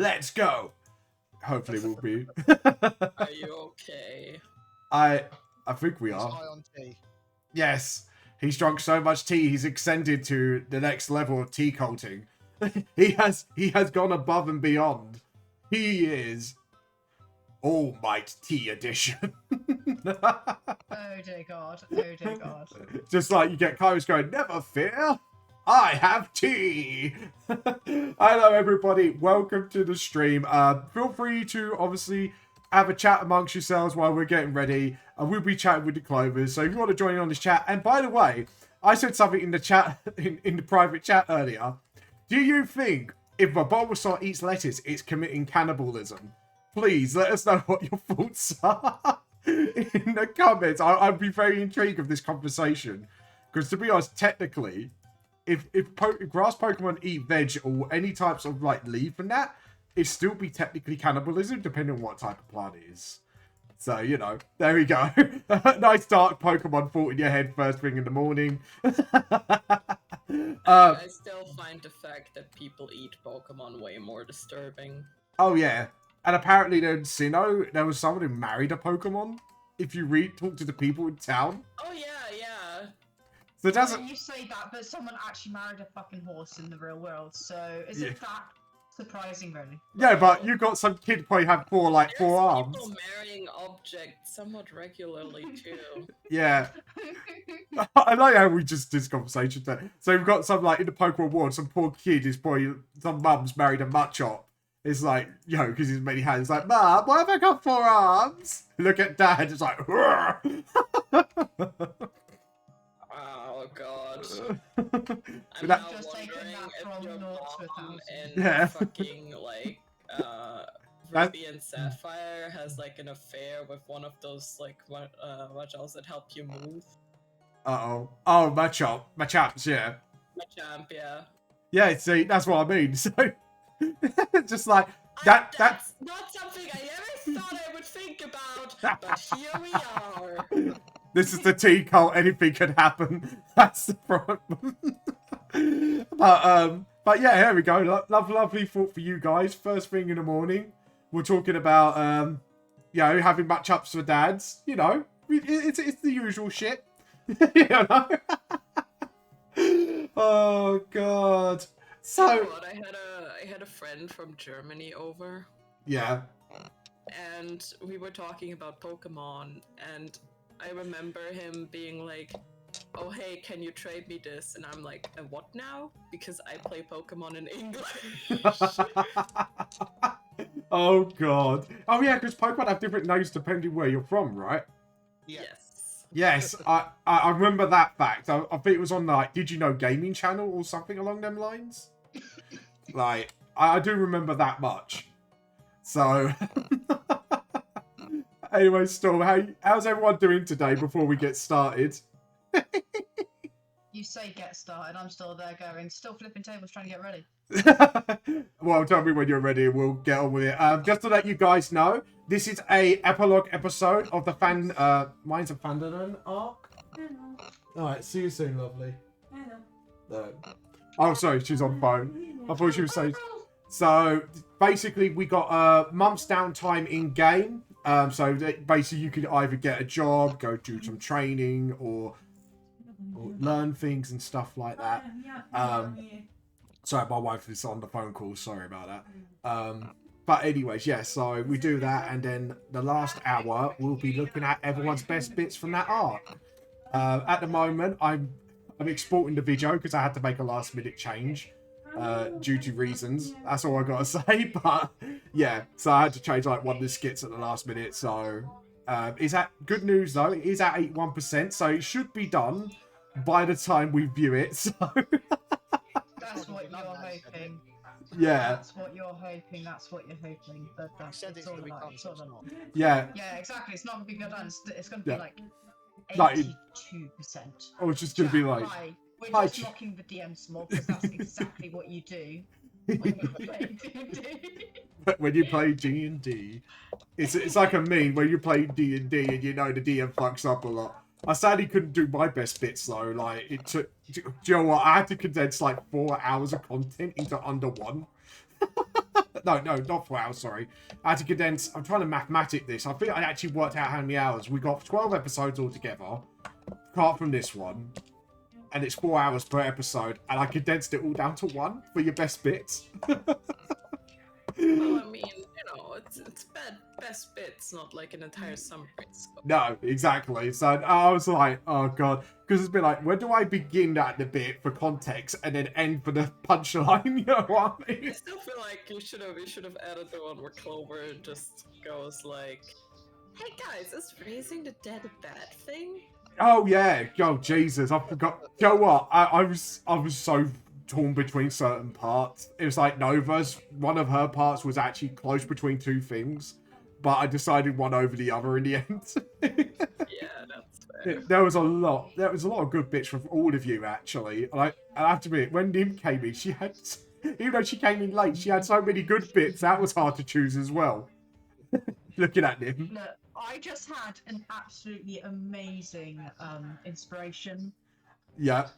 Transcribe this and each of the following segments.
Let's go. Hopefully we'll be. Are you okay? I think we He's are. high on tea. Yes. He's drunk so much tea, he's extended to the next level of tea culting. he has gone above and beyond. He is All Might Tea Edition. Oh dear God. Oh dear God. Just like you get Kairos going, never fear, I have tea. Hello everybody, welcome to the stream. Feel free to obviously have a chat amongst yourselves while we're getting ready. We'll be chatting with the Clovers, so if you want to join in on this chat. And by the way, I said something in the chat, in the private chat earlier. Do you think if a Bulbasaur eats lettuce, it's committing cannibalism? Please let us know what your thoughts are in the comments. I'd be very intrigued of this conversation. Because to be honest, technically, if grass Pokemon eat veg or any types of like leaf and that, it'd still be technically cannibalism, depending on what type of plant it is. So, you know, there we go. Nice dark Pokemon thought in your head first thing in the morning. I still find the fact that people eat Pokemon way more disturbing. Oh, yeah. And apparently in Sinnoh, there was someone who married a Pokemon. If you talk to the people in town. Oh, yeah. So it doesn't... You say that, but someone actually married a fucking horse in the real world, so is it that surprising, really? Yeah, but you got some kid probably had four arms. People marrying objects somewhat regularly, too. Yeah. I like how we just this conversation there. So we've got some, like, in the Pokemon world, some poor kid is probably, some mum's married a Machop. It's like, you know, because he's many hands. It's like, Mum, why have I got 4 arms? Look at Dad, it's like, Oh, God. I'm that- now Just taking wondering that if from your 0 to mom 1,000. and fucking, like, Ruby and Sapphire has, like, an affair with one of those, like, what else that help you move? Uh-oh. Oh, Machops, yeah. Machamp, yeah. Yeah, see, that's what I mean. So, just like, that's not something I ever thought I would think about, but here we are. This is the tea cult. Anything can happen. That's the problem. But yeah, here we go. Lovely thought for you guys. First thing in the morning, we're talking about you know, having matchups for dads. You know, it's the usual shit. You know. Oh God. So. You know what? I had a friend from Germany over. Yeah. And we were talking about Pokemon, and I remember him being like, oh hey, can you trade me this? And I'm like, what now? Because I play Pokemon in English. Oh God. Oh yeah, because Pokemon have different names depending where you're from, right? Yeah. Yes. Yes, I remember that fact. I think it was on like Did You Know Gaming Channel or something along them lines. Like, I do remember that much. So, anyway, Storm, how's everyone doing today before we get started? You say get started, I'm still there going, still flipping tables trying to get ready. Well, tell me when you're ready and we'll get on with it. Just to let you guys know, this is a epilogue episode of the Minds of Phandlever arc. Alright, see you soon, lovely. No. Oh, sorry, she's on phone. I thought she was saying... So, basically, we got a month's downtime in-game. So, basically, you could either get a job, go do some training, or learn things and stuff like that. Sorry, my wife is on the phone call. Sorry about that. But anyways, yeah, so we do that, and then the last hour, we'll be looking at everyone's best bits from that arc. At the moment, I'm exporting the video because I had to make a last-minute change. Due to reasons. That's all I gotta say. But yeah, so I had to change like one of the skits at the last minute. So is that good news though? It is at 81%, so it should be done by the time we view it. So That's what you're hoping. yeah. That's what you're hoping. That's what you're hoping. But that's Said it's all gonna be about. done, It's so all it's about. not. Yeah. Yeah, exactly. It's not gonna be good done. It's gonna be Yeah. like Like- 82%. Oh, it's just gonna be like Hi. We're Hi, just Ch- knocking the DMs more because that's exactly what you do when you're playing D&D. when you play D&D. It's like a meme where you play D&D and you know the DM fucks up a lot. I sadly couldn't do my best bits though. Like it took. Do you know what? I had to condense like 4 hours of content into under one. No, not 4 hours, sorry. I had to condense, I'm trying to mathematic this. I think I actually worked out how many hours. We got 12 episodes altogether, apart from this one. And it's 4 hours per episode. And I condensed it all down to 1 for your best bits. Well, I mean, it's best bits, not like an entire summary. So. No, exactly. So I was like, oh god, because it's been like, where do I begin at the bit for context and then end for the punchline? You know what I mean? I still feel like you should have added the one where Clover just goes like, "Hey guys, is raising the dead a bad thing?" Oh yeah, oh Jesus, I forgot. You know what? I was so torn between certain parts. It was like Nova's, one of her parts was actually close between two things, but I decided one over the other in the end. Yeah, that's fair. There was a lot of good bits from all of you actually. And I have to admit, when Nim came in, she had, even though she came in late, she had so many good bits. That was hard to choose as well. Looking at Nim. Look, I just had an absolutely amazing inspiration. Yeah.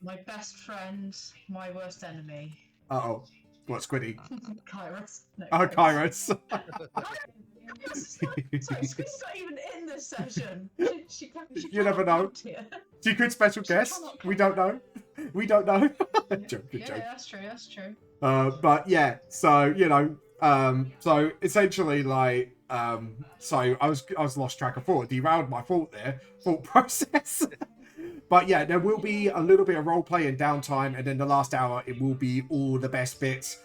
My best friend, my worst enemy. Uh-oh. What, Squiddy? Kairos. No, Oh, Kairos. Sorry, Squiddy's not even in this session. She You never know. Here. She could special guest. We don't know. We don't know. Joke. Yeah, that's true. But yeah, so so essentially like so I was lost track of thought, derailed my thought process. But yeah, there will be a little bit of roleplay and downtime, and then the last hour it will be all the best bits.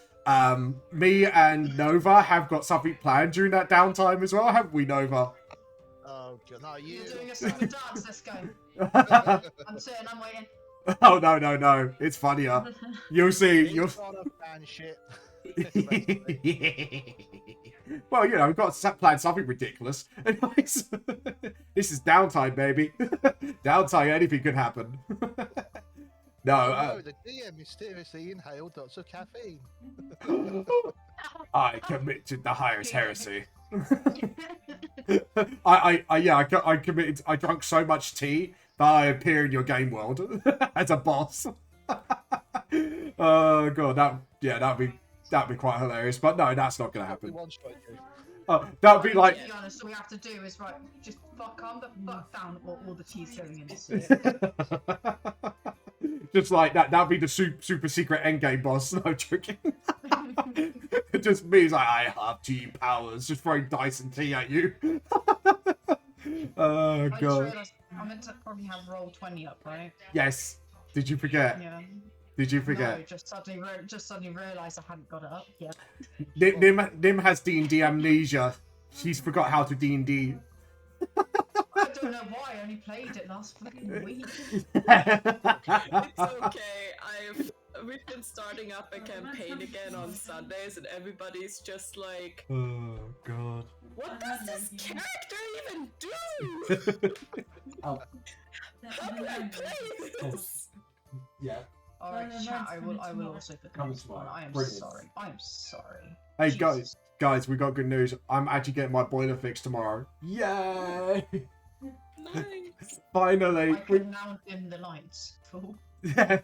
Me and Nova have got something planned during that downtime as well, haven't we, Nova? Oh god, no, You're doing a song and dance, let's go. I'm sitting, I'm waiting. Oh no, it's funnier. You'll see. You'll. Fan shit. Well, we've got to plan something ridiculous. Anyways, this is downtime, baby. Downtime, anything could happen. No, the DM mysteriously inhaled lots of caffeine. I committed the highest heresy. I committed. I drank so much tea that I appear in your game world as a boss. Oh god, that'd be quite hilarious. But no, that's not gonna happen. That'd be like. To be honest, all we have to do is just calm the fuck down all the tea's going into. Just like that. That'd be the super secret endgame boss. No joking. Just me, like I have tea powers, just throwing dice and tea at you. Oh god. I meant to probably have roll 20 up, right? Yes. Did you forget? Yeah. Did you forget? No, just suddenly realised I hadn't got it up yet. Nim has D&D amnesia. She's forgot how to D&D. I don't know why. I only played it last fucking week. It's okay. We've been starting up a campaign again on Sundays, and everybody's just like, Oh god. "What does this character even do? Oh. How do I play this?" Yeah. Alright, chat. I will also put Come this one. I am Brilliant. sorry. I'm sorry. Hey Jesus. guys, we got good news. I'm actually getting my boiler fixed tomorrow. Yay! Nice. Finally. I can now dim the lights. Cool. Yeah.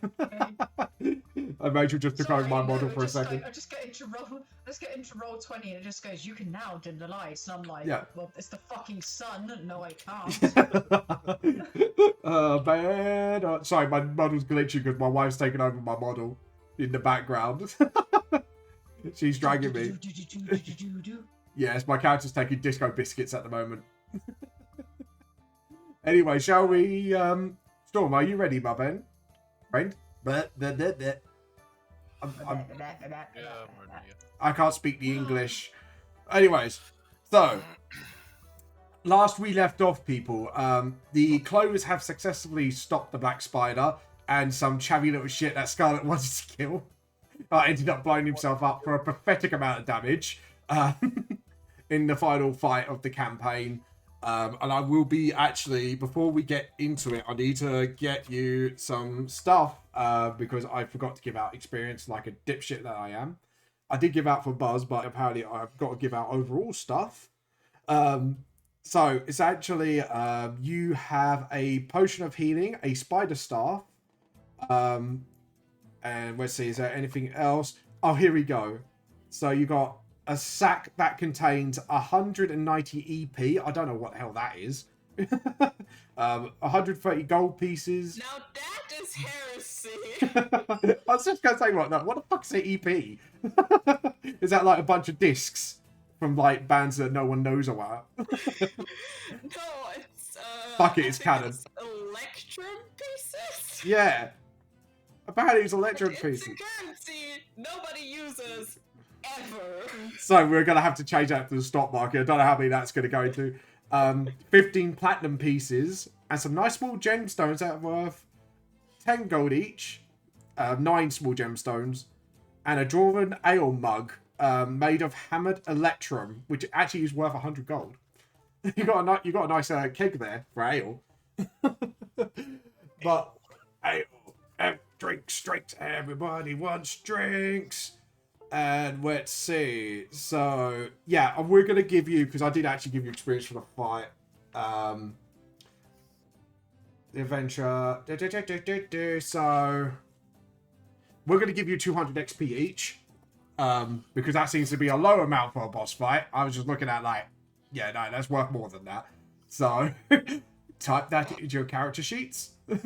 I made sure just took over my model for a second. I just get into roll 20 and it just goes, you can now dim the lights. And I'm like, Yeah. well, it's the fucking sun. No, I can't. Man. Sorry, my model's glitching because my wife's taking over my model in the background. She's dragging me. Yes, my character's taking disco biscuits at the moment. Anyway, shall we... Storm, are you ready, my friend? I can't speak the English. Anyways, so... Last we left off, people, the Clovers have successfully stopped the Black Spider and some chavvy little shit that Scarlett wanted to kill. Ended up blowing himself up for a pathetic amount of damage in the final fight of the campaign. And I will be actually, before we get into it, I need to get you some stuff because I forgot to give out experience like a dipshit that I am. I did give out for Buzz, but apparently I've got to give out overall stuff. So it's actually, you have a potion of healing, a spider staff, and let's see, is there anything else? Oh, here we go. So you got a sack that contains 190 EP. I don't know what the hell that is. 130 gold pieces. Now that is heresy. I was just gonna say what the fuck's an EP? Is that like a bunch of discs from like bands that no one knows about? No, it's Fuck it, I it's think canon. It's Electrum pieces. Yeah. Apparently it's But electro it's pieces. a currency nobody uses ever. So we're gonna have to change that to the stock market. I don't know how many that's gonna go into. 15 platinum pieces and some nice small gemstones that are worth 10 gold each. 9 small gemstones and a dwarven ale mug made of hammered electrum, which actually is worth 100 gold. you got a nice keg there for ale. But ale, drinks, everybody wants drinks. And let's see. So yeah, we're gonna give you, because I did actually give you experience for the fight. The adventure. So we're gonna give you 200 XP each. Because that seems to be a low amount for a boss fight. I was just looking at like, yeah, no, that's worth more than that. So type that into your character sheets. So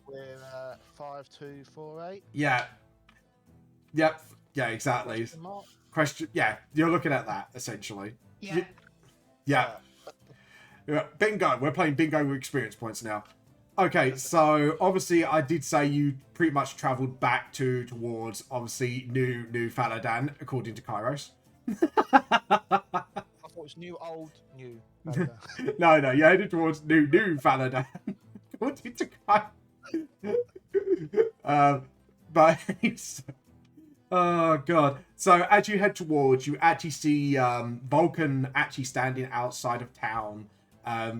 we're 5248. Yeah. Yep. Yeah, exactly. Question. Yeah, you're looking at that essentially. Yeah. Yeah. Yeah. Bingo. We're playing bingo with experience points now. Okay, so obviously I did say you pretty much travelled back towards obviously new Faladan, according to Kairos. I thought it was new, old, new. No, you're headed towards new Faladan, according to Kairos. But oh god. So as you head towards, you actually see Vulcan actually standing outside of town.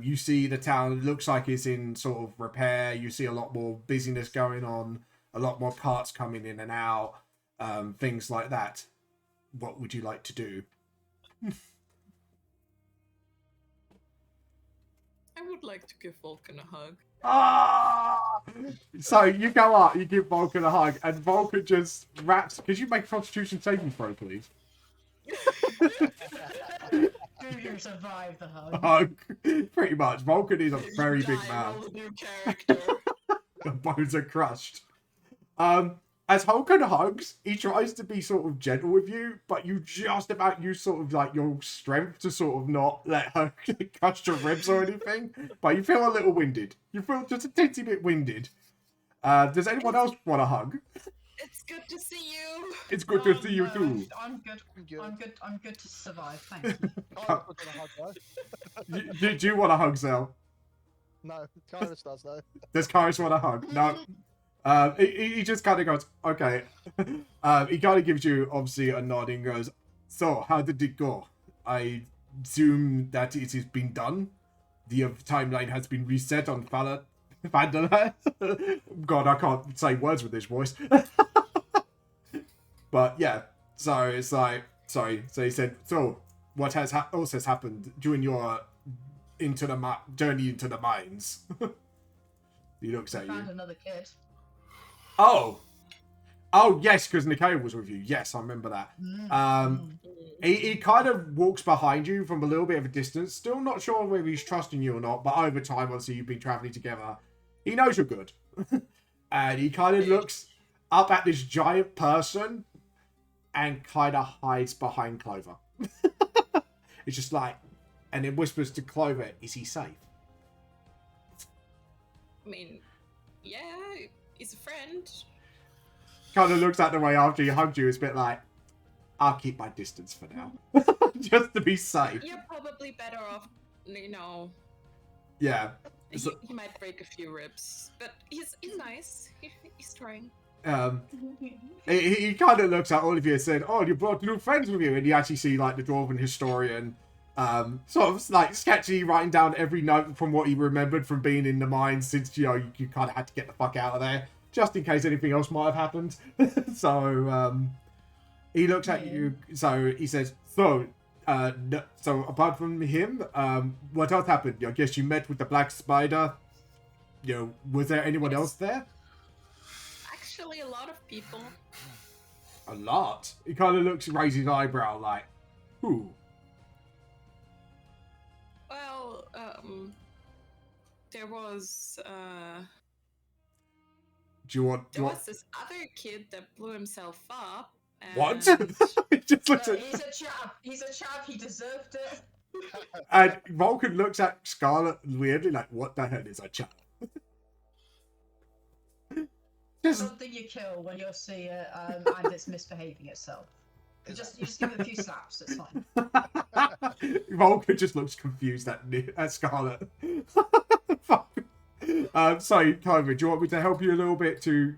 You see the town looks like it's in sort of repair. You see a lot more busyness going on, a lot more carts coming in and out, things like that. What would you like to do? I would like to give Vulcan a hug. Ah! So you go up, you give Vulcan a hug, and Vulcan just wraps. Could you make a Constitution saving throw, please? Do you survive the hug? Hug, pretty much. Vulcan is a very big Die, man. roll a new character. The bones are crushed. As Vulcan hugs, he tries to be sort of gentle with you, but you just about use sort of like your strength to sort of not let her crush your ribs or anything. But you feel a little winded. You feel just a teensy bit winded. Does anyone else want a hug? It's good to see you. It's good to see you no, too. I'm good. Good. I'm good to survive. Thank you. Oh, we're gonna hug, though. Do you want a hug, Zell? No, Kairos does though. Does Kairos want a hug? No. He just kind of goes, okay. He kind of gives you, obviously, a nod and goes, so, how did it go? I assume that it has been done. The timeline has been reset on Phandlever. God, I can't say words with this voice. But, yeah. So, it's like, sorry. So, he said, so, what else has happened during your journey into the mines? He looks at you. Found another kid. Oh, yes, because Nikkei was with you. Yes, I remember that. He kind of walks behind you from a little bit of a distance. Still not sure whether he's trusting you or not, but over time, obviously, you've been traveling together. He knows you're good. And he kind of looks up at this giant person and kind of hides behind Clover. It's just like, and then whispers to Clover, is he safe? I mean, yeah, he's a friend. Kind of looks at the way after he hugged you. It's a bit like, I'll keep my distance for now. Just to be safe. You're probably better off, you know. Yeah. He might break a few ribs, but he's nice. He's trying. He kind of looks at all of you and said, oh, you brought new friends with you. And you actually see like the Dwarven historian sort of like sketchy writing down every note from what he remembered from being in the mines, since you kind of had to get the fuck out of there just in case anything else might have happened. So he looks at you. So he says, so apart from him, what else happened? I guess you met with the Black Spider. Was there anyone else there? Actually, a lot of people. A lot. He kind of looks, raises his eyebrow like, who? Well, there was Do you want? there was this other kid that blew himself up. And What? He just looks at. He's a chap. He's a chap. He deserved it. And Vulcan looks at Scarlet weirdly, like, what the hell is a chap? Something you kill when you see it and it's misbehaving itself. You just give it a few slaps. It's fine. Vulcan just looks confused at Scarlet. Fuck. Sorry, Clover, do you want me to help you a little bit to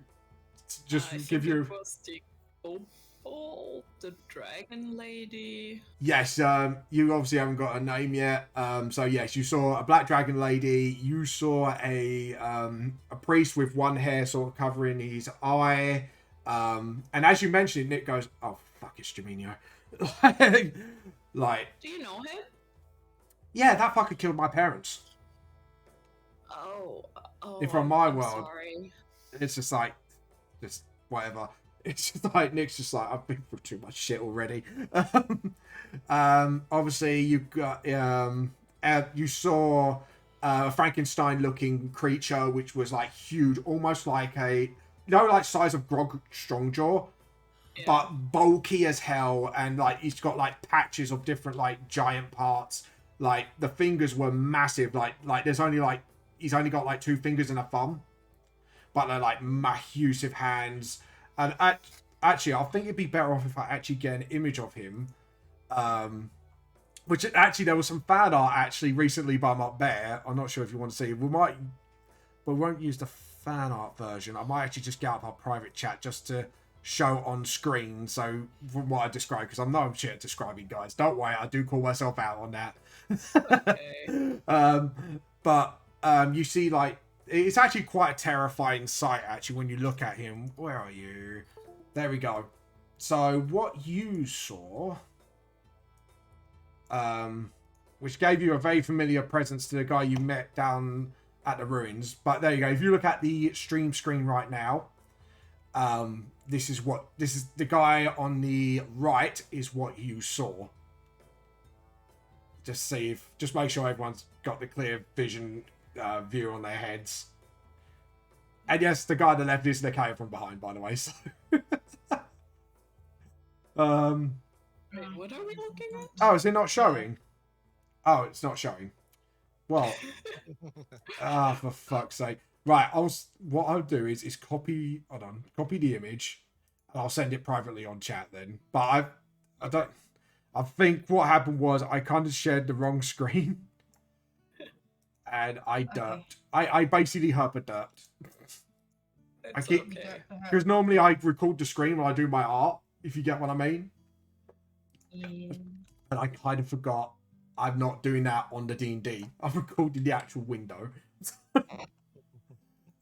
just I give think you? it was the opal, the dragon lady. Yes, you obviously haven't got a name yet. So yes, you saw a black dragon lady. You saw a priest with one hair sort of covering his eye. And as you mentioned, Nick goes, "Oh fuck, it's Jaminio." Like, Do you know him? yeah, that fucker killed my parents. Oh, If from my I'm world. sorry. It's just like, just whatever. It's just like Nick's just like, I've been through too much shit already. Obviously you got you saw a Frankenstein-looking creature which was like huge, almost like a like size of Grog Strongjaw, Yeah. but bulky as hell, and like he's got like patches of different like giant parts. Like the fingers were massive. Like there's only like he's only got like 2 fingers and a thumb, but they're like massive hands. And actually, I think it'd be better off if I actually get an image of him. Which actually, there was some fan art actually recently by Up Bear. I'm not sure if you want to see. We might, but we won't use the fan art version. I might actually just get up our private chat just to show on screen. So from what I described, because I'm no shit at describing, guys. Don't worry, I do call myself out on that. Okay. But you see, like, it's actually quite a terrifying sight, actually, when you look at him. Where are you? There we go. So, what you saw, which gave you a very familiar presence to the guy you met down at the ruins. But there you go. If you look at the stream screen right now, this is the guy on the right is what you saw. Just make sure everyone's got the clear vision view on their heads. And yes, the guy on the left is the Nikkei from behind, by the way. So, Wait, what are we looking at? oh, is it not showing? Oh, it's not showing. Well, for fuck's sake! Right, what I'll do is copy. Hold on, copy the image, and I'll send it privately on chat then. But I think what happened was I kind of shared the wrong screen. And I derped. I basically derped. It's keep- okay. Because normally I record the screen when I do my art, if you get what I mean. And I kind of forgot I'm not doing that on the D&D. I've recorded the actual window.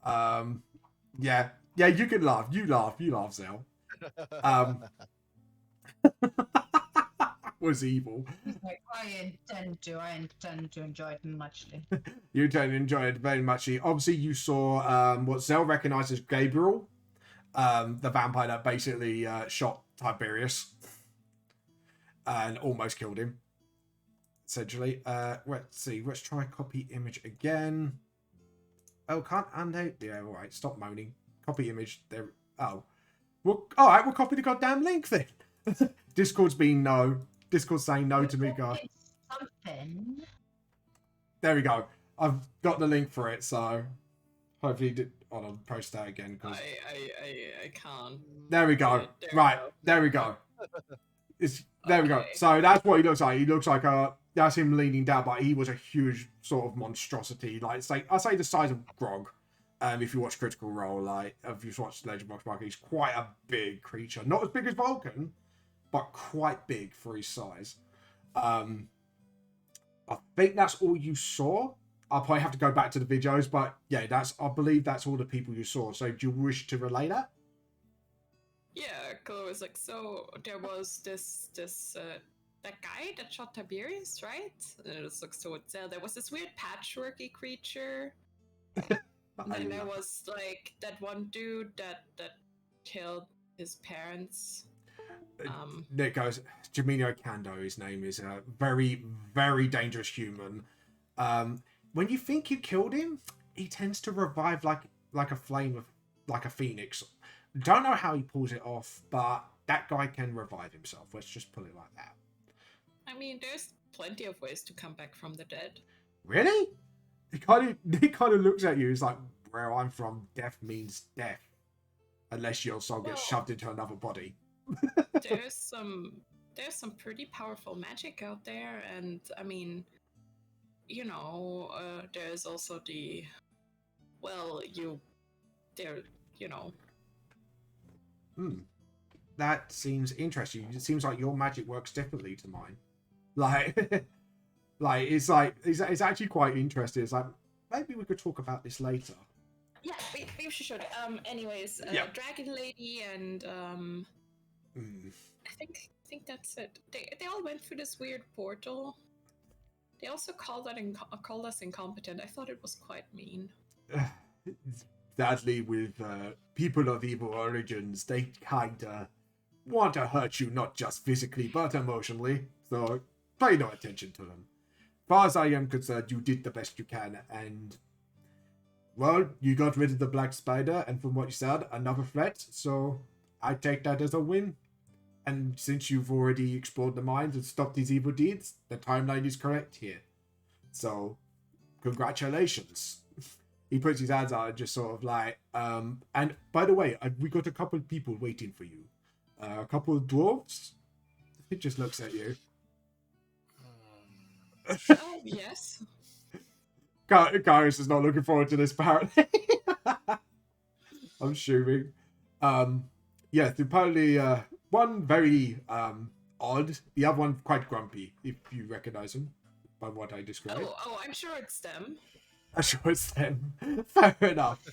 Yeah, you can laugh. You laugh, Zell. Was evil. I intend to enjoy it muchly. You don't enjoy it very much. Obviously, you saw what Zell recognized as Gabriel, the vampire that basically shot Tiberius and almost killed him. Essentially, let's see. Let's try copy image again. Oh, can't undo. Yeah, all right. Stop moaning. Copy image. There. Oh, well, all right. We'll copy the goddamn link then. Discord's being no. Discord's saying no to me, guys. Something. There we go. I've got the link for it, so hopefully I'll post that again. Cause I can't. there we go. There we Right, go. there we go. There we go. Okay. So that's what he looks like. He looks like that's him leaning down, but he was a huge sort of monstrosity. Like I say the size of Grog. If you watch Critical Role, like if you watch Legend Box Market, he's quite a big creature. Not as big as Vulcan, but quite big for his size. I think that's all you saw. I'll probably have to go back to the videos, but yeah, I believe that's all the people you saw. So do you wish to relay that? Yeah, Clovers, like, so there was this that guy that shot Tiberius, right? And it just looks towards Zell. There was this weird patchworky creature. And then there was like that one dude that killed his parents. Nick goes, Jamino Kando, his name is a very, very dangerous human. When you think you killed him, he tends to revive like a flame of like a phoenix. Don't know how he pulls it off, but that guy can revive himself. Let's just put it like that. I mean, there's plenty of ways to come back from the dead. Really? He kind of looks at you. He's like, where I'm from, death means death, unless your soul gets shoved into another body. there's some pretty powerful magic out there, and I mean, you know, there's also the, That seems interesting. It seems like your magic works differently to mine. Like, it's actually quite interesting. It's like, maybe we could talk about this later. Yeah, we should. Anyways, Dragon Lady and I think that's it. They all went through this weird portal. They also called us incompetent. I thought it was quite mean. Sadly, with people of evil origins, they kinda want to hurt you not just physically but emotionally. So pay no attention to them. As far as I am concerned, you did the best you can, and well, you got rid of the Black Spider, and from what you said, another threat. So I take that as a win. And since you've already explored the mines and stopped these evil deeds, the timeline is correct here. So, congratulations. He puts his hands out and just sort of like, and by the way, we got a couple of people waiting for you. A couple of dwarves. He just looks at you. Oh, yes. Kairos is not looking forward to this, apparently. I'm assuming. Yes, apparently, one very odd, the other one quite grumpy, if you recognize him by what I described. Oh, I'm sure it's them. I'm sure it's them. Fair enough.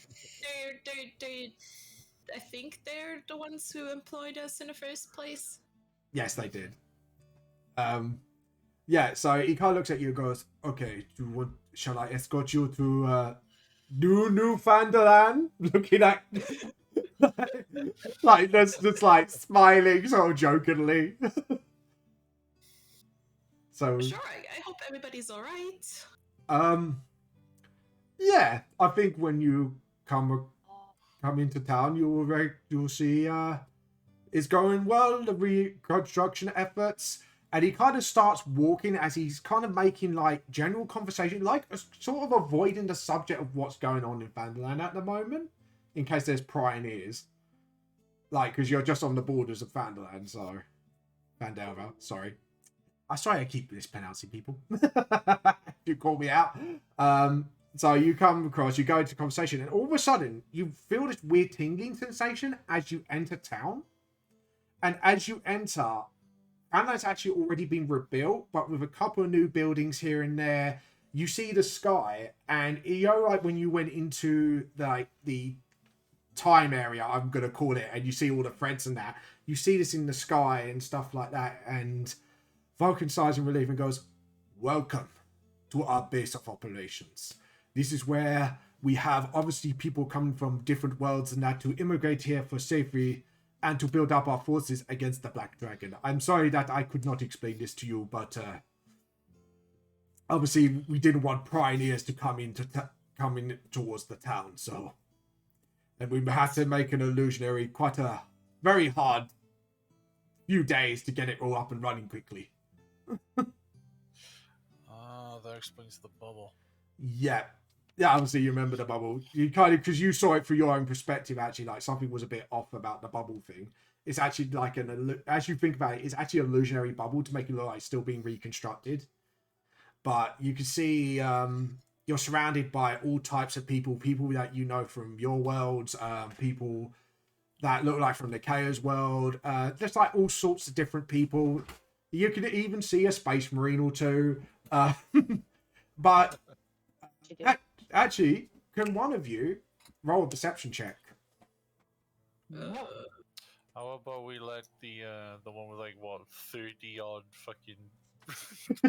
I think they're the ones who employed us in the first place. Yes, they did. Yeah, so he kind of looks at you and goes, okay, shall I escort you to Newfoundland? Looking at like that's just like smiling sort of jokingly. So sure, I hope everybody's all right. Yeah, I think when you come into town, you'll see it's going well, the reconstruction efforts. And he kind of starts walking as he's kind of making like general conversation, like sort of avoiding the subject of what's going on in Phandlever at the moment, in case there's prying ears. Like, because you're just on the borders of Phandlever, so Phandlever, sorry. I'm sorry I keep mispronouncing people. You call me out. So you come across, you go into conversation, and all of a sudden you feel this weird tingling sensation as you enter town. And as you enter, Phandlever's actually already been rebuilt, but with a couple of new buildings here and there. You see the sky, and you know, like when you went into the time area, I'm gonna call it, and you see all the threads and that. You see this in the sky and stuff like that, and Vulcan sighs in relief and goes, "Welcome to our base of operations. This is where we have obviously people coming from different worlds and that to immigrate here for safety and to build up our forces against the Black Dragon. I'm sorry that I could not explain this to you, but obviously we didn't want pioneers to come in towards the town, so and we had to make an illusionary quite a very hard few days to get it all up and running quickly." That explains the bubble. Yeah, obviously you remember the bubble. You kind of, because you saw it through your own perspective, actually, like something was a bit off about the bubble thing. It's actually like as you think about it, it's actually an illusionary bubble to make it look like it's still being reconstructed. But you can see you're surrounded by all types of people that you know from your worlds, people that look like from the Chaos world, just like all sorts of different people. You can even see a space marine or two. But actually, can one of you roll a perception check? How about we let the one with like what 30 odd fucking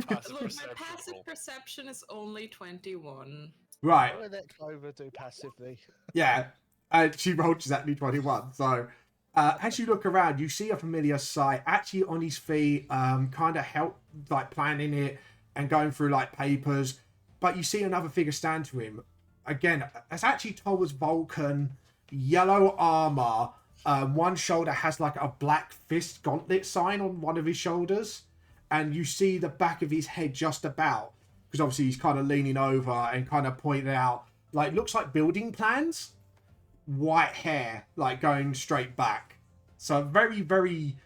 passive Look, perception my passive roll? perception is only 21. Right. What did that Clover do passively? Yeah. And she rolled exactly 21. So As you look around, you see a familiar sight. Actually, on his feet, kind of help like planning it and going through like papers. But you see another figure stand to him. Again, it's actually tall as Vulcan, yellow armor. One shoulder has like a black fist gauntlet sign on one of his shoulders, and you see the back of his head just about, because obviously he's kind of leaning over and kind of pointing out, like, looks like building plans. White hair, like going straight back. So very, very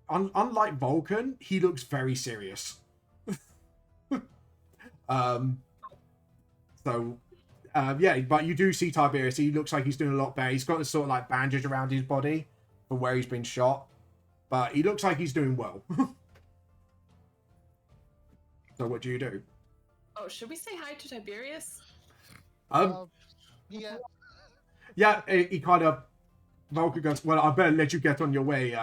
unlike Vulcan, he looks very serious. Yeah, but you do see Tiberius. He looks like he's doing a lot better. He's got this sort of like bandage around his body from where he's been shot, but he looks like he's doing well. So what do you do? Oh, should we say hi to Tiberius? Yeah. Yeah, he kind of... Vulcan goes, well, I better let you get on your way.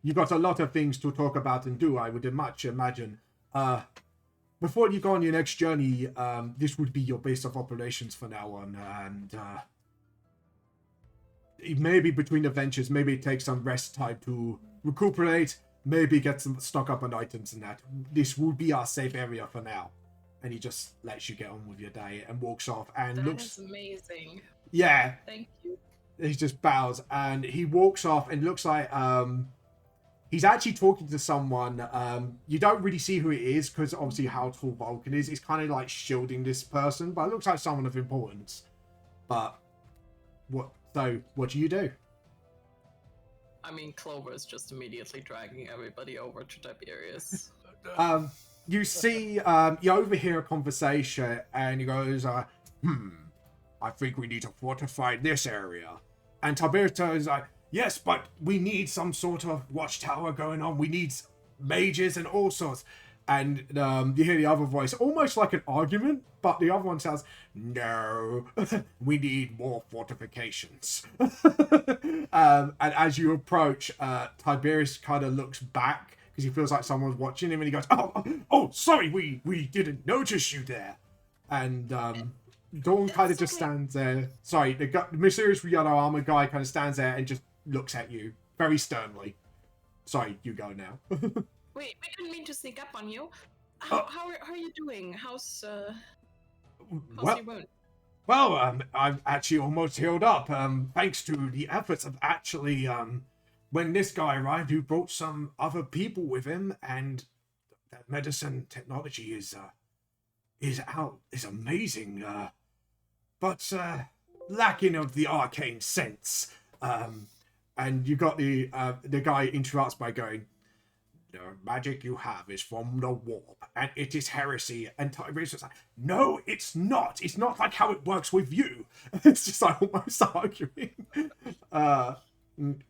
You got a lot of things to talk about and do, I would much imagine. Before you go on your next journey, this would be your base of operations for now on, and maybe between adventures, maybe take some rest time to recuperate, maybe get some stock up on items and that. This will be our safe area for now. And he just lets you get on with your day and walks off and looks... That is amazing. Yeah. Thank you. He just bows and he walks off and looks like he's actually talking to someone. You don't really see who it is because obviously how tall Vulcan is. He's kind of like shielding this person, but it looks like someone of importance. But what do you do? I mean, Clover's just immediately dragging everybody over to Tiberius. You see, you overhear a conversation and he goes, I think we need to fortify this area. And Tiberius is like, yes, but we need some sort of watchtower going on. We need mages and all sorts. And you hear the other voice, almost like an argument, but the other one says, no, we need more fortifications. And as you approach, Tiberius kind of looks back because he feels like someone's watching him and he goes, oh, sorry, we didn't notice you there. And Dawn kind of just stands there. Sorry, the mysterious yellow armor guy kind of stands there and just looks at you very sternly. Sorry, you go now. Wait, we didn't mean to sneak up on you. How are you doing? How's your wound? Well, I'm actually almost healed up. Thanks to the efforts of actually, when this guy arrived, who brought some other people with him, and that medicine technology is amazing. But lacking of the arcane sense. And you got the guy interrupts by going, the magic you have is from the warp, and it is heresy. And Tiberius is like, no, it's not. It's not like how it works with you. It's just like almost arguing. And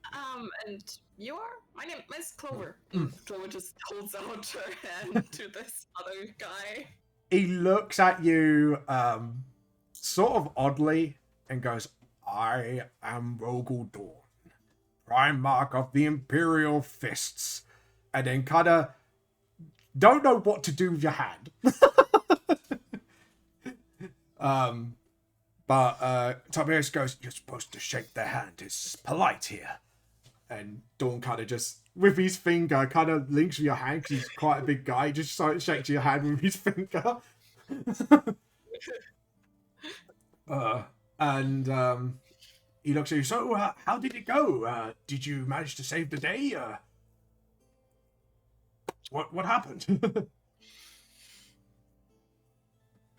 you are? My name is Clover. Clover just holds out her hand to this other guy. He looks at you sort of oddly and goes, I am Rogel Dawn, Primarch of the Imperial Fists. And then kind of don't know what to do with your hand. But Tiberius goes, you're supposed to shake their hand. It's polite here. And Dawn kind of just, with his finger, kind of links with your hand because he's quite a big guy. He just sort of shakes your hand with his finger. And he looks at you. So, how did it go? Did you manage to save the day? What happened?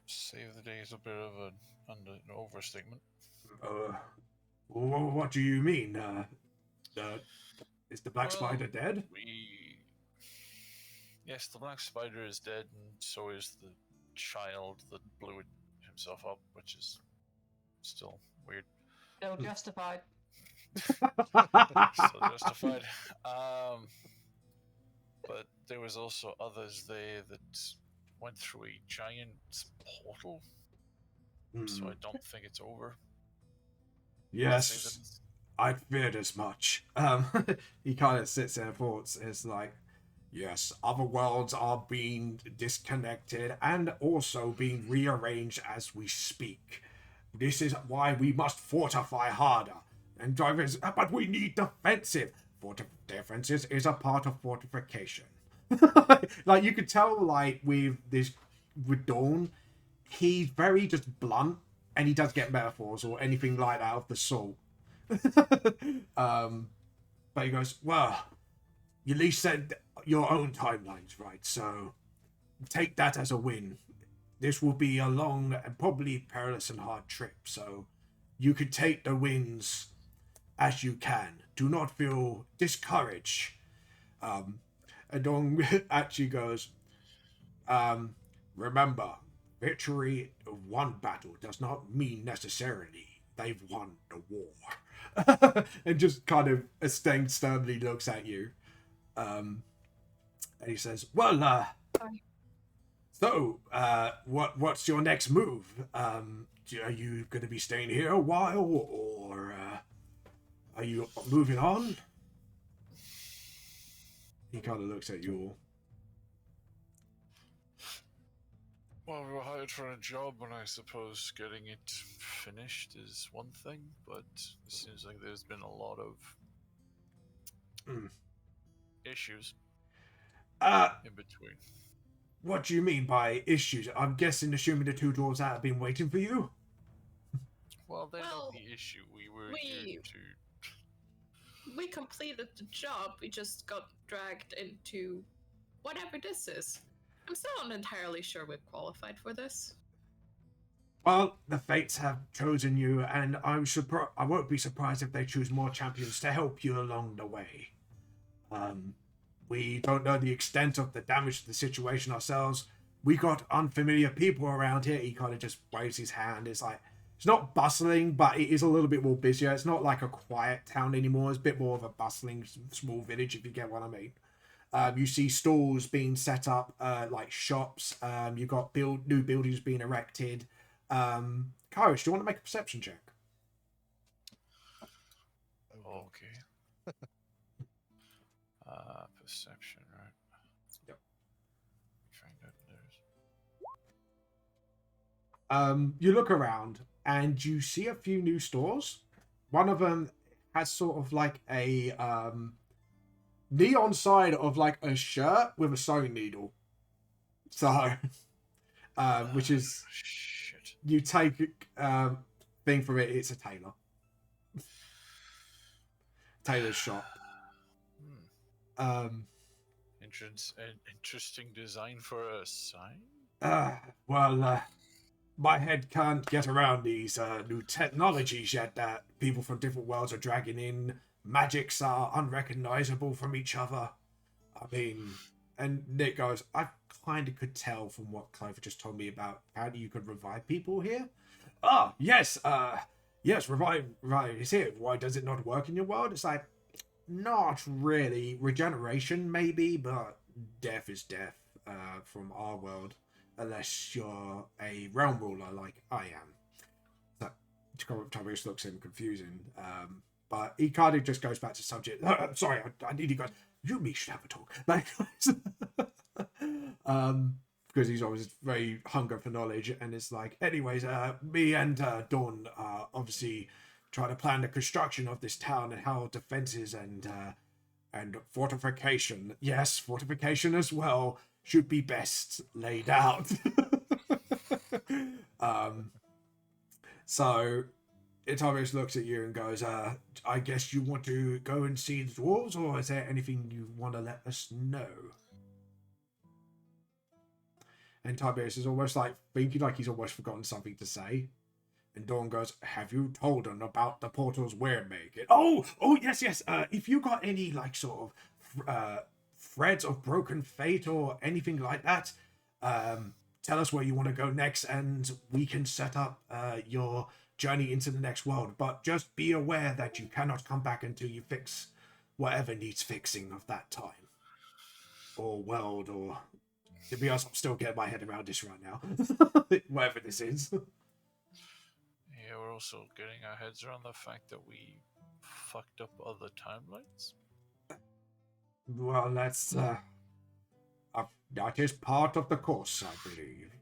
Save the day is a bit of an overstatement. What do you mean? Is the Black Spider dead? Yes, the Black Spider is dead, and so is the child that blew himself up, which is still weird. Still justified. Still justified. But there was also others there that went through a giant portal, so I don't think it's over. Yes, I feared as much. He kind of sits there and thoughts. It's like, yes, other worlds are being disconnected and also being rearranged as we speak. This is why we must fortify harder. And Driver says, but we need defensive. Defenses is a part of fortification. Like, you could tell, like, with Dawn, he's very just blunt, and he does get metaphors or anything like that of the sort. But he goes, well, you at least said your own timelines, right? So take that as a win. This will be a long and probably perilous and hard trip, so you can take the wins as you can. Do not feel discouraged. And Dong actually goes, remember, victory of one battle does not mean necessarily they've won the war. And just kind of sternly looks at you. And he says, well, so, what's your next move? Are you going to be staying here a while, or are you moving on? He kind of looks at you all. Well, we were hired for a job, and I suppose getting it finished is one thing, but it seems like there's been a lot of issues in between. What do you mean by issues? I'm guessing, assuming the two dwarves that have been waiting for you? Well, they're not the issue. We were here to... We completed the job, we just got dragged into whatever this is. I'm still not entirely sure we're qualified for this. Well, the fates have chosen you, and I won't be surprised if they choose more champions to help you along the way. We don't know the extent of the damage to the situation ourselves. We got unfamiliar people around here. He kind of just waves his hand. It's like, it's not bustling, but it is a little bit more busier. It's not like a quiet town anymore. It's a bit more of a bustling small village, if you get what I mean. You see stalls being set up, like shops. You've got new buildings being erected. Kairos, do you want to make a perception check? Okay. Perception, right? Yep. Find out theirs. You look around and you see a few new stores. One of them has sort of like a neon side of like a shirt with a sewing needle. So, which is, shit. You take thing from it, it's a tailor. Tailor's shop. Interesting design for a sign? My head can't get around these new technologies yet that people from different worlds are dragging in. Magics are unrecognizable from each other. I mean, and Nick goes, I kind of could tell from what Clover just told me about how you could revive people here. Ah, yes, revive is here. Why does it not work in your world? It's like, not really. Regeneration, maybe, but death is death from our world, unless you're a realm ruler like I am. So, Tiberius looks at him confusing, but he kind of just goes back to subject. Sorry, I need you guys. You and me should have a talk. Because he's always very hungry for knowledge, and it's like, anyways, me and Dawn obviously try to plan the construction of this town and how defenses and fortification, yes, fortification as well, should be best laid out. So Italius looks at you and goes, I guess you want to go and see the dwarves, or is there anything you want to let us know? And Tiberius is almost like thinking like he's almost forgotten something to say. And Dawn goes, have you told them about the portals we're making? Oh, yes. If you got any, like, sort of threads of broken fate or anything like that, tell us where you want to go next, and we can set up your journey into the next world. But just be aware that you cannot come back until you fix whatever needs fixing of that time. Or world, or... To be honest, I'm still getting my head around this right now. Whatever this is. Yeah, we're also getting our heads around the fact that we fucked up other timelines. Well, that's that is part of the course, I believe.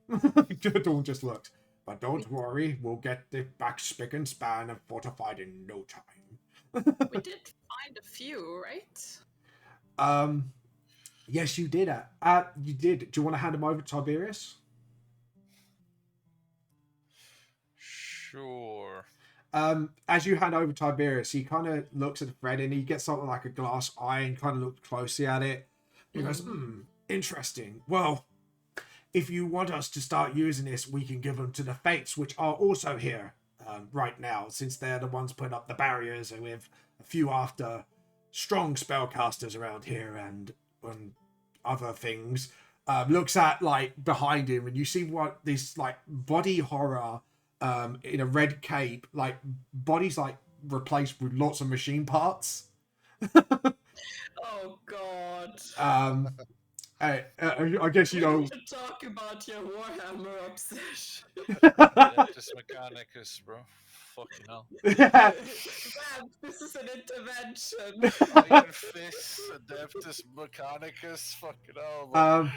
Dawn just looked. But don't worry, we'll get it back spick and span and fortified in no time. We did find a few, right? Yes, you did. You did. Do you want to hand him over to Tiberius? Sure. As you hand over Tiberius, he kind of looks at the thread and he gets something like a glass eye and kind of looks closely at it. He goes, interesting. Well, if you want us to start using this, we can give them to the Fates, which are also here right now, since they're the ones putting up the barriers, and we have a few after strong spellcasters around here and other things. Looks at like behind him, and you see what this like body horror in a red cape, like bodies like replaced with lots of machine parts. Oh God. I guess you We know. need to talk about your Warhammer obsession. Adeptus Mechanicus, bro. Fucking hell. Yeah. Man, this is an intervention. Iron Fist, Adeptus Mechanicus, fucking hell. Man.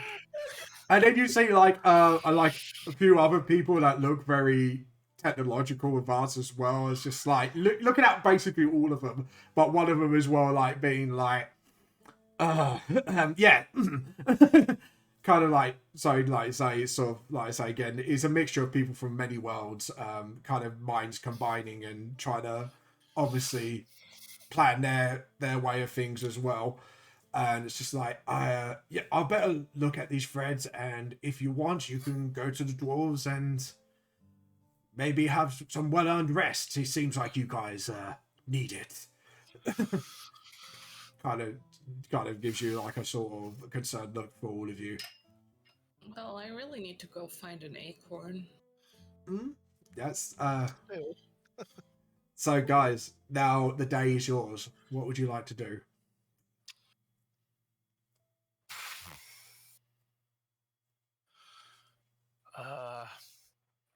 And then you see like a few other people that look very technological advanced as well. It's just like looking at basically all of them, but one of them as well, like being like, yeah, kind of like so, like say sort of like say again, it's a mixture of people from many worlds, kind of minds combining and trying to obviously plan their way of things as well. And it's just like, yeah, I'll better look at these threads, and if you want, you can go to the dwarves and maybe have some well-earned rest. It seems like you guys need it. kind of gives you like a sort of concerned look for all of you. Well, I really need to go find an acorn. Yes. So, guys, now the day is yours. What would you like to do?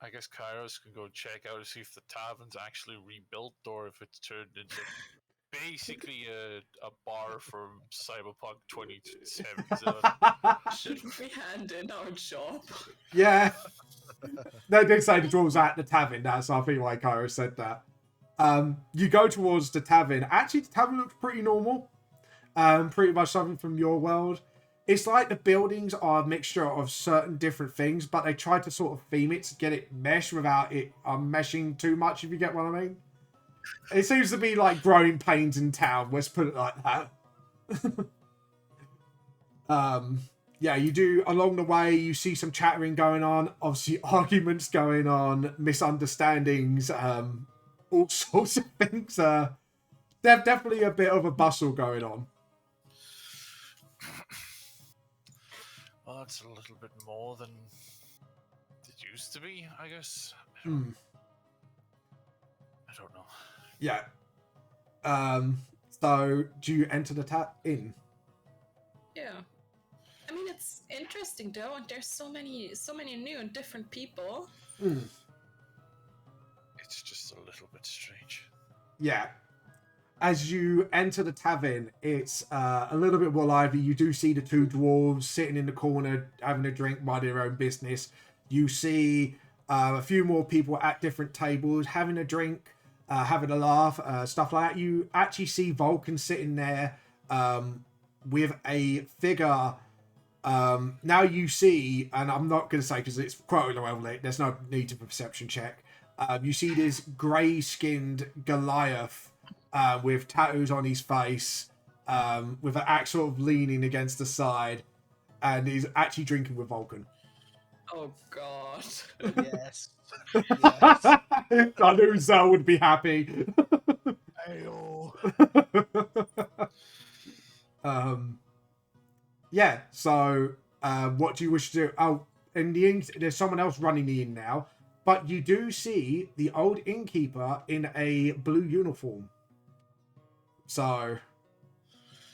I guess Kairos can go check out to see if the tavern's actually rebuilt or if it's turned into basically a bar from Cyberpunk 2077. Shouldn't we hand in our job? Yeah. They did say the dwarves at the tavern. That's I think why Kairos said that. You go towards the tavern. Actually, the tavern looks pretty normal. Pretty much something from your world. It's like the buildings are a mixture of certain different things, but they try to sort of theme it to get it mesh without it meshing too much, if you get what I mean. It seems to be like growing pains in town, let's put it like that. Yeah, you do, along the way, you see some chattering going on, obviously arguments going on, misunderstandings, all sorts of things. There's definitely a bit of a bustle going on. Well, that's a little bit more than it used to be, I guess. I don't know. Yeah. So, do you enter the inn? Yeah. I mean, it's interesting though, and there's so many new and different people. It's just a little bit strange. Yeah. As you enter the tavern, it's a little bit more lively. You do see the two dwarves sitting in the corner, having a drink, minding their own business. You see a few more people at different tables, having a drink, having a laugh, stuff like that. You actually see Vulcan sitting there with a figure. Now you see, and I'm not going to say because it's quite well lit, there's no need to perception check. You see this grey-skinned Goliath with tattoos on his face, with an axe sort of leaning against the side, and he's actually drinking with Vulcan. Oh God. Yes. I knew Zell would be happy. Yeah, so what do you wish to do? Oh, in the inn, there's someone else running the inn now, but you do see the old innkeeper in a blue uniform. So,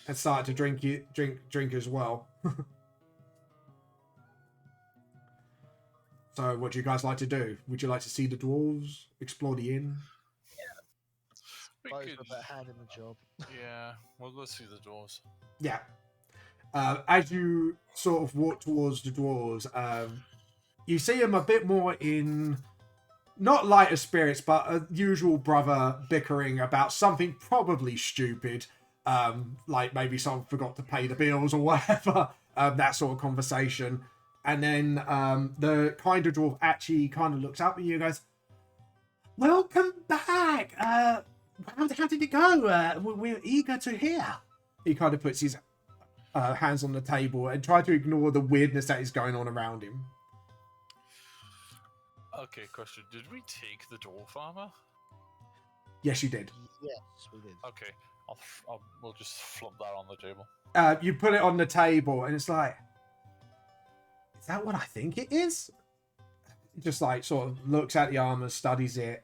and start to drink as well. So, what do you guys like to do? Would you like to see the dwarves, explore the inn? We Both could, with that hand in the job. yeah, we'll go see the dwarves. Yeah. As you sort of walk towards the dwarves, you see them a bit more in not lighter spirits, but a usual brother bickering about something probably stupid, like maybe someone forgot to pay the bills or whatever, that sort of conversation. And then the kind of dwarf actually kind of looks up at you and goes, "Welcome back. How did it go? We're eager to hear." He kind of puts his hands on the table and tries to ignore the weirdness that is going on around him. Okay, question. Did we take the dwarf armor? Yes, you did. Yes, we did. Okay, we'll just flop that on the table. You put it on the table and it's like, is that what I think it is? Just like sort of looks at the armor, studies it.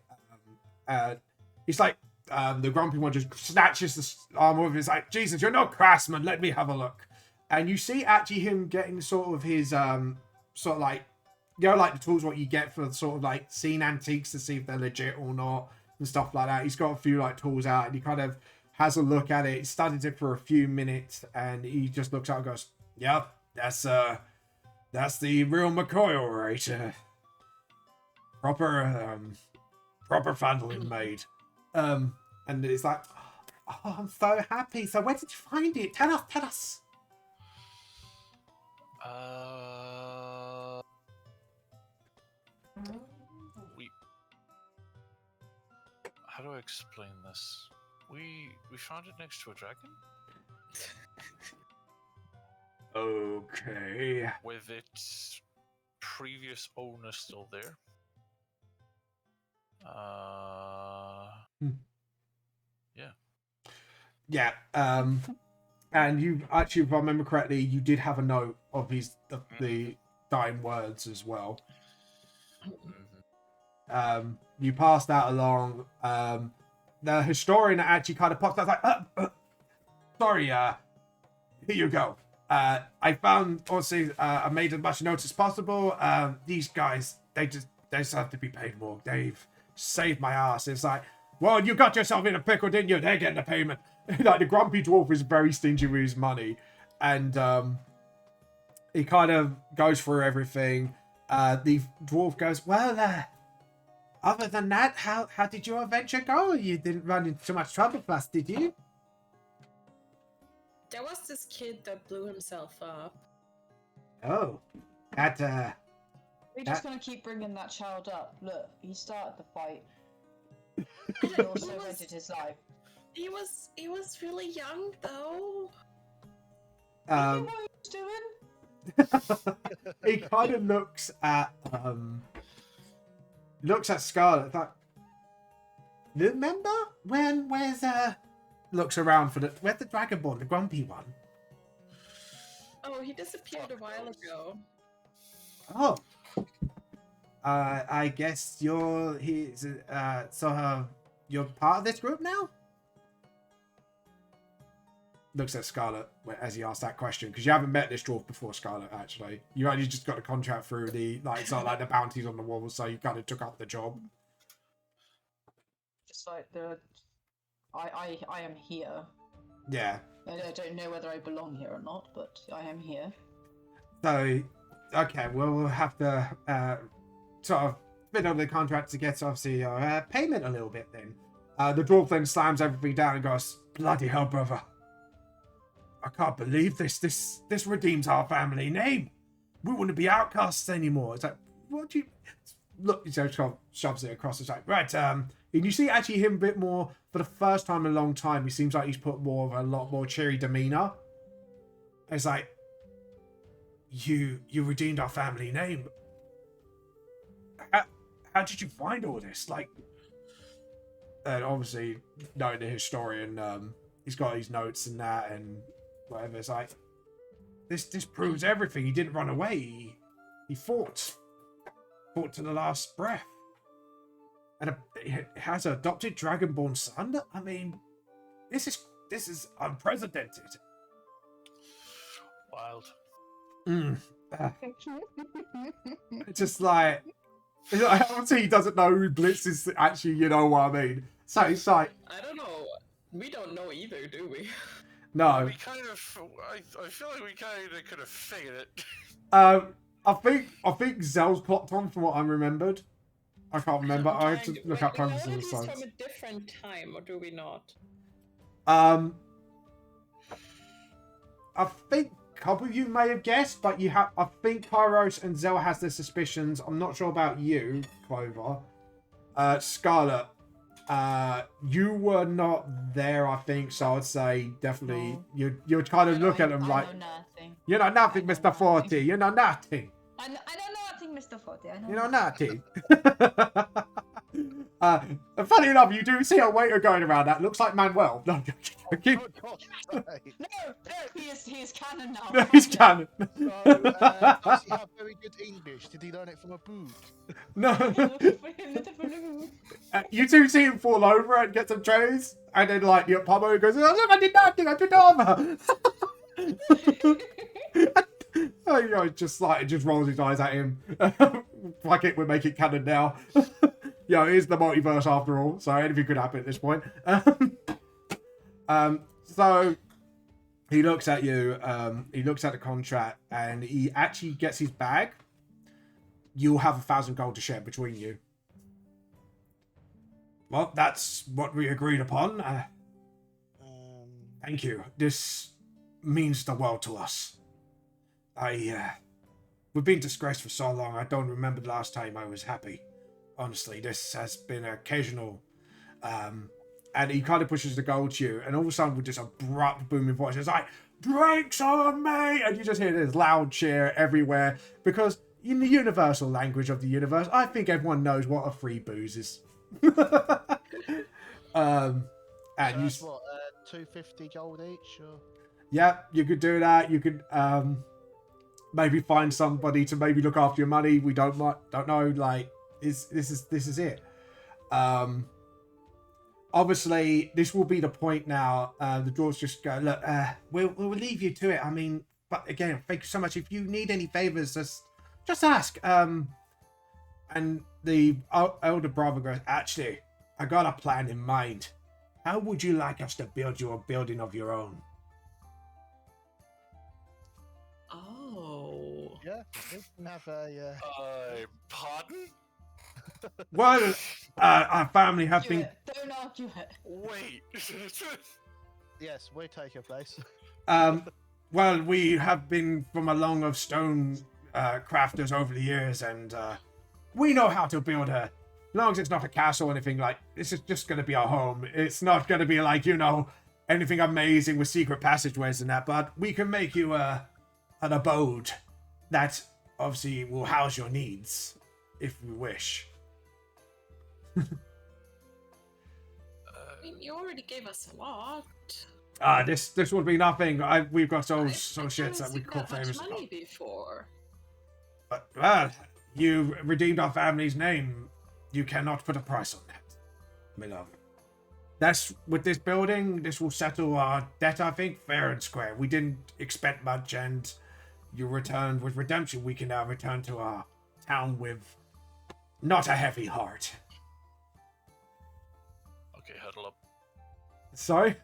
It's like the grumpy one just snatches the armor off. It's like, "Jesus, you're no craftsman. Let me have a look." And you see actually him getting sort of his sort of like, you know, like the tools what you get for sort of like seeing antiques to see if they're legit or not and stuff like that. He's got a few like tools out and he kind of has a look at it. He studies it for a few minutes and he just looks out and goes, "Yep, that's the real McCoy, all right. Proper Phandlever made." And it's like, "Oh, I'm so happy. So where did you find it? Tell us. How do I explain this? We found it next to a dragon Okay. with its previous owner still there. Yeah. And you actually, if I remember correctly, you did have a note of the dying words as well. You passed that along. The historian actually kind of popped out like, "Sorry, here you go. I found, obviously, I made as much notes as possible. These guys, they just have to be paid more. They've saved my ass." It's like, "Well, you got yourself in a pickle, didn't you? They're getting the payment." Like, the grumpy dwarf is very stingy with his money. And he kind of goes through everything. The dwarf goes, "Well, other than that, how did your adventure go? You didn't run into too much trouble for us, did you?" There was this kid that blew himself up. "Oh, that, We're just gonna keep bringing that child up. Look, he started the fight. I He don't- also he was- ended his life. He was really young though. You know what he was doing? he kind of looks at Scarlett like, "Remember when? Where's looks around for where's the dragonborn, the grumpy one?" Oh, he disappeared a while ago. "Oh, I guess you're part of this group now?" Looks at Scarlett as he asks that question, because you haven't met this dwarf before, Scarlett. Actually, you only just got a contract through the the bounties on the wall, so you kind of took up the job. Just like I am here. Yeah. I don't know whether I belong here or not, but I am here. So, okay, well, we'll have to sort of fit on the contract to get obviously your payment a little bit then. The dwarf then slams everything down and goes, "Bloody hell, brother. I can't believe this. This redeems our family name. We wouldn't be outcasts anymore." It's like, "What do you..." Look, he shoves it across. It's like, "Right, and you see actually him a bit more, for the first time in a long time, he seems like he's put more of a lot more cheery demeanor. It's like, you redeemed our family name. How did you find all this?" Like, and obviously, knowing the historian, he's got his notes and that and whatever. It's like, this proves everything. He didn't run away. He fought to the last breath. And he has an adopted dragonborn son. I mean, this is unprecedented. Wild. Just like, obviously he doesn't know who Blitz is actually, you know what I mean? So it's like, I don't know. We don't know either, do we? no. We kind of, I feel like we kind of could have figured it. I think Zell's clocked on from what I remembered. I can't remember. I have to Wait, look up we know purposes that of he's science. from a different time, or do we not? I think a couple of you may have guessed, but you have. I think Kairos and Zell has their suspicions. I'm not sure about you, Clover. Scarlett, you were not there, I think, so I'd say definitely No. you're kind of I look know- at them I like know nothing. you know nothing, I know Mr. Forty. You know nothing. I don't know nothing, Mr. Forty. I know. You know nothing. And funny enough, you do see a waiter going around that looks like Manuel. No, keep. Oh, gosh, right. No, he is canon now. No, he's canon. So, does he have very good English? Did he learn it from a book? No. Looking for him, looking for him. You do see him fall over and get some trays, and then like your Pablo goes, "Oh look, I did nothing, I did over." Oh, you know, just rolls his eyes at him. Fuck it, we're making canon now. It is the multiverse after all, so anything could happen at this point. So he looks at you. He looks at the contract, and he actually gets his bag. You'll have 1,000 gold to share between you. Well, that's what we agreed upon. Thank you. This means the world to us. We've been disgraced for so long, I don't remember the last time I was happy. Honestly, this has been occasional. And he kind of pushes the gold to you, and all of a sudden with this abrupt booming voice, it's like, "Drinks on me!" And you just hear this loud cheer everywhere, because in the universal language of the universe, I think everyone knows what a free booze is. And So you... that's what, 250 gold each? Or? Yeah, you could do that. You could maybe find somebody to maybe look after your money. We don't know. Like, this is it. Obviously, this will be the point now. The dwarves just go, "Look, we'll leave you to it. I mean, but again, thank you so much. If you need any favors, just ask." And the elder brother goes, "Actually, I got a plan in mind. How would you like us to build you a building of your own?" Oh. Yeah, we can have a... Pardon? Well, our family have Argue been... it. Don't argue it. Wait. Yes, we take your place. Well, we have been from a long of stone crafters over the years, and we know how to build a... As long as it's not a castle or anything like... This is just going to be our home. It's not going to be like, anything amazing with secret passageways and that, but we can make you an abode that obviously will house your needs, if we wish. I mean, you already gave us a lot. This would be nothing. We've got so I shits that we haven't call seen that much famous. money before. But, well, you redeemed our family's name. You cannot put a price on that, my love. That's with this building. This will settle our debt, I think, fair and square. We didn't expect much, and you returned with redemption. We can now return to our town with not a heavy heart. Okay, huddle up. Sorry?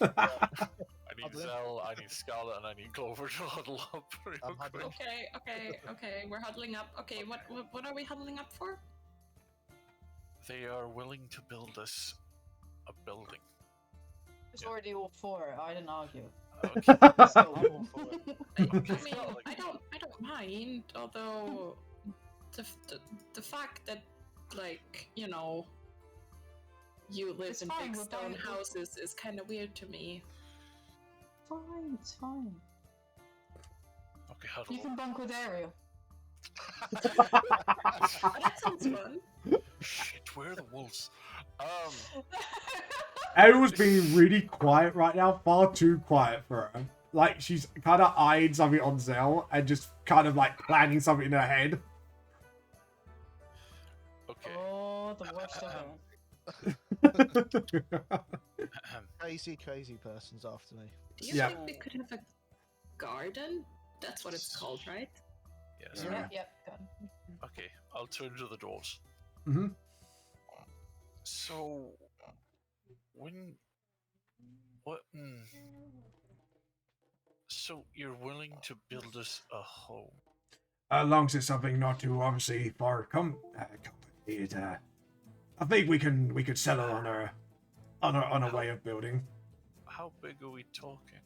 I need Huddle up. Zell, I need Scarlet, and I need Clover to huddle up real I'm quick. huddling. Okay. We're huddling up. Okay, what are we huddling up for? They are willing to build us a building. It's already all for it. I didn't argue. Okay. I'm all for it. I Okay. mean, I don't mind. Although the fact that, like, you live It's in fine, big we're stone fine. houses is kind of weird to me. Fine, it's fine. Okay, huddle You up. can bunk with Ariel. That sounds fun. Shit, where are the wolves? Everyone's being really quiet right now. Far too quiet for her. Like, she's kind of eyeing something on Zell and just kind of like planning something in her head. Okay. Oh, the worst ever. Crazy person's after me. Do you Yeah. think we could have a garden? That's what it's called, right? Yes. Yeah. Yep, got it. Okay, I'll turn to the dwarves. Mm-hmm. So, so you're willing to build us a home? As long as it's something not too obviously far I think we could settle on a way of building. How big are we talking?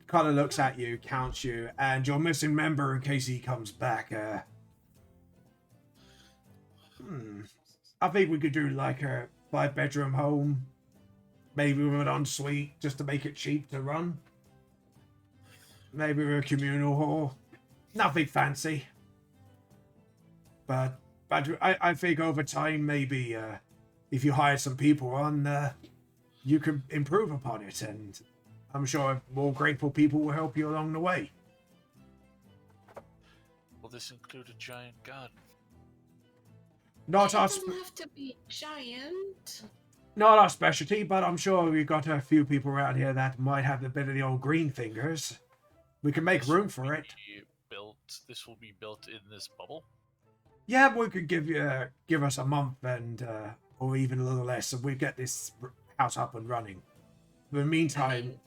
Kind of looks at you, counts you, and your missing member in case he comes back. I think we could do like a 5-bedroom home, maybe with an ensuite, just to make it cheap to run. Maybe with a communal hall. Nothing fancy. But I think over time, maybe if you hire some people on, you can improve upon it, and I'm sure more grateful people will help you along the way. Will this include a giant garden? Not It our, doesn't have to be giant. not our specialty, but I'm sure we've got a few people around here that might have a bit of the old green fingers. We can make room for it. This will be built in this bubble. Yeah, we could give us a month and or even a little less, and we get this house up and running. In the meantime,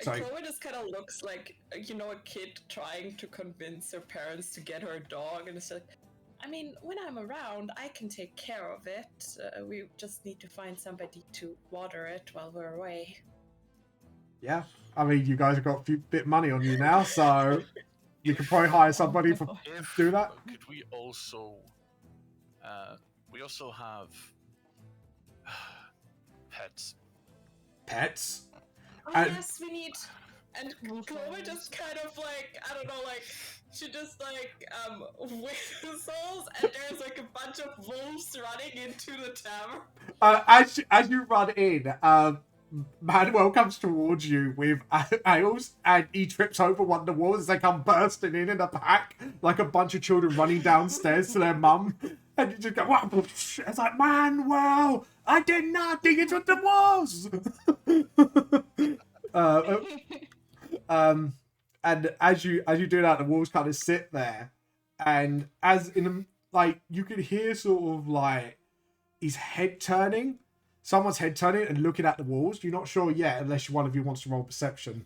sorry. Chloe just kind of looks like, you know, a kid trying to convince her parents to get her a dog, and it's like, I mean, when I'm around, I can take care of it. We just need to find somebody to water it while we're away. Yeah, I mean, you guys have got a few bit money on you now, so you could probably hire somebody to do that. Could we also? We also have pets. Pets? Oh, And- yes, we need. And Chloe just kind of like, I don't know, like, she just like, whistles, and there's like a bunch of wolves running into the tavern. As you run in, Manuel comes towards you with ales, and he trips over one of the walls as they come bursting in a pack, like a bunch of children running downstairs to their mum. And you just go, what? It's like, Manuel, I did nothing, it's what the walls! And as you do that, the wolves kind of sit there, and as in like you could hear sort of like his head turning, someone's head turning and looking at the walls. You're not sure yet, unless one of you wants to roll perception.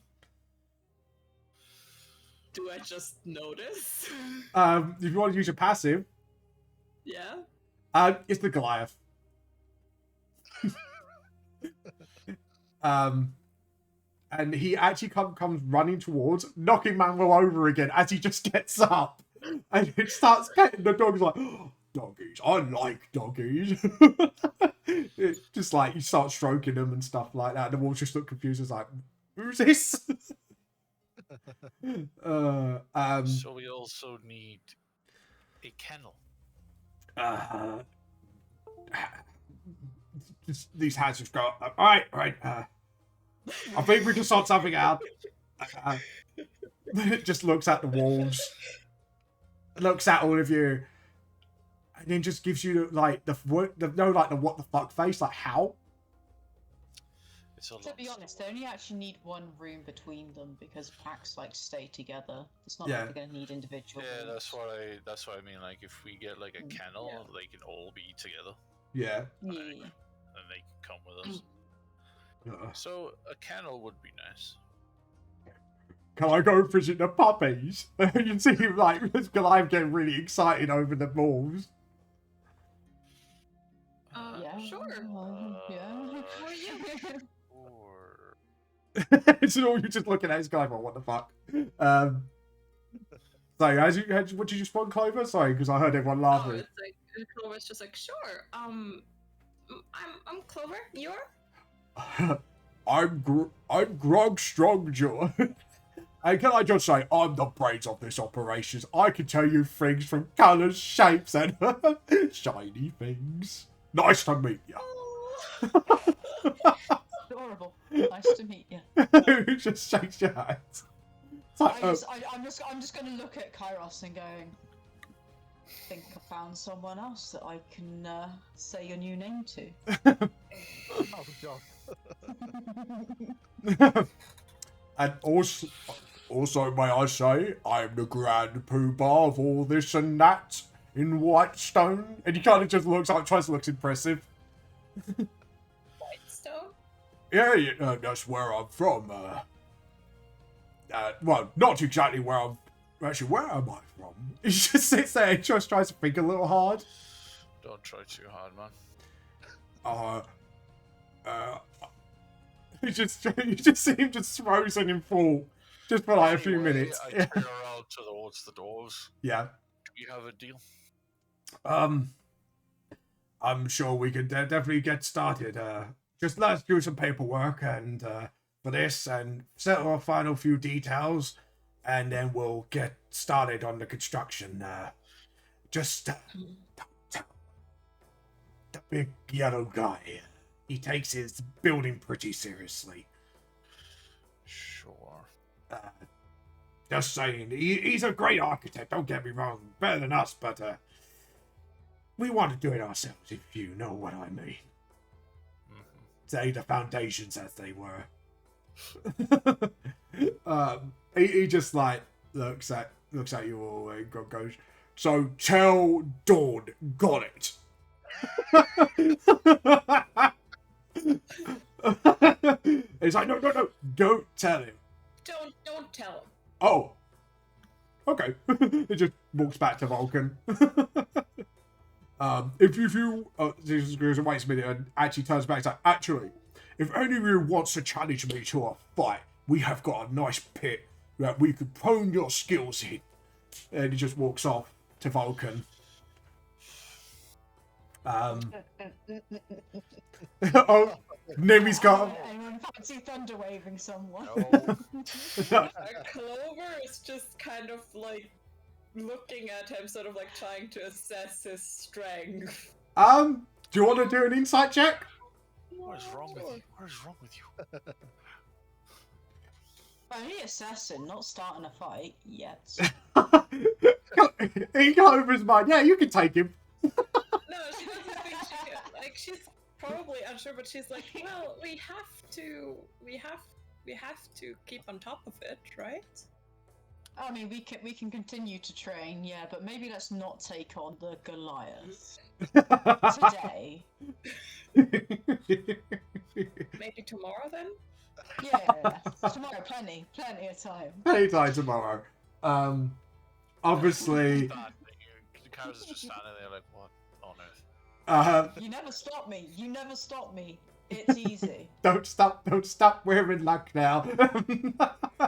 Do I just notice? If you want to use your passive, Yeah. it's the Goliath. And he actually comes running towards, knocking Manuel over again as he just gets up. And he starts petting the dog. He's like, oh, doggies, I like doggies. It's just like, you start stroking them and stuff like that. And the wolves just look confused. It's like, who's this? So we also need a kennel. Just, these hands just go, all right. I think we can sort something out. It just looks at the walls, looks at all of you, and then just gives you like the what the fuck face, like how? It's a lot. To be honest, they only actually need one room between them because packs like stay together. It's not Yeah. like they're gonna need individual Yeah, rooms. that's what I mean. Like, if we get like a kennel, Yeah. they can all be together, Yeah. Yeah. and they can come with us. Uh, So a kennel would be nice. Can I go visit the puppies? You can see him like this Goliath getting really excited over the balls. Yeah. Sure. Yeah. Who are you? Or It's all you're just looking at this guy for. What the fuck? Sorry, what did you spawn, Clover? Sorry, because I heard everyone Oh, laughing. it's like Clover's just like, sure. I'm Clover. You're? I'm Grog Strongjaw. And can I just say, I'm the brains of this operation. I can tell you things from colours, shapes, and shiny things. Nice to meet you. Adorable. Nice to meet you. Who just shakes your hand? It's like, I'm just gonna look at Kairos and going, think I found someone else that I can say your new name to. Oh god. And also, may I say, I'm the grand poobah of all this and that in Whitestone. And he kind of just looks like, tries to look impressive. Whitestone? Yeah, that's where I'm from. Well, not exactly where I'm Actually, where am I from? He just sits there and just tries to think a little hard. Don't try too hard, man. You just see him just frozen in thought, just for like a few Anyway, minutes. I turn around towards the dwarves. Yeah. Do we have a deal? I'm sure we can definitely get started. Just let's do some paperwork and for this and settle our final few details, and then we'll get started on the construction. Just don't tell the big yellow guy. He takes his building pretty seriously. Sure. Just saying, he's a great architect, don't get me wrong, better than us, but we want to do it ourselves, if you know what I mean. Say the foundations as they were. He just like looks at you all and goes, so tell Dawn, got it. He's like, no, don't tell him. Don't tell him. Oh, okay. He just walks back to Vulcan. If you this goes and waits a minute and actually turns back, it's like, actually, if any of you wants to challenge me to a fight, we have got a nice pit that we could hone your skills in. And he just walks off to Vulcan. Oh, Nemi's got. Anyone fancy thunder waving someone? No. Clover is just kind of like looking at him, sort of like trying to assess his strength. Do you want to do an insight check? What is wrong with you? What is wrong with you? Only assassin, not starting a fight yet. He got over his mind. Yeah, you can take him. No, she doesn't think she can. Like, she's probably unsure, but she's like, well, we have to keep on top of it, right? I mean, we can continue to train, yeah, but maybe let's not take on the Goliath today. Maybe tomorrow then? Yeah, tomorrow, plenty of time. Anytime tomorrow. Obviously. The Clovers is just standing there like, what on earth? You never stop me. It's easy. Don't stop wearing luck now.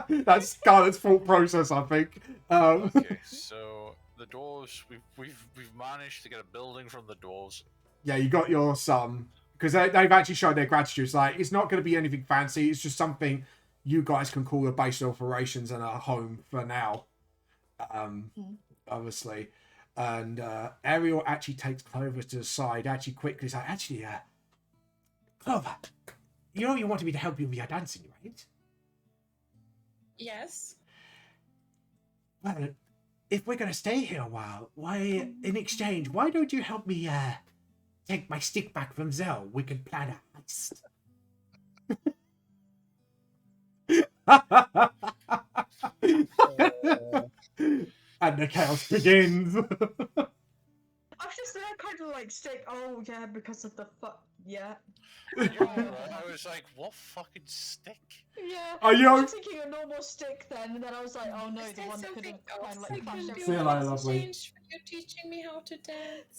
That's Scarlett's thought process, I think. Okay, so the dwarves, we've managed to get a building from the dwarves. Yeah, you got your son. Because they've actually shown their gratitude. It's like, it's not going to be anything fancy. It's just something you guys can call a base of operations and a home for now. Obviously. And Ariel actually takes Clover to the side, actually quickly. He's like, actually, Clover, you know you wanted me to help you with your dancing, right? Yes. Well, if we're going to stay here a while, why, in exchange, why don't you help me take my stick back from Zell? We can plan a heist. And the chaos begins. I was just there kind of like stick, oh yeah, because of the yeah. I was like, what fucking stick? Yeah, Are you- I was thinking a normal stick then, and then I was like, oh no, Is the there one that something couldn't kind of else like I flash can everything. See you do later, in lovely. exchange for you teaching me how to dance?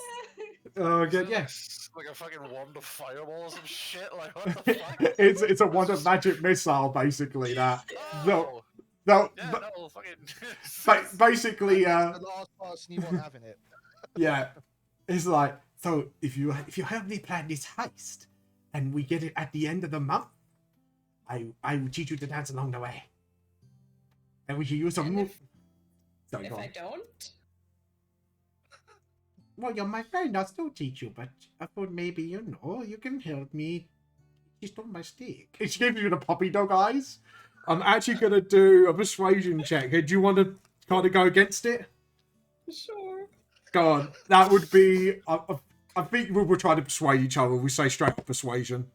Oh, good, yes. Like a fucking wand of fireballs and shit. Like what the fuck? It's a wand of magic missile, basically. That no, Yeah, but no, fucking. basically, The last person you want having it. yeah, it's like, so if you help me plan this heist, and we get it at the end of the month, I will teach you to dance along the way, and we can use some And move. Sorry, If go on. I don't, Well, you're my friend. I'll still teach you, but I thought maybe you can help me. She stole my stick. She gave you the puppy dog eyes. I'm actually gonna do a persuasion check. Do you want to kind of go against it? sure. Go on. That would be. I think we'll try to persuade each other. We say straight up persuasion.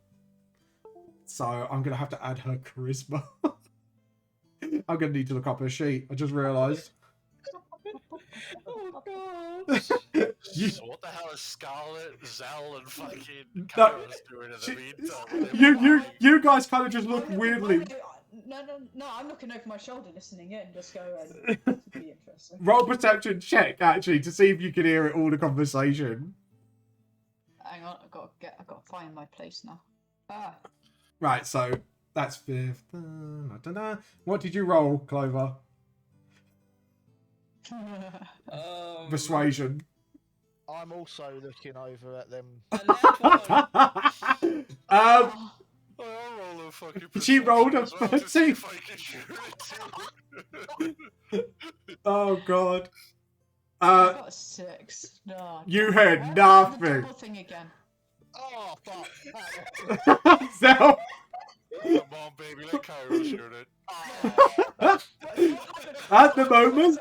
So I'm gonna have to add her charisma. I'm gonna need to look up her sheet. I just realised. Oh gosh. So what the hell is Scarlett, Zell, and fucking No, Clovers doing in the meantime? You guys kind of just look weirdly. no. I'm looking over my shoulder, listening in, just going. That would be interesting. Roll perception check, actually, to see if you can hear it all the conversation. Hang on, I've got to find my place now. Ah. Right, so that's 5th. What did you roll, Clover? Persuasion. I'm also looking over at them. A nat one. Oh, I'll roll a fucking She rolled a perception as well to see 13. if I can shoot it too. Oh god. I got a 6. No. You Where heard was the nothing. double thing again? Oh fuck! So, Come on, baby, let Cairo shoot it. at the moment,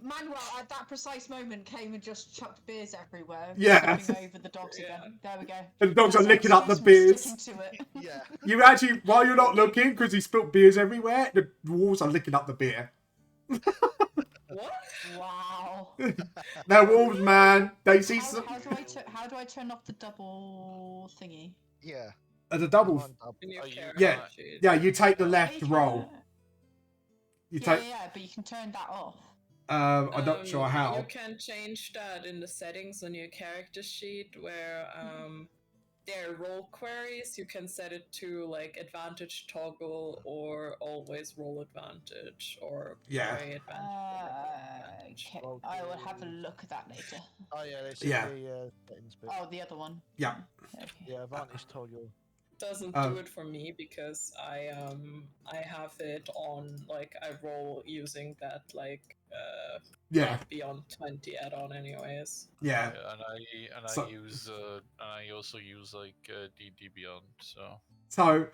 Manuel, at that precise moment, came and just chucked beers everywhere. Yeah. Stepping over the dogs again. There we go. the dogs are That's licking up the just beers. sticking to it. Yeah. You actually, while you're not looking, because he spilt beers everywhere, the wolves are licking up the beer. What? Wow. They're wolves, man. They see some. How do I turn off the double thingy? Yeah. As a double. One double. In your Oh, you character Yeah. sheet. Yeah, you take the left You can- roll. You Yeah, take. yeah, but you can turn that off. I'm not sure You how. can change that in the settings on your character sheet where there are role queries. You can set it to like advantage toggle or always roll advantage or Yeah. query advantage. Okay, I will have a look at that later. Oh yeah, there's Yeah. the settings bit. Oh, the other one. Yeah. Okay. Yeah, advantage toggle. Doesn't do it for me because I have it on like I roll using that like Yeah. beyond 20 add-on anyways. Yeah. Yeah, and So- I use and I also use like DD Beyond. So So,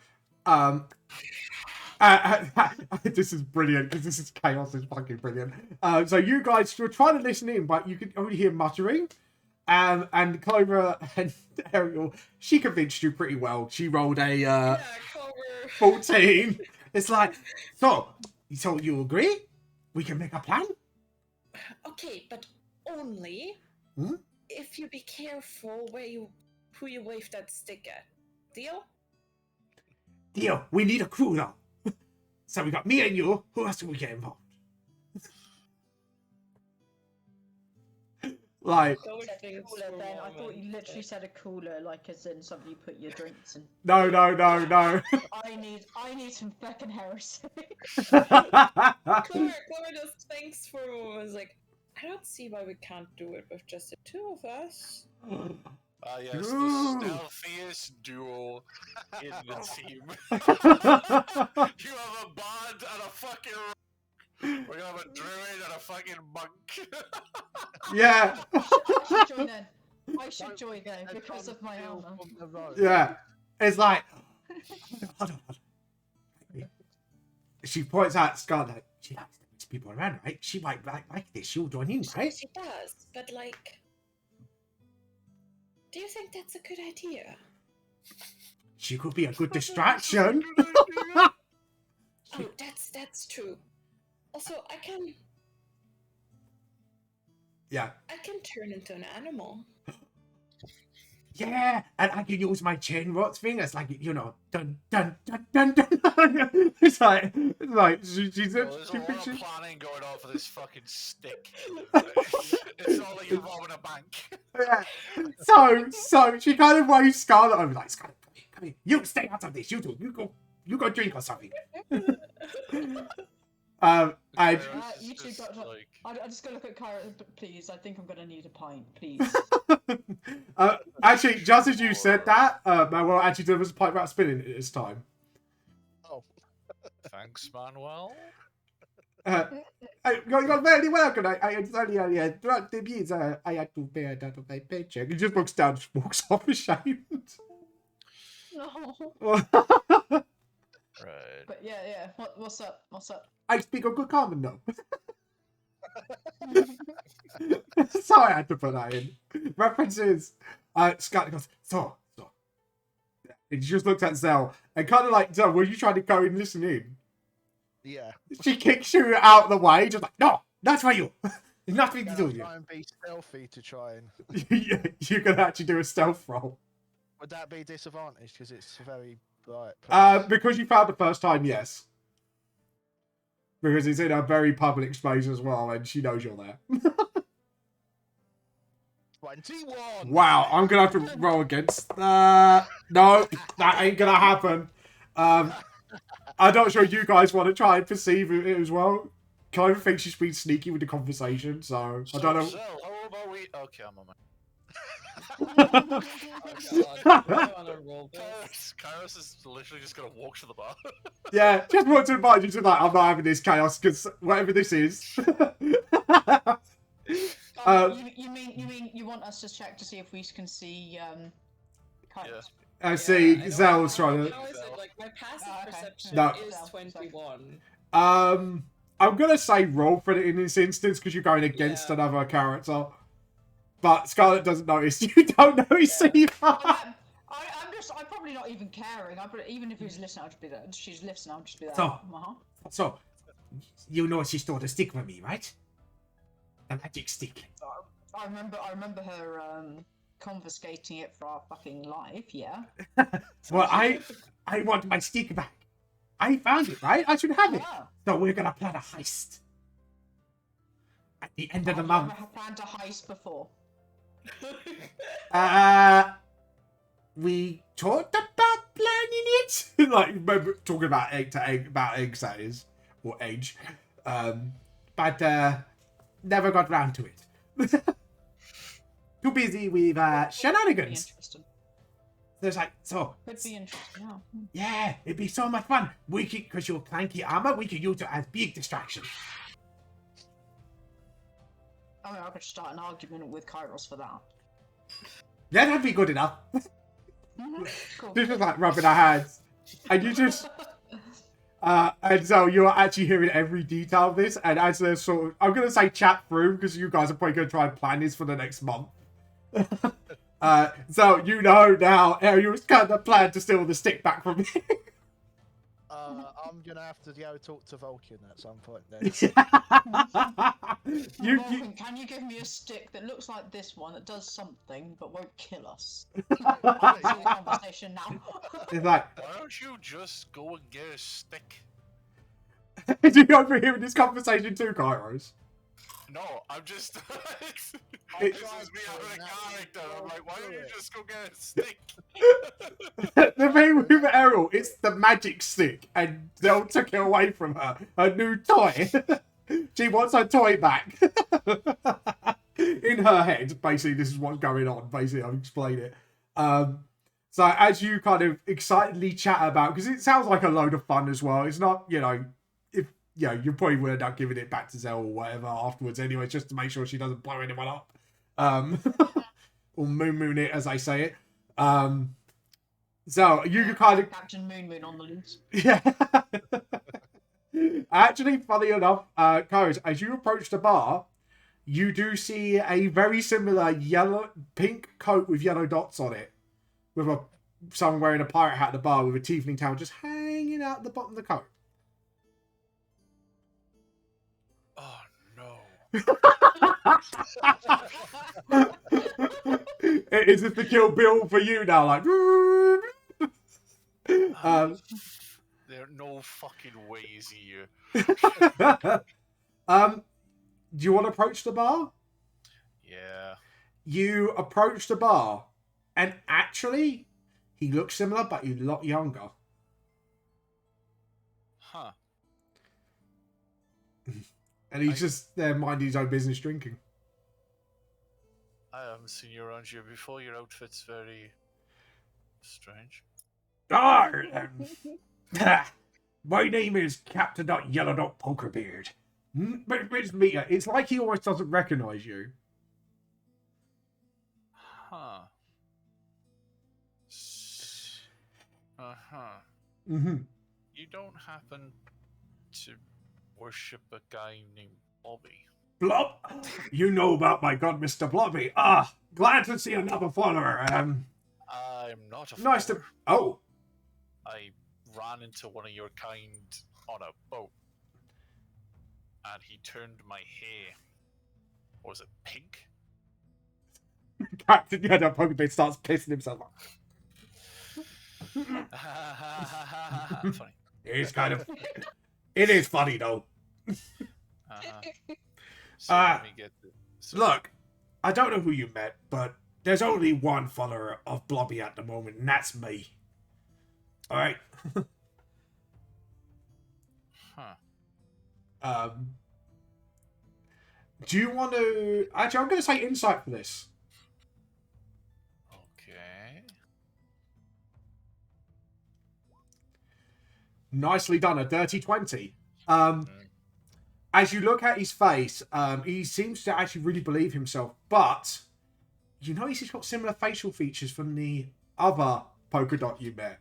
this is brilliant because this is chaos. It's fucking brilliant. So you guys were trying to listen in, but you could only hear muttering. And Clover and Ariel, she convinced you pretty well. She rolled a Yeah, Clover. 14. It's like, so you agree? We can make a plan? Okay, but only Hmm? if you be careful who you wave that stick at. Deal? Deal. We need a crew though. So we got me and you. Who else can we get involved? Like, Those Said things cooler for then. I thought women. you literally said a cooler, like as in something you put your drinks in. no. I need some fucking heresy. Clover just thinks for a moment. Is like, I don't see why we can't do it with just the two of us. yes, Ooh. the stealthiest duo in the team. You have a bard and a fucking. We're gonna have a druid and a fucking monk. Yeah. I should join in. I should join in They're because trying of my to steal armor. from the road. Yeah. It's like, hold on. She points out Scarlett. She likes to mix people around, right? She might like this. She'll join in, right? She does, but like, do you think that's a good idea? She could be a good distraction. Oh, that's true. Also, I can turn into an animal. Yeah, and I can use my chain rots thing. It's like, you know, dun dun dun dun dun. It's like she's Well, there's a lot pictures. of planning going on for this fucking stick. It's not like you're robbing a bank. Yeah. So she kind of waves Scarlett over, like, Scarlett, come here. You stay out of this. You two, you go drink or something. And You two It's got. like, I just gotta look at Kyra, please. I think I'm gonna need a pint, please. actually, just as you said that, Manuel actually there was a pipe out spinning at this time. Oh. thanks, Manuel. You're very welcome. I sorry, throughout the years, I had to bear that of my paycheck. He just looks down, just walks off ashamed. No. Right. But yeah. What's up? I speak a good common though. So I had to put that in. References. Scott goes, so. And she just looked at Zell and kind of like, Zell, were you trying to go and listen in? Yeah. She kicks you out of the way, just like, no, not for you. It's nothing to Can do I with you. try and be stealthy to try and. You can actually do a stealth roll. Would that be disadvantaged because it's very Right. Because you found the first time, yes. Because it's in a very public space as well, and she knows you're there. 21. Wow, I'm gonna have to roll against. No, that ain't gonna happen. I'm not sure you guys want to try and perceive it as well. Clover thinks she's been sneaky with the conversation, so I don't know. So, how about we? Okay, I'm on my. I wanna roll this. Kairos is literally just gonna walk to the bar. Yeah, just want to invite you to that. I'm not having this chaos because whatever this is. You mean you want us to check to see if we can see Kairos? I see I don't Zell's know. trying to. How is it? Like, my passive Oh, okay. perception No. is 21. I'm gonna say roll for it in this instance because you're going against Yeah. another character. But Scarlett doesn't notice. You don't notice either. I'm probably not even caring. Even if he was listening, I'd just be there. She's listening, I'll just be there. So- Uh-huh. So, you know she stole the stick from me, right? The magic stick. I remember her confiscating it for our fucking life. Yeah. Well, I want my stick back. I found it, right? I should have it. Yeah. So we're gonna plan a heist. At the end of the I've month. never planned a heist before. We talked about planning it. Like, remember talking about eggs, that is. Or age. But never got round to it. Too busy with Could be shenanigans. interesting. There's like, so, Could be interesting. Yeah. yeah, it'd be so much fun. We could, because your clanky armor, we could use it as big distraction. I mean, I could start an argument with Kairos for that. Yeah, that'd be good enough. Cool. This is like rubbing our hands. And you just... and so you're actually hearing every detail of this, and as a sort of... I'm going to say chat through, because you guys are probably going to try and plan this for the next month. So you know now Ariel's kind of plan to steal the stick back from me. I'm gonna have to go talk to Vulcan at some point then. Vulcan, can you give me a stick that looks like this one that does something but won't kill us? I'll see the conversation now. It's like, Why don't you just go and get a stick? do you overhearing this conversation too, Kairos? No, I'm just. It- This is me having a character. I'm like, why don't you just go get a stick? The thing with Errol, it's the magic stick, and Zell took it away from her. Her new toy. She wants her toy back. In her head, basically, this is what's going on. Basically, I've explained it. So as you kind of excitedly chat about, because it sounds like a load of fun as well. It's not, you know, if you know, you probably would end up giving it back to Zell or whatever afterwards anyway, just to make sure she doesn't blow anyone up. Or moon it, as I say it. So you can kind of Captain Moon on the loose. yeah. Actually, funny enough, Coach, as you approach the bar, you do see a very similar pink coat with yellow dots on it, with someone wearing a pirate hat at the bar with a tiefling towel just hanging out the bottom of the coat. Oh no. Is this the Kill Bill for you now? Like, There are no fucking ways here. do you want to approach the bar? Yeah. You approach the bar, and actually, he looks similar, but he's a lot younger. Huh. And he's just there minding his own business drinking. I haven't seen you around here before. Your outfit's very strange. My name is Captain Yellow Dot Pokerbeard. But it's me. It's like he almost doesn't recognize you. Huh. Uh-huh. Mm-hmm. You don't happen to worship a guy named Bobby? Blob? You know about my god, Mr. Blobby. Glad to see another follower. I'm not a Nice to... follower. Oh. I ran into one of your kind on a boat. And he turned my hair. Or was it pink? Captain Yellow Pokerbeard starts pissing himself off. Funny. It's kind of. It is funny though. So let me get the. So Look, I don't know who you met, but there's only one follower of Blobby at the moment, and that's me. All right. Huh. Do you want to? Actually, I'm going to say insight for this. Okay. Nicely done, a dirty 20. As you look at his face, he seems to actually really believe himself, but you notice he's got similar facial features from the other polka dot you met.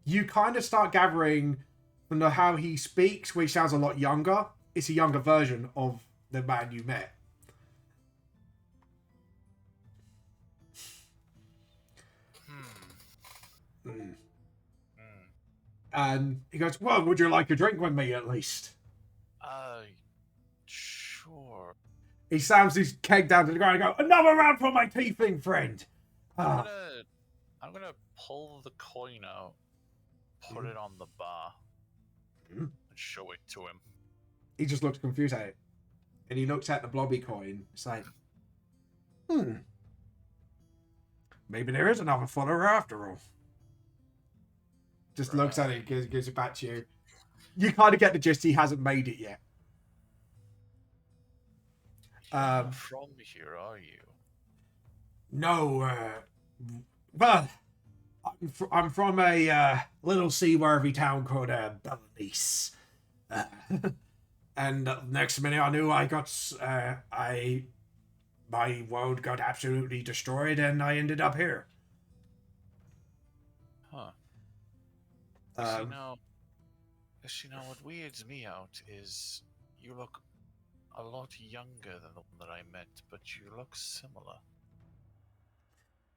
You kind of start gathering from how he speaks, where he sounds a lot younger. It's a younger version of the man you met. And he goes, well, would you like a drink with me at least? Sure. He slams his keg down to the ground and goes, another round for my teething friend. I'm gonna pull the coin out, put it on the bar, and show it to him. He just looks confused at it. And he looks at the blobby coin. It's like, maybe there is another follower after all. Just looks at it and gives it back to you. You kind of get the gist he hasn't made it yet. You're not from here, are you? No, well, I'm from a little seaworthy town called Bellanice. And next minute I knew my world got absolutely destroyed and I ended up here. Huh. You know, what weirds me out is you look a lot younger than the one that I met, but you look similar.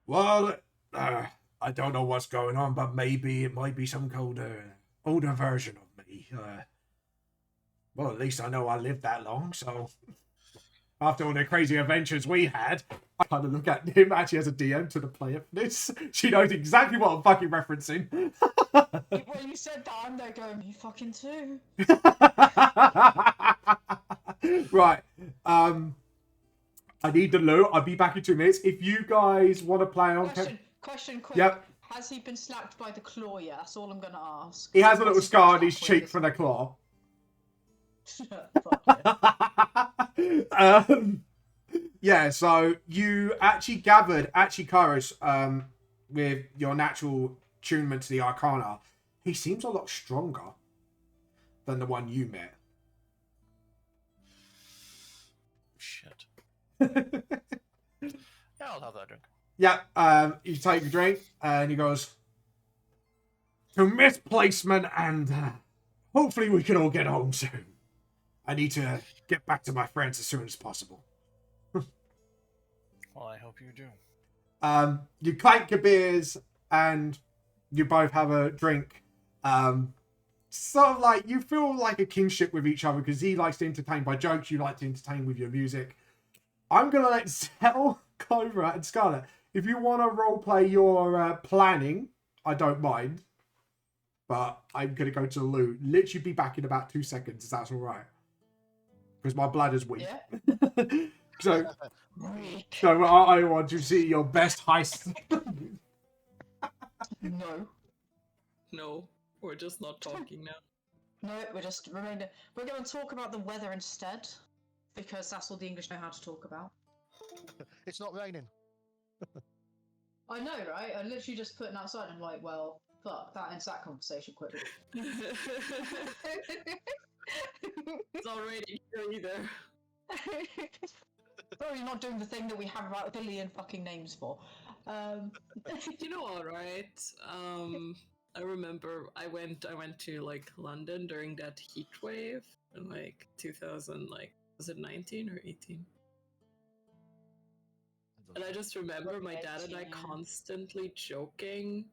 Well, I don't know what's going on, but maybe it might be some kind of older version of me. Well, at least I know I lived that long, so after all the crazy adventures we had, I kind of look at him actually as a DM to the player for this. She knows exactly what I'm fucking referencing. When you said that, I'm there going, you fucking too. Right. I need the loot. I'll be back in 2 minutes. If you guys want to play on... Question quick. Yep. Has he been slapped by the claw yet? That's all I'm going to ask. He has a little scar on his cheek from the claw. Yeah, so you actually gathered, Kairos, with your natural attunement to the Arcana. He seems a lot stronger than the one you met. Shit. Yeah, I'll have that drink. Yeah, you take a drink, and he goes, to misplacement, and hopefully we can all get home soon. I need to get back to my friends as soon as possible. Well, I hope you do. You clank your beers, and you both have a drink. Sort of like, you feel like a kinship with each other, because he likes to entertain by jokes, you like to entertain with your music. I'm going to let Zell, Clover, and Scarlett, if you want to roleplay your planning, I don't mind. But I'm going to go to the loo. Literally be back in about 2 seconds, if that's all right. Because my bladder's weak. Yeah. So I want to see your best heist. No. No, we're just not talking now. No, we're just remaining. We're going to talk about the weather instead, because that's all the English know how to talk about. It's not raining. I know, right? I literally just putting outside and I'm like, well, fuck, that ends that conversation quickly. It's already here either. Probably not doing the thing that we have about a billion fucking names for. You know, all right. I remember I went to like London during that heat wave in like 2000, like was it 19 or 18? And I just remember my dad and I constantly joking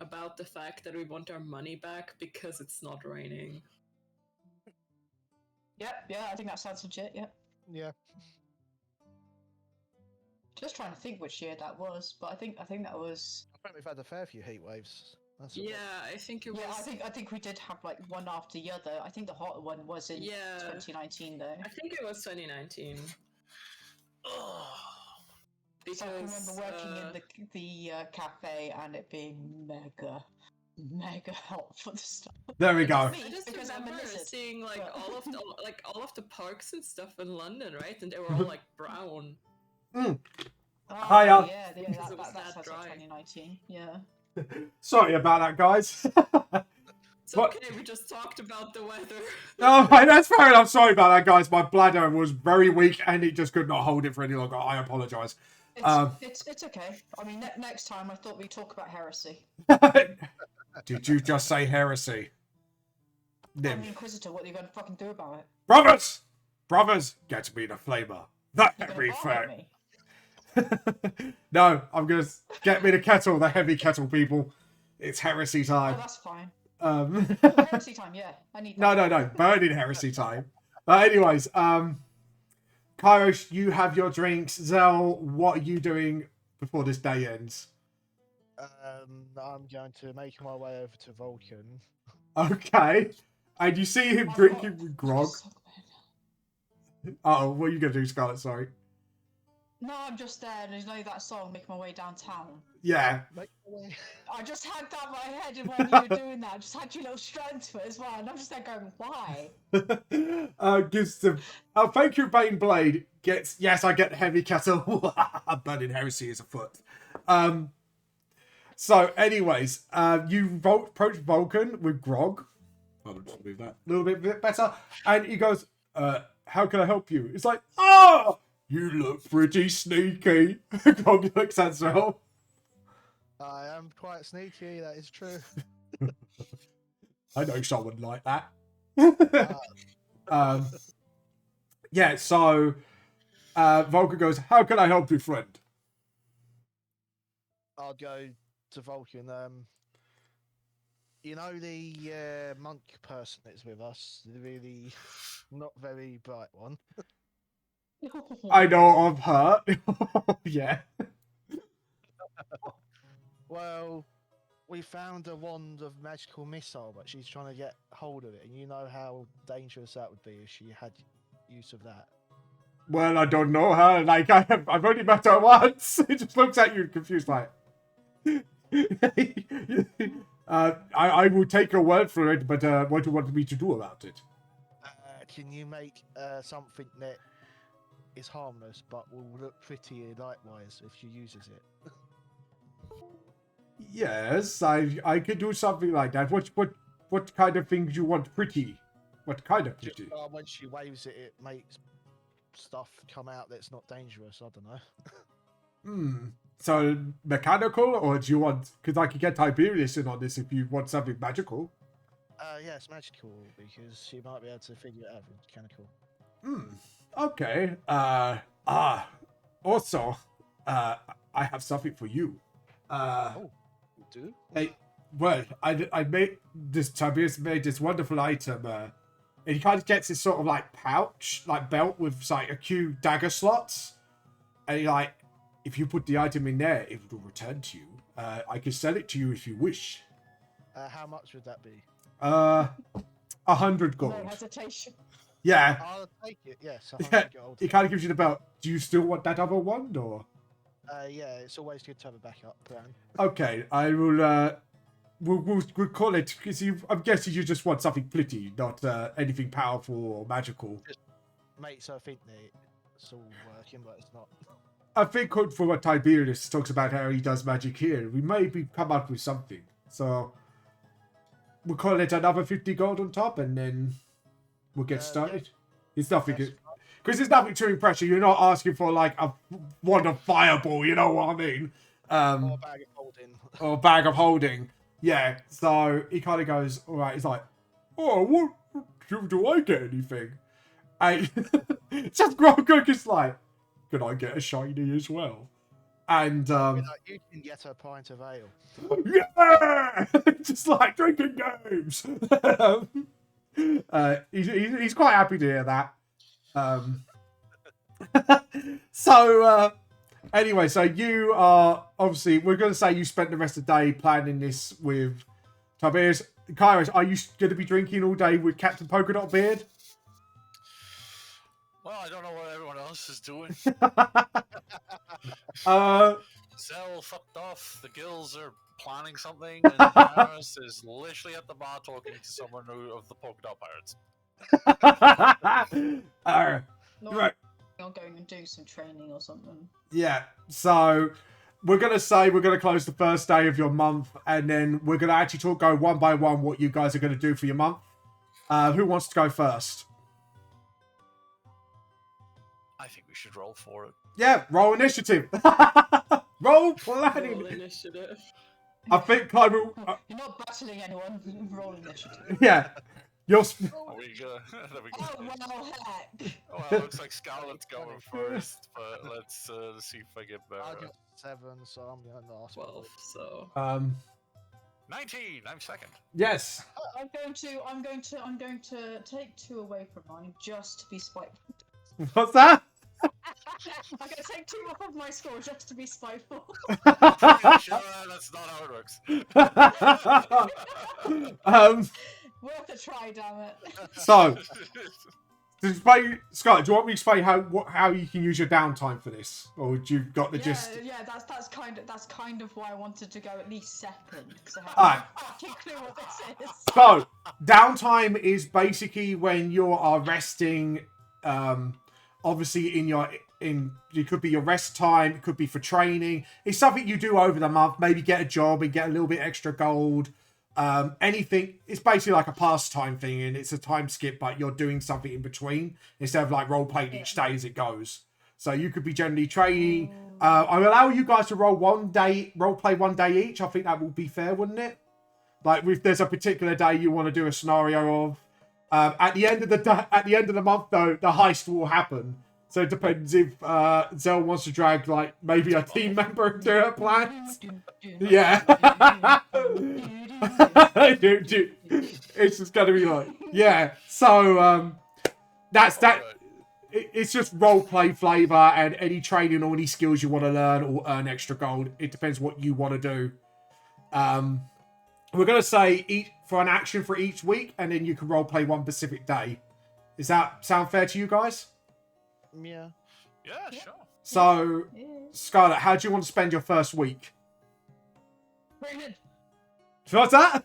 about the fact that we want our money back because it's not raining. Yep, yeah, I think that sounds legit, yep. Yeah. Just trying to think which year that was, but I think that was... think we've had a fair few heat waves. That's Yeah, I think it was. Yeah, I think we did have like one after the other. I think the hotter one was in Yeah. 2019 though. I think it was 2019. Because So I can remember working in the cafe and it being mega hot for the stuff. There we go. I just Because I'm a remember lizard, seeing like but- all of the parks and stuff in London, right? And they were all like brown. Oh, Hiya. yeah, Because it was that's that like dry. 2019. Yeah. Sorry about that, guys. It's What? okay, we just talked about the weather. Oh, that's fair enough. Sorry about that, guys. My bladder was very weak and it just could not hold it for any longer. I apologise. It's okay. I mean, next time I thought we'd talk about heresy. Did you just say heresy? I'm Nim. the Inquisitor. What are you going to fucking do about it? Brothers, get me the flamer. The You're heavy gonna bargain fat. me. No, I'm gonna get me the kettle, the heavy kettle, people. It's heresy Oh, time. that's fine. Um, Heresy time. Yeah, I need. no, that. no, no, burning heresy time. But anyways, Kairos, you have your drinks. Zell, what are you doing before this day ends? I'm going to make my way over to Vulcan. Okay, and you see him I've drinking got- grog. Oh, what are you gonna do, Scarlett? Sorry. No, I'm just there. And you know that song, "Make My Way Downtown." Yeah. Make my way. I just had that in my head, and when you were doing that, I just had your little strength for it as well, and I'm just there going, "Why?" Gives them. Oh, thank you, Bane Blade. Gets. Yes, I get heavy kettle. Burning heresy is afoot. So, anyways, you approach Vulcan with grog. I'll just move that a little bit better. And he goes, how can I help you? It's like, oh, you look pretty sneaky. Grog looks at Zell. I am quite sneaky, that is true. I know someone like that. Yeah, so Vulcan goes, how can I help you, friend? I'll go to Vulcan. You know the monk person that's with us, the really not very bright one. I know of her. Yeah. Well, we found a wand of magical missile, but she's trying to get hold of it, and you know how dangerous that would be if she had use of that. Well, I don't know her. Like, I've only met her once. He just looks at you confused, like. I will take your word for it, but what do you want me to do about it? Can you make something that is harmless but will look pretty likewise if she uses it? Yes, I could do something like that. What kind of things you want pretty? What kind of Just, pretty? when she waves it, it makes stuff come out that's not dangerous. I don't know. So mechanical, or do you want? Because I could get Tiberius in on this if you want something magical. Yes, magical, because she might be able to figure it out with mechanical. Okay. Also, I have something for you. Do? Hey, well, I made this. Tiberius made this wonderful item. And he kind of gets this sort of like pouch, like belt with like a few dagger slots, and he like, if you put the item in there, it will return to you. I can sell it to you if you wish. How much would that be? 100 gold. No hesitation. Yeah. I'll take it. Yes, Yeah, 100 gold. it kind of gives you the belt. Do you still want that other one, or? Yeah, it's always good to have a backup plan. Okay, I will. We'll call it because I'm guessing you just want something pretty, not anything powerful or magical. Just makes her think that it's all working, but it's not. I think for what Tiberius talks about how he does magic here, we maybe come up with something. So we'll call it another 50 gold on top, and then we'll get started. It's nothing. Yes. Because it's nothing too impressive. You're not asking for like a wand of fireball, you know what I mean? Or a bag of holding. Or a bag of holding. Yeah. So he kind of goes, all right. He's like, oh, what do I get anything? And just Grog is like, can I get a shiny as well? And You can get a pint of ale. yeah, just like drinking games. He's quite happy to hear that. So Anyway, so you are obviously, we're going to say you spent the rest of the day planning this with Tiberius. Kairos, are you going to be drinking all day with Captain Polka Dot Beard? Well, I don't know what everyone else is doing. Zell fucked off. The guilds are planning something, and Harris is literally at the bar talking to someone of the polka dot pirates. Not Right. I'll go and do some training or something. Yeah, so we're going to say we're going to close the first day of your month, and then we're going to actually go one by one what you guys are going to do for your month. Who wants to go first? I think we should roll for it. Yeah, roll initiative. Roll planning. Roll initiative. I think kind of, You're not battling anyone. Roll initiative. yeah. You're Are we go? There we go. Oh well, heck. Well, it looks like Scarlett's going first, but let's see if I get I better. got 7, so I'm going to ask. 12, so 19. I'm second. yes. I'm going to take 2 away from mine just to be spiteful. What's that? I'm going to take 2 off of my score just to be spiteful. Sure, that's not how it works. Worth a try, damn it. So, to explain, Scott, do you want me to explain how you can use your downtime for this, or do you got the gist? Yeah, that's kind of why I wanted to go at least second because I have Alright. no fucking clue what this is. So, downtime is basically when you are resting. Obviously, it could be your rest time, it could be for training. It's something you do over the month. Maybe get a job and get a little bit extra gold. Anything. It's basically like a pastime thing, and it's a time skip, but you're doing something in between instead of like role playing each day as it goes. So you could be generally training. I'll allow you guys to role play one day each. I think that would be fair, wouldn't it? Like if there's a particular day you want to do a scenario of. At the end of the month, though, the heist will happen. So it depends if Zell wants to drag like maybe a team member into her plans. Yeah. It's just gonna be like, yeah. So that's that. It's just role play flavor, and any training or any skills you want to learn or earn extra gold. It depends what you want to do. We're gonna say for an action for each week, and then you can role play one specific day. Does that sound fair to you guys? Yeah. Yeah, sure. So, Scarlett, how do you want to spend your first week? Training. What's that?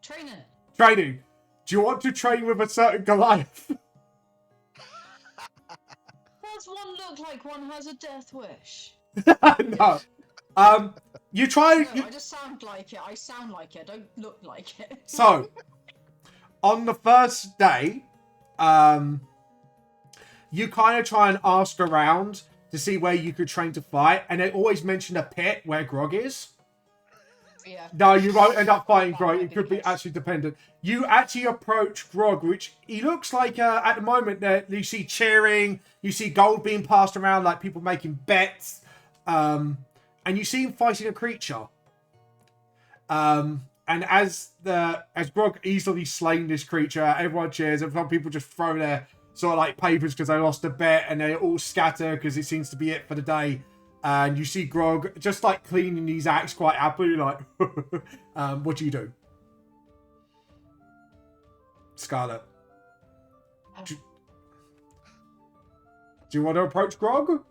Training. Training. Do you want to train with a certain Goliath? Does one look like one has a death wish? No. You try. No, I just sound like it. I sound like it. I don't look like it. So, on the first day, you kind of try and ask around to see where you could train to fight, and they always mention a pit where Grog is. Yeah. No, you won't end up fighting Grog. It could be actually dependent. You actually approach Grog, which he looks like at the moment that you see cheering, you see gold being passed around, like people making bets, and you see him fighting a creature. And as Grog easily slain this creature, everyone cheers, and some people just throw their sort of like papers because they lost a bet, and they all scatter because it seems to be it for the day. And you see Grog just like cleaning his axe quite happily, like, what do you do? Scarlett. Do you want to approach Grog?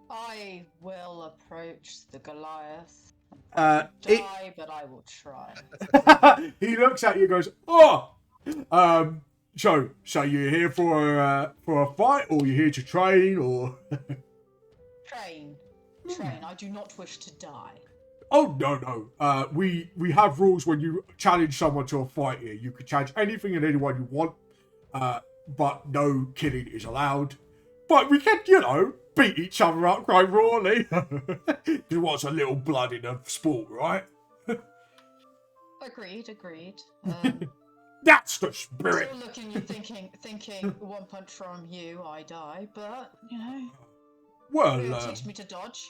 I will approach the Goliath. But I will try. He looks at you and goes, "Oh, so you're here for a fight, or you're here to train, or?" Train. I do not wish to die. Oh no. We have rules when you challenge someone to a fight here. You can challenge anything and anyone you want, but no killing is allowed. But we can, beat each other up quite rawly. Who wants a little blood in a sport, right? Agreed. That's the spirit. Still looking and thinking, one punch from you, I die. But Well, it'll teach me to dodge.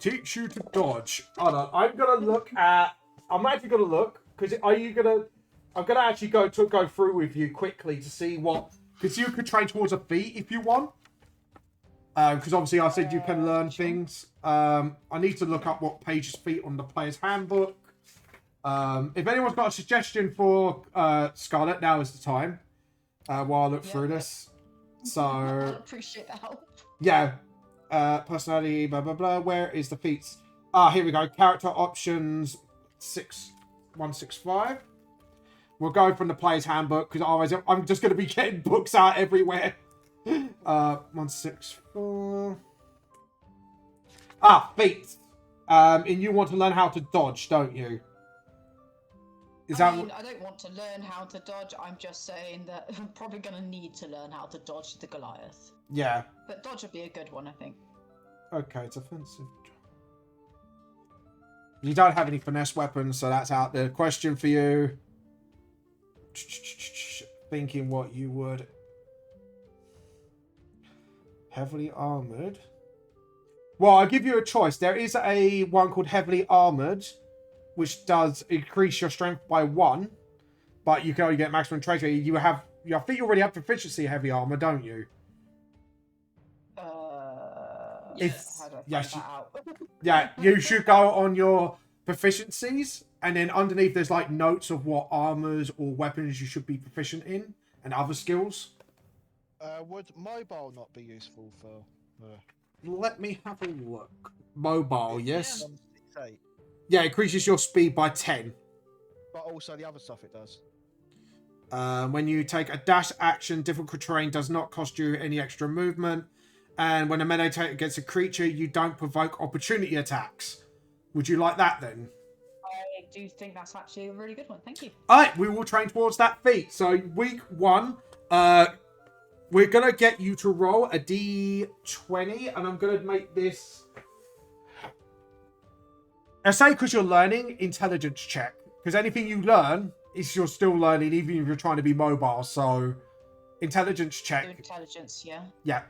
Teach you to dodge. Hold on, I'm actually gonna look because I'm gonna actually go through with you quickly to see what, because you could train towards a feat if you want. Because obviously I said you can learn things. I need to look up what page is feet on the player's handbook. If anyone's got a suggestion for Scarlett, now is the time. While I look through this. So I'll appreciate the help. yeah, personality, blah blah blah. Where is the feats? Ah, here we go. Character options 6165. We'll go from the player's handbook because otherwise I'm just going to be getting books out everywhere. 164. Ah, feats. And you want to learn how to dodge, don't you? I mean, I don't want to learn how to dodge. I'm just saying that I'm probably going to need to learn how to dodge the Goliath. Yeah. But dodge would be a good one, I think. Okay, it's offensive. You don't have any finesse weapons, so that's out there. Question for you. Thinking what you would. Heavily armored. Well, I'll give you a choice. There is a one called Heavily Armored, which does increase your strength by 1, but you can only get maximum trait. You have, I think you already have proficiency in heavy armor, don't you? Yes. How do I find Yes, that out? Yeah, you should go on your proficiencies, and then underneath there's like notes of what armors or weapons you should be proficient in, and other skills. Would mobile not be useful for? Let me have a look. Mobile, yes. 168, Yeah, it increases your speed by 10. but also the other stuff it does. When you take a dash action, difficult terrain does not cost you any extra movement. And when a melee attack against a creature, you don't provoke opportunity attacks. Would you like that then? I do think that's actually a really good one. Thank you. Alright, we will train towards that feat. So week 1, we're going to get you to roll a d20, and I'm going to make this... I say because you're learning, intelligence check. Because anything you learn is you're still learning, even if you're trying to be mobile. So, intelligence check. Intelligence, yeah. Yeah.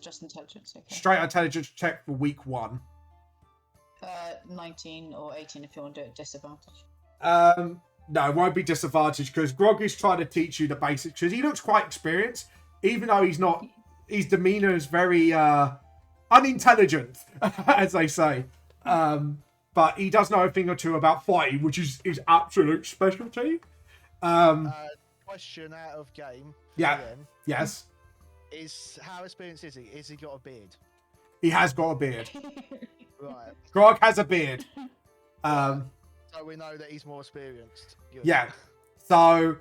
Just intelligence, okay. Straight intelligence check for week 1. 19 or 18 if you want to do it at disadvantage. No, it won't be disadvantaged because Grog is trying to teach you the basics. Because he looks quite experienced, even though he's not. His demeanor is very unintelligent, as they say. But he does know a thing or two about fighting, which is his absolute specialty. Question out of game. Yeah. Again, Yes. is how experienced is he? Is he got a beard? He has got a beard. Right. Grog has a beard. So we know that he's more experienced. Good. Yeah. So,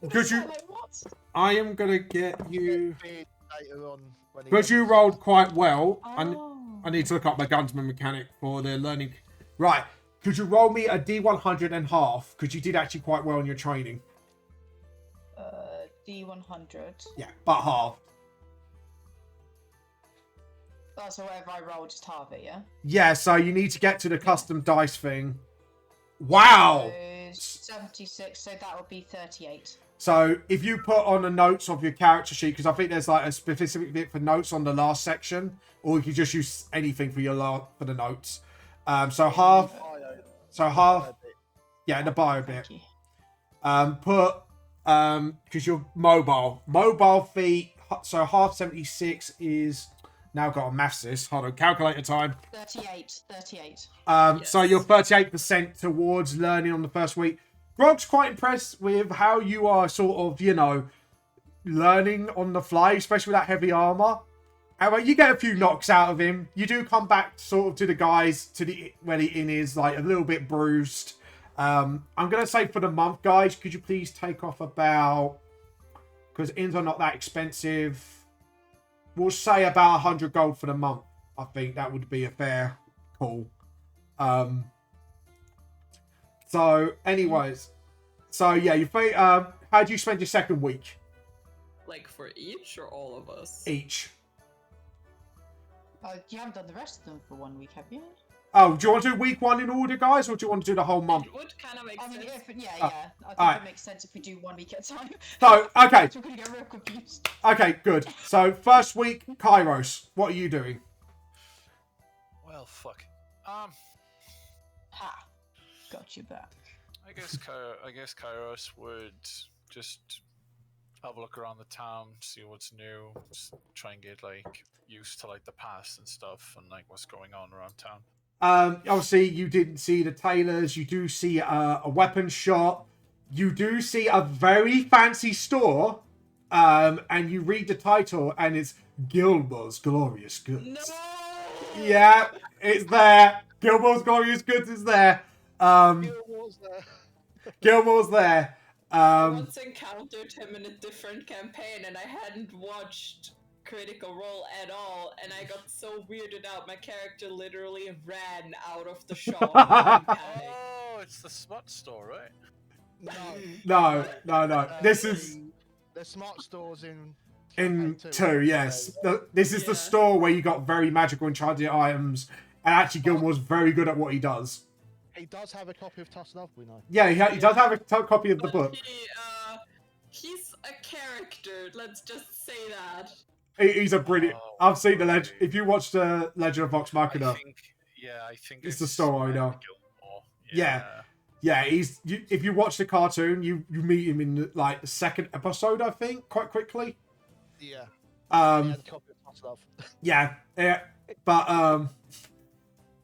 because you, Like, what? I am gonna get you. Beard later on when he Because you learns. rolled quite well. Oh. I need to look up my gunsman mechanic for the learning. Right. Could you roll me a D100 and half? Because you did actually quite well in your training. D100. Yeah, but half. Oh, so whatever I roll, just halve it, yeah? Yeah, so you need to get to the custom dice thing. Wow. So 76, so that would be 38. So if you put on the notes of your character sheet, because I think there's like a specific bit for notes on the last section, or you can just use anything for your for the notes. So half. So half. Yeah, in the bio bit. Thank you. Put because you're mobile feet. So half 76 is now got a maths this. Hold on, calculator time. 38. So you're 38% towards learning on the first week. Grog's quite impressed with how you are sort of, you know, learning on the fly, especially with that heavy armor. However, you get a few knocks out of him. You do come back sort of to the guys where the inn is, like a little bit bruised. I'm gonna say for the month, guys, could you please take off about, because inns are not that expensive. We'll say about 100 gold for the month. I think that would be a fair call. So, anyways, so yeah, you think, how do you spend your second week? Like for each or all of us? Each. You haven't done the rest of them for 1 week, have you? Oh, do you want to do week 1 in order, guys, or do you want to do the whole month? It would kind of make I mean, sense. yeah. I think alright. it makes sense if we do 1 week at a time. So, okay, We're gonna get real confused. okay, good. So, first week, Kairos, what are you doing? Well, fuck. Ha! Got you back. I guess Kairos would just have a look around the town, see what's new, just try and get like used to like the past and stuff, and like what's going on around town. Obviously, you didn't see the tailors. You do see a weapon shop. You do see a very fancy store. And you read the title, and it's Gilmore's Glorious Goods. No. Yeah, it's there. Gilmore's Glorious Goods is there. Gilmore's there. Gilmore's there. I once encountered him in a different campaign, and I hadn't watched Critical Role at all, and I got so weirded out. My character literally ran out of the shop. Oh, it's the smut store, right? No. This is the smart stores in in campaign 2, yes. This is the store where you got very magical enchanted items, and actually Gilmore's very good at what he does. He does have a copy of Tough Love, we know. Yeah, he does have a copy of the book. He's a character, let's just say that. He's a brilliant. I've seen the legend. If you watch the Legend of Vox Machina, I think it's the store owner. Gilmore. Yeah. If you watch the cartoon, you meet him in like the second episode, I think, quite quickly. Yeah. He had a copy of Tough Love. Yeah.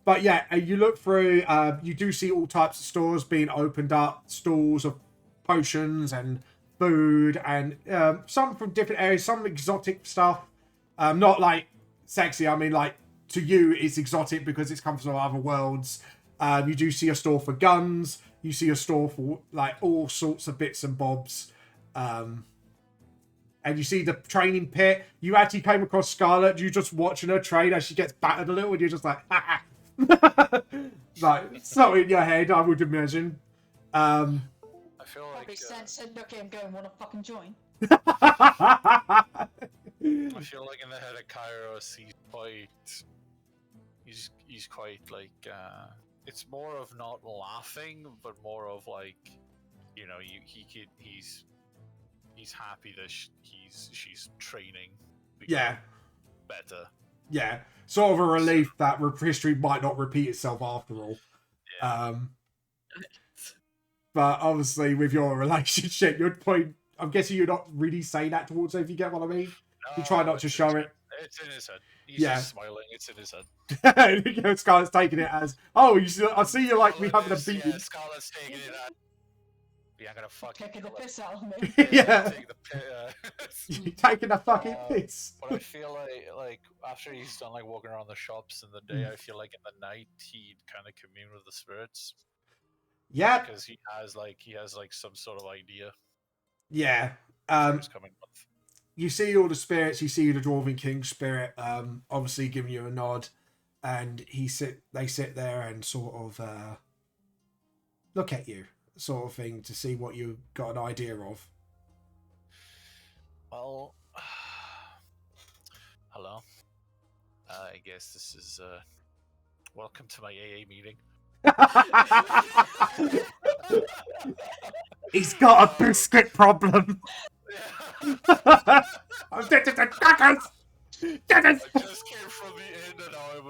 But yeah, you look through. You do see all types of stores being opened up, stalls of potions and food, and some from different areas, some exotic stuff. Not like sexy. I mean, like to you, it's exotic because it's come from other worlds. You do see a store for guns. You see a store for like all sorts of bits and bobs. And you see the training pit. You actually came across Scarlett. You just watching her train as she gets battered a little, and you're just like, ha. Like so in your head, I would imagine. I feel like Probably said, look at him going, wanna fucking join? I feel like in the head of Kairos, he's quite like it's more of not laughing, but more of like, you know, he's happy that she's training. Yeah. Better. Yeah. Sort of a relief that history might not repeat itself after all. Yeah. But obviously, with your relationship, I'm guessing you're not really saying that towards her, if you get what I mean. No, You try not to show it. It's in his head. He's Yeah. just smiling. It's in his head. Scarlett's taking it as, oh, I see you like me having a beating. Yeah, Scarlett's taking it as, yeah, I'm gonna fucking Taking the kill her. piss out of me. Yeah. Take the You're taking a fucking piss. But I feel like after he's done like walking around the shops in the day, I feel like in the night he'd kind of commune with the spirits. Yeah. Because he has like some sort of idea. Yeah. What's coming with. You see all the spirits. You see the Dwarven King spirit, obviously giving you a nod, and they sit there and sort of look at you, sort of thing, to see what you got an idea of. Well, hello. I guess this is welcome to my AA meeting. He's got a biscuit problem. I'm dead to the crackers. I just came from the inn and I'm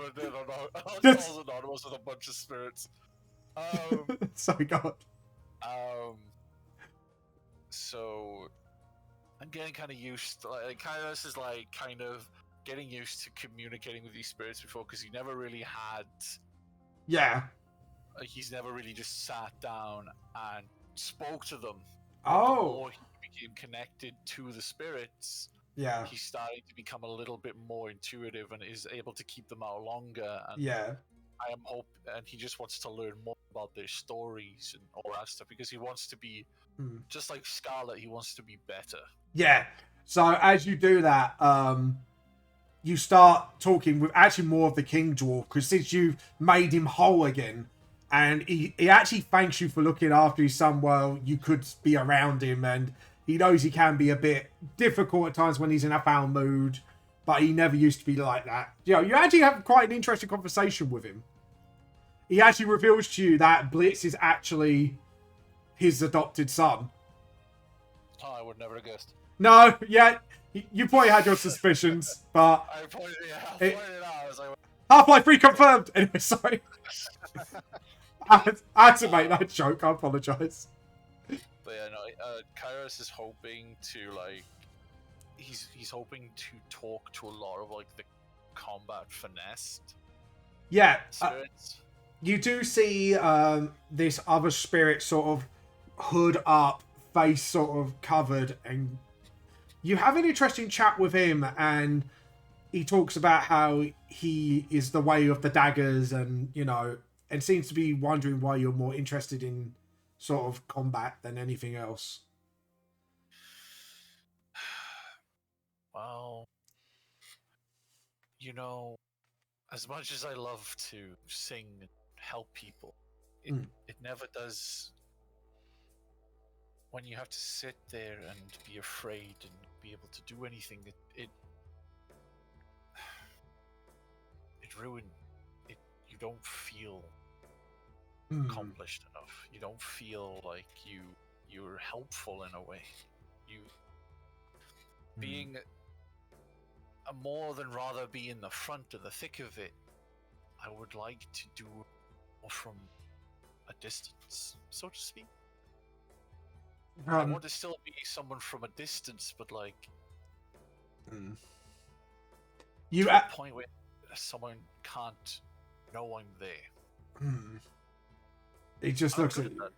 alcohol's anonymous with a bunch of spirits. Sorry, God. So I'm getting kind of used to this is like kind of getting used to communicating with these spirits before, because he never really had. Yeah. He's never really just sat down and spoke to them. Oh. The more he became connected to the spirits, Yeah. he's starting to become a little bit more intuitive and is able to keep them out longer. And Yeah. and he just wants to learn more about their stories and all that stuff, because he wants to be just like Scarlett. He wants to be better. Yeah. So as you do that, you start talking with actually more of the King Dwarf, because since you've made him whole again, and he actually thanks you for looking after his son while you could be around him, and he knows he can be a bit difficult at times when he's in a foul mood, but he never used to be like that. You know, you actually have quite an interesting conversation with him. He actually reveals to you that Blitz is actually his adopted son. Oh, I would never have guessed. No, yeah, you probably had your suspicions, but I pointed it out. I was like, Half-Life 3 confirmed! Anyway, sorry. I had to make that joke, I apologise. but yeah, no. Kairos is hoping to like, he's hoping to talk to a lot of like the combat finessed Yeah, spirits. you do see this other spirit sort of hood up, face sort of covered, and you have an interesting chat with him, and he talks about how he is the way of the daggers, and and seems to be wondering why you're more interested in sort of combat than anything else. Well, as much as I love to sing and help people, it never does. When you have to sit there and be afraid and be able to do anything, it ruins it. You don't feel accomplished enough. You don't feel like you're helpful in a way. Being more than rather be in the front of the thick of it. I would like to do more from a distance, so to speak. I want to still be someone from a distance, but like You to a point where someone can't know I'm there. It just looks at you.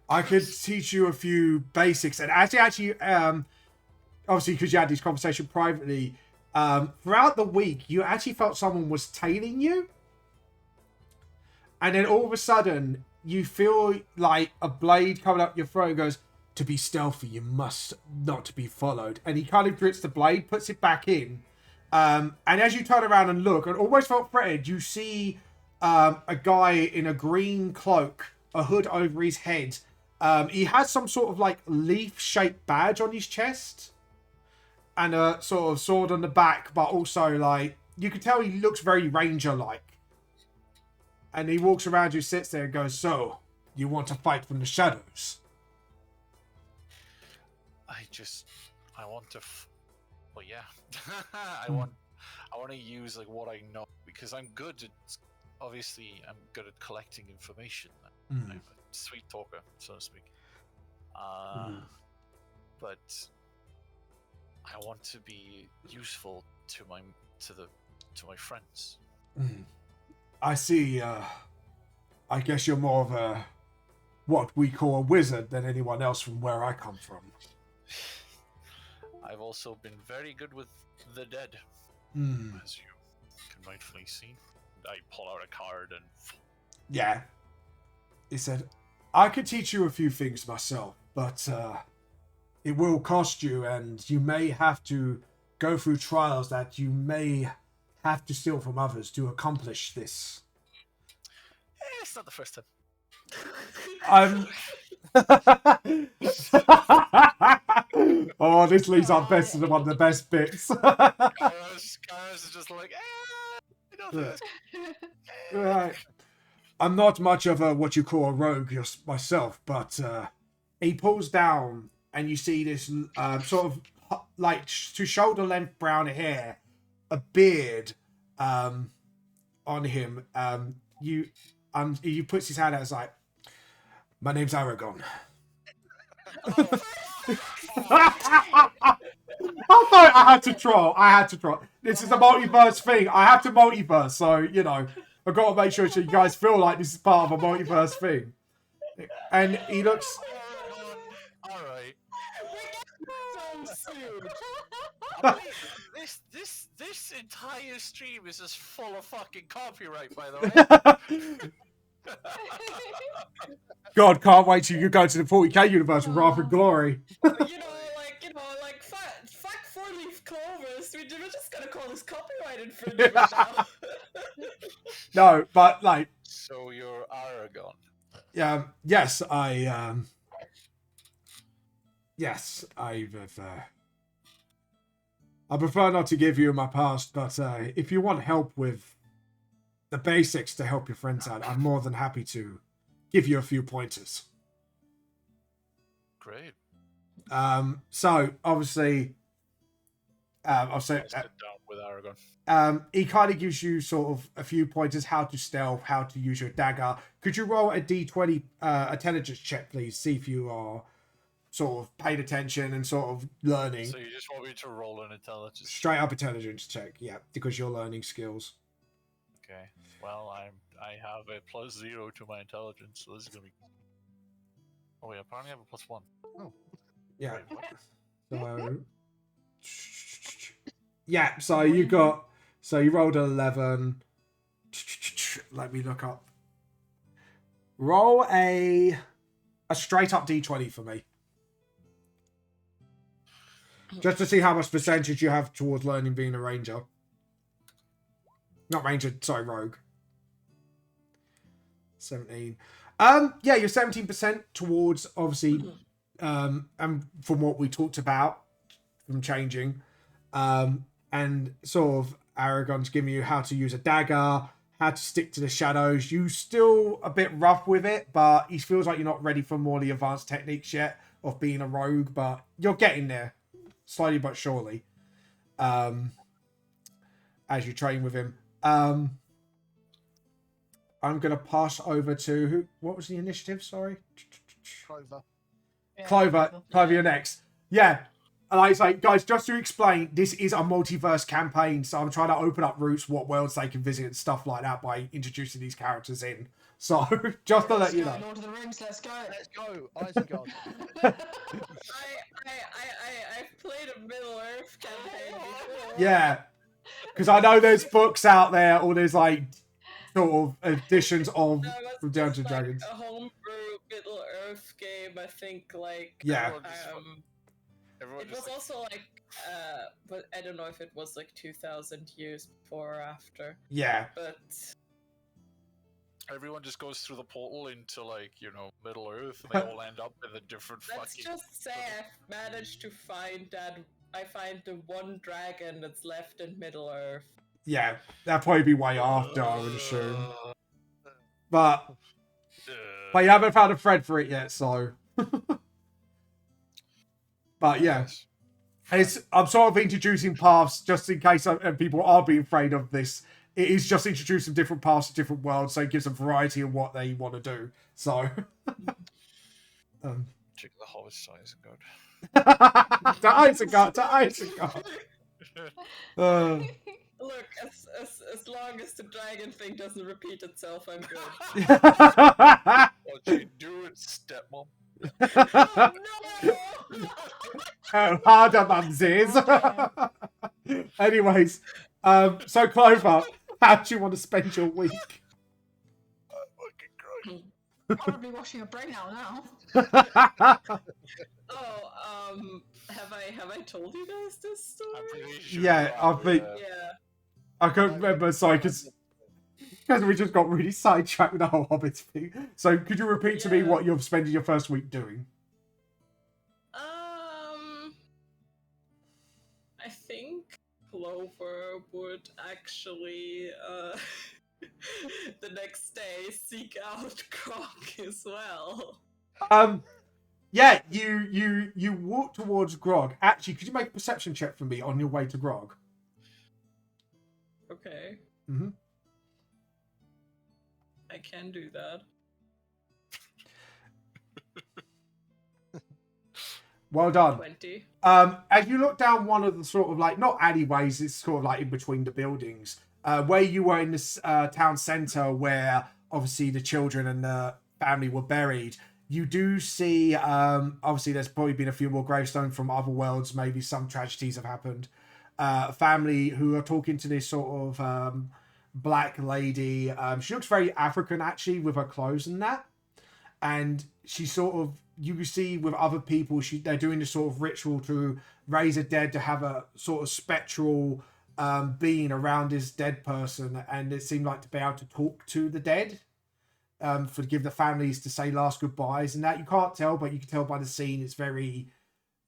I could teach you a few basics, and actually, obviously, because you had this conversation privately, throughout the week, you actually felt someone was tailing you, and then all of a sudden, you feel like a blade coming up your throat and goes, "To be stealthy, you must not be followed." And he kind of grits the blade, puts it back in, and as you turn around and look, and almost felt threatened, you see a guy in a green cloak, a hood over his head. He has some sort of like leaf-shaped badge on his chest, and a sort of sword on the back, but also like you can tell he looks very ranger-like. And he walks around you, sits there, and goes, "So, you want to fight from the shadows?" I want to. Well, yeah. I want to use like what I know, because I'm good at. Obviously, I'm good at collecting information. I'm a sweet talker, so to speak. But I want to be useful to my friends. I see. I guess you're more of a what we call a wizard than anyone else from where I come from. I've also been very good with the dead, as you can rightfully see. I pull out a card and... Yeah. He said, "I could teach you a few things myself, but it will cost you, and you may have to go through trials that you may have to steal from others to accomplish this." It's not the first time. Oh, this leads on best to one of the best bits. Kairos is just like, Right. I'm not much of a what you call a rogue myself, but he pulls down and you see this sort of like to shoulder length brown hair, a beard on him. He puts his hand out. It's like, "My name's Aragon." I thought I had to troll. This is a multiverse thing. I have to multiverse, so I've got to make sure you guys feel like this is part of a multiverse thing. And he looks. All right. This entire stream is just full of fucking copyright, by the way. God, can't wait till you go to the 40k universe with Wrath and Glory. Like 4-leaf Clovers. We're just gonna call this copyright infringement now. No, but like. So you're Aragon. Yes, Yes, I prefer not to give you my past, but if you want help with the basics to help your friends out, I'm more than happy to give you a few pointers. Great. So obviously, I'll say sit down with Aragon. he kind of gives you sort of a few pointers: how to stealth, how to use your dagger. Could you roll a D20 intelligence check, please? See if you are sort of paid attention and sort of learning. So you just want me to roll an intelligence? Straight up intelligence check, yeah, because you're learning skills. Okay. Well, I have a +0 to my intelligence, so this is gonna be. Oh wait, apparently I have a +1. Oh. Yeah. Wait, what? So yeah, so you rolled an 11. Let me look up. Roll a straight up D20 for me. Just to see how much percentage you have towards learning being a ranger. Not ranger, sorry, rogue. 17. Yeah, you're 17% towards, obviously, and from what we talked about, from changing, and sort of Aragon's giving you how to use a dagger, how to stick to the shadows. You still a bit rough with it, but he feels like you're not ready for more of the advanced techniques yet of being a rogue, but you're getting there, slowly but surely, as you train with him. I'm going to pass over to who? What was the initiative? Sorry. Clover. Yeah, Clover, you're next. Yeah. And I say, guys, just to explain, this is a multiverse campaign, so I'm trying to open up routes, what worlds they can visit and stuff like that by introducing these characters in. So, just to let you know. Lord of the Rings, let's go. Let's go, Isengard. I've played a Middle Earth campaign before. Yeah. Because I know there's books out there, or there's like sort of editions of Dungeons and Dragons. A homebrew Middle Earth game, I think, like... Yeah. Everyone It just was also like, but I don't know if it was like 2,000 years before or after. Yeah. But everyone just goes through the portal into like, Middle Earth, and they all end up in a different let's fucking. just say I've managed to find that. I find the one dragon that's left in Middle Earth. Yeah. That'd probably be way after, I would assume. But you haven't found a thread for it yet, so. But yeah, I'm sort of introducing paths just in case people are being afraid of this. It is just introducing different paths to different worlds, so it gives a variety of what they want to do. So, check the Hobbit size and to Isengard. Look, as long as the dragon thing doesn't repeat itself, I'm good. What you doing, stepmom? Oh, harder, mumsies. Anyways, so Clover, how do you want to spend your week? Probably washing your brain out now. Have I told you guys this story? I'm pretty sure Yeah, I think. Yeah. I can't remember. Sorry, because we just got really sidetracked with the whole Hobbit thing. So, could you repeat to me what you're spending your first week doing? I think Clover would actually the next day seek out Croc as well. Yeah, you walk towards Grog. Actually, could you make a perception check for me on your way to Grog? Okay. Mm-hmm. I can do that. Well done. 20. As you look down one of the sort of like, not alleyways, it's sort of like in between the buildings, where you were in this town centre where obviously the children and the family were buried, you do see, obviously there's probably been a few more gravestones from other worlds, maybe some tragedies have happened. A family who are talking to this sort of black lady. She looks very African actually with her clothes and that. And she sort of, you can see with other people, they're doing this sort of ritual to raise a dead, to have a sort of spectral being around this dead person. And it seemed like to be able to talk to the dead, for give the families to say last goodbyes and that. You can't tell, but you can tell by the scene. It's very,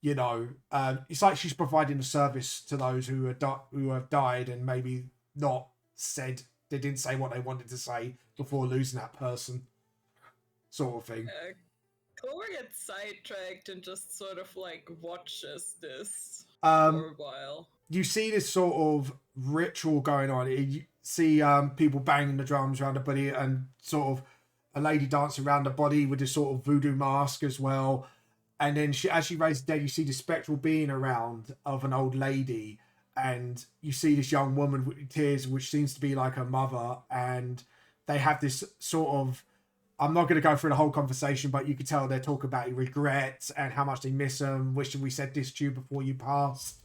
it's like she's providing a service to those who have died and maybe not said, they didn't say what they wanted to say before losing that person, sort of thing. Clover gets sidetracked and just sort of like watches this for a while. You see this sort of ritual going on. You see people banging the drums around the body and sort of a lady dancing around the body with this sort of voodoo mask as well. And then as she raises the dead, you see the spectral being around of an old lady, and you see this young woman with tears, which seems to be like her mother, and they have this sort of, I'm not going to go through the whole conversation, but you can tell they're talking about regrets and how much they miss them, wishing we said this to you before you passed.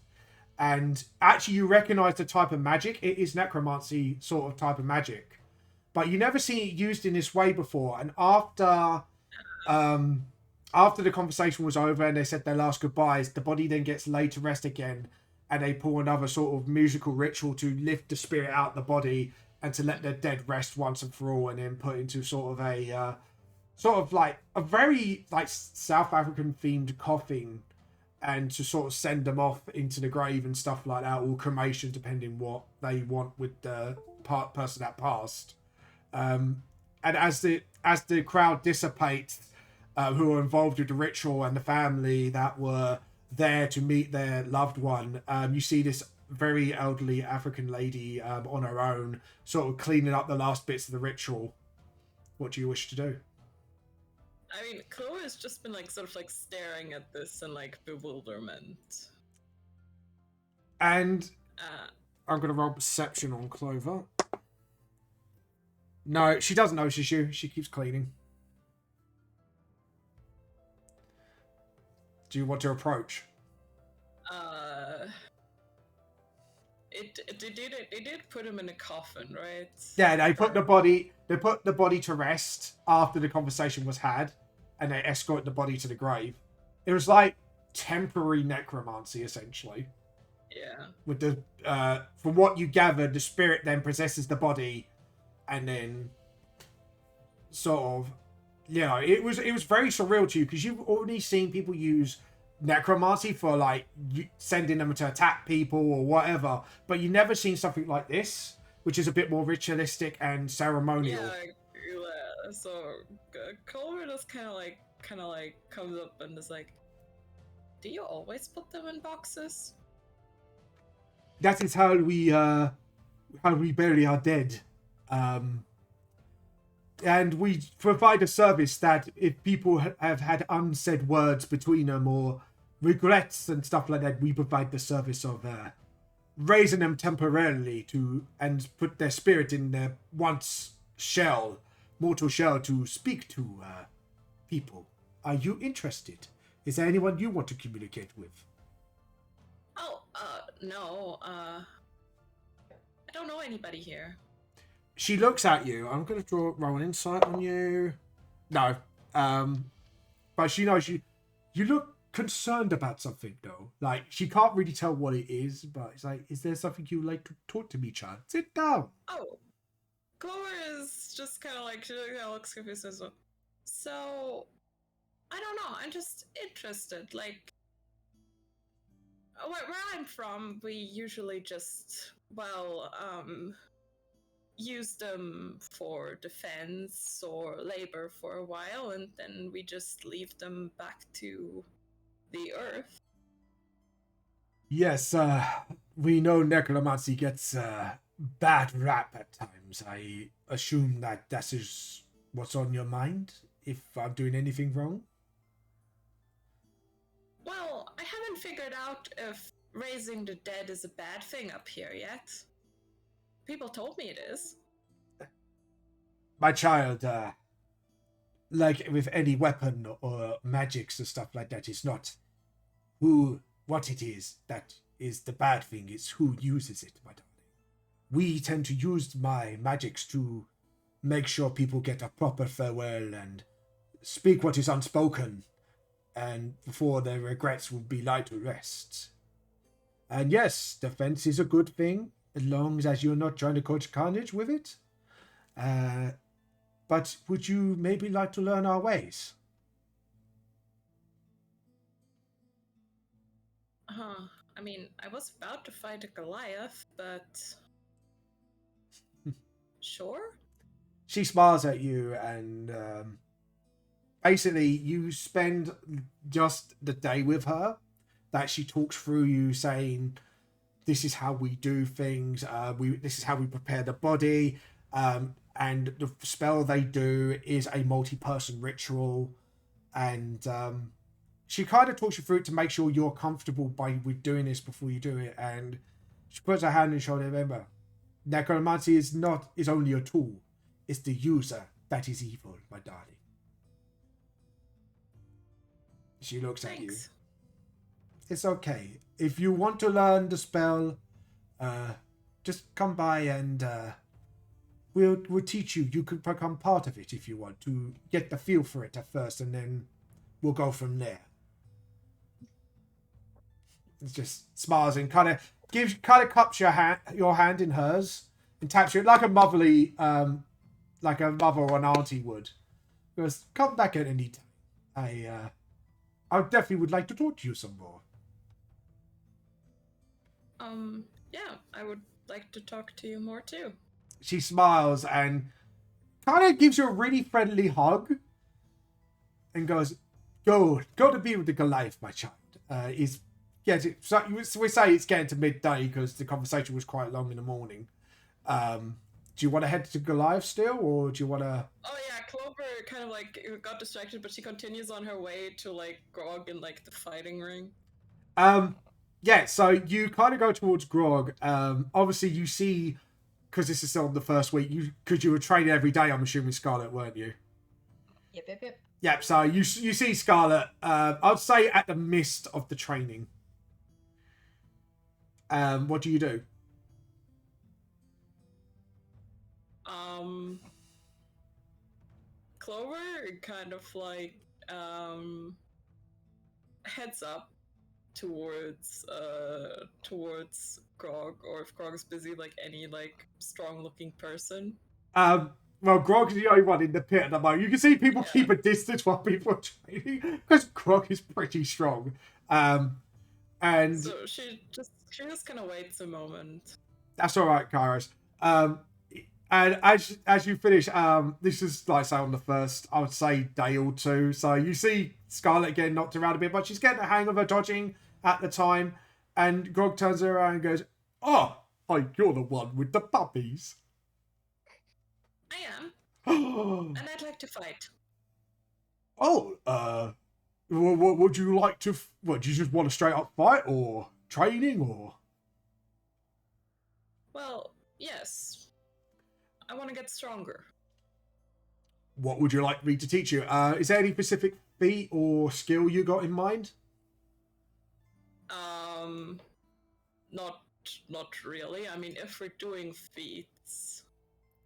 And actually you recognize the type of magic. It is necromancy sort of type of magic, but you never see it used in this way before. And after the conversation was over and they said their last goodbyes, the body then gets laid to rest again, and they pull another sort of musical ritual to lift the spirit out of the body and to let their dead rest once and for all, and then put into sort of a very like South African themed coffin, and to sort of send them off into the grave and stuff like that, or cremation, depending what they want with the person that passed. And as the crowd dissipates, who are involved with the ritual and the family that were there to meet their loved one, you see this very elderly African lady on her own, sort of cleaning up the last bits of the ritual. What do you wish to do? I mean, Chloe has just been like sort of like staring at this in like bewilderment. And I'm gonna roll perception on Clover. No, she doesn't notice you. She keeps cleaning. Do you want to approach? It did put him in a coffin, right? Yeah, they put the body to rest after the conversation was had, and they escort the body to the grave. It was like temporary necromancy, essentially. Yeah. With the from what you gathered, the spirit then possesses the body, and then sort of, you know, it was very surreal to you, because you've already seen people use necromancy for like sending them to attack people or whatever, but you never seen something like this, which is a bit more ritualistic and ceremonial. Yeah. So Clover just kind of like comes up and is like, "Do you always put them in boxes?" That is how we bury our dead. And we provide a service that if people have had unsaid words between them or regrets and stuff like that, we provide the service of raising them temporarily and put their spirit in their once mortal shell to speak to people. Are you interested? Is there anyone you want to communicate with? Oh, no, I don't know anybody here. She looks at you. I'm going to roll an insight on you. No. But she knows you look concerned about something, though. Like, she can't really tell what it is, but it's like, is there something you would like to talk to me, child? Sit down. Oh. Clover is just kind of like, she looks confused as well. So, I don't know. I'm just interested. Like, where I'm from, we usually just, use them for defense or labor for a while, and then we just leave them back to the earth. Yes, we know necromancy gets a bad rap at times. I assume that is what's on your mind, if I'm doing anything wrong? Well, I haven't figured out if raising the dead is a bad thing up here yet. People told me it is. My child, like with any weapon or magics and stuff like that, it's not what it is that is the bad thing, it's who uses it, my darling. We tend to use my magics to make sure people get a proper farewell and speak what is unspoken, and before their regrets will be laid to rest. And yes, defense is a good thing, as long as you're not trying to cause carnage with it. But would you maybe like to learn our ways? I mean, I was about to fight a Goliath, but... Sure? She smiles at you, and basically you spend just the day with her, that she talks through you, saying, this is how we do things, this is how we prepare the body, and the spell they do is a multi-person ritual, and she kind of talks you through it to make sure you're comfortable with doing this before you do it, and she puts her hand on your shoulder. Remember, necromancy is only a tool. It's the user that is evil, my darling. She looks at you. Thanks. It's okay. If you want to learn the spell, just come by and we'll teach you. You could become part of it if you want to get the feel for it at first, and then we'll go from there. It just smiles and kind of cups your hand in hers and taps you like a motherly, like a mother or an auntie would. Goes, come back at any time. I definitely would like to talk to you some more. Yeah, I would like to talk to you more too. She smiles and kind of gives you a really friendly hug and goes, go to be with the Goliath, my child. So we say it's getting to midday because the conversation was quite long in the morning. Do you want to head to Goliath still, or do you want to... Oh yeah, Clover kind of like got distracted, but she continues on her way to like Grog in like the fighting ring. Yeah, so you kind of go towards Grog. Obviously you see, because this is still the first week, because you were training every day, I'm assuming, Scarlett, weren't you? Yep. Yep, so you see Scarlett, I'd say at the midst of the training. What do you do? Clover kind of like heads up towards Grog, or if Grog's busy, like any like strong looking person. Well, Grog is the only one in the pit at the moment. You can see people keep a distance while people are training, because Grog is pretty strong. And so she just kind of waits a moment. That's all right, Kairos. And as you finish, this is like say on the first, I would say, day or two. So you see Scarlett getting knocked around a bit, but she's getting the hang of her dodging at the time. And Grog turns her around and goes, "Oh, you're the one with the puppies." I am, and I'd like to fight. What would you like to? What, do you just want a straight up fight, or training, or? Well, yes. I want to get stronger. What would you like me to teach you? Is there any specific feat or skill you got in mind? Not really. I mean, if we're doing feats,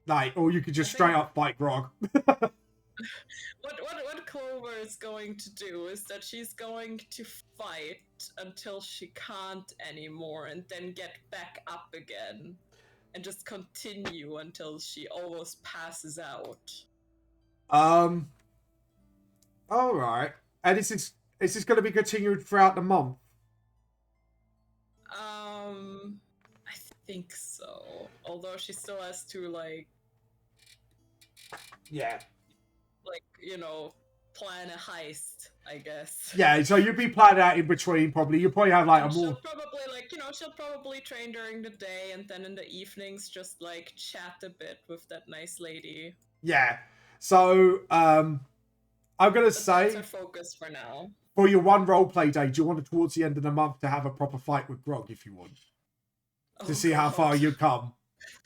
Like, or you could just straight up fight Grog. What Clover is going to do is that she's going to fight until she can't anymore, and then get back up again, and just continue until she almost passes out. All right. And is this going to be continued throughout the month? I think so. Although she still has to like, plan a heist, I guess. Yeah. So you'll be planning out in between. Probably you'll probably have like a more. She'll probably train during the day, and then in the evenings just like chat a bit with that nice lady. Yeah. So I'm gonna say that's her focus for now. For your one roleplay day, do you want it towards the end of the month to have a proper fight with Grog if you want? To see how far you come.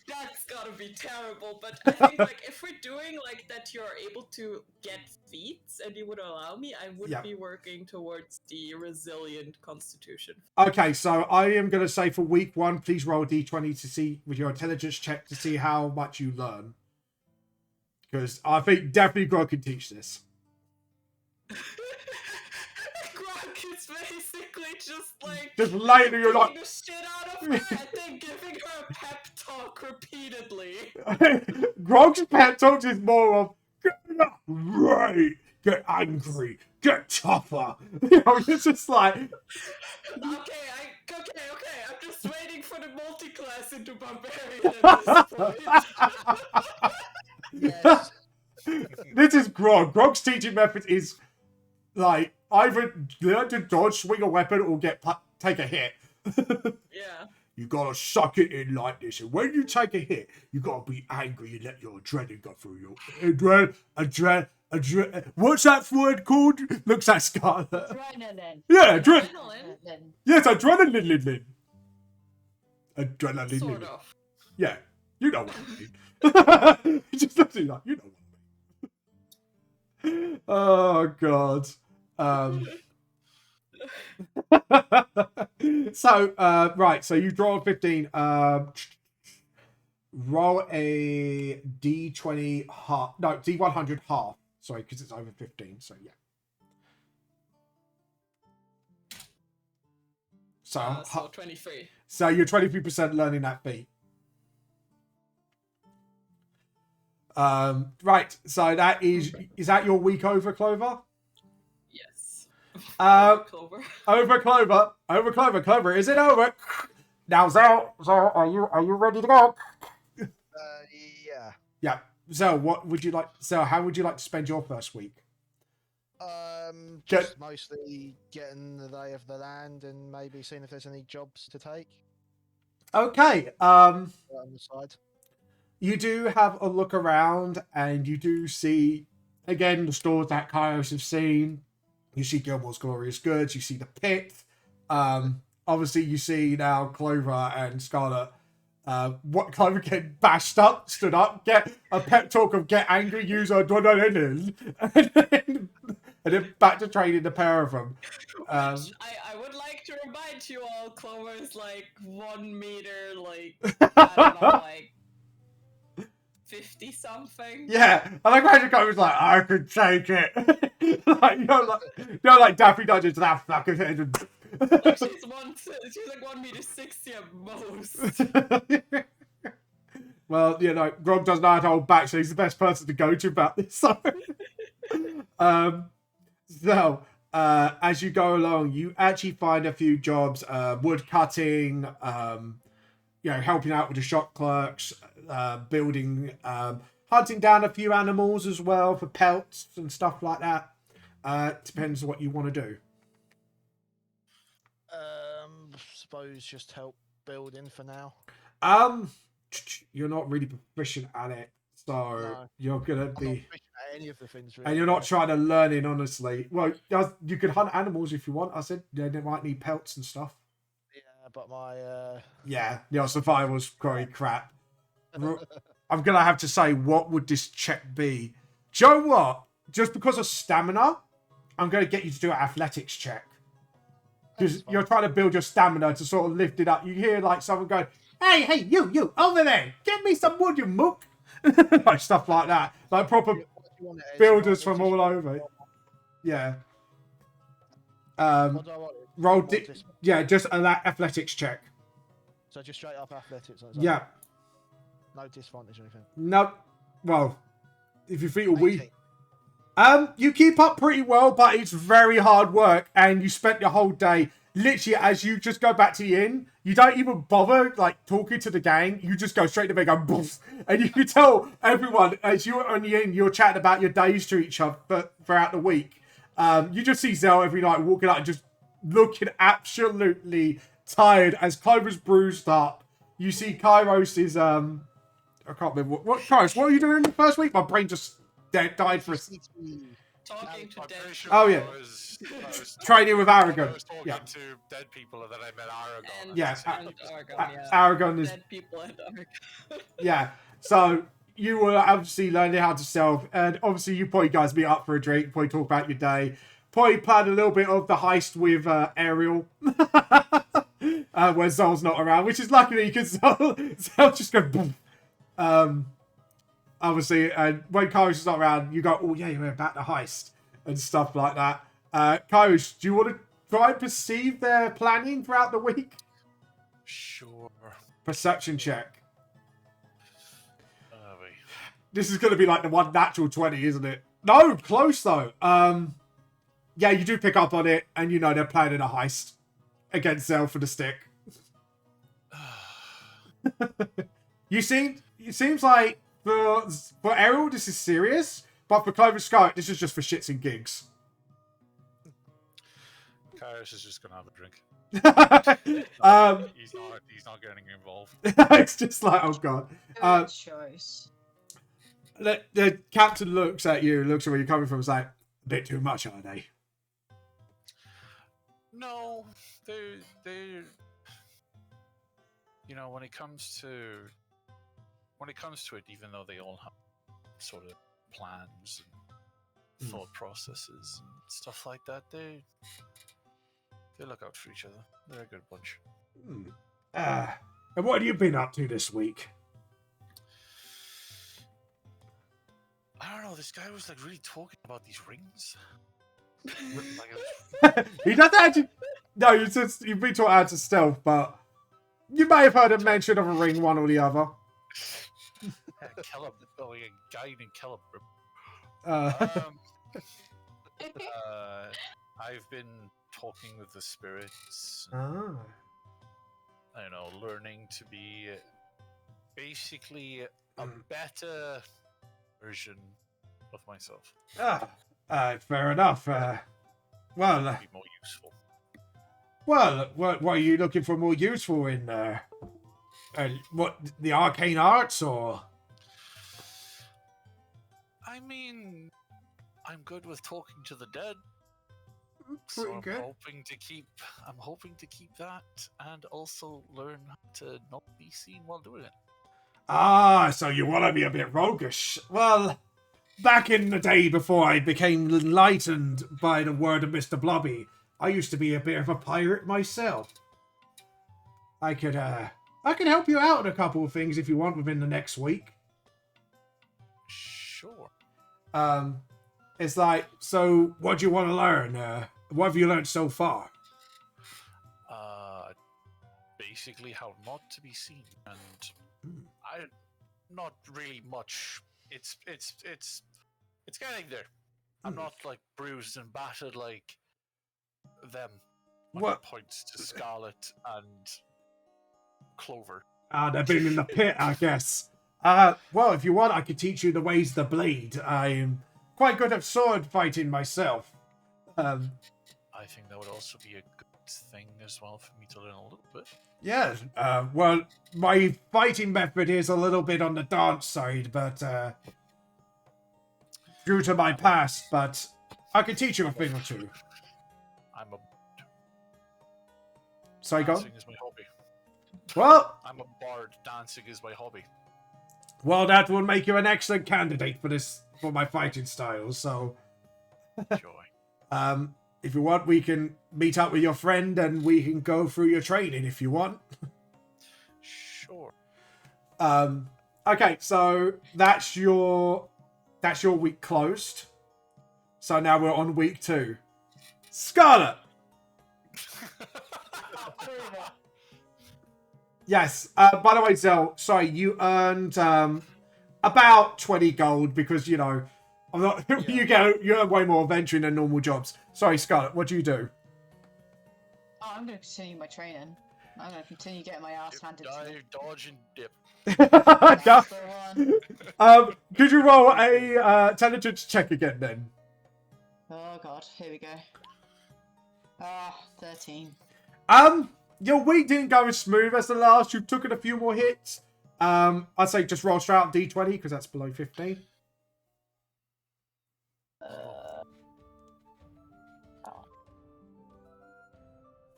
That's gotta be terrible, but I think like if we're doing like that, you're able to get feats and you would allow me, I would be working towards the resilient constitution. Okay, so I am going to say for week 1, please roll a d20 to see with your intelligence check to see how much you learn. Because I think definitely Grog can teach this. Grog is basically just like laying you like the shit out of her and then giving her a pep talk repeatedly. Grog's pep talk is more of get angry, get tougher. You know, it's just like okay. I'm just waiting for the multi-class into barbarian at this point. Yes. This is Grog. Grog's teaching method is like either learn to dodge, swing a weapon, or take a hit. Yeah. You gotta suck it in like this, and when you take a hit, you gotta be angry and let your adrenaline go through your What's that word called? Looks at Scarlett. Adrenaline. Yeah, Adrenaline? yes, adrenaline. Adrenaline. Sort of. Yeah, you know what I mean. Just looks at you like, you know what I mean. Oh, God. So, right, so you draw a 15. Roll a D20 half. No, D100 half. Sorry, because it's over 15, so yeah. So 23. So you're 23% learning that feat. Right, so that is that your week over, Clover? Yes. Clover. Clover. Clover, is it over? Now, Zell, are you ready to go? Yeah. Yeah. So, what would you like? So, how would you like to spend your first week? Just mostly getting the lay of the land and maybe seeing if there's any jobs to take. Okay. On the side. You do have a look around, and you do see again the stores that Kairos have seen. You see Gilmore's Glorious Goods. You see the pit. Obviously, you see now Clover and Scarlett. What Clover get bashed up, stood up, get a pep talk of get angry, use a and then back to training the pair of them. I would like to remind you all, Clover's like 1 meter, like I don't know, like 50 something. Yeah, and I imagine Clover's like, I could take it. like Daffy Duck into that fucking head. Like she's like 1 meter 60 at most. Well, you know, Grog doesn't know how to hold back, so he's the best person to go to about this. So, as you go along, you actually find a few jobs: wood cutting, helping out with the shop clerks, building, hunting down a few animals as well for pelts and stuff like that. Depends on what you want to do. Suppose just help building for now. You're not really proficient at it, so No. you're gonna I'm not be. efficient at any of the things, really. And you're not trying to learn it, honestly. Well, you could hunt animals if you want. I said they might need pelts and stuff. Yeah, but my Yeah, your survival's quite crap. I'm gonna have to say, what would this check be? Do you know what? Just because of stamina, I'm gonna get you to do an athletics check. Because you're trying to build your stamina to sort of lift it up. You hear like someone going, hey, you, over there, get me some wood, you mook. Like stuff like that. Like proper builders from all over. Yeah. Roll just an athletics check. So just straight up athletics. Yeah. No disadvantage or anything. No. Well, if you feel 18. weak. You keep up pretty well, but it's very hard work, and you spent your whole day literally as you just go back to the inn. You don't even bother like talking to the gang. You just go straight to bed, go boof, and you can tell everyone as you're on the inn, you're chatting about your days to each other throughout the week. You just see Zell every night walking out and just looking absolutely tired as Clover's bruised up. You see Kairos is I can't remember what Kairos. What are you doing in the first week? My brain just died for a Talking to dead. Oh, yeah. I was training with Aragon. I was talking to dead people, and then I met Aragon. And, Yeah, and Argon, yeah. Aragon is Dead people and Argon. yeah. So you were obviously learning how to self, and obviously you probably guys meet up for a drink, probably talk about your day, probably plan a little bit of the heist with Ariel, when Zol's not around, which is lucky that you can Zol just go boom. Obviously, and when Kairos is not around, you go, oh yeah, you're about the heist and stuff like that. Kairos, do you want to try and perceive their planning throughout the week? Sure. Perception check. Wait. This is going to be like the one natural 20, isn't it? No, close though. Yeah, you do pick up on it, and you know they're planning a heist against Zell for the stick. It seems like for Errol, this is serious, but for Clover Scarlet, this is just for shits and gigs. Kairos is just gonna have a drink. He's not getting involved. It's just like, oh god. Good choice. The captain looks at you, looks at where you're coming from, is like, a bit too much, are they? No, they're. You know, when it comes to it, even though they all have sort of plans and thought processes and stuff like that, they look out for each other. They're a good bunch. And what have you been up to this week? I don't know. This guy was like really talking about these rings. He doesn't actually. No, you've been taught how to stealth, but you may have heard a mention of a ring, one or the other. A guy named Caleb. I've been talking with the spirits. I don't know, learning to be basically a better version of myself. Fair enough. Be more useful. Well, what are you looking for more useful in? What, the arcane arts, or? I mean, I'm good with talking to the dead. Pretty So good. I'm hoping to keep that, and also learn how to not be seen while doing it. So you want to be a bit roguish. Well, back in the day before I became enlightened by the word of Mr. Blobby, I used to be a bit of a pirate myself. I could help you out in a couple of things if you want within the next week. Sure. It's like, so what do you want to learn? What have you learned so far? Basically how not to be seen, and not really much. It's getting there. I'm not like bruised and battered like them. What? Points to Scarlett and Clover. They've been in the pit, I guess. Well, if you want, I could teach you the ways of the blade. I'm quite good at sword fighting myself. I think that would also be a good thing as well for me to learn a little bit. Yeah, well, my fighting method is a little bit on the dance side, but due to my past, but I can teach you a thing or two. Sorry, go on. Dancing is my hobby. Well, I'm a bard. Dancing is my hobby. well, that will make you an excellent candidate for my fighting style. So, Joy. if you want, we can meet up with your friend and we can go through your training if you want. Sure. Okay, so that's your week closed. So now we're on week 2. Scarlett. Yes. By the way, Zell, sorry, you earned about 20 gold because, you know, I'm not. Yeah. you earn way more adventuring than normal jobs. Sorry, Scarlett, what do you do? Oh, I'm going to continue my training. I'm going to continue getting my ass handed to me. Dive, dodge, and dip. That's the one. Could you roll a intelligence check again then? Oh god, here we go. 13. Your week didn't go as smooth as the last. You took it a few more hits. I'd say just roll straight out D20 because that's below 15.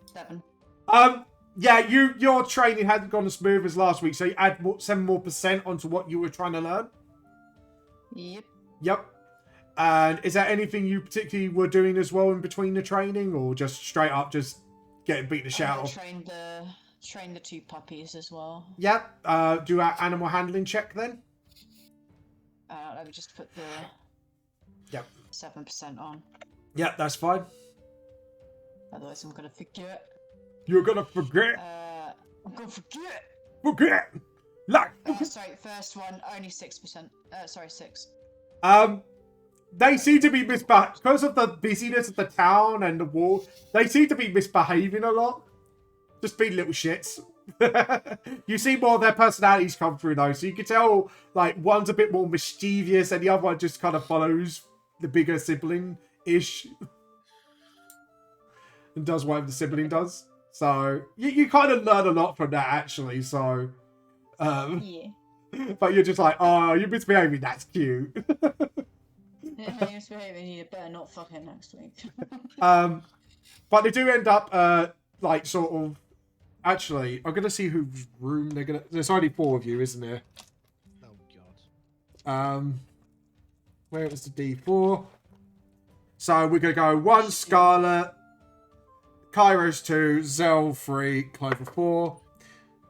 7. Yeah, your training hadn't gone as smooth as last week, so you add 7% more onto what you were trying to learn. Yep. Yep. And is there anything you particularly were doing as well in between the training, or just straight up just getting beat the shit out of? Train the 2 puppies as well. Yep. Do our animal handling check then. Let me just put the 7% on. Yep, that's fine. Otherwise, I'm gonna forget. You're gonna forget. I'm gonna forget. Forget. Like. Sorry, first one only 6%. Sorry, 6. They seem to be because of the busyness of the town and the war. They seem to be misbehaving a lot. Just being little shits. You see more of their personalities come through though, so you can tell like one's a bit more mischievous and the other one just kind of follows the bigger sibling-ish and does whatever the sibling does. So you kind of learn a lot from that actually. So Yeah. But you're just like, oh, you're misbehaving. That's cute. Yeah, you're misbehaving. You better not fuck him next week. But they do end up, like, sort of. Actually, I'm gonna see whose room they're gonna. There's only 4 of you, isn't there? Oh god. Where is the D4? So we're gonna go 1 Scarlet, Kairos 2, Zell 3, Clover 4.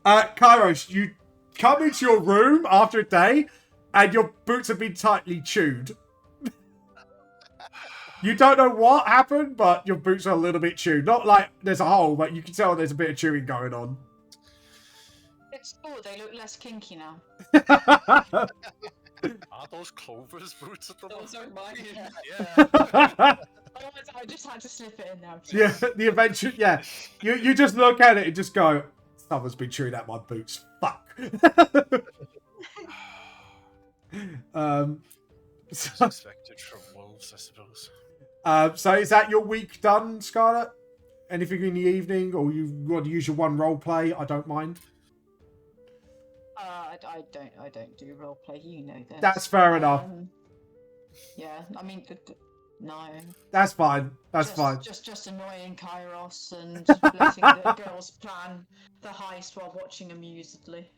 Kairos, you come into your room after a day, and your boots have been tightly chewed. You don't know what happened, but your boots are a little bit chewed. Not like there's a hole, but you can tell there's a bit of chewing going on. It's cool. They look less kinky now. Are those Clovers boots at the Those moment? are mine. Yeah. I just had to slip it in there. Yeah, the adventure. Yeah, you just look at it and just go, someone's been chewing at my boots. Fuck. As expected from wolves, I suppose. So is that your week done, Scarlett? Anything in the evening, or you want to use your 1 role play? I don't mind. I don't do roleplay. You know this. That's fair enough. Yeah, I mean, no. That's fine. That's fine. Just annoying Kairos and letting the girls plan the heist while watching amusedly.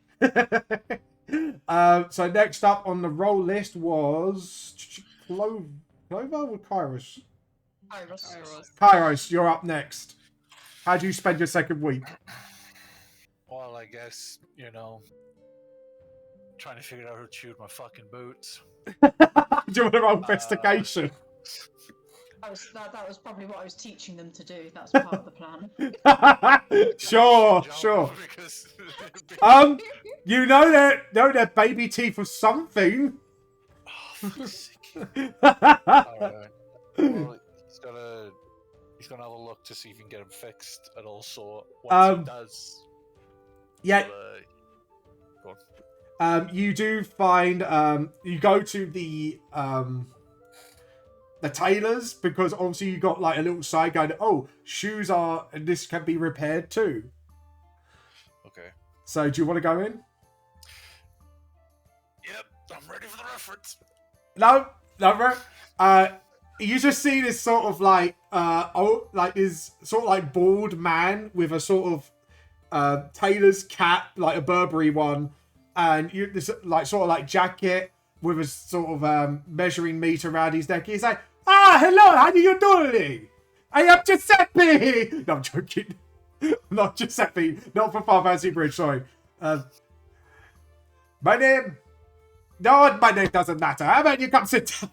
So next up on the roll list was Clover or Kairos? Kairos. Kairos, you're up next. How do you spend your second week? Well, I guess, trying to figure out who chewed my fucking boots. Do you want to roll investigation? That was probably what I was teaching them to do. That's part of the plan. Sure. Because... You know they're baby teeth or something. Oh, fuck's sake. Alright. Well, he's gonna have a look to see if he can get him fixed, and also once he does. Yeah. Go on. You do find you go to the tailors, because obviously you got like a little side going, oh, shoes are, and this can be repaired too. Okay. So do you want to go in? Yep, I'm ready for the reference. No. You just see this sort of like this sort of like bald man with a sort of tailor's cap, like a Burberry one, and this like sort of like jacket with a sort of measuring meter around his neck. He's like, hello, how are you doing? I am Giuseppe. No, I'm joking. Not Giuseppe. Not for Final Fantasy Bridge. Sorry. My name doesn't matter. How about you come sit down?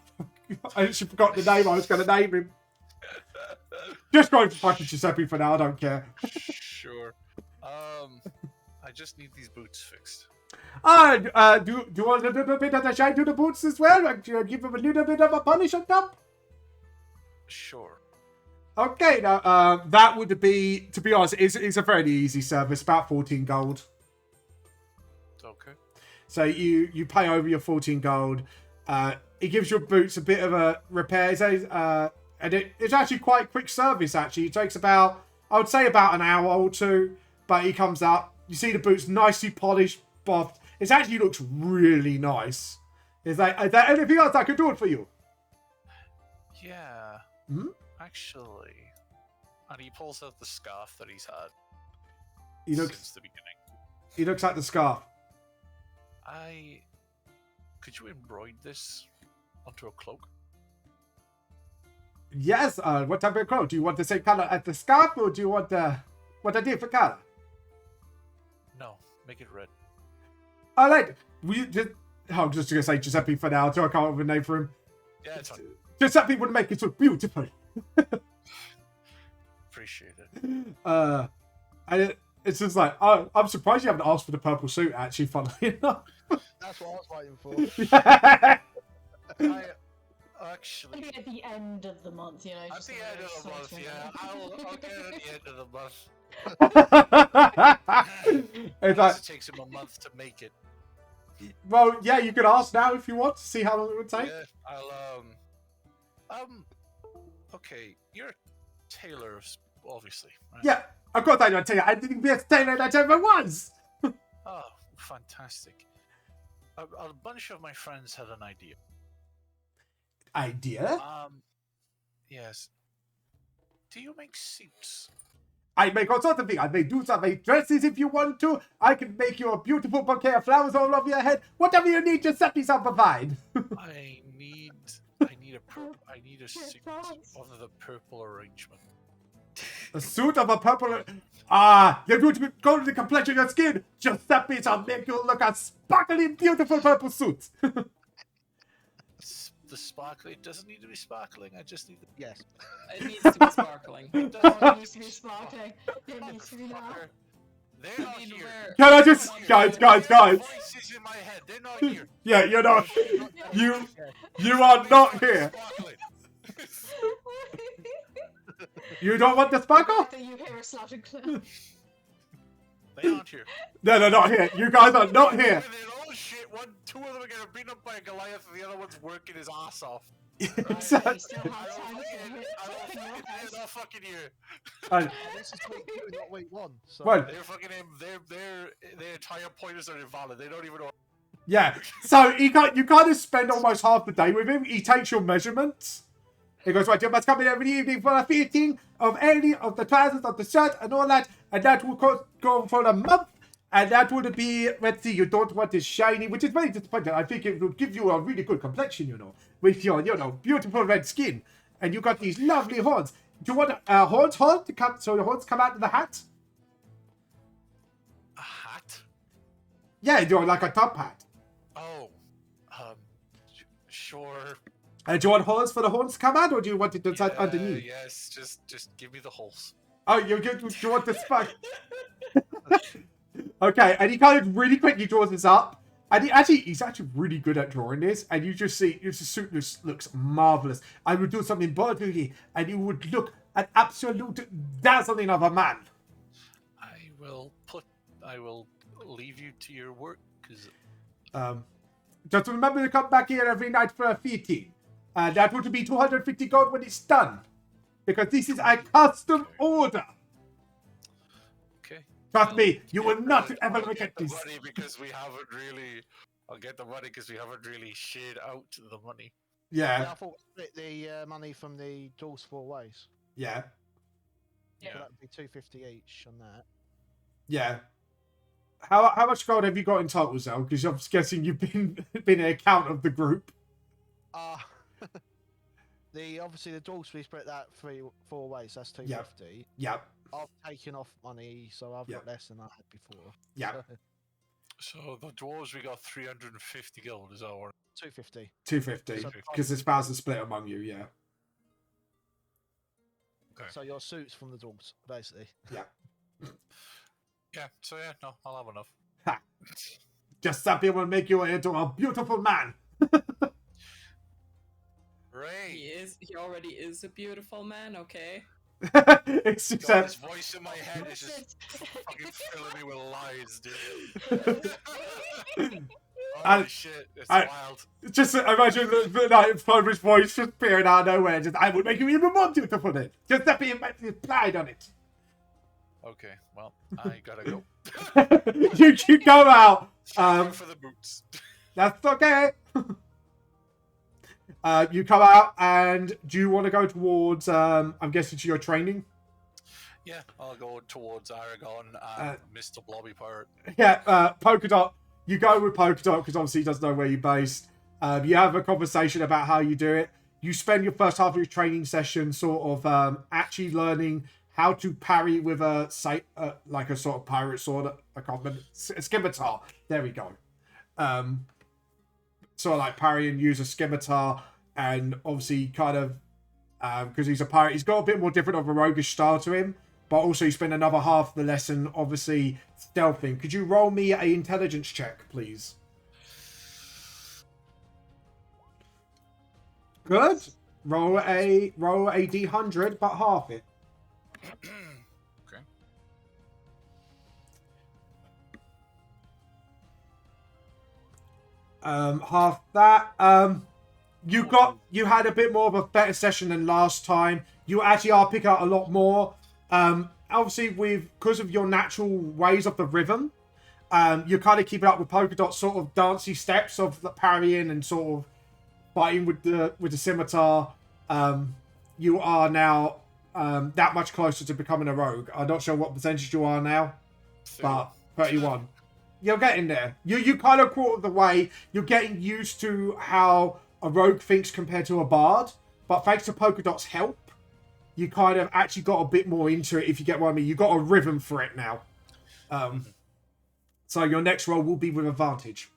I actually forgot the name I was going to name him. Just going for fucking Giuseppe for now. I don't care. Sure. I just need these boots fixed. Do you want a little bit of the shine to the boots as well? Do you give them a little bit of a polish on top? Sure. Okay, now that would be, to be honest, it's a fairly easy service, about 14 gold. Okay. So you pay over your 14 gold. It gives your boots a bit of a repair. And it's actually quite quick service, actually. It takes about, I would say about an hour or two, but he comes up. You see the boots nicely polished, buffed. It actually looks really nice. Is there anything else I can do it for you? Yeah. Actually. And he pulls out the scarf that he's had since the beginning. He looks at the scarf. Could you embroider this onto a cloak? Yes. What type of cloak? Do you want the same color as the scarf, or do you want what a different color? No, make it red. All right. I'm just gonna say Giuseppe for now until I come up with a name for him. Yeah, it's fine. Giuseppe would make it so beautiful. Appreciate it. And it's just like, oh, I'm surprised you haven't asked for the purple suit. Actually, funnily enough. That's what I was waiting for. Yeah. Actually, Maybe at the end of the month, you know. at just the a end little of the month, something. yeah. I'll get it at the end of the month. It's like, It takes him a month to make it. well, yeah, you could ask now if you want to see how long it would take. Yeah, okay, you're a tailor, obviously, right? Yeah, of course I don't tell you. I didn't be a tailor that ever was. Oh, fantastic. a bunch of my friends had an idea. Idea? Yes. Do you make suits? I make all sorts of things. I may do some make dresses if you want to. I can make you a beautiful bouquet of flowers all over your head. Whatever you need, Giuseppe shall provide. I need a suit of the purple arrangement. A suit of a purple... you're going to go to the complexion of your skin. Giuseppe shall make you look a sparkling, beautiful purple suit. The sparkling, it doesn't need to be sparkling. I just need the... Yes. It needs to be sparkling. It It needs to be sparkling. It needs to be now. They're not need to here. wear- Can I just... Guys. Voices in my head. They're not here. Yeah, you're not... You are not here. Sparkling. You don't want the sparkle? That you hear us loud and clear. They aren't here. No, they're not here. You guys are not here. With their own shit, two of them are getting beaten up by a Goliath, and the other one's working his ass off. Exactly. We still have time to hit They're not fucking here. And- This is week 2, not week 1. So Well, They're fucking him. Their entire pointers are invalid. They don't even know. yeah. So you kind of spend almost half the day with him. He takes your measurements. He goes, right, you must come in every evening for a fitting of any of the trousers, of the shirt, and all that. And that will go for a month. And that would be, let's see, you don't want it shiny, which is very disappointing. I think it would give you a really good complexion, you know, with your, beautiful red skin. And you got these lovely horns. Do you want horns to come, so the horns come out of the hat? A hat? Yeah, like a top hat. Oh, sure. Do you want horns for the horns to come out, or do you want it to sit underneath? Yes, just give me the holes. Oh, you want the spike? Okay, and he kind of really quickly draws this up. And he's actually really good at drawing this. And you just see, your suit looks marvelous. I would do some embroidery, and you would look an absolute dazzling of a man. I will leave you to your work, because... Just remember to come back here every night for a fitting. That would be 250 gold when it's done. Because this is a custom order. Okay. Trust me, you will not ever I'll forget get the this. money because we haven't really... I'll get the money because we haven't really shared out the money. yeah, Yeah, I thought split the money from the Dwarves 4 ways. yeah, Yeah. So that would be 250 each on that. yeah. How much gold have you got in total, Zell? Because I'm guessing you've been an account of the group. Obviously the Dwarves, we split that 4 ways, that's 250. Yep, I've taken off money, so I've got Yeah. less than I had before. yep. So the dwarves, we got 350 gold, is our... 250. 250. So- Because the spouse is split among you, yeah. Okay. So your suit's from the Dwarves, basically. Yeah. Yeah, so yeah, no, I'll have enough. Ha. Just something will make you into a beautiful man. Ray! He already is a beautiful man, okay? It's just God, this voice in my head is just fucking filling me with lies, dude. Holy shit, it's wild. just imagine the night Clovers' voice just appearing out of nowhere. Just, I would make you even more beautiful then. Just that being applied on it. Okay, well, I gotta go. you go out. Time for the boots. That's okay. You come out, and do you want to go towards, I'm guessing, to your training? Yeah, I'll go towards Aragon and Mr. Blobby Pirate. Yeah, Polka Dot. You go with Polka Dot because obviously he doesn't know where you're based. You have a conversation about how you do it. You spend your first half of your training session sort of actually learning how to parry with like a sort of pirate sword. I can't remember. A scimitar. There we go. Sort of like parry and use a scimitar, and obviously kind of because he's a pirate, he's got a bit more different of a roguish style to him. But also you spend another half of the lesson obviously stealthing. Could you roll me an intelligence check, please? Good. Roll a D100, but half it. Okay. Half that. You had a bit more of a better session than last time. You actually are picking out a lot more. Obviously because of your natural ways of the rhythm, you're kind of keeping up with Polka Dot's sort of dancey steps of the parrying and sort of fighting with the scimitar. You are now that much closer to becoming a rogue. I'm not sure what percentage you are now, but 31. You're getting there. You kind of quarter the way. You're getting used to how a rogue thinks compared to a bard. But thanks to Polka Dot's help, you kind of actually got a bit more into it, if you get what I mean. You got a rhythm for it now. So your next roll will be with advantage.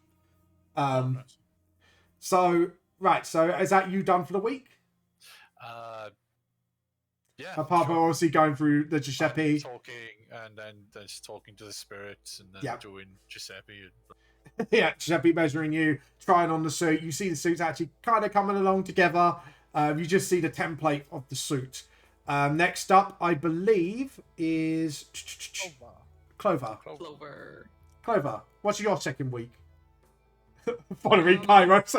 So, right. So is that you done for the week? Yeah. Apart from obviously going through the Giuseppe. Talking and then just talking to the spirits and then doing Giuseppe. Yeah, Giuseppe measuring you, trying on the suit. You see the suits actually kind of coming along together. You just see the template of the suit. Next up, I believe, is Clover. Clover, what's your second week? Following Kairos.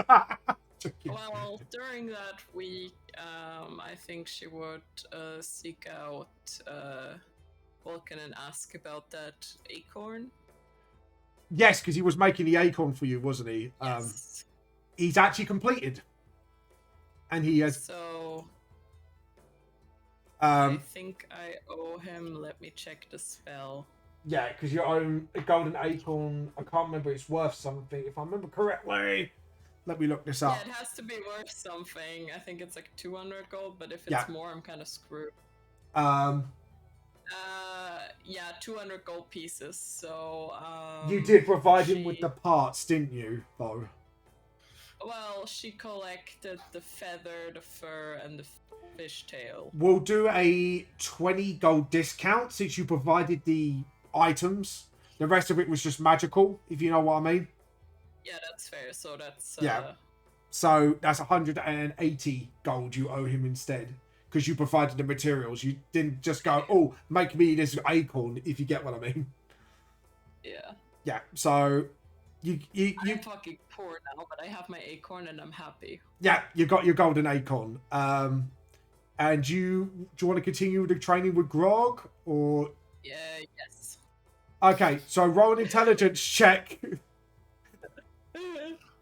Well, during that week, I think she would seek out Vulcan and ask about that acorn. Yes, because he was making the acorn for you, wasn't he? Yes. He's actually completed. And he has... So... I think I owe him... Let me check the spell. Yeah, because you own a golden acorn. I can't remember. It's worth something. If I remember correctly... Let me look this up. Yeah, it has to be worth something. I think it's like 200 gold, but if it's more, I'm kind of screwed. Yeah, 200 gold pieces, so... you did provide him with the parts, didn't you, though? Well, she collected the feather, the fur, and the fishtail. We'll do a 20 gold discount since you provided the items. The rest of it was just magical, if you know what I mean. Yeah, that's fair. So that's... So that's 180 gold you owe him instead. Because you provided the materials. You didn't just go, oh, make me this acorn, if you get what I mean. Yeah. Yeah, so... I'm fucking poor now, but I have my acorn and I'm happy. Yeah, you got your golden acorn. And do you want to continue the training with Grog, or... Yeah, yes. Okay, so roll an intelligence check.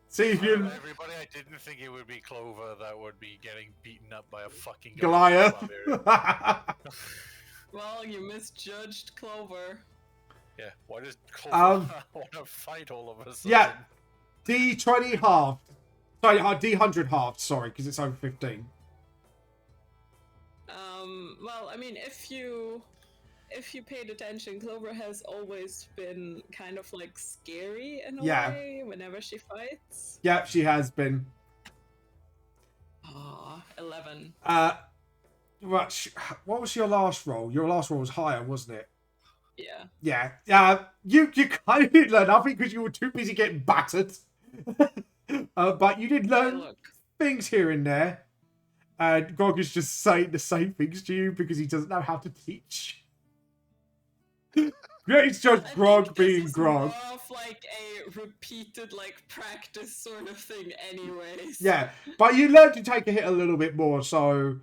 See if you... Everybody, I didn't think it would be Clover that would be getting beaten up by a fucking Goliath. Well, you misjudged Clover. Yeah, why does Clover want to fight all of us? Yeah, D20 halved. Sorry, D100 halved, sorry, because it's over 15. Well, I mean, if you paid attention, Clover has always been kind of like scary in a way whenever she fights. Yeah, she has been. 11. What was your last roll? Your last roll was higher, wasn't it? Yeah. Yeah. You kind of didn't learn nothing because you were too busy getting battered. But you did learn things here and there. And Grog is just saying the same things to you because he doesn't know how to teach. It's just Grog being Grog. More of like a repeated like practice sort of thing anyways. Yeah, but you learned to take a hit a little bit more, so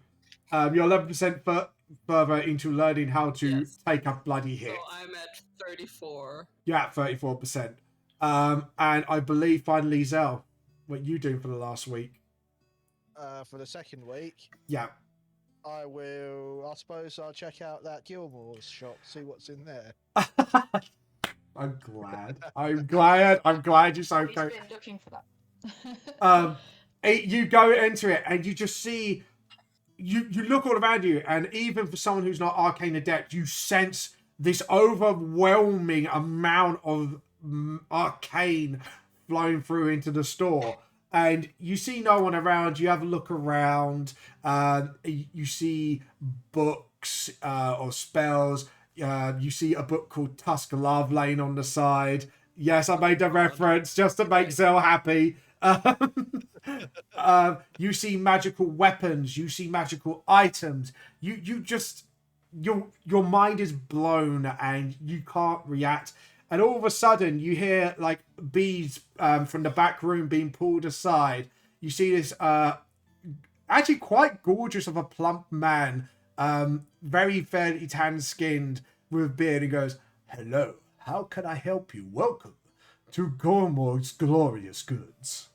you're 11% further into learning how to take a bloody hit. So I'm at 34. You're at 34%. And I believe finally, Zell, what you doing for the last week? For the second week, I suppose I'll check out that Gilmore's shop, see what's in there. I'm glad you're so He's been looking for that. You go into it and you just see, you look all around you, and even for someone who's not arcane adept, you sense this overwhelming amount of arcane flowing through into the store. And you see no one around. You have a look around. You see books or spells. You see a book called Tusk Love laying on the side. Yes, I made a reference just to make Zell happy. You see magical weapons. You see magical items. You just... Your mind is blown and you can't react. And all of a sudden, you hear like bees from the back room being pulled aside. You see this actually quite gorgeous of a plump man, very fairly tan-skinned with a beard, and goes, "Hello, how can I help you? Welcome to Gormor's Glorious Goods.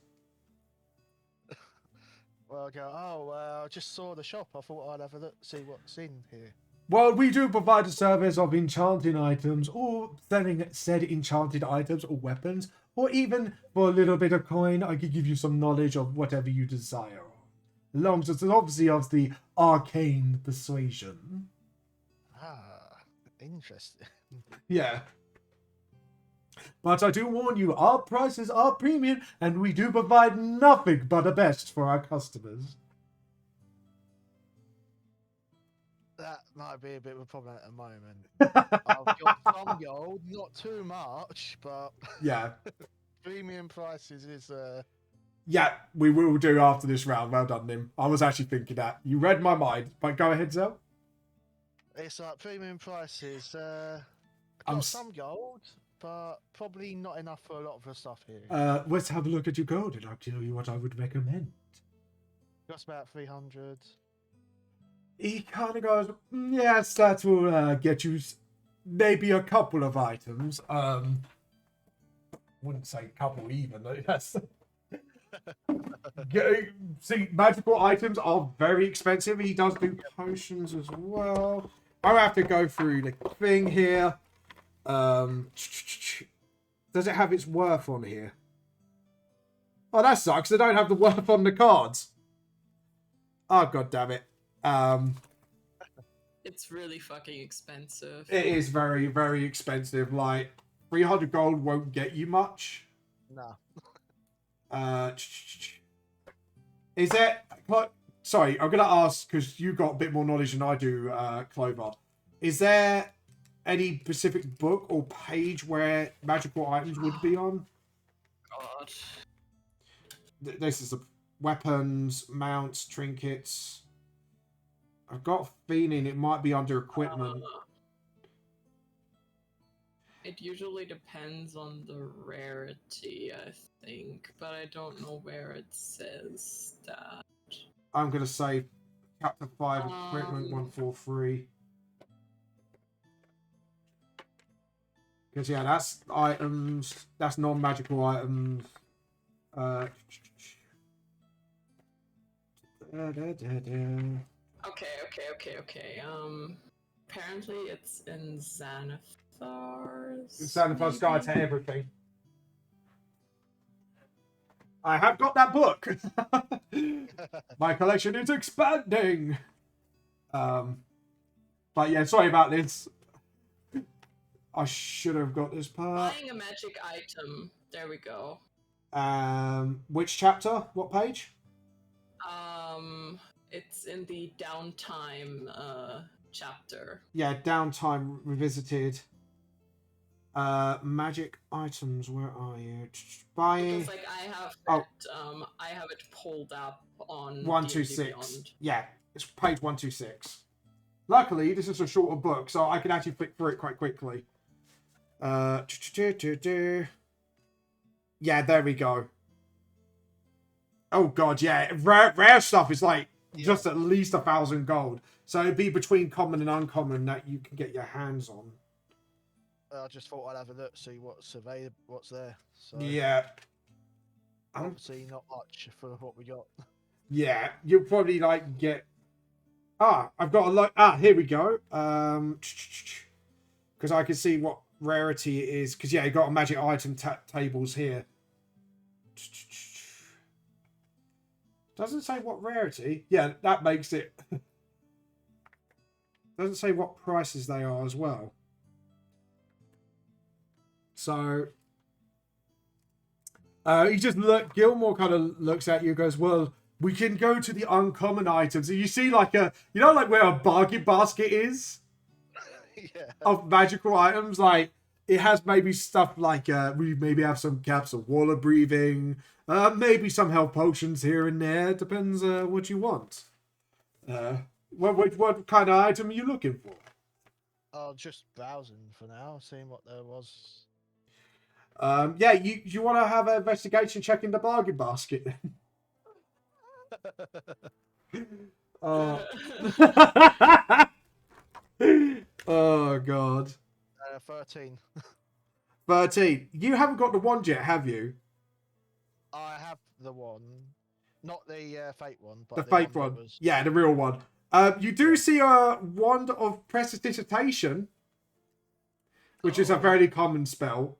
Well, I go, I just saw the shop. I thought I'd have a look, see what's in here. Well, we do provide a service of enchanting items, or selling said enchanted items or weapons, or even for a little bit of coin, I could give you some knowledge of whatever you desire. As long as it's obviously of the arcane persuasion. Ah, interesting. Yeah. But I do warn you, our prices are premium, and we do provide nothing but the best for our customers. That might be a bit of a problem at the moment. I've got some gold, not too much, but Yeah. premium prices is Yeah, we will do after this round. Well done, Nim. I was actually thinking that. You read my mind. But go ahead, Zell. it's like premium prices. I've I'm got s- some gold, but probably not enough for a lot of the stuff here. Let's have a look at your gold, and I'll tell you what I would recommend. Just about 300. He kind of goes, yes, that will get you maybe a couple of items. Wouldn't say couple even. That's... See, magical items are very expensive. He does do potions as well. I'll have to go through the thing here. Does it have its worth on here? Oh, that sucks. They don't have the worth on the cards. Oh, god damn it. It's really fucking expensive. It is very, very expensive. Like, 300 gold won't get you much. No. Is there... Sorry, I'm going to ask, because you've got a bit more knowledge than I do, Clover. Is there any specific book or page where magical items would be on? God. This is the weapons, mounts, trinkets. I've got a feeling it might be under equipment. It usually depends on the rarity, I think, but I don't know where it says that. I'm going to say Chapter 5, Equipment 143. Because, yeah, that's items. That's non-magical items. Okay. Apparently it's in Xanathar's. Xanathar's Guide to Everything. I have got that book. My collection is expanding. But yeah, sorry about this. I should have got this part. Buying a magic item. There we go. Which chapter? What page? It's in the downtime chapter. Yeah, downtime revisited. Magic items. Where are you? Buying. Because like I have it pulled up on 126. Yeah, it's page 126. Luckily, this is a shorter book, so I can actually flick through it quite quickly. Yeah, there we go. Oh god, yeah, rare stuff is like just at least 1,000 gold. So it'd be between common and uncommon that you can get your hands on. I just thought I'd have a look, see what's available, what's there. So Yeah. obviously not much for what we got. Yeah, you'll probably like get. I've got a lot. Here we go. Because I can see what rarity it is. Because yeah, you got a magic item tables here. Doesn't say what rarity. Yeah, that makes it. Doesn't say what prices they are as well. So he just Gilmore kind of looks at you and goes, well, we can go to the uncommon items. And you see like like where a bargain basket is of magical items. Like it has maybe stuff like we maybe have some caps of wall of breathing, maybe some health potions here and there. Depends what you want. What kind of item are you looking for? Oh, just browsing for now, seeing what there was. Yeah, you want to have an investigation check in the bargain basket then? Oh god. 13. 13. You haven't got the wand yet, have you? I have the one, not the fake one, but The the fake one one. that was. Yeah, the real one. You do see a wand of prestidigitation, which is a very common spell.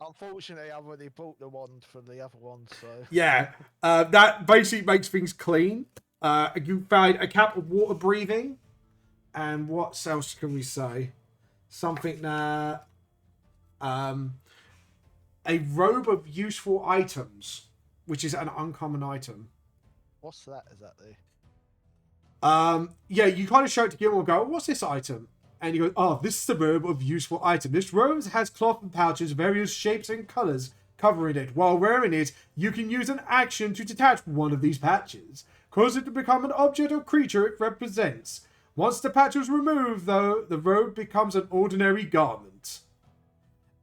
Unfortunately, I've already bought the wand for the other one, so. Yeah, that basically makes things clean. You find a cap of water breathing. And what else can we say? Something that... a robe of useful items, which is an uncommon item. What's that exactly? Yeah, you kind of show it to Gilmore and go, what's this item? And you go, oh, this is the robe of useful item. This robe has cloth and pouches, various shapes and colors covering it. While wearing it, you can use an action to detach one of these patches, cause it to become an object or creature it represents. Once the patch is removed, though, the robe becomes an ordinary garment.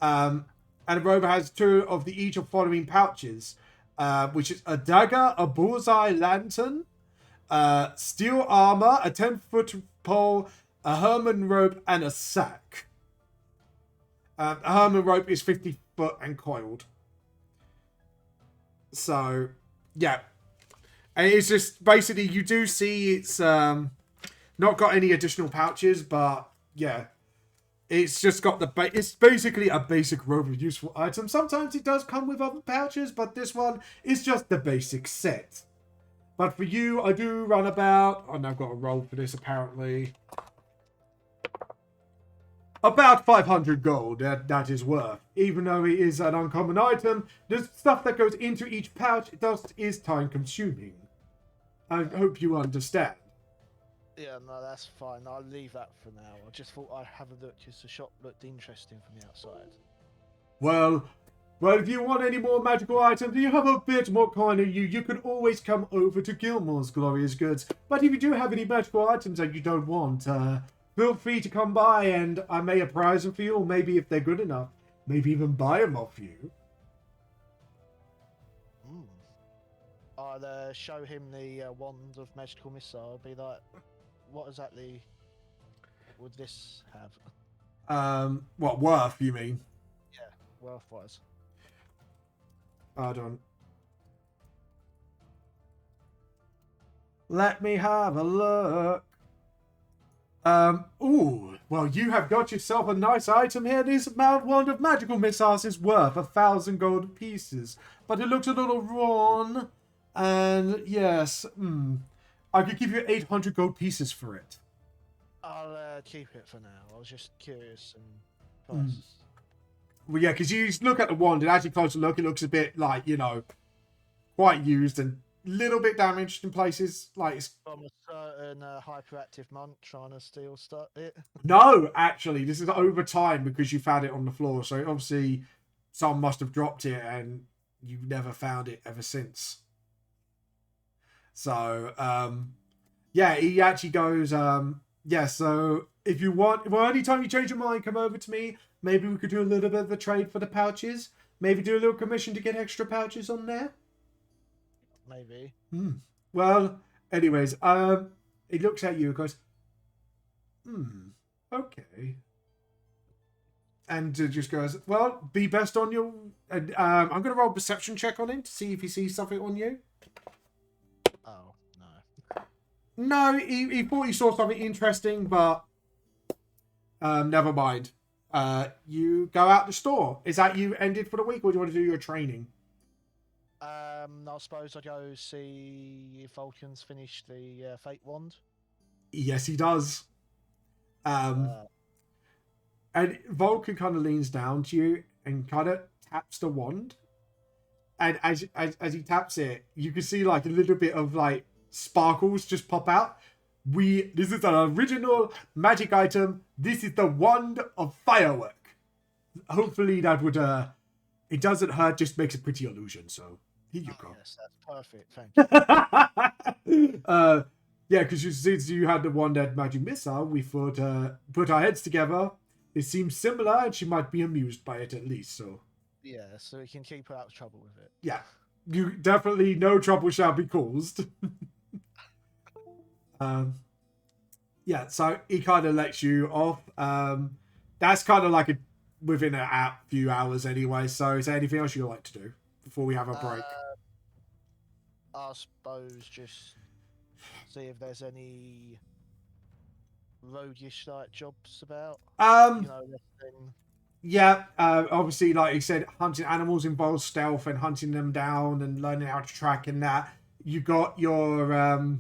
And the robe has two of the each of following pouches, which is a dagger, a bullseye lantern, steel armor, a 10-foot pole, a Herman rope, and a sack. A Herman rope is 50 foot and coiled. So, yeah. And it's just, basically, you do see it's not got any additional pouches, but, yeah. It's just got it's basically a basic robe of useful items. Sometimes it does come with other pouches, but this one is just the basic set. But for you, I do run about, and I've got a roll for this apparently, about 500 gold that is worth. Even though it is an uncommon item, the stuff that goes into each pouch is time consuming. I hope you understand. Yeah, no, that's fine. I'll leave that for now. I just thought I'd have a look because the shop looked interesting from the outside. Well, if you want any more magical items, you have a bit more coin in you, you can always come over to Gilmore's Glorious Goods. But if you do have any magical items that you don't want, feel free to come by and I may apprise them for you, or maybe if they're good enough, maybe even buy them off you. I'll show him the wand of magical missile. Be like, what exactly would this have? What, worth, you mean? Yeah, worth-wise. Hold on. Let me have a look. Ooh, well, you have got yourself a nice item here. This wand of magical missiles is worth 1,000 gold pieces, but it looks a little worn. And yes, I could give you 800 gold pieces for it. I'll keep it for now. I was just curious and prices. Well, yeah, because you look at the wand, and actually closer look, it looks a bit like, you know, quite used and a little bit damaged in places. Like it's... From a certain hyperactive monk trying to steal it. No, actually, this is over time because you found it on the floor. So obviously, someone must have dropped it, and you've never found it ever since. So, yeah, he actually goes, yeah, so if you want, well, anytime you change your mind, come over to me. Maybe we could do a little bit of a trade for the pouches. Maybe do a little commission to get extra pouches on there. Maybe. Well, anyways, he looks at you and goes, okay. And just goes, well, be best on your... And I'm going to roll a perception check on him to see if he sees something on you. Oh, no. No, he thought he saw something interesting, but never mind. You go out the store. Is that you ended for the week, or do you want to do your training? I suppose I'll go see if Vulcan's finished the fake wand. Yes, he does. And Vulcan kind of leans down to you and kind of taps the wand. And as he taps it, you can see like a little bit of like sparkles just pop out. This is an original magic item. This is the wand of firework. Hopefully that would it doesn't hurt, just makes a pretty illusion. So here you go. Yes, that's perfect. Thank you. Yeah, because since you had the one-dead magic missile, we thought put our heads together. It seems similar, and she might be amused by it at least. So yeah, so we can keep her out of trouble with it. yeah, you definitely no trouble shall be caused. Yeah, so he kind of lets you off. That's kind of like within a few hours anyway. So is there anything else you'd like to do before we have a break? I suppose just see if there's any roguish like jobs about. You know, thing. Yeah, obviously, like you said, hunting animals involves stealth and hunting them down and learning how to track and that. You got your a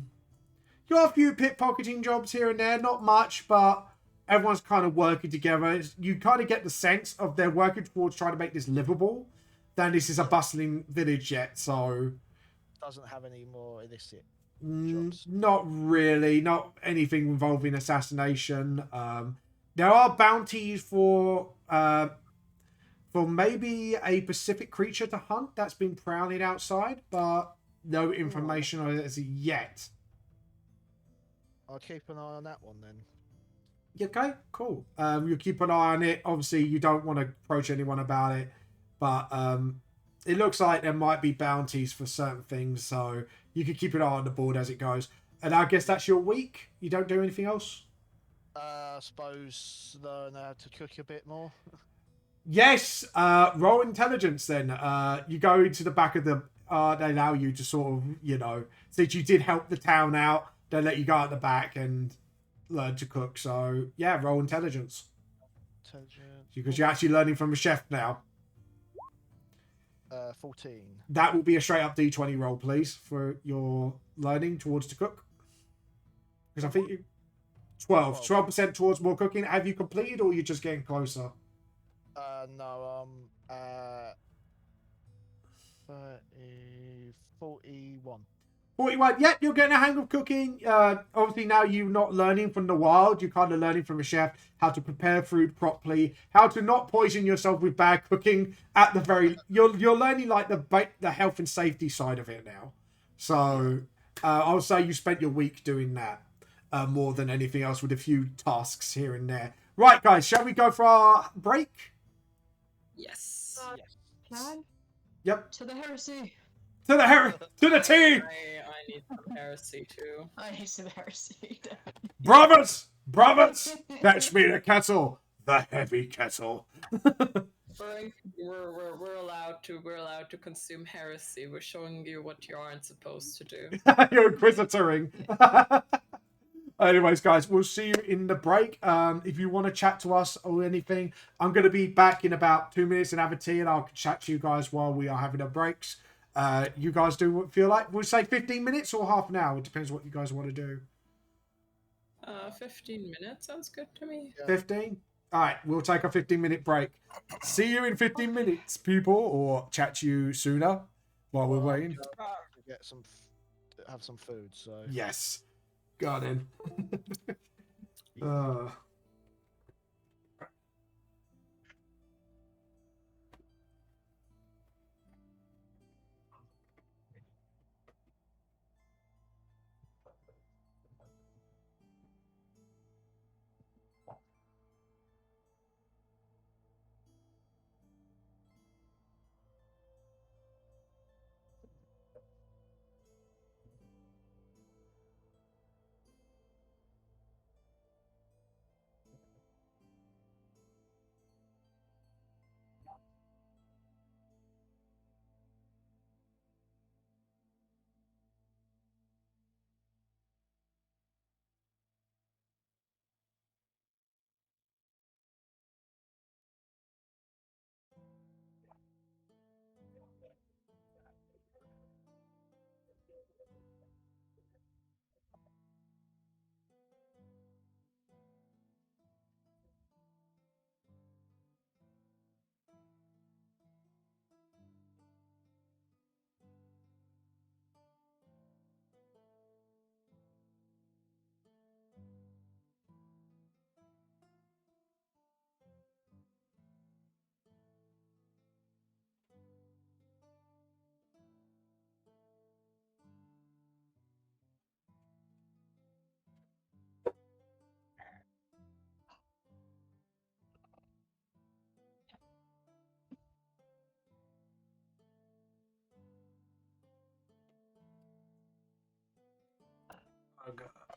few pickpocketing jobs here and there, not much, but everyone's kind of working together. You kind of get the sense of they're working towards trying to make this livable. Then this is a bustling village yet, so Doesn't have any more illicit jobs. not really, not anything involving assassination. There are bounties for maybe a Pacific creature to hunt that's been prowling outside, but no information on it as yet. I'll keep an eye on that one then. Okay, cool. You keep an eye on it. Obviously, you don't want to approach anyone about it, but it looks like there might be bounties for certain things, so you can keep an eye on the board as it goes. And I guess that's your week. You don't do anything else? I suppose learn how to cook a bit more. Yes. Roll intelligence then. You go into the back of the... they allow you to sort of, since you did help the town out, they let you go out the back and learn to cook. So, yeah, roll intelligence. Because you're actually learning from a chef now. 14. That will be a straight up D20 roll, please, for your learning towards to cook. Because I think you... 12. 12% towards more cooking. Have you completed or are you just getting closer? No, 41. 41. Yep, you're getting a hang of cooking. Obviously, now you're not learning from the wild. You're kind of learning from a chef how to prepare food properly, how to not poison yourself with bad cooking. At the very, you're learning like the health and safety side of it now. So I would say you spent your week doing that more than anything else, with a few tasks here and there. Right, guys, shall we go for our break? Yes. Plan? Yep. To the heresy. To the team. I need some heresy too. I need some heresy. Brothers, fetch me the kettle, the heavy kettle. We're allowed to consume heresy. We're showing you what you aren't supposed to do. You're inquisitoring. Anyways, guys, we'll see you in the break. If you want to chat to us or anything, I'm going to be back in about 2 minutes and have a tea, and I'll chat to you guys while we are having our breaks. You guys do what you feel like. We'll say 15 minutes or half an hour. It depends what you guys want to do. 15 minutes sounds good to me. 15? All right, we'll take a 15-minute break. See you in 15 minutes, people, or chat to you sooner while we're waiting. Have some food, so... Yes. Got in.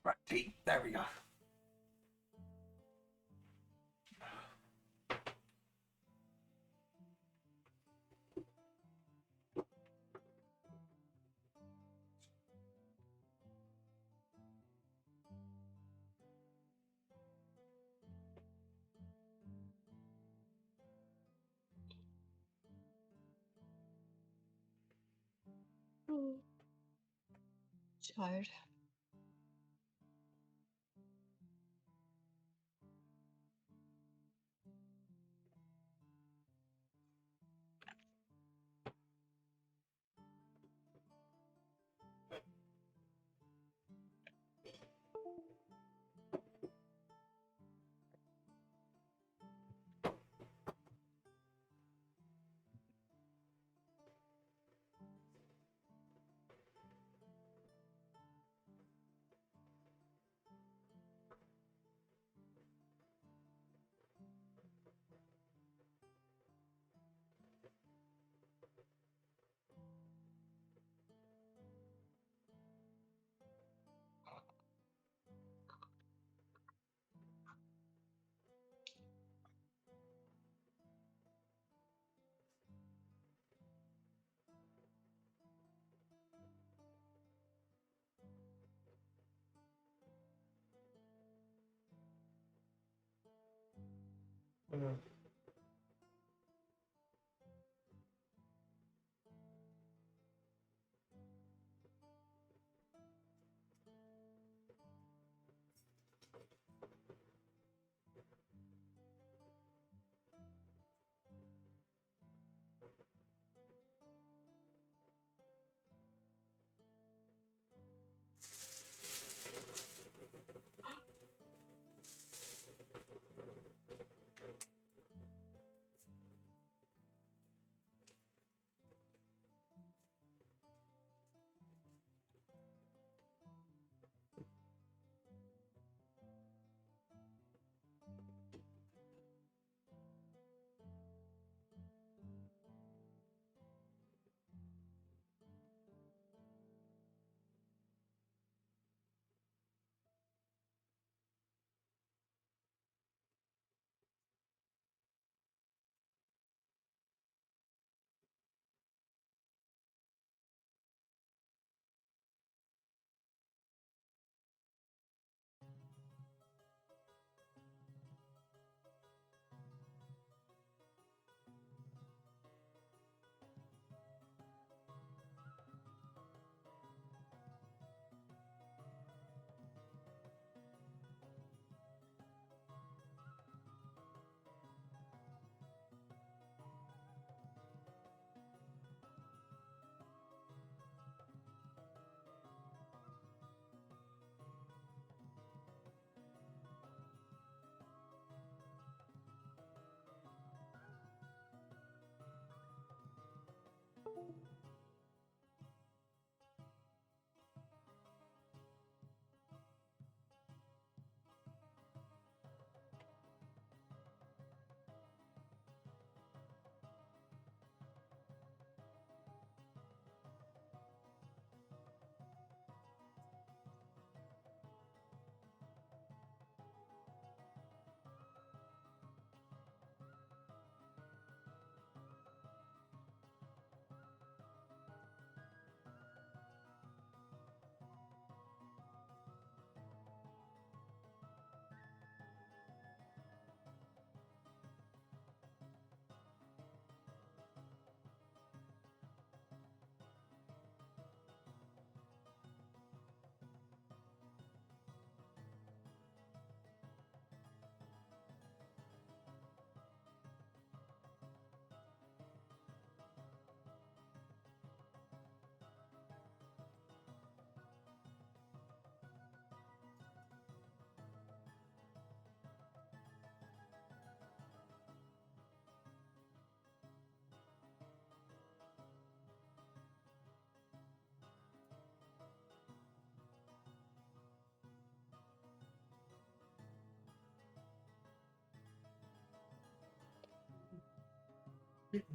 Right, there we go. Tired.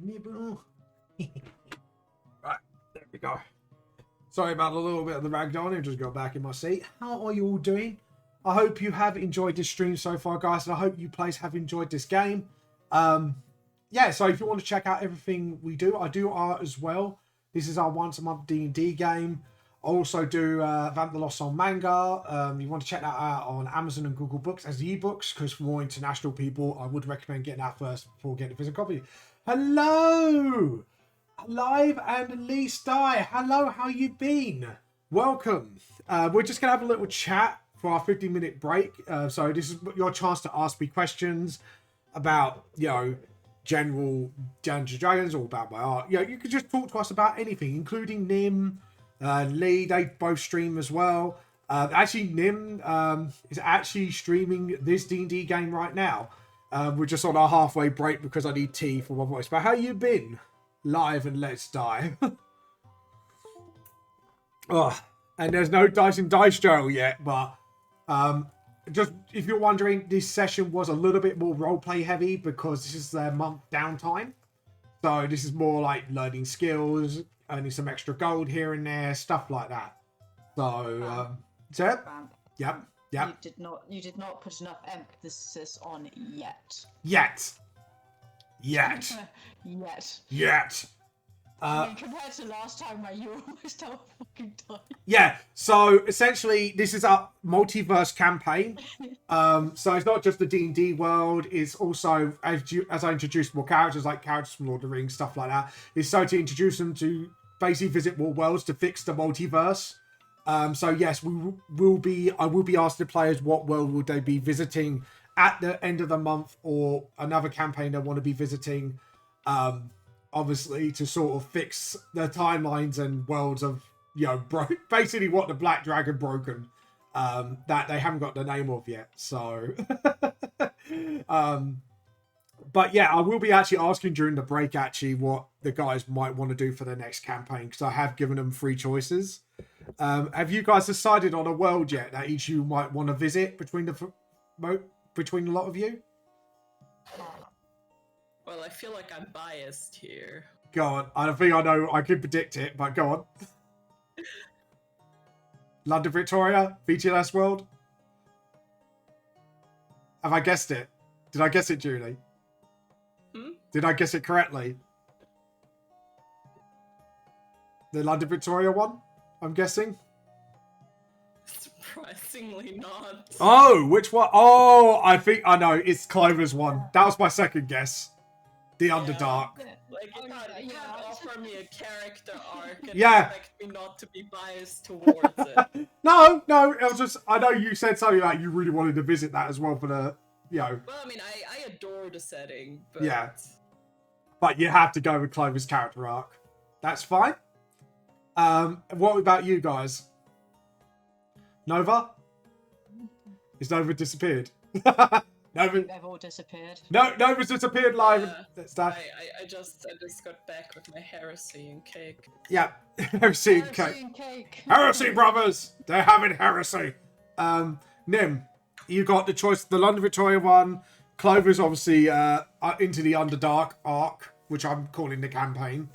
Nibble. Right, there we go. Sorry about a little bit of the ragdoll. I just got back in my seat. How are you all doing? I hope you have enjoyed this stream so far, guys, and I hope you players have enjoyed this game. Yeah, so if you want to check out everything we do, I do art as well. This is our once a month D&D game. I also do Vamp the Lost Soul manga. You want to check that out on Amazon and Google Books as ebooks, because for more international people, I would recommend getting that first before getting a physical copy. Hello! Live and Lee Stye. Hello, how you been? welcome. We're just going to have a little chat for our 15-minute break. So this is your chance to ask me questions about, general Dungeons and Dragons or about my art. You can just talk to us about anything, including Nim, Lee. They both stream as well. Actually, Nim is actually streaming this D&D game right now. We're just on our halfway break because I need tea for my voice. But how you been? Live and let's die. Oh, and there's no dice and dice journal yet, but just if you're wondering, this session was a little bit more roleplay heavy because this is their month downtime. So this is more like learning skills, earning some extra gold here and there, stuff like that. So, yep. You did not put enough emphasis on yet. Yet. I mean, compared to last time where you were almost out of fucking time. Yeah, so essentially this is a multiverse campaign. So it's not just the D&D world, it's also, as I introduced more characters, like characters from Lord of the Rings, stuff like that, it's so to introduce them to basically visit more worlds to fix the multiverse. So yes, I will be asking the players what world would they be visiting at the end of the month, or another campaign they want to be visiting, obviously to sort of fix the timelines and worlds of, basically what the Black Dragon broken, that they haven't got the name of yet. So, but yeah, I will be actually asking during the break actually what the guys might want to do for the next campaign, because I have given them 3 choices. Have you guys decided on a world yet that each of you might want to visit between a lot of you? Well, I feel like I'm biased here. Go on. I think I know. I can predict it, but go on. London, Victoria, VTLS World. Have I guessed it? Did I guess it, Julie? Did I guess it correctly? The London, Victoria one, I'm guessing. Surprisingly not. Oh, which one? Oh, I think I know. It's Clovers one. That was my second guess. The Underdark. Like, you can't offer me a character arc and expect me not to be biased towards it. No, it was just, I know you said something like you really wanted to visit that as well for the, Well, I mean, I adore the setting, but... Yeah. But you have to go with Clover's character arc. That's fine. What about you guys? Nova? Is Nova disappeared? They've all disappeared. No, Nova's disappeared live. I just got back with my heresy and cake. Yeah, heresy and cake. Heresy, brothers! They're having heresy. Nim, you got the choice, the London Victoria one. Clover's obviously into the Underdark arc, which I'm calling the campaign.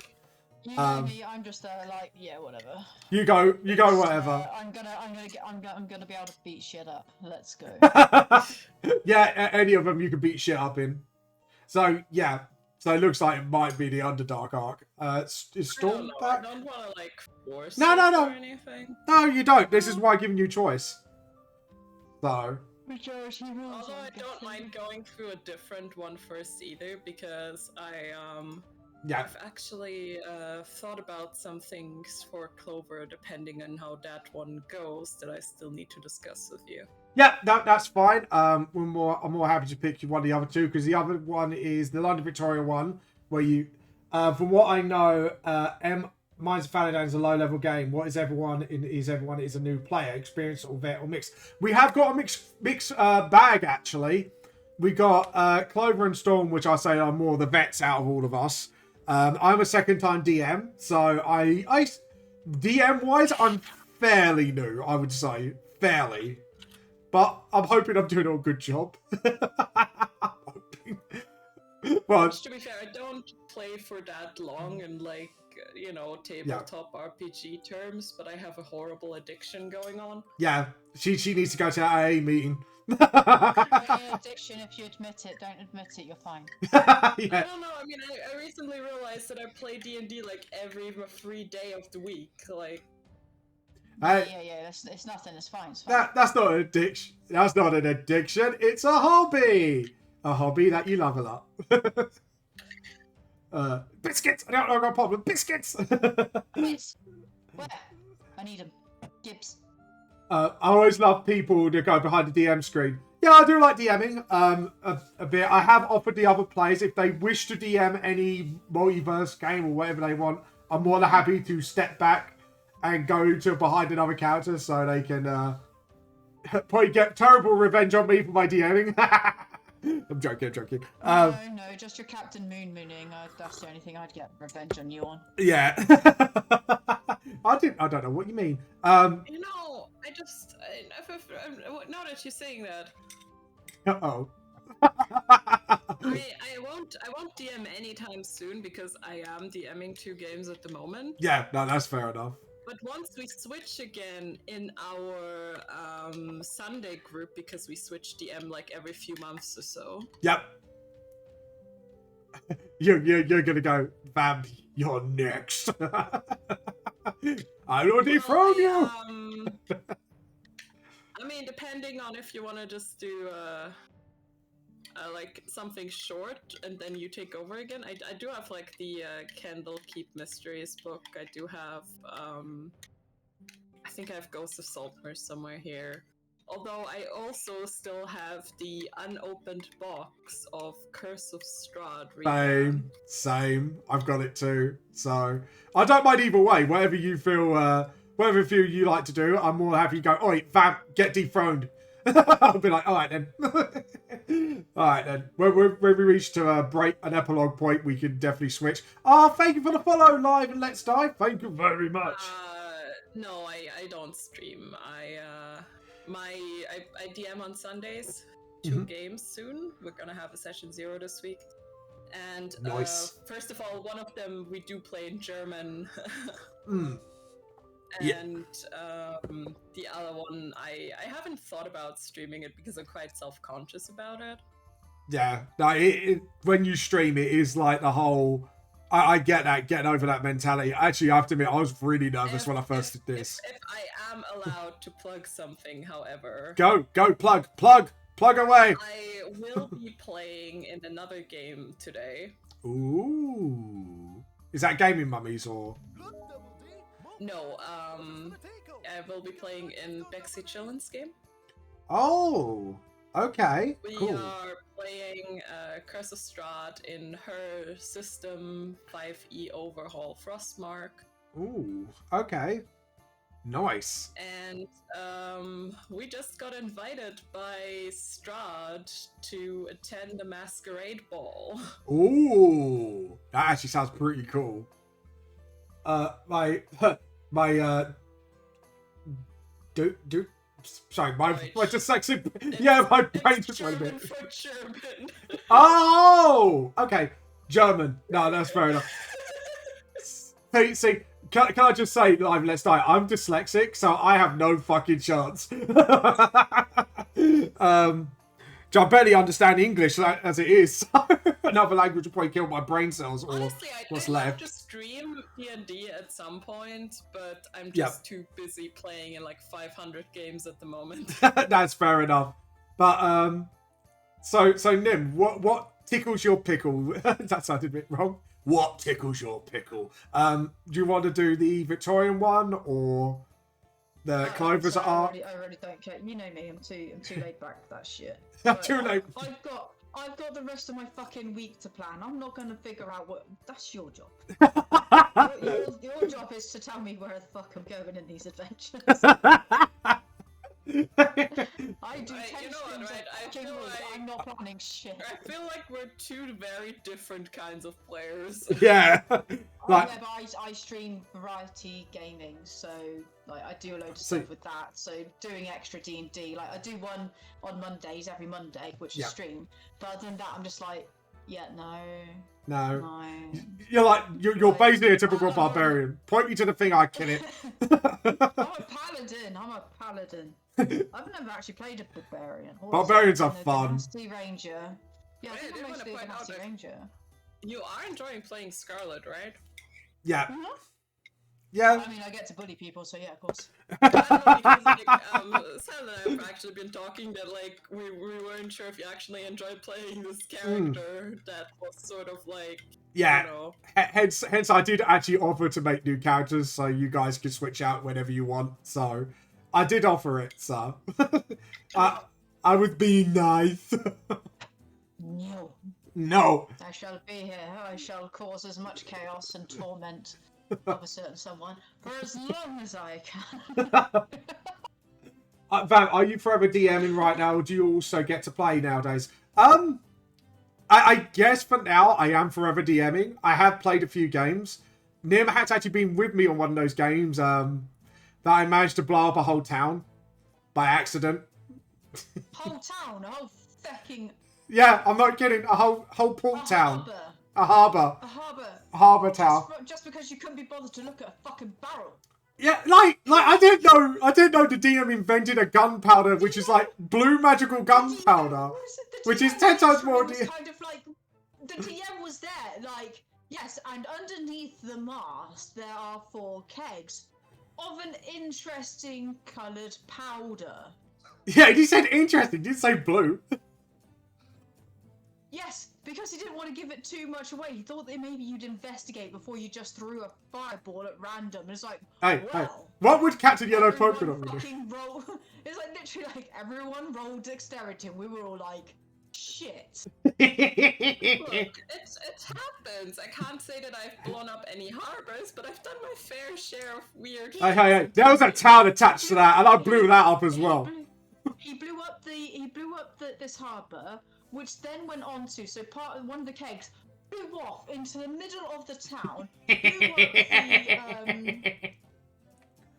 You know me, I'm just whatever. You go, whatever. I'm gonna be able to beat shit up. Let's go. Yeah, any of them you can beat shit up in. So yeah, so it looks like it might be the Underdark arc. Is Storm back? I don't want to force No. or anything. No, you don't. This is why I'm giving you choice. So. Majority rules. Although I don't mind going through a different one first either, because I've actually thought about some things for Clover, depending on how that one goes, that I still need to discuss with you. Yeah, that's fine. I'm more happy to pick one of the other two, because the other one is the London Victoria one, where you, from what I know, Minds of Phandlever is a low-level game. What is everyone is a new player, experienced or vet or mixed. We have got a mixed bag actually. We got Clover and Storm, which I say are more the vets out of all of us. I'm a second-time DM, so I DM-wise, I'm fairly new, I would say. Fairly. But I'm hoping I'm doing a good job. Well, to be fair, I don't play for that long in tabletop RPG terms, but I have a horrible addiction going on. Yeah, she needs to go to an AA meeting. Addiction, if you admit it, don't admit it, you're fine. Yeah. I don't know, I mean, I recently realized that I play D&D every free day of the week, Yeah, it's nothing, it's fine, it's fine. That's not an addiction. That's not an addiction, it's a hobby. A hobby that you love a lot. Biscuits! I don't know, I've got a problem. Biscuits! Yes. Where? I need them. Gibbs. I always love people that go behind the DM screen. Yeah, I do like DMing a bit. I have offered the other players, if they wish to DM any multiverse game or whatever they want, I'm more than happy to step back and go to behind another character so they can probably get terrible revenge on me for my DMing. I'm joking. No, just your Captain Moon mooning. That's the only thing I'd get revenge on you on. Yeah. I don't know what you mean. You know, now that you're saying that, Uh-oh. I won't DM anytime soon because I am DMing 2 games at the moment. Yeah, no, that's fair enough. But once we switch again in our Sunday group, because we switch DM like every few months or so. Yep. You're gonna go, Vamp, you're next. I will dethrone you. I mean, depending on if you want to just do like something short and then you take over again. I do have like the Candlekeep Mysteries book. I do have I think I have Ghost of Saltmere somewhere here. Although I also still have the unopened box of Curse of Strahd. Same. I've got it too. So I don't mind either way. Whatever you feel you like to do, I'm more happy to go, oi, Vamp, get dethroned. I'll be like, all right then. All right then. When we reach to an epilogue point, we can definitely switch. Thank you for the follow, Live and Let's Die. Thank you very much. No, I don't stream. I DM on Sundays. 2 games soon. We're gonna have a session 0 this week. And nice. First of all, one of them we do play in German. And the other one, I haven't thought about streaming it because I'm quite self-conscious about it. Yeah, no, when you stream, it is like the whole... I get that, getting over that mentality. Actually, I have to admit, I was really nervous when I first did this. If I am allowed to plug something, however... Go, plug away! I will be playing in another game today. Ooh. Is that Gaming Mummies or... No, I will be playing in Bexy Chillin's game. Oh, okay, We cool. are playing Curse of Strahd in her system 5e overhaul Frostmark. Ooh, okay. Nice. And we just got invited by Strahd to attend the masquerade ball. Ooh, that actually sounds pretty cool. Sorry, my dyslexic. Yeah, my brain just went a bit. For German. Oh, okay, German. No, that's fair enough. See, can I just say, Live, Let's Die, I'm dyslexic, so I have no fucking chance. I barely understand English as it is, so another language will probably kill my brain cells or Honestly, what's I'd love left. to stream D&D at some point, but I'm just too busy playing in like 500 games at the moment. That's fair enough. But so Nim, what tickles your pickle? That sounded a bit wrong. What tickles your pickle? Do you want to do the Victorian one or the Clovers arc? I really don't care. You know me. I'm too laid back for that shit. Too late. I've got the rest of my fucking week to plan. I'm not going to figure out what. That's your job. your job is to tell me where the fuck I'm going in these adventures. I do 10 streams I'm not planning shit. I feel like we're 2 very different kinds of players. Yeah. But I stream variety gaming, so like I do a load of stuff with that. So doing extra D&D, like I do one on Mondays every Monday, which is stream. But other than that, I'm just like, no. You're basically a typical barbarian. Point me to the thing, I kill it. I'm a paladin. I've never actually played a barbarian. Barbarians are fun. Nasty ranger. Yeah, I think I'm mostly a nasty ranger. You are enjoying playing Scarlet, right? Yeah. Yeah. I mean, I get to bully people, so yeah, of course. I don't know, because like Sam and I have actually been talking that like we weren't sure if you actually enjoyed playing this character that was sort of like Yeah. you know. Hence, I did actually offer to make new characters so you guys could switch out whenever you want. So, I did offer it. So, I was being nice. No. No. I shall be here. I shall cause as much chaos and torment of a certain someone for as long as I can. Van, are you forever DMing right now, or do you also get to play nowadays? I guess for now I am forever DMing. I have played a few games. Nim has actually been with me on one of those games that I managed to blow up a whole town by accident. Whole town, a whole fucking Yeah, I'm not kidding. A whole port town. A harbour. A harbour. Harbour town. Just because you couldn't be bothered to look at a fucking barrel. Yeah, like I didn't know the DM invented a gunpowder which is like blue magical gunpowder, which is 10 times more. Kind of like the DM was there, like yes, and underneath the mast there are 4 kegs of an interesting coloured powder. Yeah, he said interesting. He didn't say blue. Yes, because he didn't want to give it too much away. He thought that maybe you'd investigate before you just threw a fireball at random. And it's like, Hey, well, what would Captain Yellow everyone Polka Dot do? fucking roll. It's like literally like everyone rolled dexterity, and we were all like, shit. Look, it happens. I can't say that I've blown up any harbors, but I've done my fair share of weird. Hey, there was a town attached to that, and I blew that up as well. He blew up this harbour, which then went on to one of the kegs blew off into the middle of the town, blew up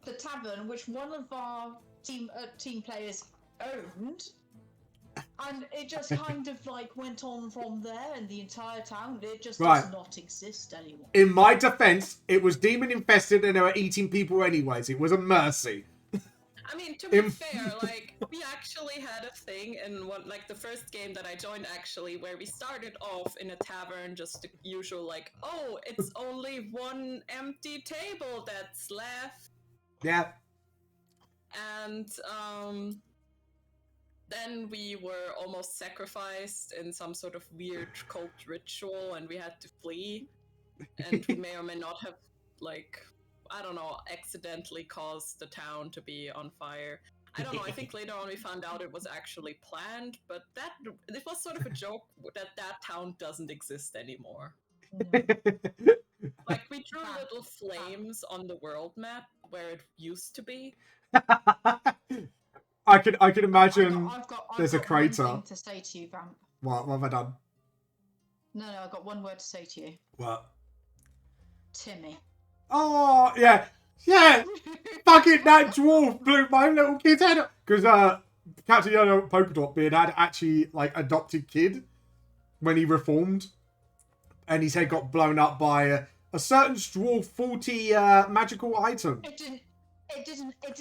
the tavern which one of our team players owned, and it just kind of like went on from there, and the entire town does not exist anymore. In my defense, it was demon infested and they were eating people anyways. It was a mercy. I mean, to be fair, like, we actually had a thing in the first game that I joined, actually, where we started off in a tavern, just the usual, like, oh, it's only one empty table that's left. Yeah. And, then we were almost sacrificed in some sort of weird cult ritual, and we had to flee. And we may or may not have, like, I don't know, accidentally caused the town to be on fire. I don't know, I think later on we found out it was actually planned, but it was sort of a joke that town doesn't exist anymore. Like, we drew little flames on the world map where it used to be. I can imagine I've got there's a crater. One thing to say to you, Vamp. What have I done? No, I've got one word to say to you. What? Timmy. Oh, yeah. Fucking that dwarf blew my little kid's head up. Because Captain Yellow Polka Dot Beard had actually, like, adopted kid when he reformed. And his head got blown up by a certain dwarf faulty magical item. It didn't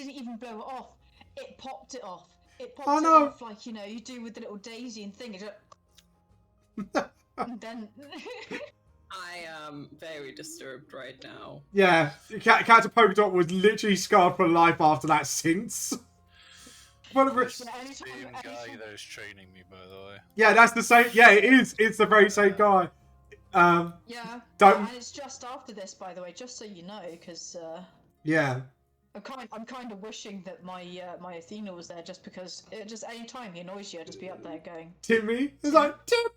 even blow it off. It popped it off. It popped Oh, it no. off like, you know, you do with the little daisy and thing. And then... I am very disturbed right now. Yeah, Captain Polka Dot was literally scarred for life after that since. Same guy that is training me, by the way. Yeah, that's the same. Yeah, it is. It's the very same guy. Yeah. Don't. And it's just after this, by the way, just so you know, because Yeah. I'm kind of wishing that my Athena was there, just because just any time he annoys you, I'd just be up there going, Timmy. It's like Timmy.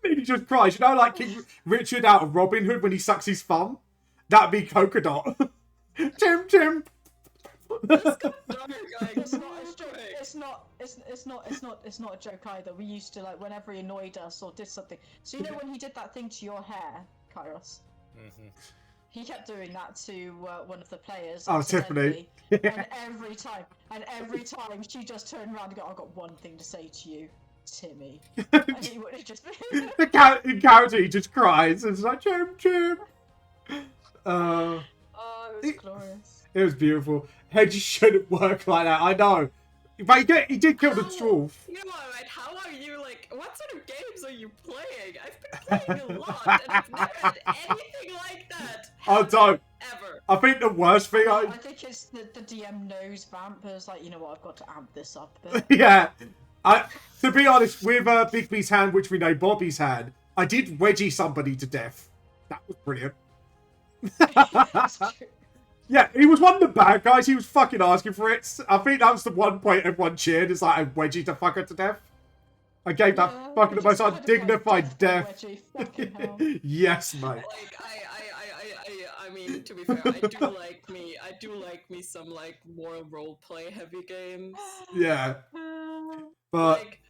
He just cries. You know, like King Richard out of Robin Hood when he sucks his thumb. That'd be Polka Dot. Tim. It's not a joke either. We used to, like, whenever he annoyed us or did something. So you know when he did that thing to your hair, Kairos? Mm-hmm. He kept doing that to one of the players. Oh, accidentally. Tiffany. and every time she just turned around and go, "I've got one thing to say to you, Timmy." And he would have just been... The character, he just cries. It's like Tim. Oh, it was glorious. It was beautiful. Head just shouldn't work like that. I know, but he did kill the dwarf. You know, right? How are you, like, what sort of games are you playing? I've been playing a lot, and I've never had anything like that. Oh, don't. Ever. I think the worst thing I think it's the DM knows Vamp is like, you know what, I've got to amp this up a bit. Yeah. To be honest, with Big B's hand, which we know Bobby's hand, I did wedgie somebody to death. That was brilliant. That's true. Yeah, he was one of the bad guys. He was fucking asking for it. I think that was the one point everyone cheered. Is like, I wedgie the fucker to death. I gave that fucking the most undignified death. Yes, mate. Like I mean, to be fair, I do like me some like more roleplay heavy games. Yeah, but Like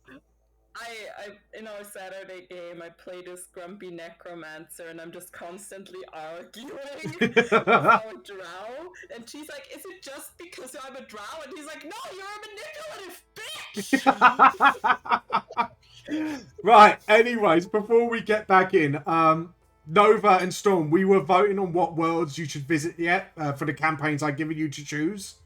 I in our Saturday game, I play this grumpy necromancer, and I'm just constantly arguing about drow. And she's like, "Is it just because I'm a drow?" And he's like, "No, you're a manipulative bitch." right. Anyways, before we get back in, Nova and Storm, we were voting on what worlds you should visit yet for the campaigns I've given you to choose.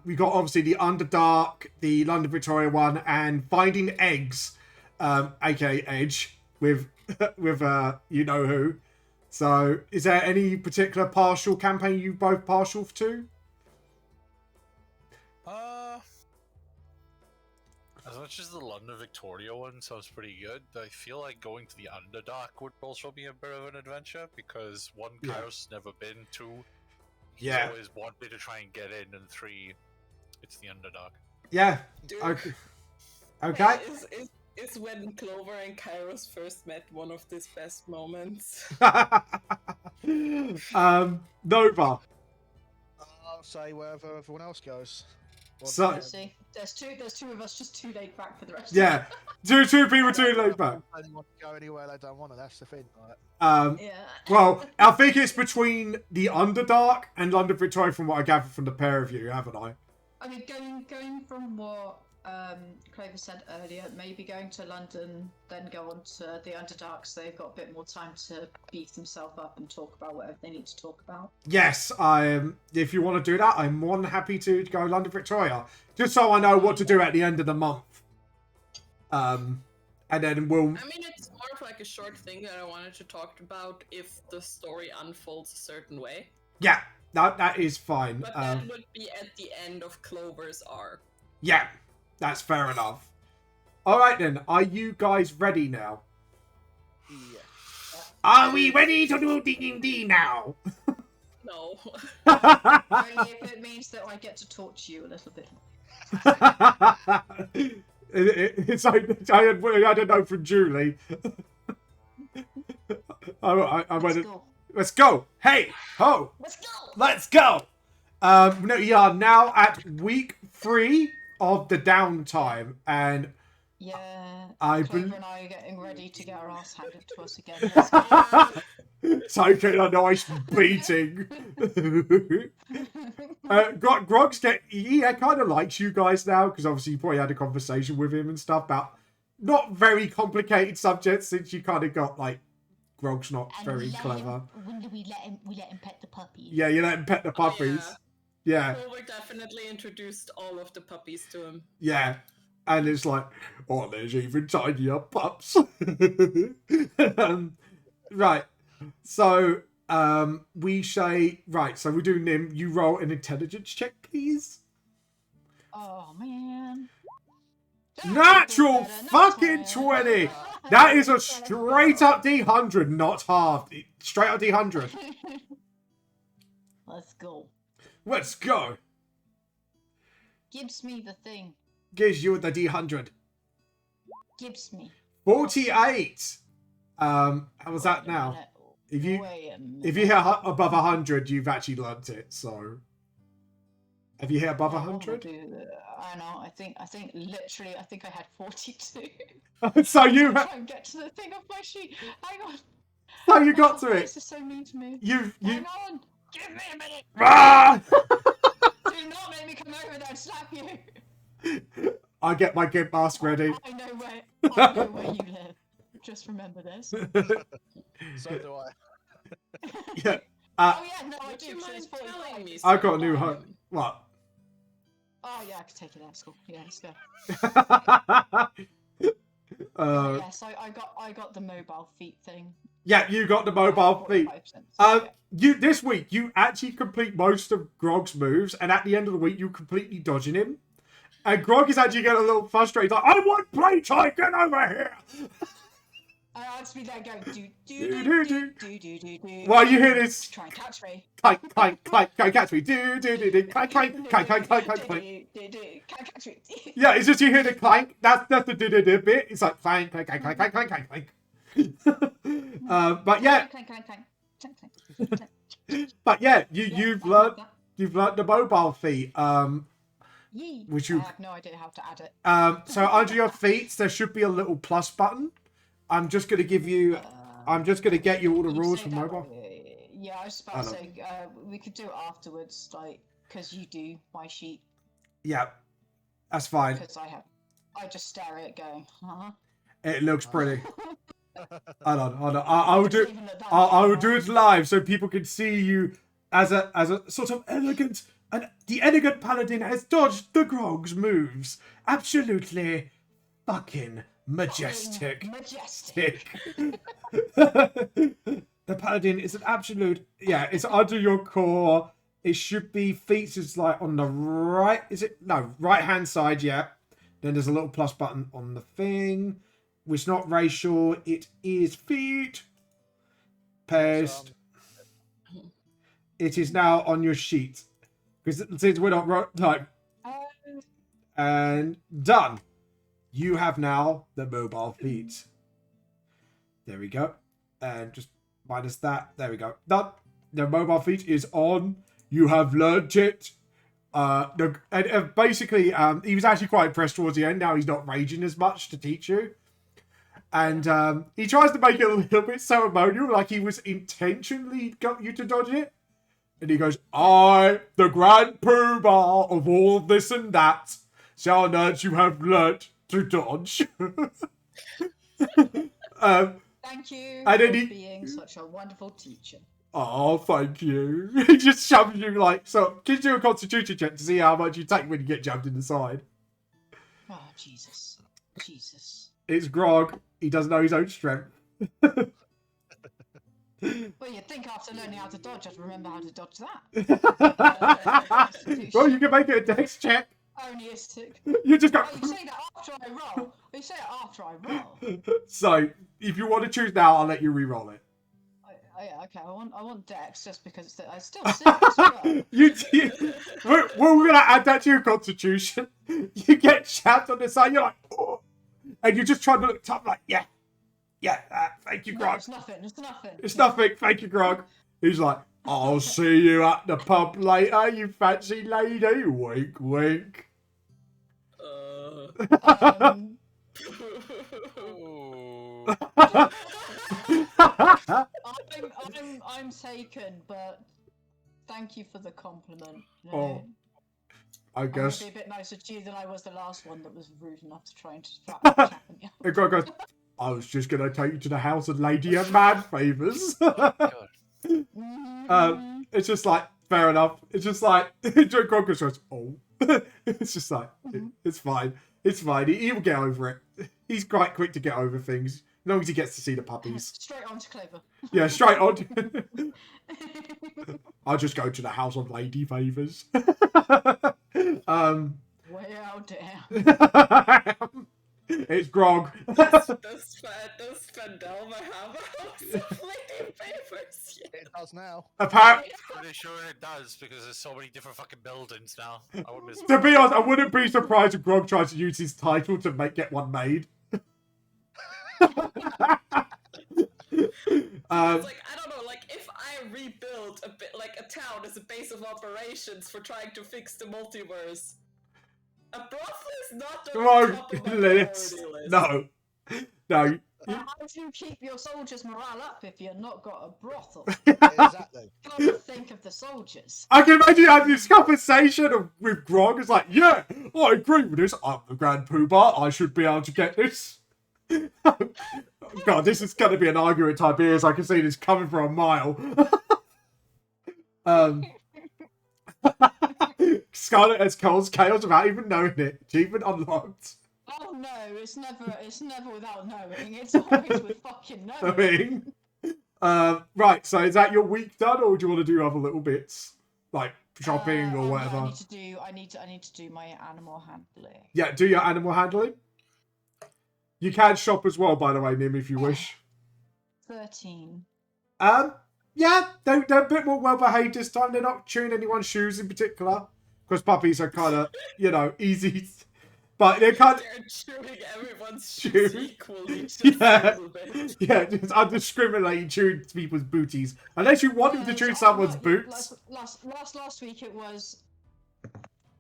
We got obviously the Underdark, the London Victoria one, and Finding Eggs, aka Edge, with you know who. So, is there any particular partial campaign you both partial to? As much as the London Victoria one sounds pretty good, I feel like going to the Underdark would also be a bit of an adventure, because one, Kairos never been, two, he's always wanted to try and get in, and three, it's the Underdark. Yeah. Dude, okay. Is when Clover and Kairos first met one of these best moments. Nova. I'll say wherever everyone else goes. So, See, there's two of us just too laid back for the rest. yeah, two people too laid back. I don't want to go anywhere they don't want to. That's the thing. Right? Yeah. Well, I think it's between the Underdark and London Victoria, from what I gathered from the pair of you, haven't I? I mean, going from what Clover said earlier, maybe going to London, then go on to the Underdark, so they've got a bit more time to beef themselves up and talk about whatever they need to talk about. Yes, if you want to do that, I'm more than happy to go London Victoria, just so I know what to do at the end of the month. And then we'll. I mean, it's more of like a short thing that I wanted to talk about if the story unfolds a certain way. Yeah, that is fine. But that would be at the end of Clover's arc. Yeah, that's fair enough. All right then, are you guys ready now? Yeah. Are we ready to do D&D now? No. Only if it means that I get to talk to you a little bit. It's like, I don't know from Julie. I went. Let's go. Hey, ho. Let's go. Let's go. No, we are now at week 3 of the downtime, and yeah, I Clover and I are getting ready to get our ass handed to us again. Let's go. taking a nice beating. Grog's he kind of likes you guys now, because obviously you probably had a conversation with him and stuff about not very complicated subjects, since you kind of got like Grog's not And very clever. We let him pet the puppies. Yeah, you let him pet the puppies. Yeah. Clover definitely introduced all of the puppies to him. Yeah. And it's like, oh, there's even tinier pups. Right. So, we say, right, so we do Nim. You roll an intelligence check, please. Oh man. Natural fucking 20. That is a straight up D100, not half. Straight up D100. Let's go. Let's go. Gives me the thing. Gives you the D100. Gives me. 48. How was that now? If you hit above 100, you've actually learnt it. So, have you hit above 100? I know. I think literally, I think I had 42. So you Try and get to the thing off my sheet. Hang on. So you got to it. This is so mean to me. You. Hang on. Give me a minute. Ah! Do not make me come over there and slap you. I get my gimp mask ready. I know where you live. Just remember this. So do I. Yeah. Oh yeah, no, I Would do. you So it's mind telling 45. me? I got a new home. What? Oh yeah, I can take it out. It's cool. Yeah, let's go. Yes, I got the mobile feet thing. Yeah, you got the mobile feet. 45%. You this week you actually complete most of Grog's moves, and at the end of the week you completely dodging him. And Grog is actually getting a little frustrated. He's like, I want playtime, get over here! I'll just be there going do do. While you hear this, Try and catch me. clank, clank, clank, can't catch me. Do, clank, clank, clank, clank, clank, clank, clank. Can't catch me. Yeah, it's just you hear the clank. That's the do bit. It's like clank, clank, clank, clank, clank, clank, clank, clank. But yeah, Clank, clank, clank, clank, clank. but yeah, you've learned the mobile feat. Yee. Which you I have no idea how to add it. So under your feet there should be a little plus button. I'm just gonna get you all the rules for mobile. Yeah, I was about to say we could do it afterwards, like because you do my sheet. Yeah, that's fine. Because I just stare at it going, huh? It looks pretty. Hold on. I will do it live so people can see you as a sort of elegant. And the elegant paladin has dodged the Grog's moves. Absolutely fucking majestic. Majestic. The paladin is an absolute. Yeah, it's under your core. It should be feet is like on the right. Is it? No, right hand side, yeah. Then there's a little plus button on the thing. It's not racial. It is feet. Paste. It is now on your sheet. Because since we're not like. And done. You have now the mobile feet. There we go. And just minus that. There we go. Done. The mobile feet is on. You have learnt it. Basically, he was actually quite impressed towards the end. Now he's not raging as much to teach you. And he tries to make it a little bit ceremonial, like he was intentionally got you to dodge it. And he goes, I, the Grand Poobah of all this and that, shall that you have learnt to dodge. Thank you and for then being such a wonderful teacher. Oh, thank you. He just shoves you like, so gives you a constitution check to see how much you take when you get jabbed in the side. Oh, Jesus. Jesus. It's Grog. He doesn't know his own strength. Well, you'd think after learning how to dodge, I'd remember how to dodge that. Well, you can make it a dex check. Only a stick. You just go. Oh, you say that after I roll. You say it after I roll. So, if you want to choose now, I'll let you re-roll it. Yeah, okay. I want Dex just because it's still sick as well. We're gonna add that to your constitution. You get chapped on the side. You're like, oh, and you just try to look tough. Like, yeah. Thank you, Grog. No, it's nothing. It's nothing. It's nothing. Thank you, Grog. He's like, I'll see you at the pub later, you fancy lady. Wink, wink. I'm taken, but thank you for the compliment. You Oh, know? I guess. I'm gonna be a bit nicer to you than I was the last one that was rude enough to try and chat with you. And Grog goes, I was just going to take you to the house of Lady of Mad Favours. It's just like, fair enough. It's just like, Grog goes, oh. It's just like, it's fine. It's fine. He will get over it. He's quite quick to get over things. As long as he gets to see the puppies. Straight on to Clover. Yeah, straight on. I'll just go to the house of Lady Favours. Well, damn. It's Grog. Does Phandlever have a house of Lady Favours? It does now. Apparently, Pretty sure it does because there's so many different fucking buildings now. I wouldn't miss. to be honest, I wouldn't be surprised if Grog tries to use his title to get one made. It's like, I don't know, like if I rebuild a bit like a town as a base of operations for trying to fix the multiverse, a brothel is not on Grog, the top of my list. priority list. No. How do you keep your soldiers' morale up if you've not got a brothel? Exactly. Gotta think of the soldiers. I can imagine having this conversation with Grog. It's like, yeah, I agree with this. I'm the Grand Poobah. I should be able to get this. God, this is going to be an argument type ears. I can see this coming for a mile. Scarlett has Cole's chaos without even knowing it. Achievement unlocked. Oh no, it's never without knowing. It's always with fucking knowing. Right, so is that your week done, or do you want to do other little bits like shopping or Yeah, whatever? I need to do my animal handling. Yeah, do your animal handling. You can shop as well, by the way, Nim, if you wish. 13. Yeah, they're a bit more well behaved this time. They're not chewing anyone's shoes in particular, because puppies are kind of, easy. But they're kind of They're chewing everyone's Chew. shoes equally, just Yeah. a little bit. just undiscriminately chewing people's booties. Unless you want them to chew someone's boots. Last week it was.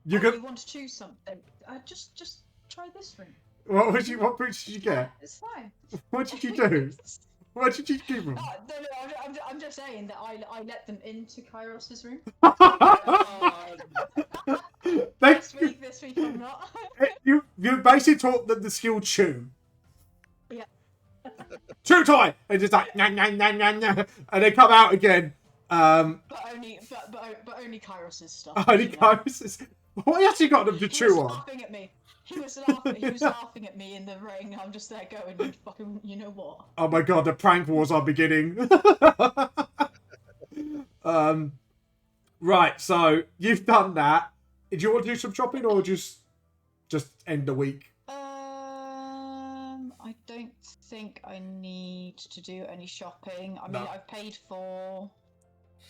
You Oh, could. you want to choose something? Just try this ring. What boots did you get? It's fine. What did you do? What did you give them? No, I'm just saying that I let them into Kairos's room. This week I'm not. You basically taught them the skill chew. Yeah. Chew toy! And just like, nah, nah, nah, nah, nah. And they come out again. But only Kairos's stuff. Only you know. goes. What actually got them to He chew was on? laughing at me. He was laughing at me in the ring. I'm just there going, you fucking, you know what? Oh my god, the prank wars are beginning. Right, so you've done that. Do you want to do some shopping or just end the week? I don't think I need to do any shopping. I mean, No. I've paid for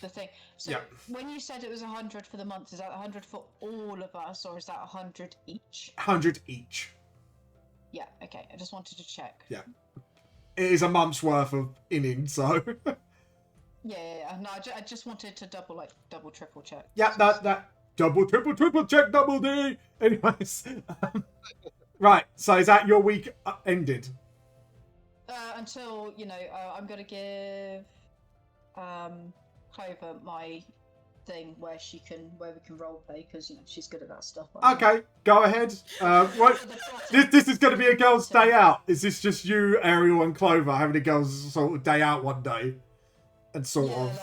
the thing. So Yeah. when you said it was 100 for the month, is that 100 for all of us, or is that 100 each? 100 each. Yeah. Okay. I just wanted to check. Yeah. It is a month's worth of innings, so. Yeah. No, I just wanted to double, triple check. Yeah, that double, triple check, double D. Anyways, right. So is that your week ended? Until I'm gonna give Clover my thing where we can role play because she's good at that stuff. Okay, go ahead. This is going to be a girls' day out. Is this just you, Ariel, and Clover having a girls' sort of day out one day? And sort of.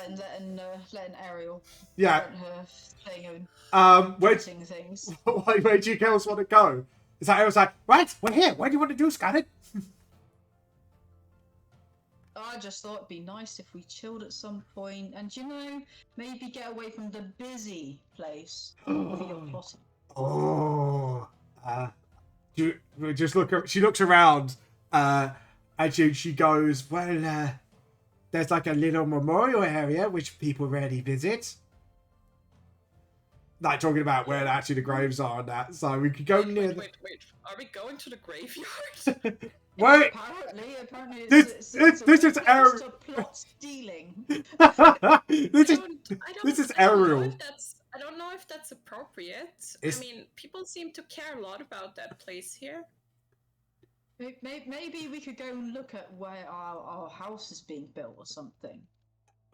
Letting Ariel. Yeah. Letting her thing Where things. where do you girls want to go? Is that Ariel's like, right, we're here. What do you want to do, Scarlett? I just thought it'd be nice if we chilled at some point and maybe get away from the busy place for your plotting. Oh. Just look. She looks around. And she goes, well, there's like a little memorial area which people rarely visit. Like talking about where actually the graves are and that. So we could go near. Wait. Are we going to the graveyard? Wait. Apparently, This is Ariel. Plot stealing. This is Ariel. I don't know if that's appropriate. I mean, people seem to care a lot about that place here. Maybe we could go and look at where our house is being built or something.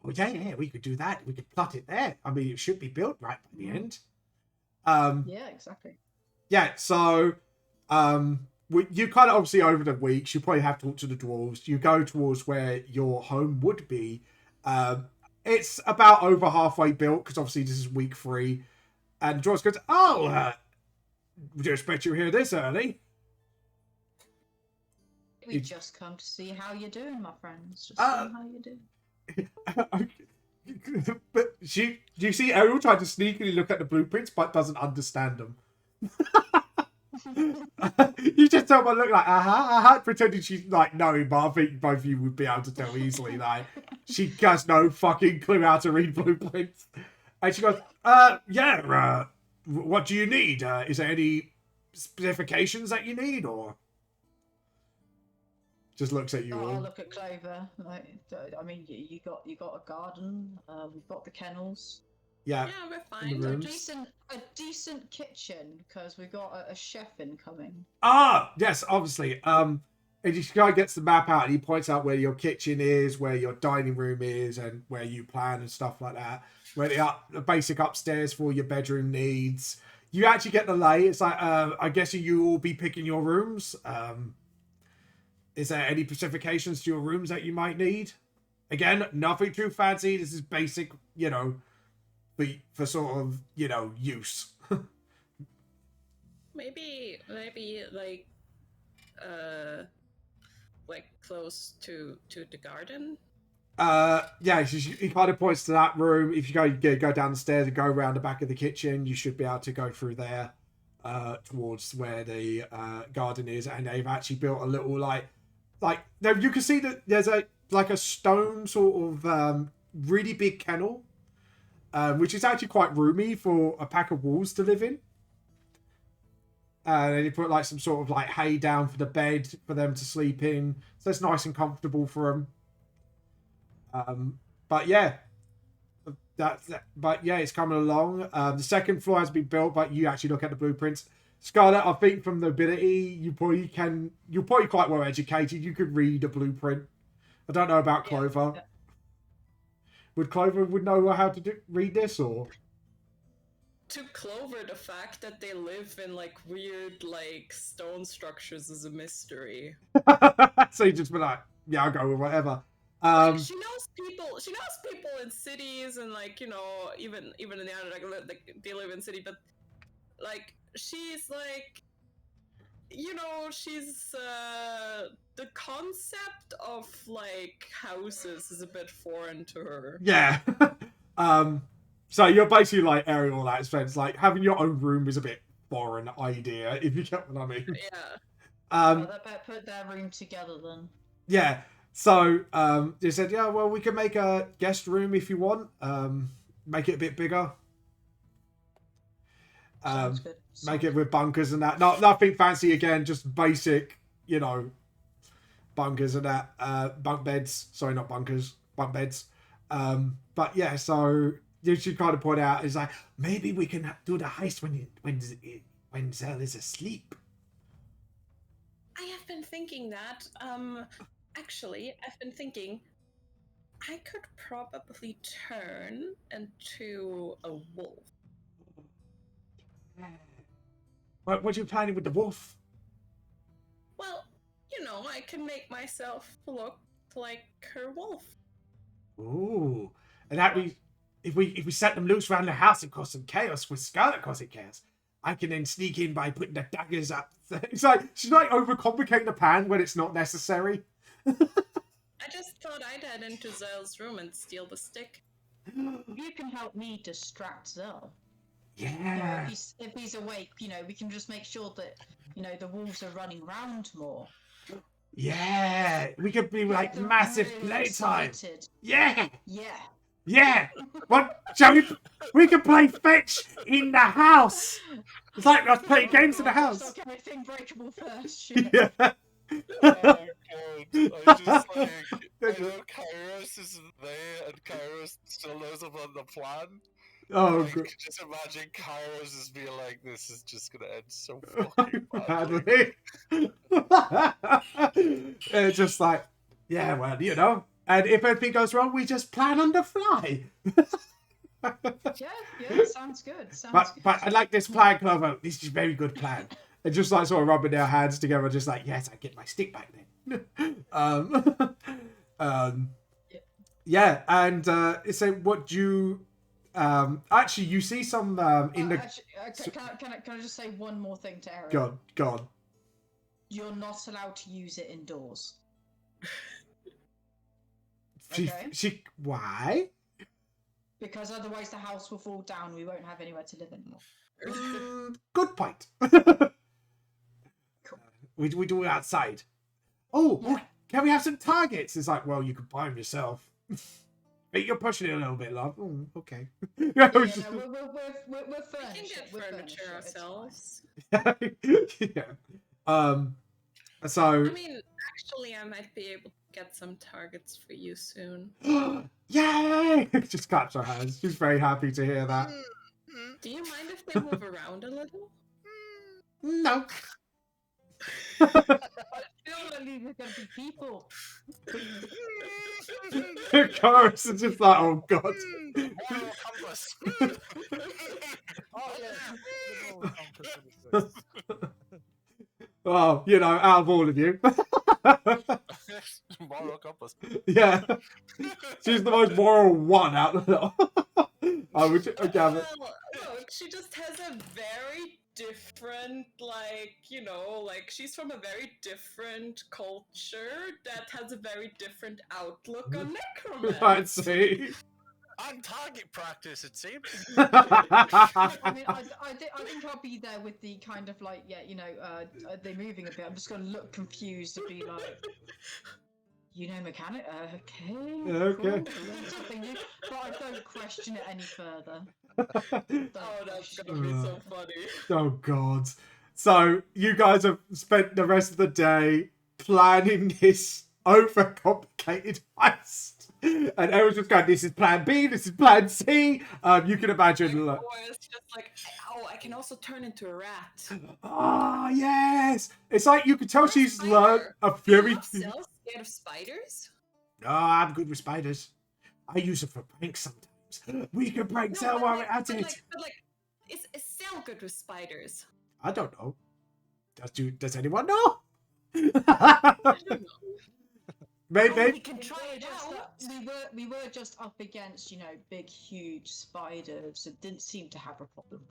Well, yeah, we could do that. We could plot it there. I mean, it should be built right by the end. Yeah, exactly. Yeah, so you kind of obviously over the weeks, you probably have talked to the dwarves. You go towards where your home would be. It's about over halfway built because obviously this is week 3. And the dwarves goes, oh, we didn't expect you here this early. We just come to see how you're doing, my friends. Just see how you're doing. But do you see Ariel tried to sneakily look at the blueprints but doesn't understand them? You just don't want to look like pretending she's like knowing, but I think both of you would be able to tell easily. Like she has no fucking clue how to read blueprints. And she goes, what do you need? Is there any specifications that you need, or just looks at you all? I'll look at Clover. I mean, you got a garden. We've got the kennels. Yeah, we're fine. A decent kitchen because we've got a chef incoming. Yes, obviously. And this guy gets the map out and he points out where your kitchen is, where your dining room is, and where you plan and stuff like that. Where the basic upstairs for your bedroom needs. You actually get the lay. It's like, I guess you will be picking your rooms. Is there any specifications to your rooms that you might need? Again, nothing too fancy. This is basic, for sort of, use. Maybe like close to the garden. Yeah, he kind of points to that room. If you go down the stairs and go around the back of the kitchen, you should be able to go through there towards where the garden is. And they've actually built a little like you can see that there's a stone sort of really big kennel, which is actually quite roomy for a pack of wolves to live in. And then you put like some sort of like hay down for the bed for them to sleep in, so it's nice and comfortable for them. But yeah, it's coming along. The second floor has been built, but you actually look at the blueprints. Scarlett, I think from the ability, you're probably quite well educated. You could read a blueprint. I don't know about Clover. Yeah. Would Clover know how to read this, or? To Clover, the fact that they live in like weird like stone structures is a mystery. So you just be like, yeah, I'll go with whatever. Like, she knows people. She knows people in cities, and like even in the other like they live in city, but like she's like, she's the concept of like houses is a bit foreign to her. Yeah. So you're basically like Ariel that sense. Like having your own room is a bit foreign idea, if you get what I mean. Yeah. Well, they better put their room together then. Yeah. So they said, yeah, well, we can make a guest room if you want. Make it a bit bigger. Sounds good. Make it with bunkers and that. Nothing fancy again, just basic, bunkers and that. Bunk beds. Sorry, not bunkers. Bunk beds. But yeah, so you should kind of point out is like maybe we can do the heist when Zell is asleep. I have been thinking that. Actually, I've been thinking I could probably turn into a wolf. What are you planning with the wolf? Well, I can make myself look like her wolf. Ooh, and that we, if we set them loose around the house and cause some chaos with Scarlett causing chaos, I can then sneak in by putting the daggers up. It's like she's like overcomplicating the plan when it's not necessary. I just thought I'd head into Zell's room and steal the stick. You can help me distract Zell. Yeah. If he's awake, we can just make sure that the wolves are running around more. Yeah, we could be like They're massive really playtime. excited. Yeah. Yeah. Yeah. What? Shall we? We can play fetch in the house. It's like us playing games in the house. Stop anything breakable first. Yeah. Oh god, I just like, I know Kairos isn't there and Kairos still knows about the plan. Oh, I God. can just imagine Kairos just being like, this is just gonna end so fucking badly. It's just like, yeah, well, and if anything goes wrong, we just plan on the fly. Yeah, sounds good. But I like this plan, Clover. This is a very good plan. And just like sort of rubbing their hands together, just like, yes, I get my stick back then. Yeah, and it said, what do you? Actually, you see some in the. Actually, can I just say one more thing to Eric? Go on. You're not allowed to use it indoors. Why? Because otherwise the house will fall down. We won't have anywhere to live anymore. Good point. We do it outside. Oh, can we have some targets? It's like, well, you could buy them yourself. But you're pushing it a little bit, love. Oh, okay. We're furnished. We can get furniture ourselves. Yeah. So. I mean, actually, I might be able to get some targets for you soon. Yay! Just claps her hands. She's very happy to hear that. Do you mind if they move around a little? No. Surely we're going to be people. Chorus is just like, oh god. Moral compass. Oh yeah, the moral compass. Well, out of all of you. Moral compass. Yeah. She's the most moral one out of it. I would gather. Well, no, she just has a very different, like, you know, like she's from a very different culture that has a very different outlook on necromancy. I'd say. On target practice, it seems. I mean, I think I'll be there with the kind of like, yeah, you know, they're moving a bit. I'm just going to look confused and be like, you know, mechanic? Okay. Okay. Cool. Something new. But I don't question it any further. Oh, that's gonna be so funny. Oh, God. So, you guys have spent the rest of the day planning this overcomplicated heist. And everyone's just going, this is plan B, this is plan C. You can imagine. Or it's just like, oh, I can also turn into a rat. Ah, yes. It's like you can tell she's Spider. learned a very... Scared of spiders? Oh, I'm good with spiders. I use them for pranks sometimes. We can prank Cell while we're at it. But is Cell good with spiders? I don't know. Does anyone know? I don't know. Maybe. We can try it out. We were just up against, you know, big, huge spiders. It didn't seem to have a problem.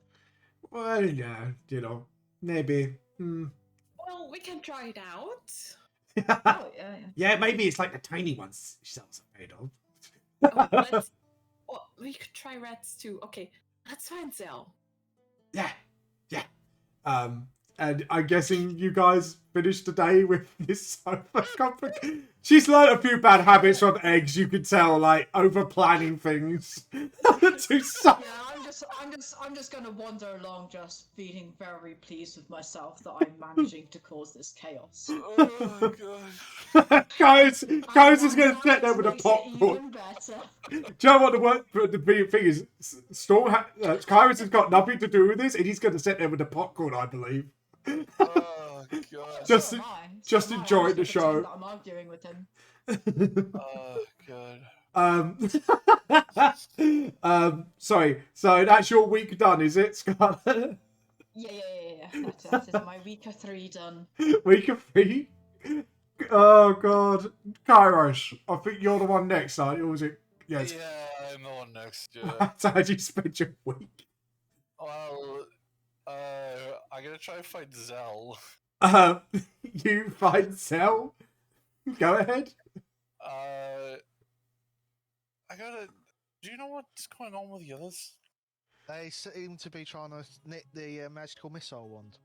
Well, yeah, you know, maybe. Well, we can try it out. Oh, yeah. Yeah, maybe it's like the tiny ones Cell's afraid of. We could try rats too. Okay, let's find Cell. Yeah. And I'm guessing you guys finished the day with this over complicated. She's learned a few bad habits from eggs. You could tell, like over planning things. Yeah, I'm just gonna wander along, just feeling very pleased with myself that I'm managing to cause this chaos. Oh god. Guys is gonna sit there with a popcorn. Even better. Do you know what the big thing is? Kyrus has got nothing to do with this, and he's gonna sit there with the popcorn, I believe. Oh god. Just So am I. just So am I. enjoying I'm the just gonna show. pretend that I'm arguing with him. Oh god. Sorry. So that's your week done, is it, Scarlett? Yeah. That is my week of 3 done. Week of 3? Oh god. Kairos, I think you're the one next, aren't you? Or was it? Yes. Yeah, I'm the one next. Yeah. So how do you spend your week? Well, I'm gonna try and find Zell. You find Cell? Go ahead. I gotta. Do you know what's going on with the others? They seem to be trying to nick the magical missile wand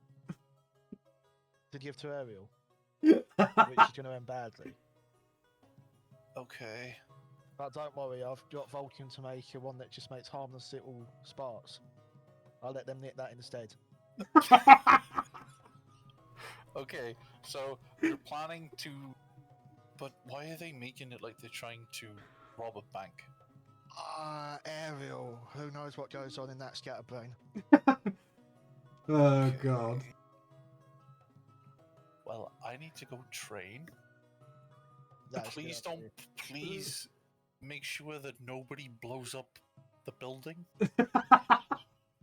to give to Ariel, which is going to end badly. Okay. But don't worry, I've got Vulcan to make a one that just makes harmless little sparks. I'll let them nick that instead. Okay, so they're planning to. But why are they making it like they're trying to rob a bank? Ariel, who knows what goes on in that scatterbrain? Oh god. Well, I need to go train. That's Please good. don't. Please make sure that nobody blows up the building.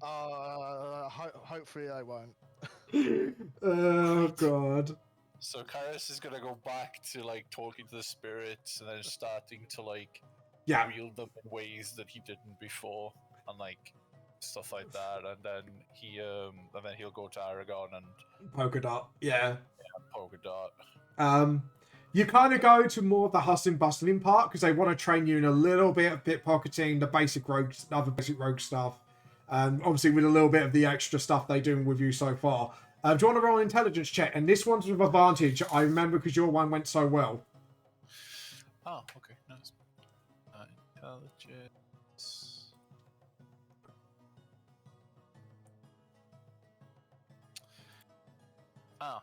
Hopefully they won't. Oh god. So Kairos is gonna go back to like talking to the spirits and then starting to like wield them in ways that he didn't before and like stuff like that. And then he'll go to Aragon and Polka dot. Yeah. polka dot. You kind of go to more of the hustling bustling part because they want to train you in a little bit of pickpocketing, the basic rogue, other basic rogue stuff. Obviously with a little bit of the extra stuff they're doing with you so far. Do you want to roll an intelligence check? And this one's with advantage, I remember, because your one went so well. Oh, okay, nice. Intelligence. Oh,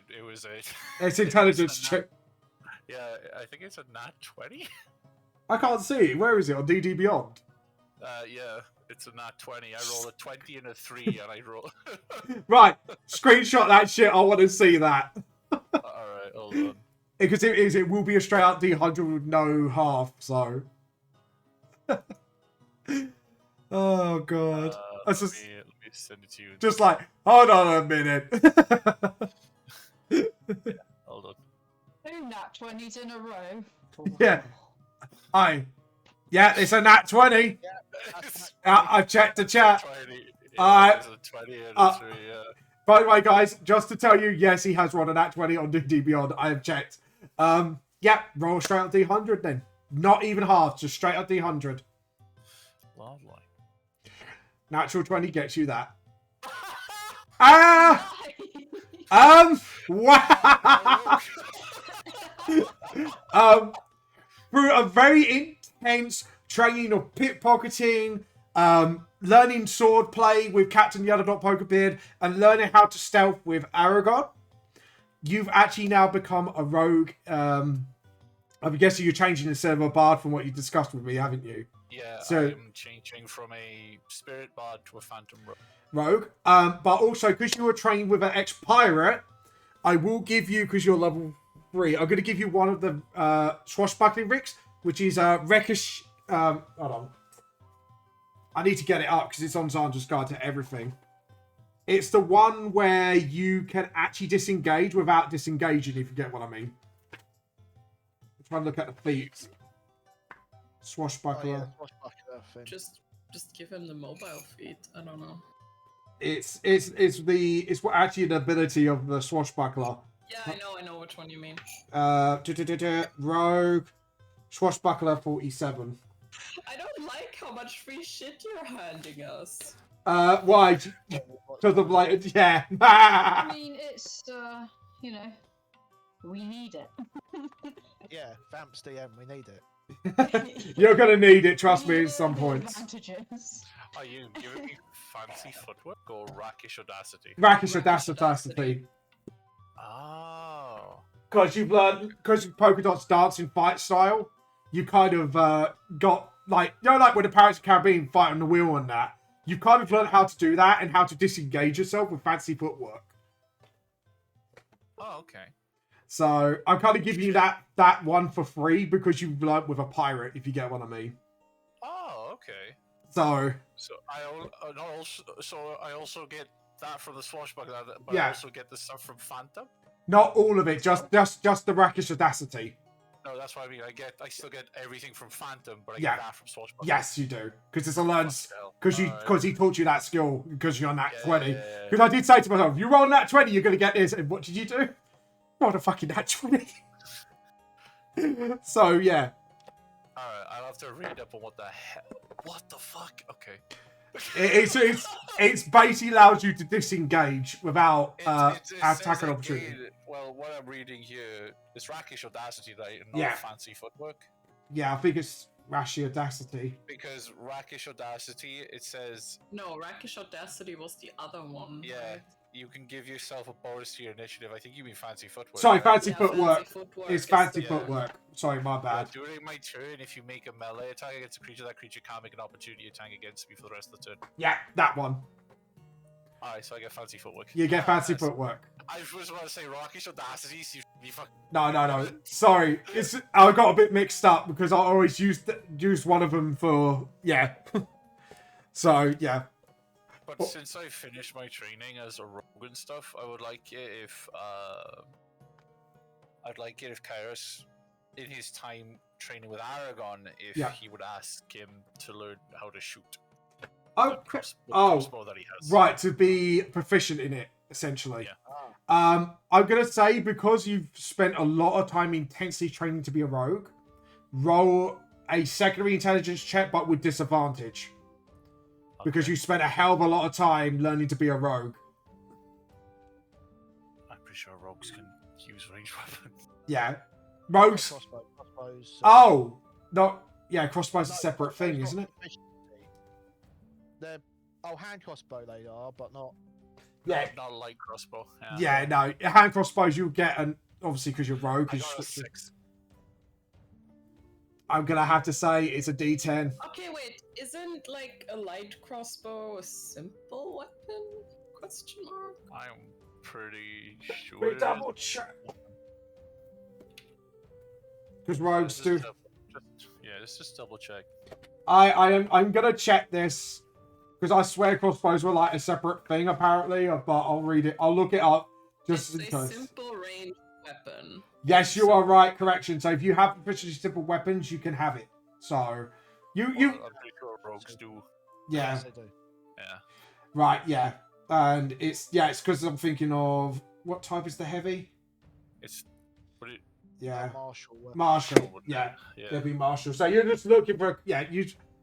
it was a. It's intelligence check. Yeah, I think it's a nat 20. I can't see it. Where is it? On DD Beyond? Yeah, it's a nat 20. I rolled a 20 and a 3, and I roll. Right, screenshot that shit. I want to see that. Alright, hold on. Because it will be a straight out D100 with no half, so. Oh, God. Let me send it to you. Just like, hold on a minute. Hold on. 2 nat 20s in a row. Yeah. Hi. Yeah, it's a nat 20. Yeah, that's I've checked the chat. 20. Alright. It's a 20 and Uh, a 3, yeah. By the way, guys, just to tell you, yes, he has rolled a nat 20 on D&D Beyond. I have checked. Yeah, roll straight up D100 then. Not even half, just straight up D100. Lovely. Natural 20 gets you that. Ah! Wow! Through a very intense training of pickpocketing, learning swordplay with Captain Yellow Pokerbeard, and learning how to stealth with Aragon, you've actually now become a rogue. I'm guessing you're changing instead of a bard from what you discussed with me, haven't you? Yeah, So- I'm changing from a spirit bard to a phantom rogue. Rogue. But also, because you were trained with an ex-pirate, I will give you, because you're level 3, I'm going to give you one of the swashbuckling rigs, which is Rekish. Hold on. I need to get it up because it's on Zandra's Guide to Everything. It's the one where you can actually disengage without disengaging, if you get what I mean. I'm trying to look at the feet. Swashbuckler. yeah, swashbuckler thing. Just give him the mobile feet. I don't know. It's actually an ability of the swashbuckler. Yeah, I know which one you mean. Rogue. Swashbuckler 47. I don't like how much free shit you're handing us. Why? Because of like, yeah. I mean, it's you know, we need it. Yeah, Vamps DM, we need it. You're gonna need it, trust We me, need at some the point. advantages. Are you giving me fancy footwork or rakish audacity? Rakish audacity. Oh. Because you've learned, because polka dots dance in fight style, you kind of got like, you know, like when the Pirates of the Caribbean fight on the wheel and that. You've kind of learned how to do that and how to disengage yourself with fancy footwork. Oh, okay. So I'm kind of giving you that one for free because you've learned with a pirate, if you get what I mean. Oh, okay. So So I also get that from the swashbuckler, but Yeah. I also get the stuff from Phantom. not all of it, just the rakish audacity. No, that's what I mean. I still get everything from Phantom, but I Yeah. get that from swashbuckler. Yes, you do, because it's a learned. Fucking hell. Because Alright. he taught you that skill because you're on that Yeah, 20. yeah, yeah. Because I did say to myself, you roll that 20, you're going to get this. And what did you do? Rolled a fucking nat 20. So, yeah. Alright, I'll have to read up on what the hell. What the fuck? Okay. It's basically allows you to disengage without It says attacking again, opportunity. well, what I'm reading here is rakish audacity, right? And not Yeah. fancy footwork. Yeah, I think it's Rashi Audacity. Because rakish audacity, it says, No, Rakish Audacity was the other one. yeah, right? you can give yourself a bonus to your initiative. I think you mean fancy footwork. Sorry, right? fancy Yeah, footwork. fancy footwork It's is fancy the- footwork. Sorry, my bad. During my turn, if you make a melee attack against a creature, that creature can't make an opportunity attack against me for the rest of the turn. Yeah, that one. Alright, so I get fancy footwork. You get fancy Yes. footwork. I was about to say rakish audacity, so you should be fucking. No. Sorry, I got a bit mixed up because I always used one of them for So yeah, But Oh. since I finished my training as a rogue and stuff, I would like it if Kairos, in his time training with Aragon, if Yeah. he would ask him to learn how to shoot. oh the oh, crossbow that he has. right, to be proficient in it essentially. Yeah. I'm gonna say because you've spent a lot of time intensely training to be a rogue, roll a secondary intelligence check but with disadvantage. Because Okay. you spent a hell of a lot of time learning to be a rogue. I'm pretty sure rogues can use ranged weapons. Yeah. Rogues. Crossbows. Oh! No. Yeah, crossbow's a No, separate crossbows thing, not isn't it? efficiency. They're hand crossbow they are, but not. Yeah. Not a light crossbow. Yeah, no. Hand crossbows you'll get, and obviously because you're rogue. I 'cause got a you- 6. I'm gonna have to say it's a D10. Okay, wait. Isn't like a light crossbow a simple weapon? Question mark. I'm pretty sure. We it is. double check. Because rogues do. Let's just double check. I'm gonna check this because I swear crossbows were like a separate thing apparently, but I'll read it. I'll look it up just in It's a case. simple ranged weapon. Yes, you are right. Correction. So if you have proficiency simple weapons, you can have it. So You I'm pretty sure rogues do. yeah. Yes, they do. Yeah. Right, yeah. And it's because I'm thinking of what type is the heavy? It's what it Yeah. Marshall. Marshall. wouldn't Yeah. it? Yeah. It'll be Marshall. So you're just looking for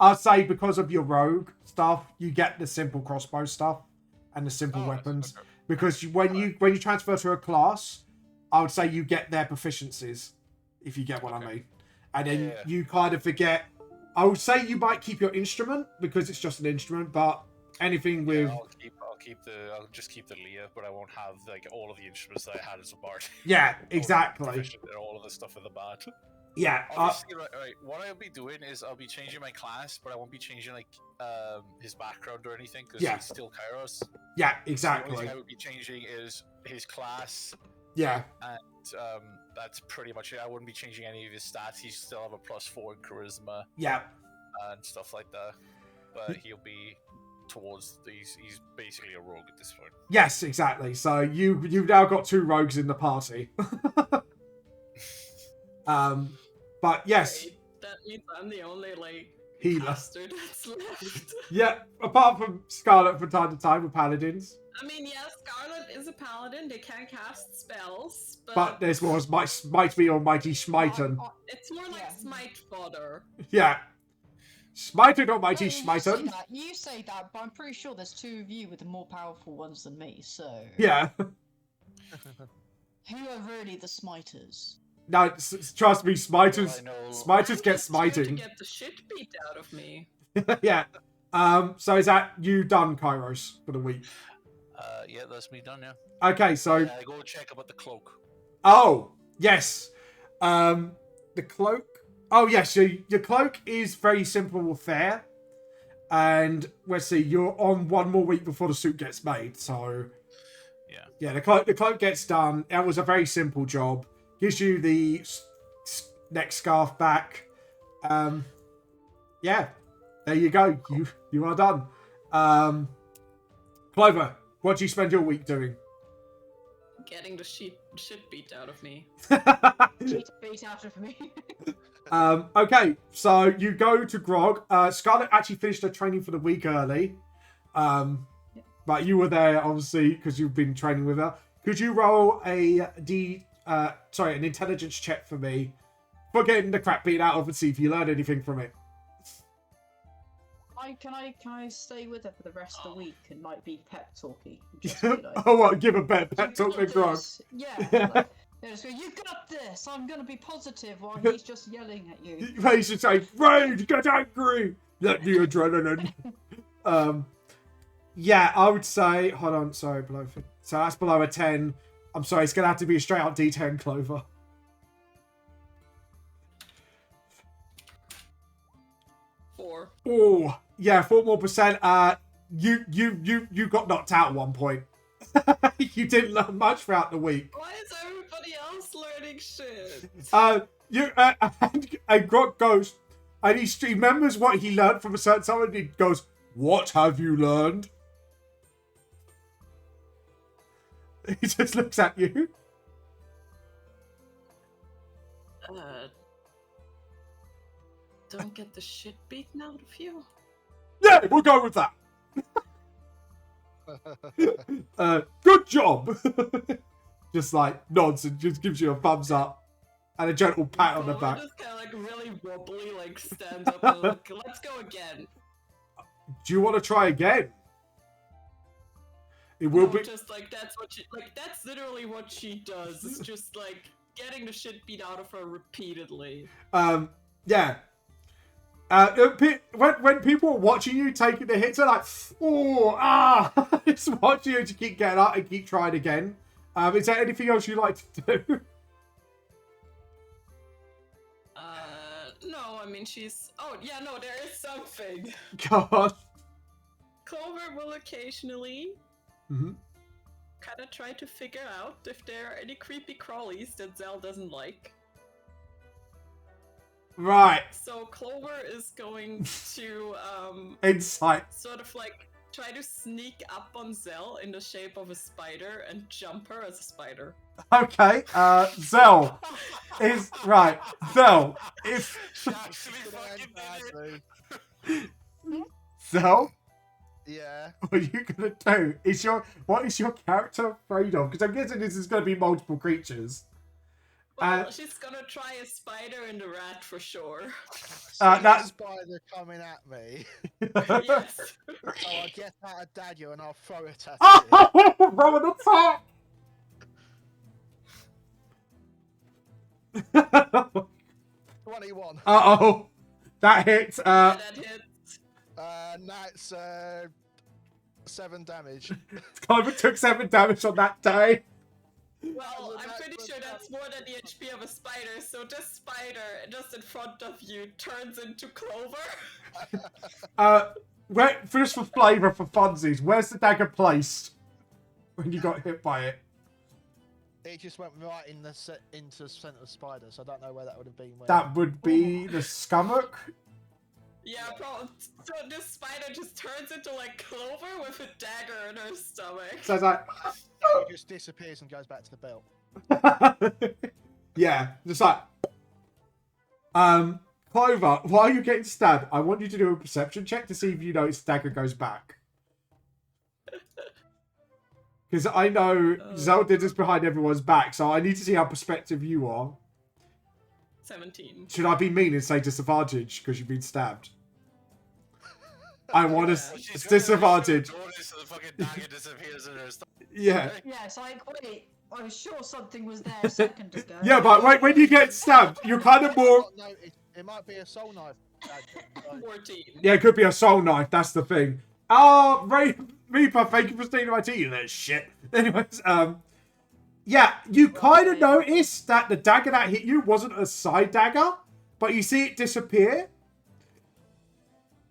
I'd say because of your rogue stuff, you get the simple crossbow stuff and the simple Oh, weapons. okay. Because when you transfer to a class, I would say you get their proficiencies, if you get what I Okay. mean. And then Yeah. you kind of forget. I would say you might keep your instrument because it's just an instrument, but anything with I'll just keep the Leah, but I won't have like all of the instruments that I had as a bard. yeah, Or exactly. proficient in all of the stuff with the bard. Yeah, Obviously, right, what I'll be doing is I'll be changing my class, but I won't be changing like his background or anything because Yeah. he's still Kairos. yeah, The only exactly. thing I would be changing is his class, Yeah, and that's pretty much it. I wouldn't be changing any of his stats. He still have a +4 in charisma yeah, and stuff like that, but he'll be towards he's basically a rogue at this point. yes, exactly. So you've now got 2 rogues in the party. But yes, Wait, that means I'm the only like healer. caster that's left. Yeah, apart from Scarlet from time to time with paladins, I mean, yeah, Scarlet is a paladin. They can cast spells, but there's more Smite Me or Mighty Smiten. it's more like Yeah. smite fodder. Yeah, Smiten or Mighty You say Smiten. that, you say that, but I'm pretty sure there's 2 of you with the more powerful ones than me, so... Yeah, Who are really the smiters? no, trust me, Well, Smiters. I know, Smiters I'm get just here to smiting. get the shit beat out of me. Yeah. So is that you done, Kairos, for the week? yeah, that's me done. Yeah. Okay, so Yeah, I go check about the cloak. oh yes, the cloak. Oh yes, so your cloak is very simple affair, and let's see, you're on 1 more week before the suit gets made. So Yeah. the cloak gets done. That was a very simple job. Gives you the neck scarf back. Yeah, there you go. You are done. Clover, what do you spend your week doing? Getting the shit beat out of me. Beat out of me. Okay, so you go to Grog. Scarlett actually finished her training for the week early. But you were there, obviously, because you've been training with her. Could you roll an intelligence check for me for getting the crap beat out of and see if you learned anything from it? Can I stay with her for the rest of the week and like be pep talky? Just be like, Oh, what? Give a pep "You talk to got Grog. this." Yeah. Like, just go, you got this. I'm gonna be positive while he's just yelling at you. He should say, "Rage, get angry, let the adrenaline." Yeah, I would say. Hold on, sorry, below. So that's below a 10. I'm sorry, it's gonna have to be a straight up D10, Clover. Four. Oh, yeah, 4 more percent. You got knocked out at one point. You didn't learn much throughout the week. Why is everybody else learning shit? And Grog goes, and he remembers what he learned from a certain someone. And he goes, "What have you learned?" He just looks at you. Don't get the shit beaten out of you. Yeah, we'll go with that. Good job. Just like nods and just gives you a thumbs up and a gentle pat on the Clover back. just kind of like really wobbly, like stands up and like, let's go again. Do you want to try again? It will No, be. just like that's what she like. That's literally what she does. It's just like getting the shit beat out of her repeatedly. Yeah. When people are watching you taking the hits, they're like, "Oh, ah!" Just watching you to keep getting up and keep trying again. Is there anything else you like to do? No, I mean she's. Oh yeah, no, there is something. God. Clover will occasionally Mm-hmm. kind of try to figure out if there are any creepy crawlies that Zell doesn't like. Right. So Clover is going to Insight. sort of like try to sneak up on Zell in the shape of a spider and jump her as a spider. Okay, Zell is right. Zell is She actually fucking did it. Zell. Yeah. What are you gonna do? What is your character afraid of? Because I'm guessing this is gonna be multiple creatures. Well, she's gonna try a spider and a rat for sure. That's spider coming at me. Yes. So I get out a dagger and I'll throw it at it. oh, roll an attack. 21. Uh-oh. That hits. Yeah, that hits. That's 7 damage. Clover took 7 damage on that day. Well, I'm pretty sure that's more than the HP of a spider, so this spider just in front of you turns into Clover. Just for flavour, for funsies, where's the dagger placed when you got hit by it? It just went right in the into the center of the spider, so I don't know where that would have been. That would be the stomach. Yeah, probably. So this spider just turns into like Clover with a dagger in her stomach. So it's like, It just disappears and goes back to the belt. yeah, just like, Clover, while you're getting stabbed, I want you to do a perception check to see if you notice dagger goes back. Because I know Zell did this behind everyone's back, so I need to see how perspective you are. 17. Should I be mean and say disadvantage because you've been stabbed? I want to. It's disadvantage. So the fucking dagger disappears in her stomach. Yeah. Yeah, it's like, wait, I was sure something was there a second ago. Yeah, but wait, when you get stabbed, you're kind of more. It might be a soul knife. 14. Yeah, it could be a soul knife. That's the thing. Reaper, thank you for staying my tea. That shit. Anyways, yeah, you kind of noticed that the dagger that hit you wasn't a side dagger, but you see it disappear.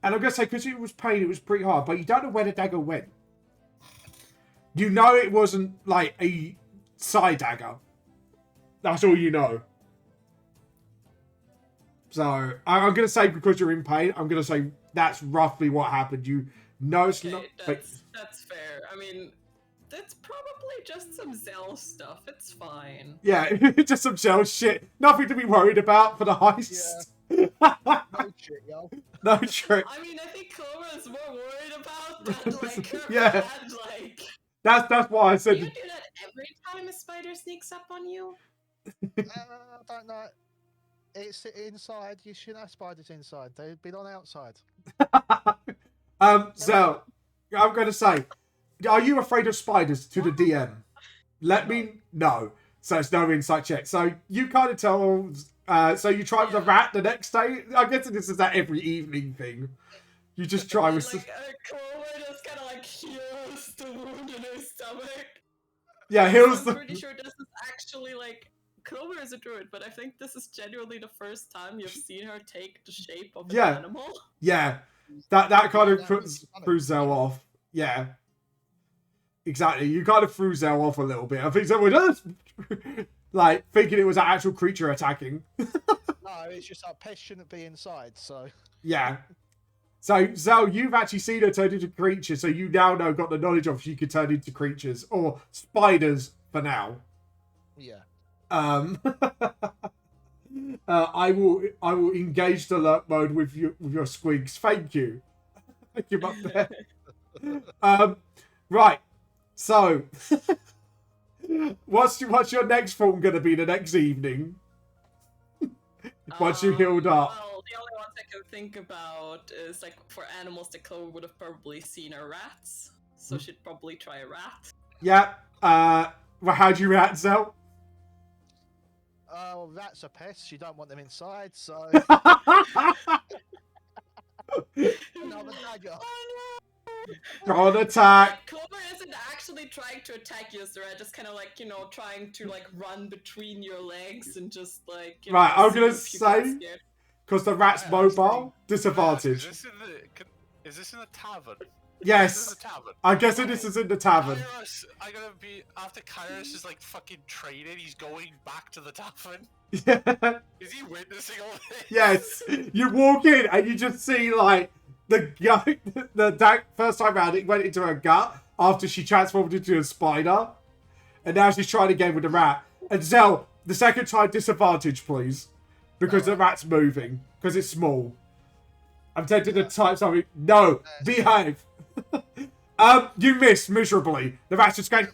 And I'm gonna say, because it was pain, it was pretty hard, but you don't know where the dagger went. You know it wasn't like a side dagger. That's all you know. So I'm gonna say, because you're in pain, I'm gonna say that's roughly what happened. You know it's Okay, not. that's fair. I mean, that's probably just some Zell stuff. It's fine. Yeah, just some shell shit. Nothing to be worried about for the heist. No shit, yo. No trick. I mean, I think Clover is more worried about that, like, her Yeah. bad, like... That's why I Do said. you do that every time a spider sneaks up on you? I don't know. It's inside. You shouldn't have spiders inside. They'd be on the outside. So I'm gonna say, are you afraid of spiders to the DM? Let me know. So it's no insight check. So you kind of tell. So you try with the rat the next day. I guess this is that every evening thing. You just try And, with. like, Clover just kind of, like, heals the wound in her stomach. Yeah, heals I'm the. pretty sure this is actually, like... Clover is a druid, but I think this is genuinely the first time you've seen her take the shape of an animal. Yeah, that kind of threw Zell off. Yeah, exactly. You kind of threw Zell off a little bit. I think someone does, like, thinking it was an actual creature attacking. No, it's just like pests shouldn't be inside. So Yeah. So Zell, you've actually seen her turn into creatures, so you now got the knowledge of she could turn into creatures or spiders for now. yeah. I will engage the alert mode with your squigs. Thank you. Thank you up there. Right. So what's your next form gonna be the next evening? Once you healed up. Well, the only ones I can think about is, like, for animals that Clover would have probably seen are rats. So she'd probably try a rat. Yeah. Well, how do you react, Zell? Well, rats are pests. You don't want them inside, so another dagger. Go on attack. Clover isn't actually trying to attack you, so just kind of, like, trying to, like, run between your legs and just, like... Right, I'm see gonna if you get say- scared. Because the rat's mobile, disadvantage. Is this in the tavern? Yes. This is the tavern. I'm guessing this is in the tavern. Kairos, I gotta be after Kairos is like fucking training. He's going back to the tavern. Yeah. Is he witnessing all this? Yes. You walk in and you just see, like, the first time round, it went into her gut after she transformed into a spider. And now she's trying again with the rat. And Zell, the second time, disadvantage, please. Because the rat's moving. Because it's small. I'm tempted to type something. No, behave. You missed miserably. The rat's just going,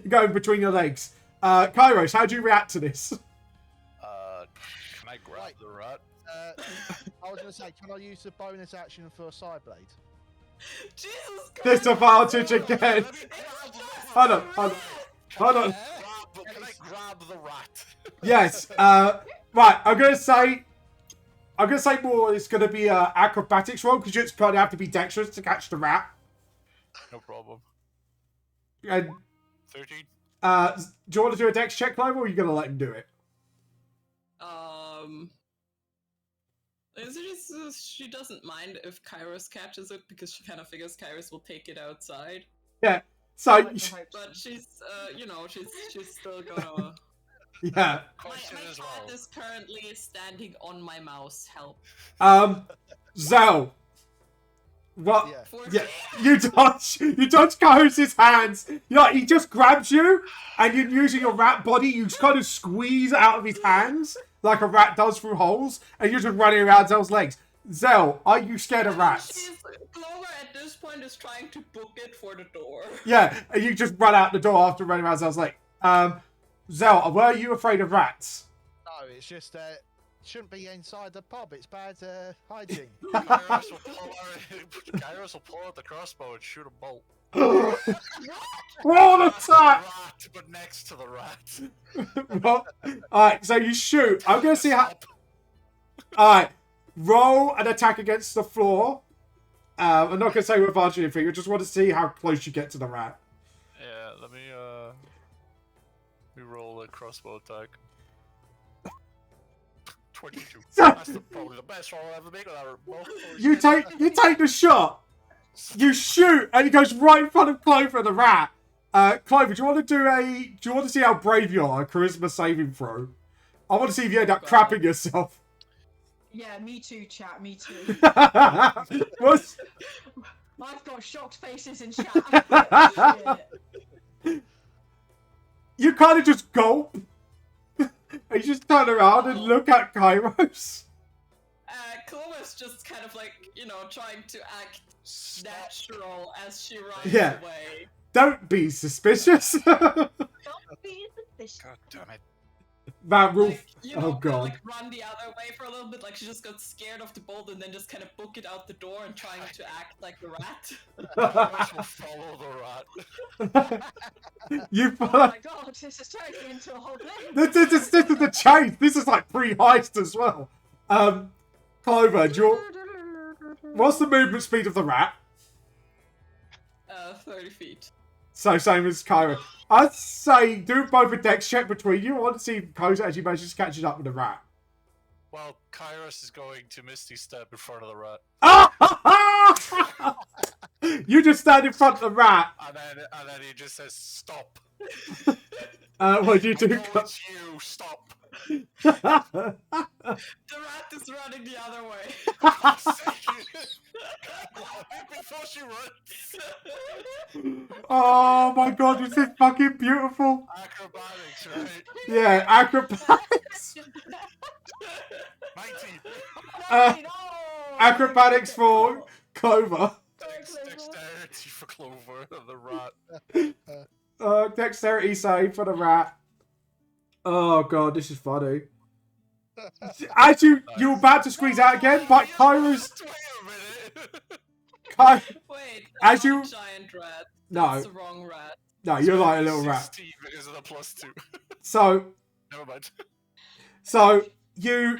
going between your legs. Kairos, how do you react to this? Can I grab the rat? I was going to say, can I use the bonus action for a side blade? Jesus Christ! Disadvantage again. Hold on. Can I grab the rat? Yes. Right. I'm gonna say more. It's gonna be a acrobatics roll because you just kind of have to be dexterous to catch the rat. No problem. And 13. do you want to do a dex check, Clover, or are you gonna let him do it? She doesn't mind if Kairos catches it because she kind of figures Kairos will take it outside. Yeah. So. But she's, she's still gonna. Yeah. My cat is currently standing on my mouse. Help. Zell. What? Yeah. You touch Kairos' hands. He just grabs you, and you're using your rat body. You just kind of squeeze out of his hands like a rat does through holes, and you're just running around Zell's legs. Zell, are you scared of rats? Clover at this point is trying to book it for the door. Yeah, and you just run out the door after running around Zell's leg. Zell, were you afraid of rats? No, it's just shouldn't be inside the pub. It's bad hygiene. Kairos will pull out the crossbow and shoot a bolt. Roll an attack! Rat, but next to the rat. Well, alright, so you shoot. I'm going to see how... Alright, roll an attack against the floor. I'm not going to say with advantage or anything. I just want to see how close you get to the rat. Yeah, let me roll a crossbow attack. 22. That's probably the best roll I'll ever make with that bow. You take the shot. You shoot, and it goes right in front of Clover the rat. Clover, do you want to see how brave you are? A charisma saving throw. I want to see if you end up crapping yourself. Yeah, me too, chat. Me too. What's... I've got shocked faces in chat. You kind of just gulp. And you just turn around and look at Kairos. Clover's just kind of like, trying to act natural as she runs away. Don't be suspicious. Don't be suspicious. God damn it. That rule. Oh God. Like run the other way for a little bit, like she just got scared of the bolt and then just kind of book it out the door and trying to act like the rat. Kairos will follow the rat. You Oh follow. my god, this is turning into a whole thing. This is the chase. This is like pre-heist as well. Clover, what's the movement speed of the rat? 30 feet. So same as Kyra. I'd say do both a dex check between you. I want to see if Koza actually manages to catch up with the rat. Well, Kairos is going to Misty Step in front of the rat. You just stand in front of the rat. And then he just says, stop. What do you do? No, it's you, stop. The rat is running the other way. Before she runs. Oh my god, this is fucking beautiful. Acrobatics, right? Yeah, acrobatics. 19. Acrobatics for Clover. Dexterity for Clover and the rat. Dexterity save for the rat. Oh god, this is funny. As you're about to squeeze out again, but Kyra's... Wait a minute. Wait, as that's you... not a giant rat. No. That's the wrong rat. No, you're like a little rat. 16 because of the +2. So... Never mind. So, you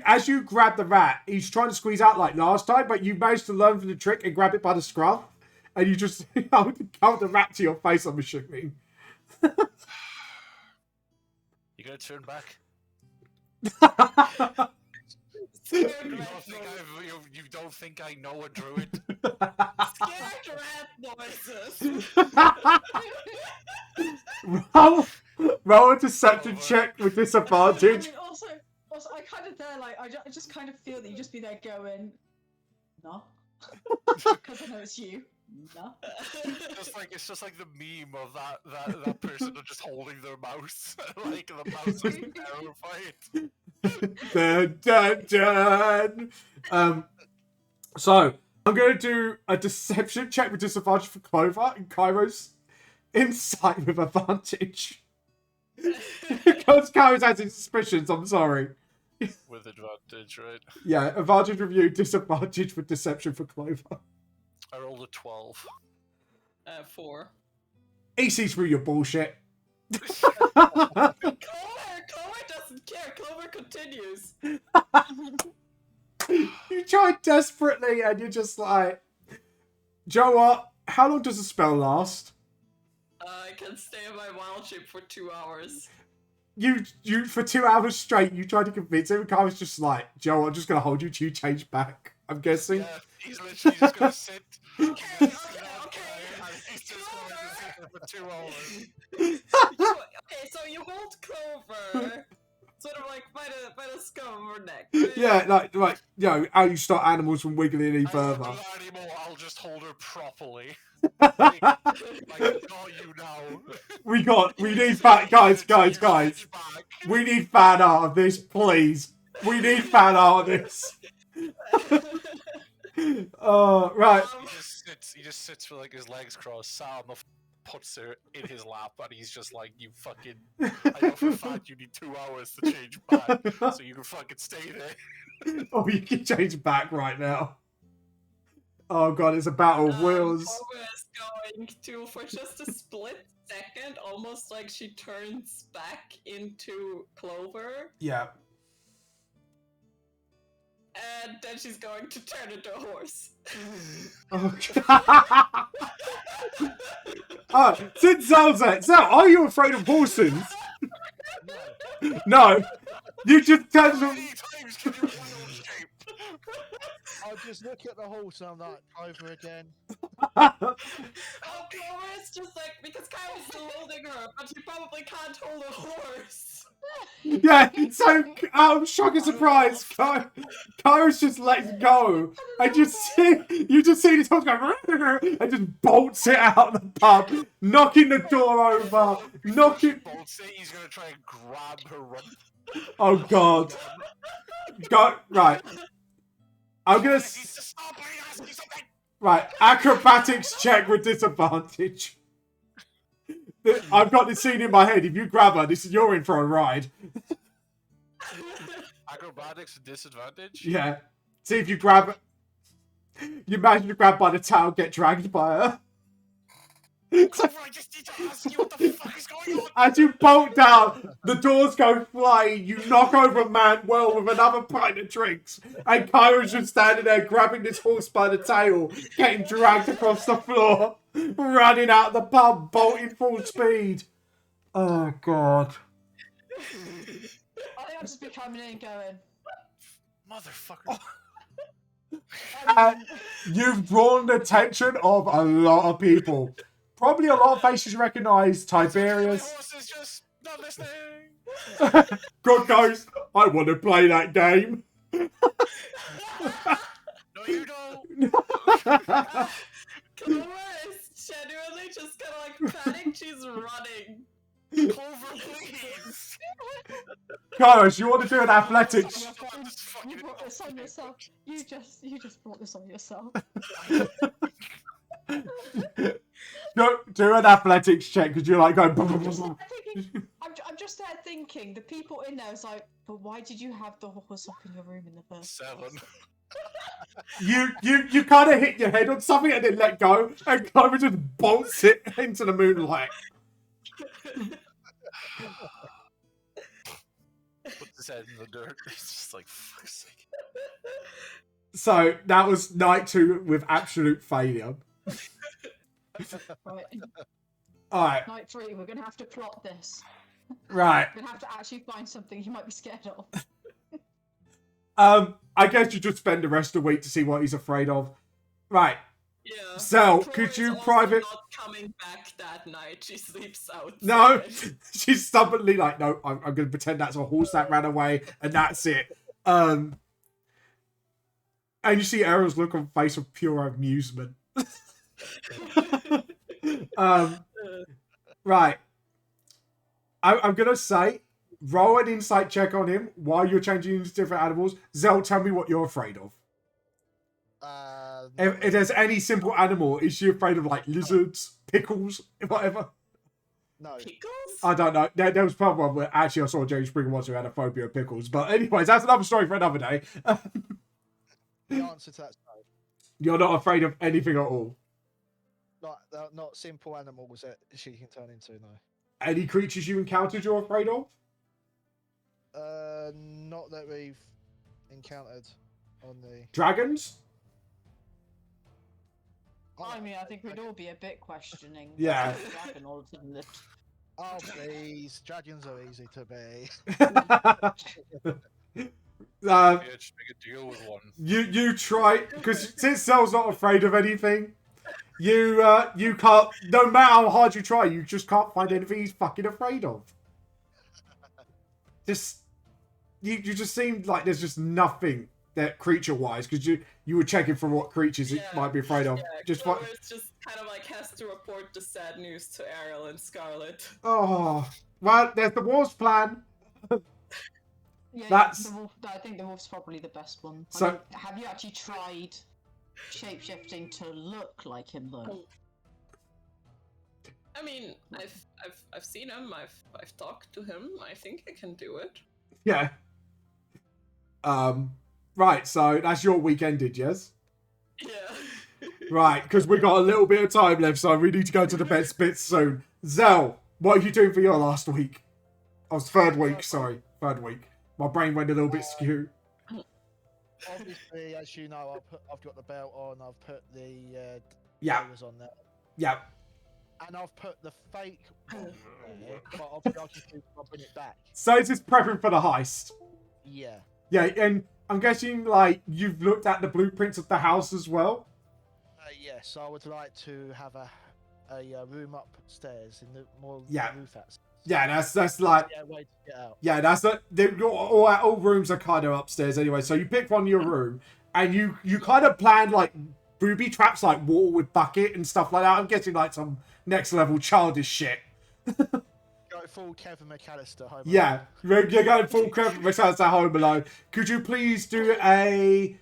as you grab the rat, he's trying to squeeze out like last time, but you managed to learn from the trick and grab it by the scruff, and you just hold the rat to your face, I'm assuming. You gonna turn back? Scared You rat don't think noises. you don't think I know a druid? Scared rat noises. roll a deception check with disadvantage. I mean, also, I kind of there, like, I just kind of feel that you just be there going, No. Because I know it's you. No. It's just like the meme of that person just holding their mouse. Like the mouse is terrified. Dun, dun, dun. So I'm going to do a deception check with disadvantage for Clover and Kairos insight with advantage. Because Kairos has his suspicions, I'm sorry. With advantage, right? Yeah, advantage review, disadvantage with deception for Clover. I rolled a 12. 4. He sees through your bullshit. Clover doesn't care. Clover continues. You tried desperately and you're just like, Joe, what? How long does the spell last? I can stay in my wild shape for 2 hours. You for 2 hours straight, you tried to convince him, and Kai was just like, Joe, I'm just going to hold you till you change back, I'm guessing. Yeah, he's literally just gonna sit. Okay. He's just going to sit there for 2 hours. Okay, so you hold Clover sort of like by the scum of her neck. Right? Yeah, like, you know, how you stop animals from wiggling any I further. won't do that anymore, I'll just hold her properly. Like, got you now. We need fan, guys. We need fan art of this, please. We need fan art of this. Right. He just sits with like his legs crossed. Sam puts her in his lap, and he's just like, "You fucking, I know for a fact you need 2 hours to change back, so you can fucking stay there." Oh, you can change back right now. Oh god, it's a battle of wills. Clover is going to, for just a split second, almost like she turns back into Clover, Yeah. and then she's going to turn into a horse. Oh, oh, since Zalzat, are you afraid of horses? No. You just turned How them. many times can you wild shape? I'll just look at the horse and I'm like, over again. Oh, Clover is just like, because Kyle's still holding her, but she probably can't hold a horse. Yeah, so out of shock and surprise, Kyra's just lets go. And you just see this horse go and just bolts it out of the pub, knocking the door over, knocking. Bolts it, he's gonna try and grab her rump. Oh god. Go right. I'm gonna. He needs to stop when he asks you something. Right, acrobatics check with disadvantage. I've got this scene in my head. If you grab her, you're in for a ride. Acrobatics disadvantage? Yeah. See if you grab her. You manage to grab by the tail, get dragged by her. Clover, I just need to ask you what the fuck is going on. As you bolt down, the doors go flying. You knock over Manuel with another pint of drinks. And Kyra's just standing there grabbing this horse by the tail, getting dragged across the floor, running out of the pub, bolting full speed. Oh, God. I think I'll just be coming in and going. Motherfucker. You've drawn the attention of a lot of people. Probably a lot of faces you recognise. Tiberius. My horse is just not listening. God goes, I want to play that game. No, you don't. Clover is genuinely just kind of like panic. She's running. Clover, please. Kairos, you want to do an athletics? You brought this on yourself. You just brought this on yourself. No, do an athletics check because you're like going. I'm just there thinking, the people in there is like, but why did you have the horse up in your room in the first 7. place? You kind of hit your head on something and then let go, and Clover just bolts it into the moonlight. Puts his head in the dirt. It's just like, fuck's sake. So that was night 2 with absolute failure. Right. Alright, Night 3, we're gonna have to plot this. right. We're gonna have to actually find something you might be scared of. I guess you just spend the rest of the week to see what he's afraid of. Right. Yeah. Sel, Clover could is you also private... not coming back that night. She sleeps out. No, she's stubbornly like, no, I'm going to pretend that's a horse that ran away, and that's it. And you see Errol's look on face of pure amusement. Right. I'm going to say, roll an insight check on him while you're changing into different animals. Zell, tell me what you're afraid of. If there's any simple animal, is she afraid of like lizards, pickles, whatever? No. Pickles? I don't know. There was probably one where actually I saw James Springer once who had a phobia of pickles. But anyways, that's another story for another day. The answer to that's no. You're not afraid of anything at all. Not simple animals that she can turn into, no. Any creatures you encountered you're afraid of? Not that we've encountered on the... Dragons? I mean, I think we'd all be a bit questioning. Yeah. Dragon all of a sudden lived. Oh, please. Dragons are easy to be. Yeah, just make a deal with one. You try, because since Zell's not afraid of anything, you can't, no matter how hard you try, you just can't find anything he's fucking afraid of. You just seem like there's just nothing that creature-wise, because you were checking for what creatures it might be afraid of. Yeah, Clovers just kind of like has to report the sad news to Ariel and Scarlett. Oh, well, there's the Dwarves plan. Yeah, That's... the wolf, I think the wolf's probably the best one. So- I mean, have you actually tried shapeshifting to look like him though? I mean, I've seen him. I've talked to him. I think I can do it. Yeah. Right, so that's your week ended, yes? Yeah. Right, because we got a little bit of time left, so we need to go to the best bits soon. Zell, what are you doing for your last week? Oh, third week, sorry. Third week. My brain went a little bit skew. Obviously, as you know, I've got the belt on. I've put the layers on there. Yeah. And I've put the fake one there, but obviously I'll bring it back. So it's just prepping for the heist. Yeah. Yeah, and I'm guessing, like, you've looked at the blueprints of the house as well? Yes, I would like to have a room upstairs in the more roof access. Yeah, that's like... Yeah, way to get out. Yeah, that's all rooms are kind of upstairs anyway. So you pick one your room, and you kind of plan like booby traps, like wall with bucket and stuff like that. I'm guessing like some next level childish shit. Go full Kevin McAllister home. Yeah, you're going full Kevin McAllister Home Alone. Could you please do a?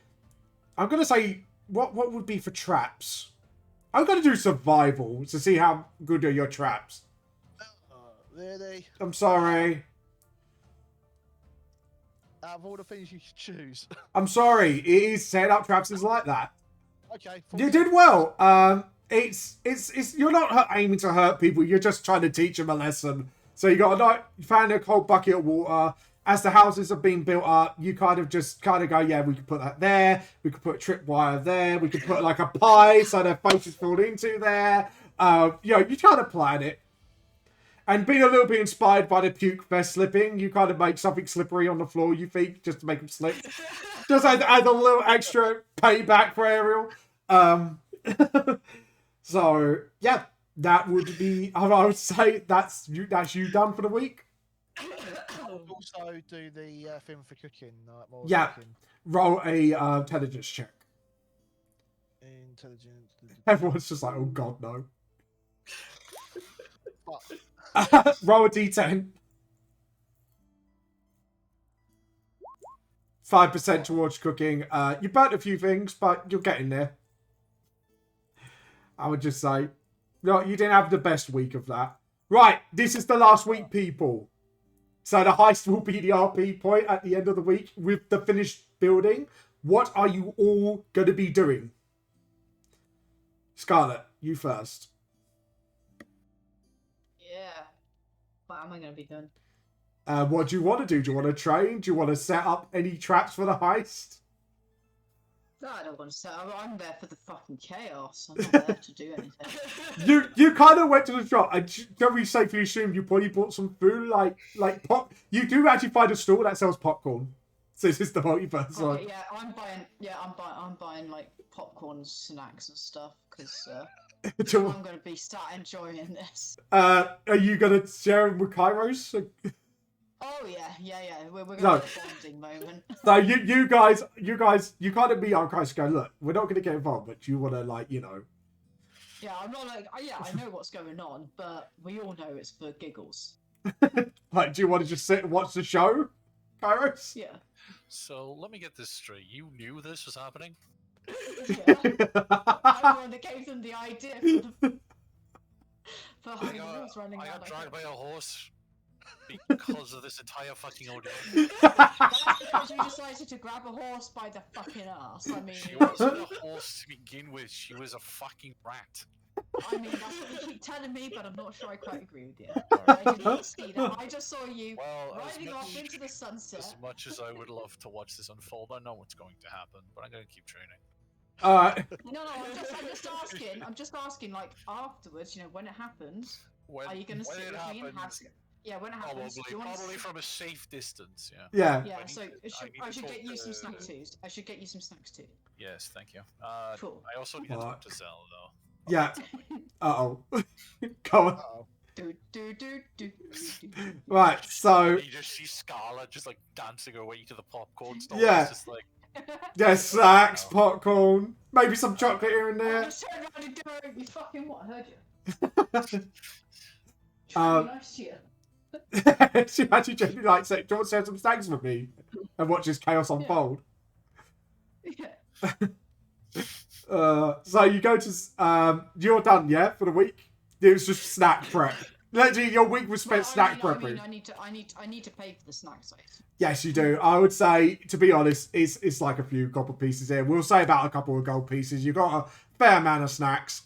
I'm gonna say what would be for traps. I'm gonna do survival to see how good are your traps. Really? I'm sorry. Out of all the things you could choose. I'm sorry. It is set up traps is like that. Okay. You did well. It's you're not aiming to hurt people. You're just trying to teach them a lesson. So you found a cold bucket of water. As the houses are being built up, you kind of go, yeah, we could put that there. We could put a tripwire there. We could put like a pie so their faces fall into there. You try to plan it. And being a little bit inspired by the puke vest slipping, you kind of make something slippery on the floor, you think, just to make them slip. Just add a little extra payback for Ariel. So, yeah, that would be, I would say that's you done for the week. Also do the thing for cooking. More cooking. Roll a intelligence check. Intelligence. Everyone's just like, oh god, no. But... Roll a d10. 5% towards cooking. You burnt a few things, but you're getting there. I would just say. No, you didn't have the best week of that. Right, this is the last week, people. So the heist will be the RP point at the end of the week with the finished building. What are you all going to be doing? Scarlett, you first. Yeah. What am I going to be doing? What do you want to do? Do you want to train? Do you want to set up any traps for the heist? No, I don't want to set up. I'm there for the fucking chaos. I'm not there to do anything. You kind of went to the shop, and don't we safely assume you probably bought some food, like pop? You do actually find a store that sells popcorn. So this is the multiverse one. Yeah, I'm buying like popcorn, snacks, and stuff because I'm going to be start enjoying this. Are you going to share them with Kairos? Oh yeah. We're gonna No. have a bonding moment. So you guys, you kind of be on Christ go, look, we're not going to get involved, but you want to, like, you know. Yeah, I'm not like, yeah, I know what's going on, but we all know it's for giggles. Like, do you want to just sit and watch the show, Kairos? Yeah. So let me get this straight. You knew this was happening? Yeah. I'm the one that gave them the idea for I having wolves running I around got like dragged that. by a horse because of this entire fucking ordeal. That's because you decided to grab a horse by the fucking ass. I mean, She wasn't a horse to begin with. She was a fucking rat. that's what you keep telling me, but I'm not sure I quite agree with you. Alright. I did not see that. I just saw you Well, riding off into the sunset. as much as I would love to watch this unfold, I know what's going to happen, but I'm going to keep training. No, I'm just asking, like, afterwards, you know, when it happens, When, are you going to when sit it with me and have... happens, Yeah, when it happens, do you want probably to... from a safe distance, yeah. Yeah. Yeah, I need so to- I should talk get you some to- snack twos. I should get you some snacks too. Yes, thank you. Cool. I also need to talk to Zell, though. Yeah. Uh-oh. Go on. Uh-oh. Do. Right, so... You just see Scarlett just like dancing her way to the popcorn store. Yeah. It's just like, Yeah, snacks, popcorn, maybe some chocolate here and I there. just turned around and do it. You fucking what? I heard you. Um, Nice to you. she actually genuinely like saying, do you want to have some snacks with me? And watch this chaos unfold. Yeah. So you go to, you're done, yeah, for the week? It was just snack prep. Literally, your week was spent snack prepping. I need to pay for the snacks. Yes, you do. I would say, to be honest, it's like a few copper pieces here. We'll say about a couple of gold pieces. You've got a fair amount of snacks.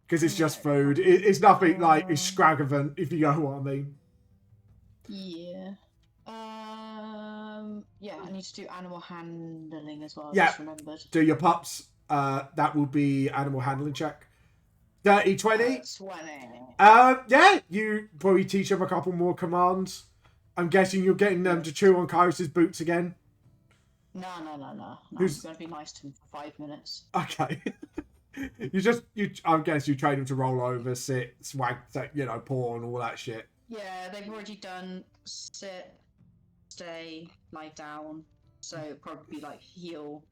Because it's just food. It's nothing like extravagant, if you know what I mean. Yeah. Yeah, I need to do animal handling as well. I Yeah. just remembered. Do your pups. That will be animal handling check. Dirty 20. 20. Yeah, you probably teach them a couple more commands. I'm guessing you're getting them to chew on Kairos' boots again. No. I'm Who's- going to be nice to him for 5 minutes. Okay. I guess you train them to roll over, sit, swag, paw and all that shit. Yeah, they've already done sit, stay, lie down. So it'd probably be like heel,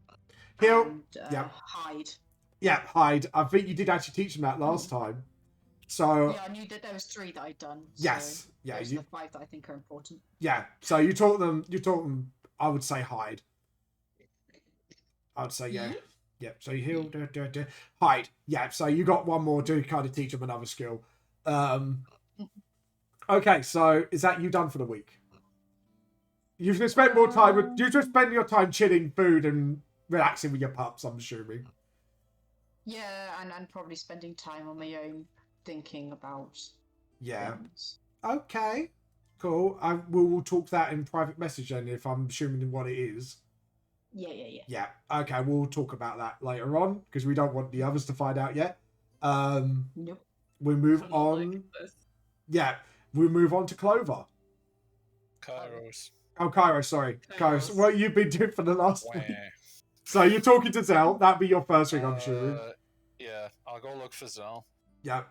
Heel, and yep. hide. Yeah, hide. I think you did actually teach them that last time. So, Yeah, I knew that there was 3 that I'd done. So yes. Yeah, those are the 5 that I think are important. yeah. So you taught them, I would say hide. I would say, yeah. Yeah, so you heal, hide. Yeah, so you got one more to kind of teach them another skill. Okay, so is that you done for the week? You've just spent more time with, you just spend your time chilling, food, and relaxing with your pups, I'm assuming. Yeah, and probably spending time on my own thinking about Yeah. things. Okay, cool. We'll talk that in private message then, if I'm assuming what it is. Yeah. Yeah, okay, we'll talk about that later on, because we don't want the others to find out yet. Nope. We move I'm not on. like this. Yeah, we move on to Clover. Kairos. Oh, Cairo, sorry. Kairos. Kairos, what you been doing for the last Wah. week? So you're talking to Zell. That'd be your first thing, I'm assuming. Yeah, I'll go look for Zell. Yeah.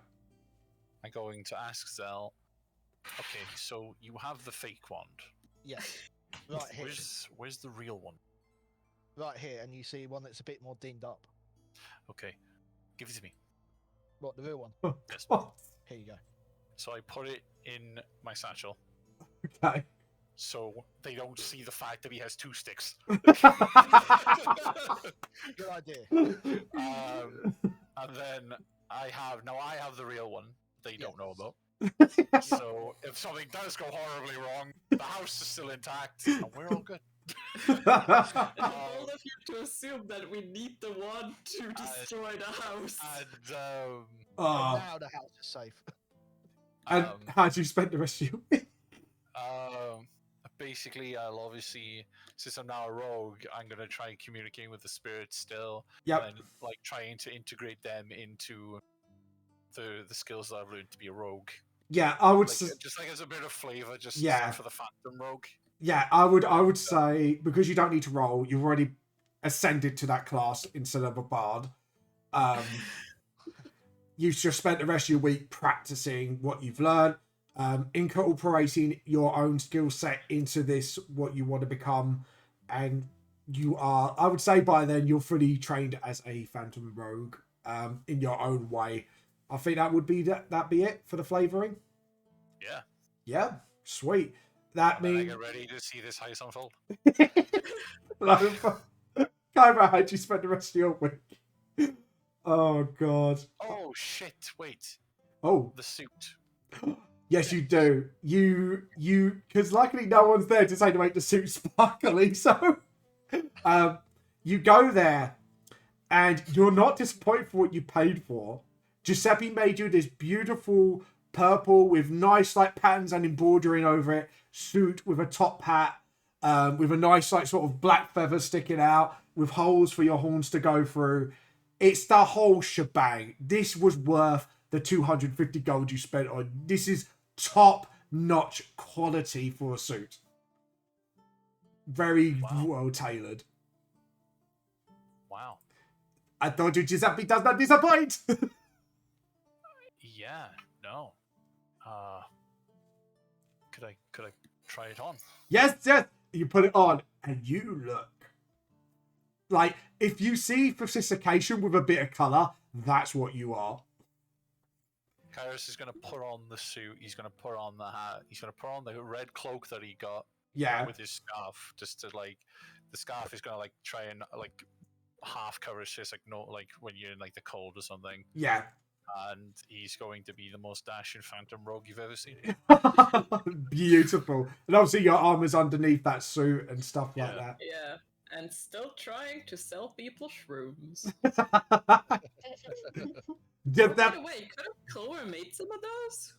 I'm going to ask Zell. Okay, so you have the fake wand. Yes. Right here. Where's the real one? Right here, and you see one that's a bit more dinged up. Okay, give it to me. What, the real one? Yes. Oh, Here you go. So I put it in my satchel, okay. so they don't see the fact that he has 2 sticks. Good idea. And then I have the real one. They don't know about. So if something does go horribly wrong, the house is still intact, and we're all good. And all of you to assume that we need the one to destroy the house. And Now the house is safe. And how do you spend the rest of your week? basically, I'll obviously, since I'm now a rogue, I'm gonna try communicating with the spirits still, Yep. and like trying to integrate them into the skills that I've learned to be a rogue. Yeah, I would. Like, just like as a bit of flavor, just Yeah. for the Phantom Rogue. Yeah, I would say, because you don't need to roll, you've already ascended to that class instead of a bard. You've just spent the rest of your week practicing what you've learned. incorporating your own skill set into this, what you want to become, and you are, I would say by then, you're fully trained as a Phantom Rogue in your own way. I think that would be that be it for the flavoring. Yeah. Yeah, sweet. That Then I means get ready to see this heist unfold. Kyra, how'd you spend the rest of your week? Oh god. Oh shit! Wait, Oh, the suit. yes, you do. You, because luckily no one's there to say to make the suit sparkly. So, you go there, and you're not disappointed for what you paid for. Giuseppe made you this beautiful purple with nice like patterns and embroidering over it suit with a top hat, with a nice like sort of black feather sticking out with holes for your horns to go through. It's the whole shebang. This was worth the 250 gold you spent on. This is top-notch quality for a suit. Very well tailored. Wow. I told you Giuseppe does not disappoint. Yeah. No. Could I try it on? Yes. You put it on, and you look like if you see sophistication with a bit of color, that's what you are. Kairos is going to put on the suit. He's going to put on the hat. He's going to put on the red cloak that he got. Yeah. With his scarf, just to like, the scarf is going to like try and like half cover his face, like no, like when you're in like the cold or something. Yeah. And he's going to be the most dashing Phantom Rogue you've ever seen. Beautiful. And obviously your armor's underneath that suit and stuff like that. Yeah, and still trying to sell people shrooms. Did By that? the way, could have Clover made some of those?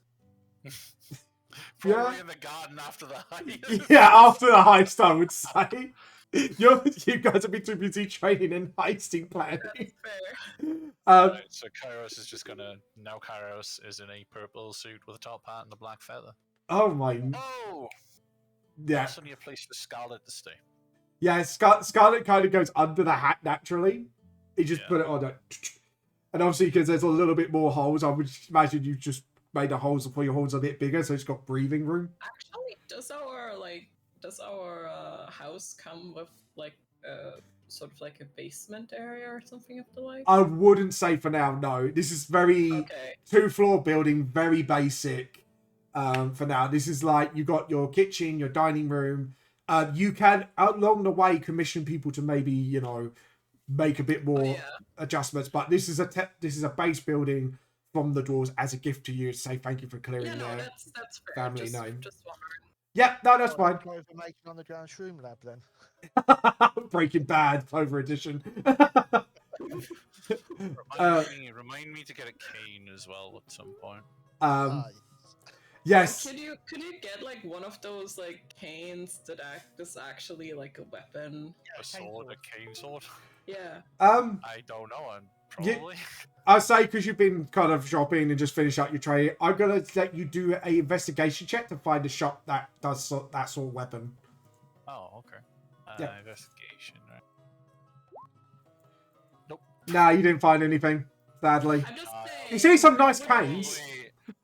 Probably in the garden after the heist. Yeah, after the heist, I would say. You guys have been too busy training and heisting planning. That's fair. Right, so Kairos is just gonna, now Kairos is in a purple suit with a top hat and a black feather. Oh my. Oh! Yeah. Also need a place for Scarlett to stay. Yeah, Scarlet kind of goes under the hat naturally. You just put it on it. And obviously, because there's a little bit more holes, I would imagine you just made the holes for your holes a bit bigger, so it's got breathing room. Actually, does our house come with like sort of like a basement area or something of the like? I wouldn't say for now, no. This is very 2-floor building, very basic for now. This is like, you got your kitchen, your dining room. You can, along the way, commission people to maybe, you know, make a bit more adjustments. But this is a base building from the Dwarves as a gift to you to say thank you for clearing their that's fair. family just, name. Just wondering. Yeah, no, that's fine. Clover making underground shroom lab then. Breaking Bad, Clover edition. Remind me to get a cane as well at some point. Yes. Could you get like one of those like canes that act as actually like a weapon? A sword, a cane sword. Yeah. I don't know. I'm probably. I say because you've been kind of shopping and just finish up your trade. I'm gonna let you do a investigation check to find a shop that does that sort of weapon. Oh, okay. Investigation, right? Nope. Nah, you didn't find anything. Sadly. I'm just saying. You see some nice canes.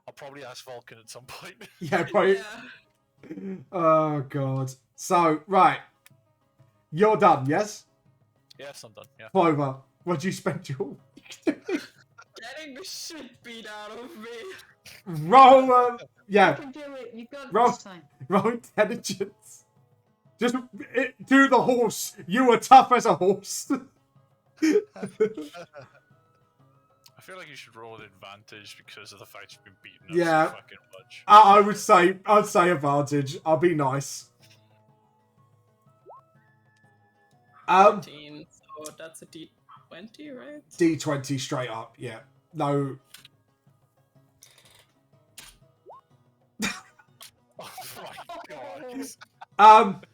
I'll probably ask Vulcan at some point. Yeah, probably. Yeah. Oh god. So right, you're done. Yes. Yes, I'm done. Yeah. Clover, what do you spend your week doing? Getting the shit beat out of me. Roll. Yeah. You can do it. You got Roll. it this time. Roll intelligence. Just do the horse. You were tough as a horse. I feel like you should roll with advantage because of the fact you've been beaten up Yeah. so fucking much. I'd say advantage. I'll be nice. 14, so that's a D20, right? D20 straight up. Yeah. No. Oh my god.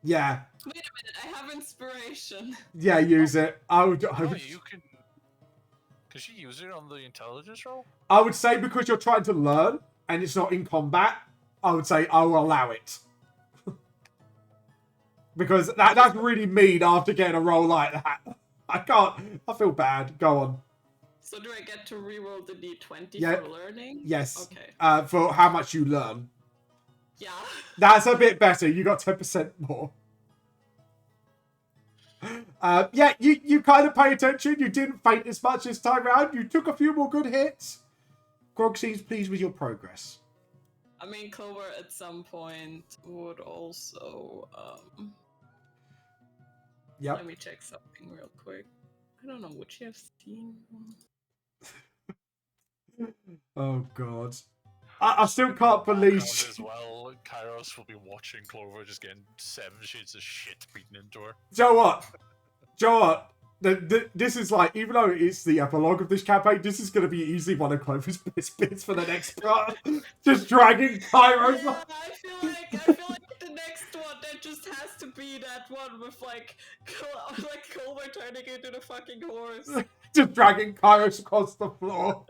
Yeah. Wait a minute, I have inspiration. Yeah. Use it. I would You can. Could she use it on the intelligence roll? I would say because you're trying to learn and it's not in combat, I would say I will allow it. Because that's really mean after getting a roll like that. I can't. I feel bad. Go on. So do I get to reroll the d20 Yeah. for learning? Yes. Okay. For how much you learn. Yeah. That's a bit better. You got 10% more. Yeah, you kind of pay attention. You didn't faint as much this time round. You took a few more good hits. Grog seems pleased with your progress. I mean, Clover at some point would also. Yep. Let me check something real quick. I don't know. Would she have seen? Oh god. I still can't believe. Background as well, Kairos will be watching Clover just getting 7 shades of shit beaten into her. Do you know what? Do you know what? This is like, even though it's the epilogue of this campaign, this is going to be easily one of Clover's best bits for the next part. Just dragging Kairos. Yeah, I feel like the next one that just has to be that one with like Clover turning into the fucking horse. Just dragging Kairos across the floor.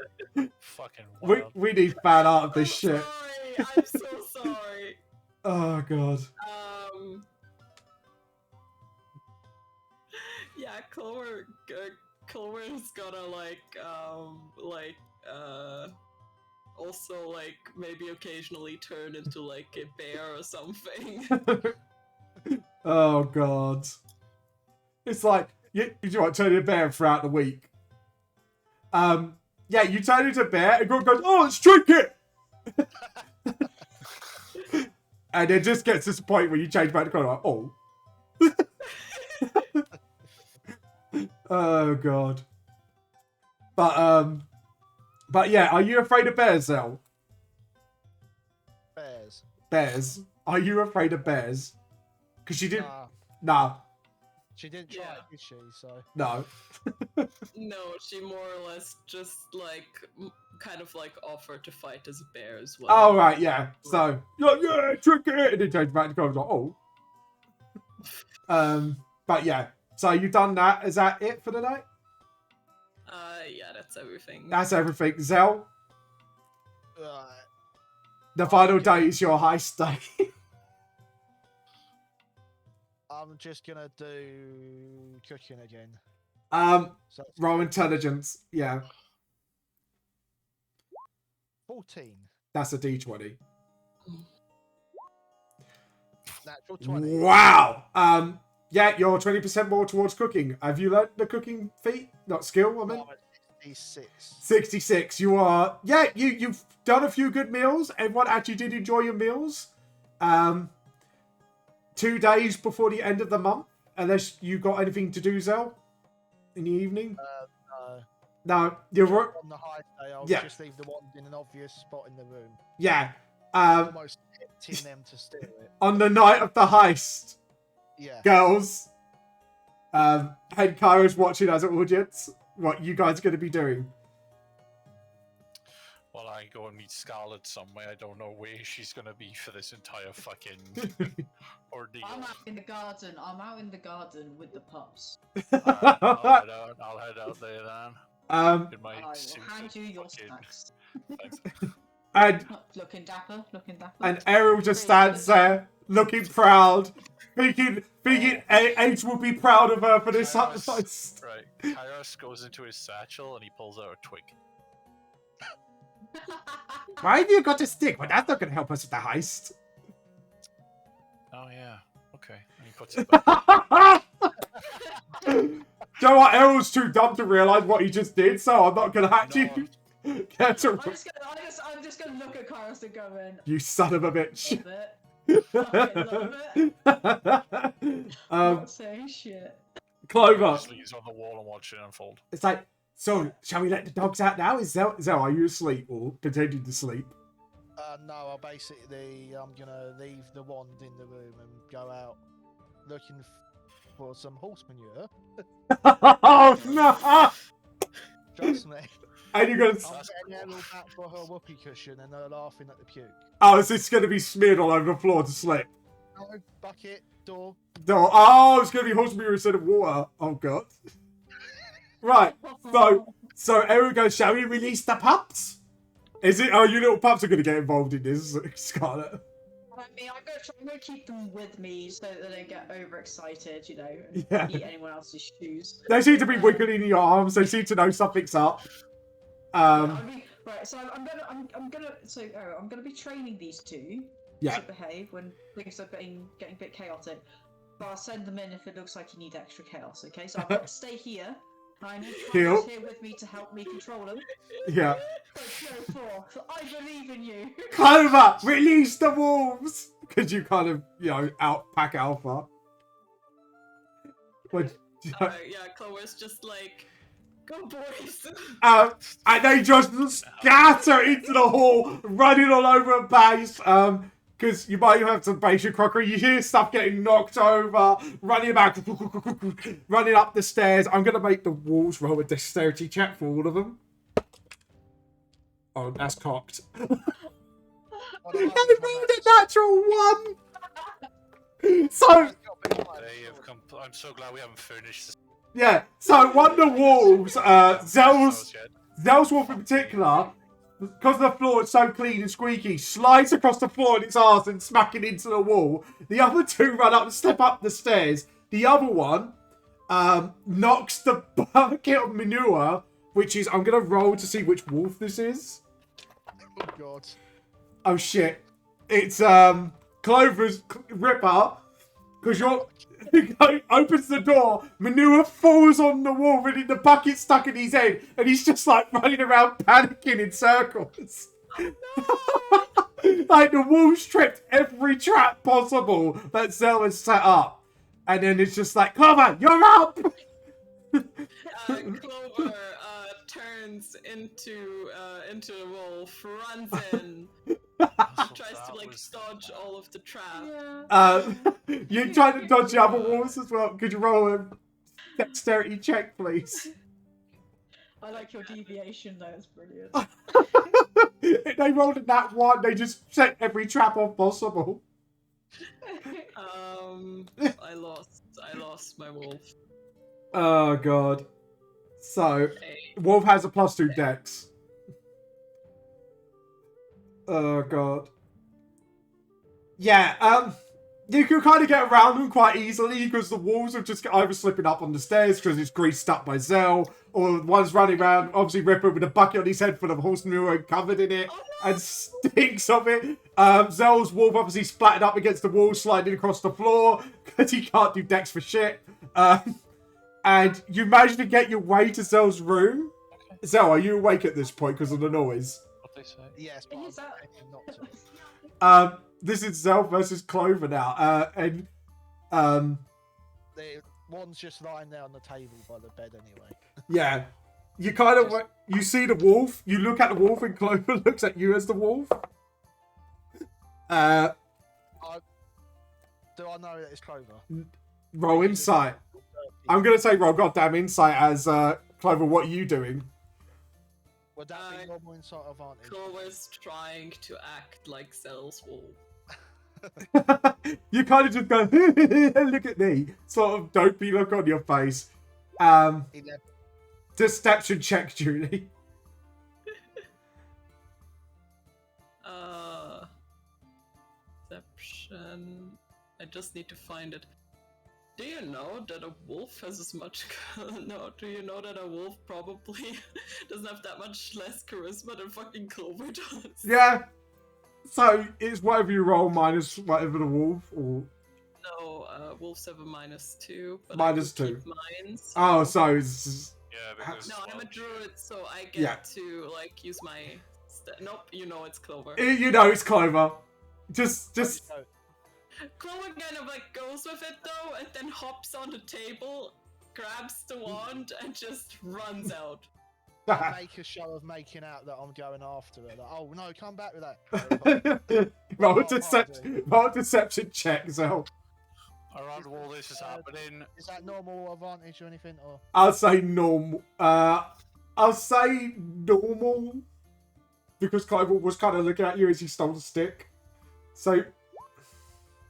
Fucking wild. We need fan art of this shit. Sorry, I'm so sorry. Oh god. Yeah, Clover's gonna also like maybe occasionally turn into like a bear or something. Oh god. It's like you want to turn into a bear throughout the week. Yeah, you turn into a bear and Grog goes, oh, let's drink it. And it just gets to this point where you change back to kind of like, oh. Oh god. But yeah, are you afraid of bears, Zell? Bears. Bears? Are you afraid of bears? Because she didn't. Nah. Nah. She didn't try Yeah. it, did she? So. No. No, she more or less just like kind of like offered to fight as a bear as well. Oh right, yeah. So you're like, yeah, drink it, and then change back to kind of like, oh. But yeah. So you've done that. Is that it for the night? Yeah, that's everything. That's everything. Zell, Right. the final day is your heist day. I'm just gonna do cooking again. So Roll intelligence. Yeah, 14. that's a D20. Natural 20. Wow. Yeah, you're 20% more towards cooking. Have you learnt the cooking feat? Not skill, I mean. No, I'm at 66. 66. You are. Yeah, you've done a few good meals. Everyone actually did enjoy your meals. 2 days before the end of the month, unless you got anything to do, Zell, in the evening. No. No, you're. On the high day, I'll Yeah. just leave the wand in an obvious spot in the room. Yeah. Almost tempting them to steal it. On the night of the heist, Yeah. girls, head Kairos watching as an audience. What you guys are going to be doing? Well, I go and meet Scarlett somewhere. I don't know where she's gonna be for this entire fucking ordeal. I'm out in the garden. I'm out in the garden with the pups. I'll head out there then. In my I will suit hand of you your fucking- snacks. Thanks. and Looking dapper, looking dapper. and Ariel just stands there, looking proud, thinking H will be proud of her for this Kairos, heist. right. Kairos goes into his satchel and he pulls out a twig. Why have you got a stick? Well, that's not going to help us with the heist. Oh yeah. Okay. And he puts it back. Do you know what? Errol's too dumb to realise what he just did, so I'm not going to actually get to... I'm just gonna look at Kairos and go in. You son of a bitch. Love it. Not saying shit. Clover. Just leaves on the wall and watch it unfold. It's like, so, shall we let the dogs out now? Zell, are you asleep or continuing to sleep? No, I'm gonna leave the wand in the room and go out looking for some horse manure. Oh, no! Trust me. And you're going I'm to... getting Errol back for her whoopee cushion and her laughing at the puke. Oh, is this going to be smeared all over the floor to slip? No, bucket, door. No. Oh, it's going to be horse manure instead of water. Oh, God. Right. So Errol goes, shall we release the pups? Is it? Oh, you little pups are going to get involved in this, Scarlett. I mean, I'm gonna keep them with me so that they don't get overexcited, you know, and Yeah. eat anyone else's shoes. They seem to be wiggling in your arms. They seem to know something's up. Right, so I'm gonna be training these two Yeah. to behave when things are getting a bit chaotic. But I'll send them in if it looks like you need extra chaos. Okay, so I'm gonna stay here. I need Heal. Clovers here with me to help me control them. Yeah. But go for, I believe in you. Clover, release the wolves! Because you kind of, outpack Alpha. But, Yeah, Clover's just like, go boys. and they just scatter into the hall, running all over a base. Because you might have some basic crockery. You hear stuff getting knocked over, running back, running up the stairs. I'm going to make the wolves roll a dexterity check for all of them. Oh, that's cocked. They rolled a natural 1! So, I'm so glad we haven't furnished this. yeah, so one of the wolves, Zell's wolf in particular, because the floor is so clean and squeaky, slides across the floor on its arse and smacking into the wall. The other two run up and step up the stairs. The other one knocks the bucket of manure, which is, I'm going to roll to see which wolf this is. Oh, God. Oh, shit. It's Clover's Ripper, because opens the door, manure falls on the wall, really the bucket stuck in his head, and he's just like running around panicking in circles. Oh, no. Like the wolves tripped every trap possible that Zell has set up. And then it's just like, Clover, you're up! Clover turns into a wolf, runs in, tries to like dodge all of the traps. Yeah. You try to dodge the other wolves as well. Could you roll a dexterity check, please? I like your deviation though, it's brilliant. They rolled a nat 1, they just set every trap off possible. I lost my wolf. Oh, God. So, Hey. wolf has a +2 dex. Oh, God. Yeah, you can kind of get around them quite easily because the wolves are just either slipping up on the stairs because it's greased up by Zell, or one's running around, obviously Ripper with a bucket on his head full of horse manure covered in it and stinks of it. Zell's wolf obviously splattered up against the wall, sliding across the floor because he can't do dex for shit. And you manage to get your way to Zell's room. Okay. Zell, are you awake at this point because of the noise? What they say? Yes, but Is that- not to. This is Zell versus Clover now. The one's just lying there on the table by the bed anyway. Yeah. You kind of, you see the wolf, you look at the wolf and Clover looks at you as the wolf. Do I know that it's Clover? Roll insight. I'm going to say roll goddamn insight as Clover, what are you doing? Would that be normal insight advantage? Clover's trying to act like Zell's wolf. You kind of just go, look at me. Sort of dopey look on your face. 11. Deception check, Julie. Deception. I just need to find it. Do you know that a wolf has as much? No. Do you know that a wolf probably doesn't have that much less charisma than fucking Clover does? Yeah. So it's whatever you roll minus whatever the wolf or. No, wolves have a -2. But -2. I keep mines. Oh, so it's. Yeah, because No, I'm a druid, so I get Yeah. to like use my. Nope, you know it's Clover. You know it's Clover. Just. Clover kind of like goes with it though, and then hops on the table, grabs the wand, and just runs out. I make a show of making out that I'm going after her. Like, oh no, come back with that. roll a deception check, Zell. around all this is happening. Is that normal advantage or anything? Or I'll say normal. I'll say normal because Clover was kind of looking at you as he stole the stick. So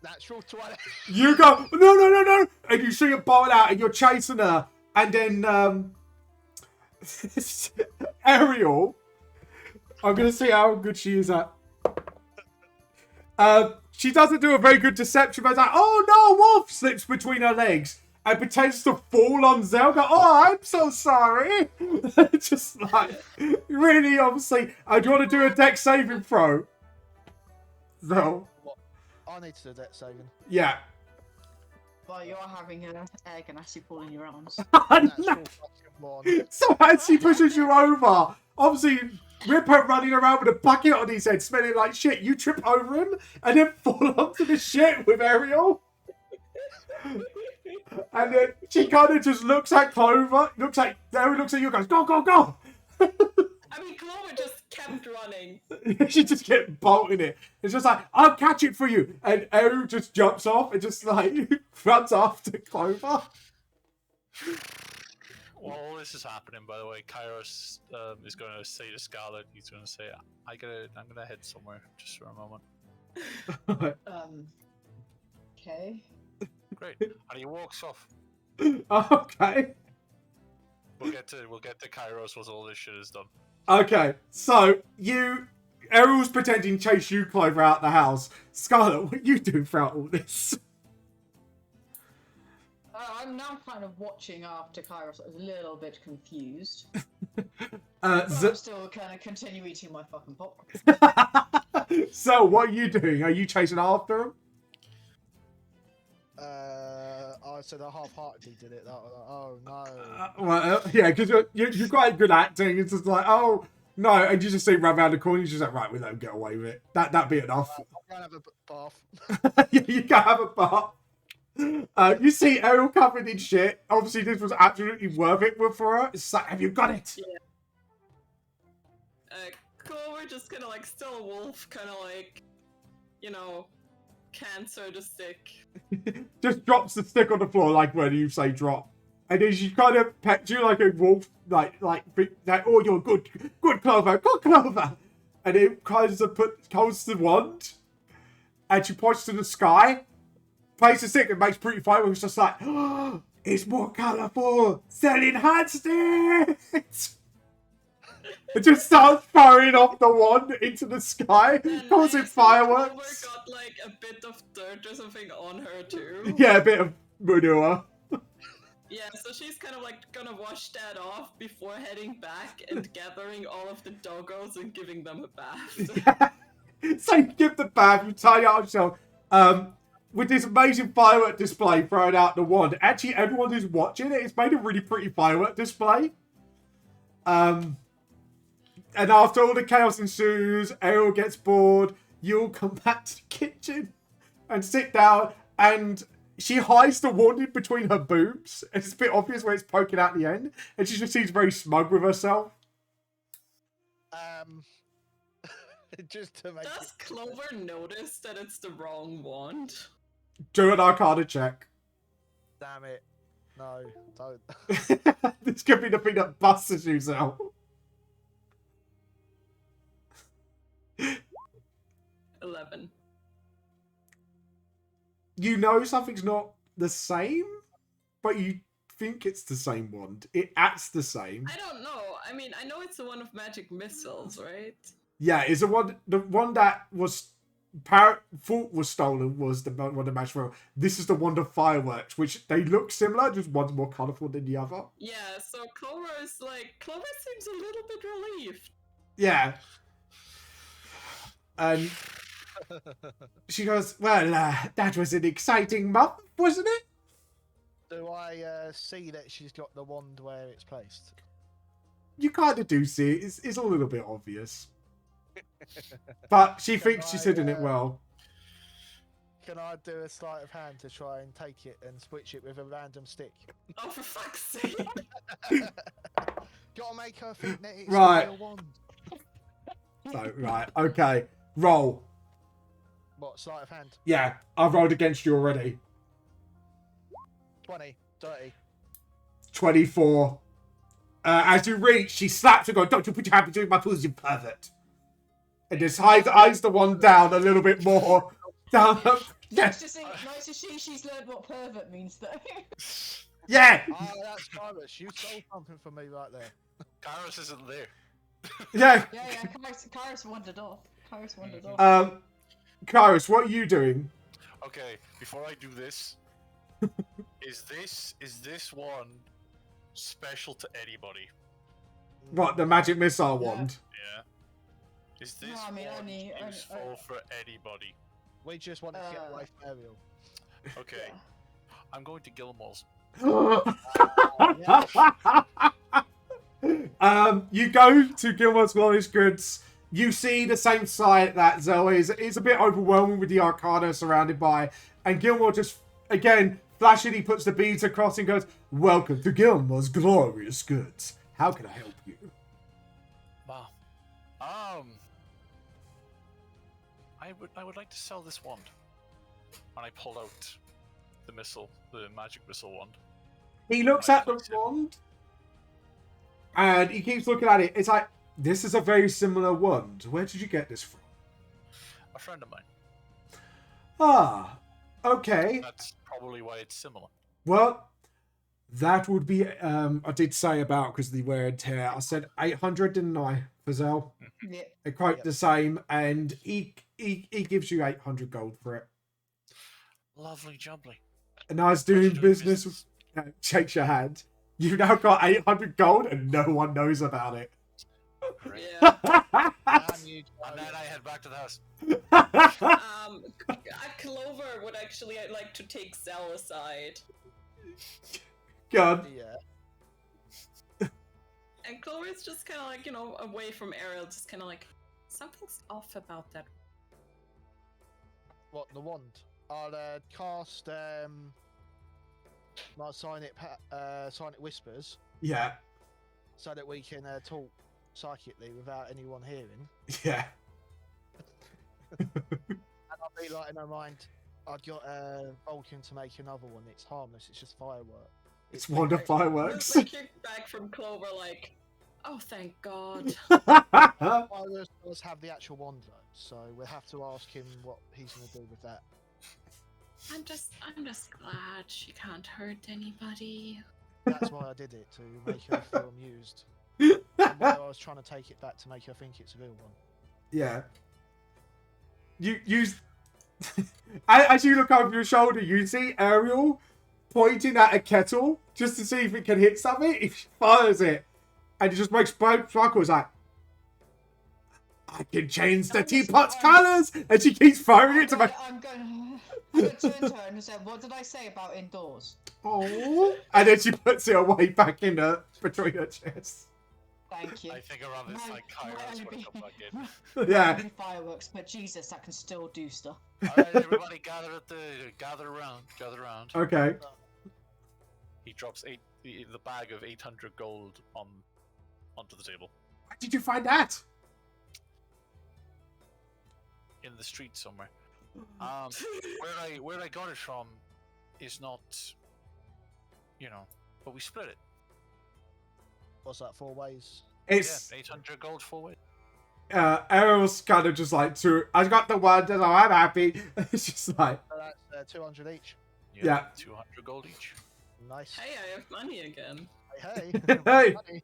natural 20. you go no, and you see it boil out, and you're chasing her, and then Ariel. I'm gonna see how good she is at. she doesn't do a very good deception. But it's like, oh no, wolf slips between her legs and pretends to fall on Zelda. Oh, I'm so sorry. Just like, really, obviously. Do you want to do a deck saving throw? No. What? I need to do deck saving. Yeah. Well, you're having an egg and actually pulling your arms. Natural No. fucking one. So as she pushes you over, obviously Ripper running around with a bucket on his head, smelling like shit. You trip over him and then fall onto the shit with Ariel. And then she kind of just looks at Clover, looks at you, goes, go, go, go. I mean, Clover just kept running. She just kept bolting it. It's just like, I'll catch it for you. And Ariel just jumps off and just like runs after Clover. While all this is happening, by the way, Kairos is going to say to Scarlett, he's going to say, I'm going to head somewhere just for a moment. Okay. Great. And he walks off. Okay. We'll get to Kairos once all this shit is done. Okay, so Ariel's pretending to chase you, Clover, out the house. Scarlett, what are you doing throughout all this? I'm now kind of watching after Kairos. I was a little bit confused. I'm still kind of continue eating my fucking popcorn. So, what are you doing? Are you chasing after him? I said I half-heartedly did it. That was like, oh no. Yeah, because you're quite good acting. It's just like, oh, no. And you just see run around the corner. You're just like, right, we let him get away with it. That'd be enough. I'm going to have a bath. You can have a bath. You see Ariel covered in shit. Obviously, this was absolutely worth it for her. It's like, have you got it? Yeah. Clover just kind of like still a wolf, kind of like, you know, cancer the stick. Just drops the stick on the floor, like when you say drop. And then she kind of pets you like a wolf, like, oh, you're good Clover, good Clover. And it kind of holds the wand, and she points to the sky, plays the stick, and makes pretty fireworks, just like, oh, it's more colourful, still enhanced it. It just starts firing off the wand into the sky, causing fireworks. Clover got like a bit of dirt or something on her too. Yeah, a bit of manure. Yeah, so she's kind of like gonna wash that off before heading back and gathering all of the doggos and giving them a bath. Yeah. So you give the bath, you tie out yourself. With this amazing firework display thrown out the wand. Actually, everyone who's watching it, it's made a really pretty firework display. And after all the chaos ensues, Ariel gets bored, you'll come back to the kitchen and sit down, and she hides the wand in between her boobs. It's a bit obvious where it's poking out the end, and she just seems very smug with herself. Just to make Does Clover notice that it's the wrong wand? Do an Arcana check. Damn it. No, don't. This could be the thing that busts you out. 11. You know something's not the same, but you think it's the same wand. It acts the same. I don't know. I mean, I know it's the one of magic missiles, right? Yeah, it's the one that was thought was stolen was the one of magic. This is the one of fireworks, which they look similar, just one's more colourful than the other. Yeah, so Clover seems a little bit relieved. Yeah. And she goes, well, that was an exciting month, wasn't it? Do I see that she's got the wand where it's placed? You kind of do see it. It's a little bit obvious. But she thinks she's hidden it well. Can I do a sleight of hand to try and take it and switch it with a random stick? Oh, for fuck's sake! Gotta make her think that it's Right. a real wand. So, right, okay. Roll. What, sleight of hand? Yeah, I've rolled against you already. 20, 30. 24. As you reach, she slaps her, going, don't you put your hand between my paws, you pervert. And just eyes the one down a little bit more. Down. Nice to see she's learned what pervert means, though. Yeah. Oh, that's Clovers. You stole something from me right there. Kairos isn't there. Yeah. Yeah, Kairos wandered off. Kairos, what are you doing? Okay, before I do this, is this one special to anybody? What, the magic missile wand? Yeah. Is this No, I mean, wand only- useful for anybody? We just want to get away from Ariel. Okay, Yeah. I'm going to Gilmore's. You go to Gilmore's Glorious Goods. You see the same sight that Zoe is. It's a bit overwhelming with the Arcana surrounded by. And Gilmore just, again, flashing, he puts the beads across and goes, "Welcome to Gilmore's Glorious Goods. How can I help you?" Wow. I would like to sell this wand. And I pull out the magic missile wand. He looks at the wand. And he keeps looking at it. It's like, this is a very similar wand. Where did you get this from? A friend of mine. Ah, okay. That's probably why it's similar. Well, that would be, I did say about, because of the wear and tear, I said 800, didn't I, for Zell? Yeah. They're quite the same, and he gives you 800 gold for it. Lovely jubbly. A nice doing business. Shakes your hand. You've now got 800 gold, and no one knows about it. Great. Yeah. Damn you, And then I head back to the house. Clover would actually like to take Zell aside. God. Yeah. And Clover's just kind of like, away from Ariel, just kind of like, something's off about that. What, the wand? I'll cast my Sonic Whispers Yeah. so that we can talk psychically without anyone hearing. Yeah. And I'll be like in my mind, I've got Vulcan to make another one. It's harmless. It's just firework. It's wand of fireworks. Just kick back from Clover like, oh, thank God. Fireworks does have the actual wand though, so we'll have to ask him what he's going to do with that. I'm just glad she can't hurt anybody. That's why I did it, to make her feel amused. And why I was trying to take it back to make her think it's a real one. Yeah. You use as you look over your shoulder, you see Ariel pointing at a kettle just to see if it can hit something. If she fires it, and it just makes sparkles like, I can change the teapot's colours, and she keeps firing it to make. I'm going to turn to her and say, "What did I say about indoors?" Oh, and then she puts it away back in between her chest. Thank you. I think around this Might- like Kairos might would only come back in. Yeah. Only fireworks, but Jesus, that can still do stuff. Alright, everybody gather around. Okay. He drops the bag of 800 gold onto the table. Where did you find that? In the street somewhere. Where I got it from is not, but we split it. What's that, 4 ways? It's Yeah, 800 gold forward. Ariel's kind of just like, I got the word, and I'm happy. It's just like, So that's 200 each. Yeah. 200 gold each. Nice. Hey, I have money again. Hey. Hey. Money.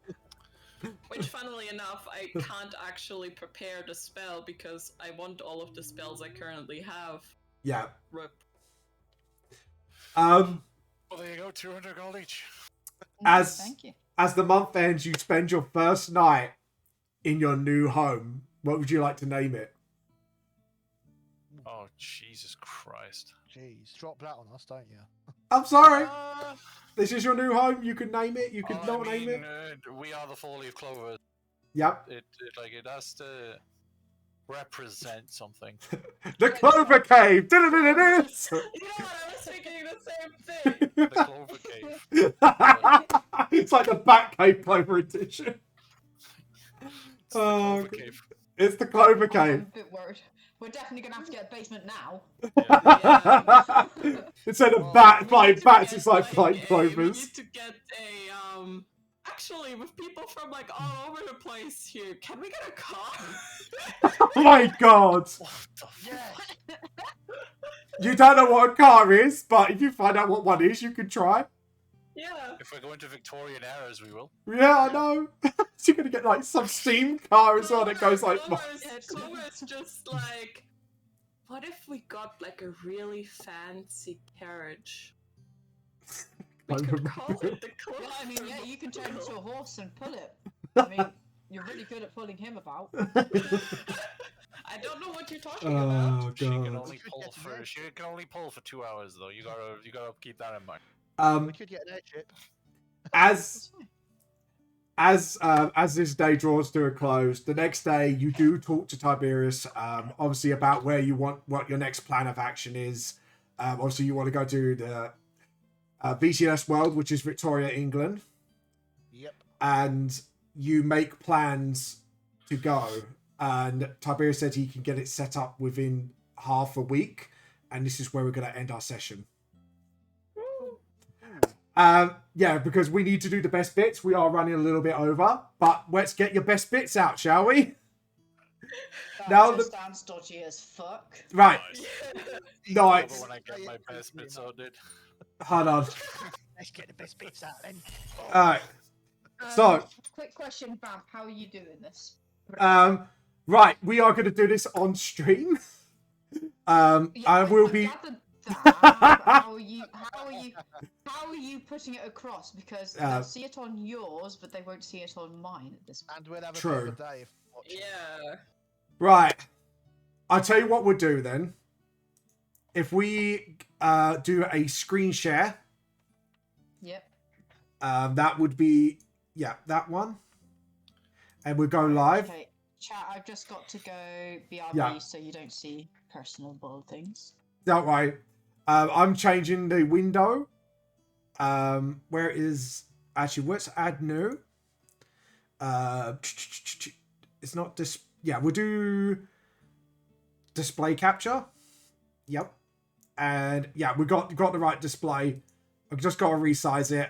Which, funnily enough, I can't actually prepare the spell because I want all of the spells I currently have. yeah. Rip. Well, there you go, 200 gold each. Thank you. As the month ends, you spend your first night in your new home. What would you like to name it? Oh, Jesus Christ. Jeez, drop that on us, don't you? I'm sorry. Uh, This is your new home. You can name it. You can not name it. We are the Folly of Clovers. Yep. It has to represent something. The Clover Cave. You know what? I was thinking the same thing. The Clover Cave. It's like the Batcave Clover edition. It's the Oh, Clover Cave. It's the Clover I'm Cave. a bit worried. We're definitely going to have to get a basement now. Instead of Oh, flying To bats, get, it's like flying We clovers. need to get a Actually, with people from like all over the place here, can we get a car? Oh my god. What the fuck? Yes. You don't know what a car is, but if you find out what one is, you can try. Yeah. If we're going to Victorian eras, we will. Yeah, I know. So you're gonna get like some steam car as well that goes like. Clover's just like, What if we got like a really fancy carriage? We could call it the Clovers. Well, I mean, yeah, you can turn into a horse and pull it. I mean, you're really good at pulling him about. I don't know what you're talking about. Oh She can god. only pull for 2 hours though. You gotta keep that in mind. We could get an airship. As this day draws to a close, the next day you do talk to Tiberius, obviously about what your next plan of action is. Obviously you want to go to the VCS World, which is Victoria, England. Yep. And you make plans to go. And Tiberius said he can get it set up within half a week. And this is where we're going to end our session. Yeah, because we need to do the best bits. We are running a little bit over, but let's get your best bits out, shall we? That just sounds dodgy as fuck. Right. Nice. Nice. When I get my best bits out, dude. Hold on. Let's get the best bits out then. Alright. So, quick question, Vamp. How are you doing this? right, we are going to do this on stream. I will be. How are you putting it across? Because they'll see it on yours, but they won't see it on mine at this point. And we'll have a True. bit of a day if watching. Yeah. Right. I'll tell you what we'll do then. If we do a screen share. Yep. That would be, yeah, that one. And we'll go live. Okay, chat, I've just got to go BRB Yeah. so you don't see personal bull things. Don't worry. I'm changing the window. Where is... Actually, let's add new. It's not this... Yeah, we'll do display capture. Yep. And yeah, we got the right display. I've just got to resize it.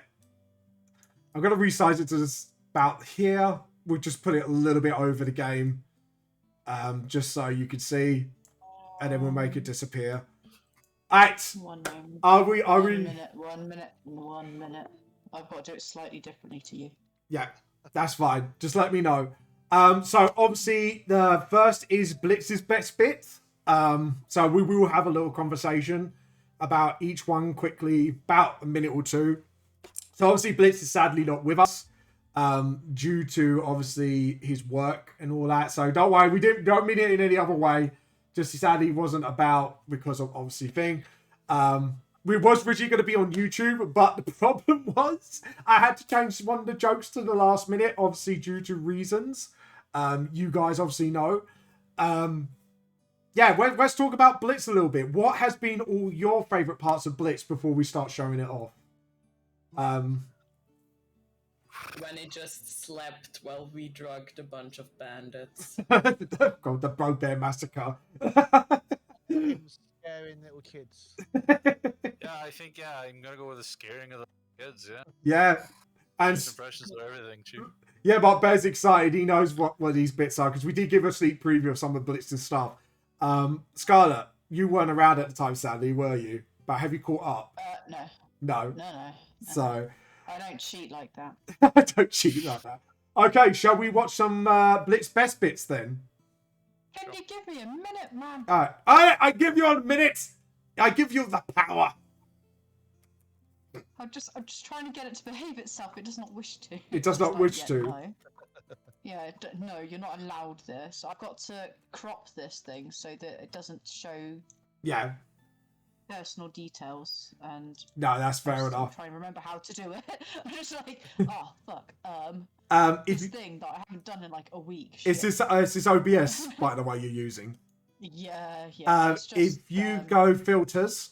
I'm going to resize it to about here. We'll just put it a little bit over the game. Just so you can see. And then we'll make it disappear. Alright. 1 moment. Are we... 1 minute. I've got to do it slightly differently to you. Yeah, that's fine. Just let me know. So obviously the first is Blitz's best bit. So we will have a little conversation about each one quickly, about a minute or two. So obviously Blitz is sadly not with us, due to obviously his work and all that. So don't worry, don't mean it in any other way. Just sadly wasn't about because of obviously thing. We was originally going to be on YouTube, but the problem was I had to change one of the jokes to the last minute, obviously due to reasons. You guys obviously know. Yeah, let's talk about Blitz a little bit. What has been all your favourite parts of Blitz before we start showing it off? When he just slept while we drugged a bunch of bandits. God, the Bro Bear Massacre. Scaring little kids. Yeah, I think I'm gonna go with the scaring of the kids. Yeah. Yeah. And First impressions of everything too. yeah, but Bear's excited. He knows what these bits are because we did give a sneak preview of some of Blitz's stuff. Scarlett, you weren't around at the time, sadly, were you? But have you caught up? No. No. So I don't cheat like that. I don't cheat like that. Okay, shall we watch some Blitz best bits then? Can you give me a minute, man? All right, I give you a minute. I give you the power. I'm just trying to get it to behave itself. It does not wish to. It does not wish to. No. Yeah, no, you're not allowed this. I've got to crop this thing so that it doesn't show Yeah. personal details. And No, that's fair I'm enough. trying to remember how to do it. I'm just like, oh fuck. If This thing that I haven't done in like a week. it's shit. this OBS, by the way, you're using. Yeah. It's just, If you go filters,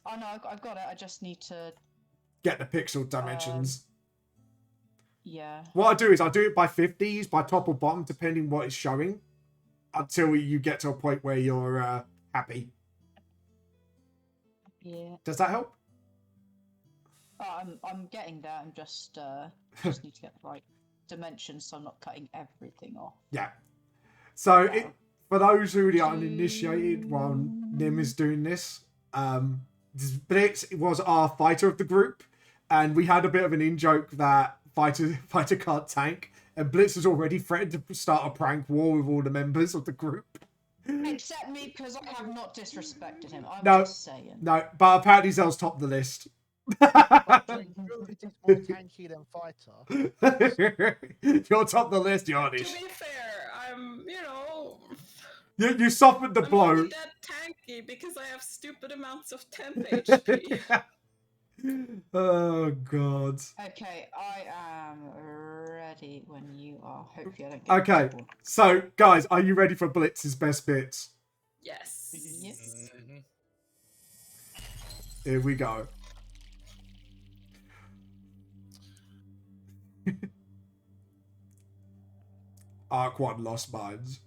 Oh no, I've got it. I just need to. get the pixel dimensions. Yeah. What I do is I do it by 50s, by top or bottom, depending what it's showing, until you get to a point where you're happy. Yeah. Does that help? Oh, I'm getting there. I'm just need to get the right dimensions, so I'm not cutting everything off. Yeah. So for those who are uninitiated, while Nim is doing this, Blitz was our fighter of the group, and we had a bit of an in-joke that fighter can't tank, and Blitz has already threatened to start a prank war with all the members of the group. Accept me because I have not disrespected him. I'm No. just saying. No, but apparently Zell's top of the list. But it is more tanky than fighter. You're top of the list, To Yarnish. be fair, I'm, You softened the I'm blow. only that tanky because I have stupid amounts of temp HP. Oh, God. Okay, I am ready when you are. Hopefully, I don't get Okay, in trouble. so, guys, are you ready for Blitz's best bits? Yes. Yes. Mhm. Here we go. Arc 1 Lost Mines.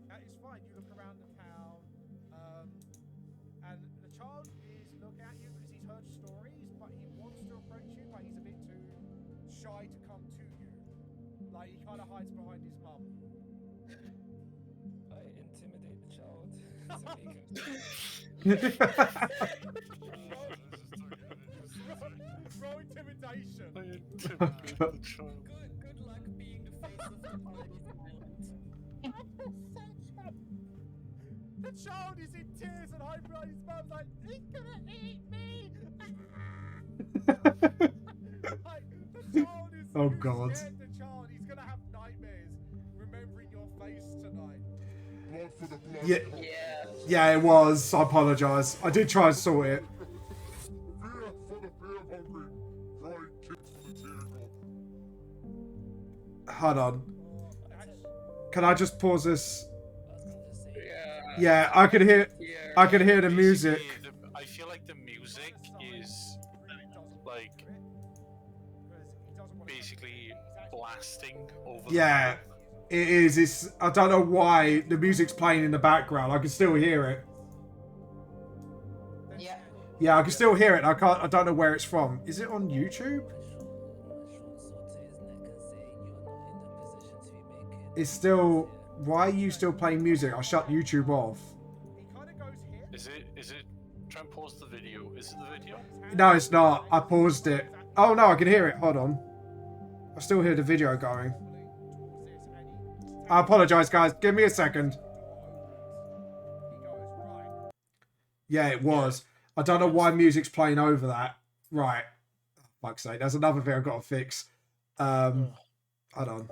That is fine. You look around the town, and the child is looking at you because he's heard stories, but he wants to approach you, but he's a bit too shy to come to you. Like, he kind of hides behind his mum. I intimidate the child. Roll intimidation. Good luck being the face of the party tonight. The child is in tears and hiding behind his mum, like, he's gonna eat me. Like, the child is. Oh, you God. scared the child. He's gonna have nightmares remembering your face tonight. Yeah, Yeah. yeah, it was. I apologise. I did try and sort it. Hold on. Can I just pause this? Yeah. Yeah, I can hear. Yeah. I can hear the music. Basically, I feel like the music is like basically blasting over. Yeah, it is. It's. I don't know why the music's playing in the background. I can still hear it. Yeah. Yeah, I can still hear it. I can't. I don't know where it's from. Is it on YouTube? It's still. Why are you still playing music? I'll shut YouTube off. He kind of goes here. Is it? Try and pause the video. Is it the video? No, it's not. I paused it. Oh no, I can hear it. Hold on. I still hear the video going. I apologise, guys. Give me a second. Yeah, it was. I don't know why music's playing over that. Right. Fuck's sake. There's another thing I've got to fix. Hold on.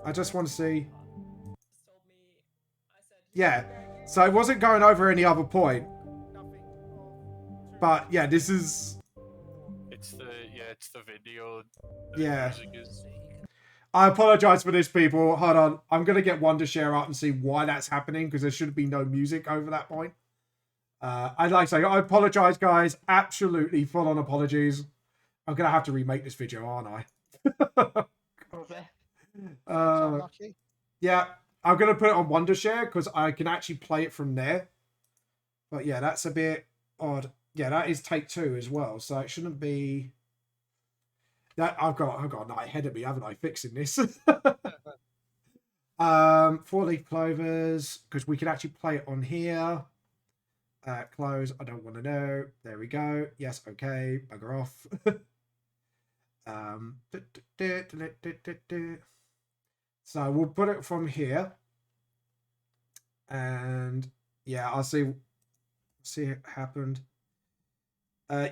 I just want to see. Yeah. So it wasn't going over any other point. But yeah, this is. It's the video. Yeah. Music is. I apologise for this, people. Hold on. I'm going to get one to share out and see why that's happening, because there should be no music over that point. I'd like to say, I apologise, guys. Absolutely full-on apologies. I'm going to have to remake this video, aren't I? Probably. Lucky. Yeah, I'm going to put it on Wondershare, because I can actually play it from there. But yeah, that's a bit odd. Yeah, that is take 2 as well, so it shouldn't be... That I've got a night ahead of me, haven't I, fixing this? 4-leaf clovers, because we can actually play it on here. Close, I don't want to know. There we go. Yes, okay. Bugger off. So we'll put it from here. And yeah, I'll see it happened.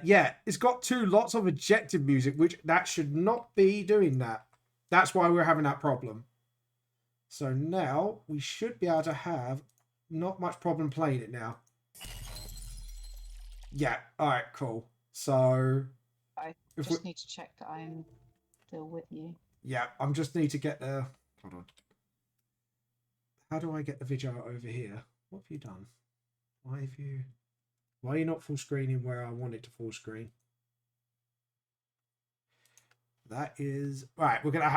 Yeah, it's got 2 lots of ejected music, which that should not be doing that. That's why we're having that problem. So now we should be able to have not much problem playing it now. Yeah, alright, cool. So I if just we, need to check that I'm still with you. yeah, I'm just need to get the hold on. How do I get the video over here? What have you done? Why are you not full screening where I want it to full screen? That is right. I'm gonna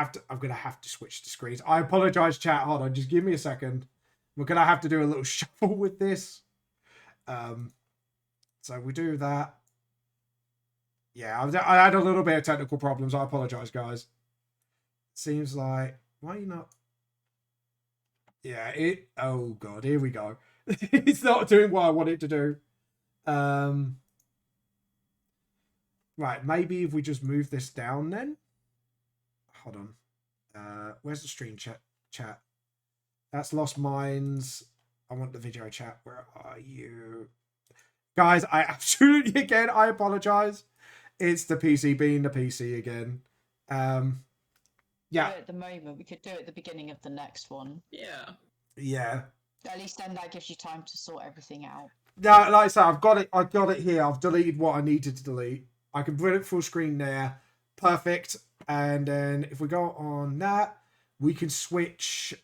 have to switch the screens. I apologize, chat. Hold on, just give me a second. We're gonna have to do a little shuffle with this. So we do that. Yeah, I had a little bit of technical problems. I apologize, guys. Seems like why are you not? Yeah, it. Oh god, here we go. It's not doing what I want it to do. Right, maybe if we just move this down then. Hold on. Where's the stream chat? That's Lost Minds. I want the video chat. Where are you? Guys, I absolutely, again, I apologize. It's the PC being the PC again. Yeah. At the moment, we could do it at the beginning of the next one. Yeah. Yeah. At least then that gives you time to sort everything out. Yeah, like I said, I've got it here. I've deleted what I needed to delete. I can put it full screen there. Perfect. And then if we go on that, we can switch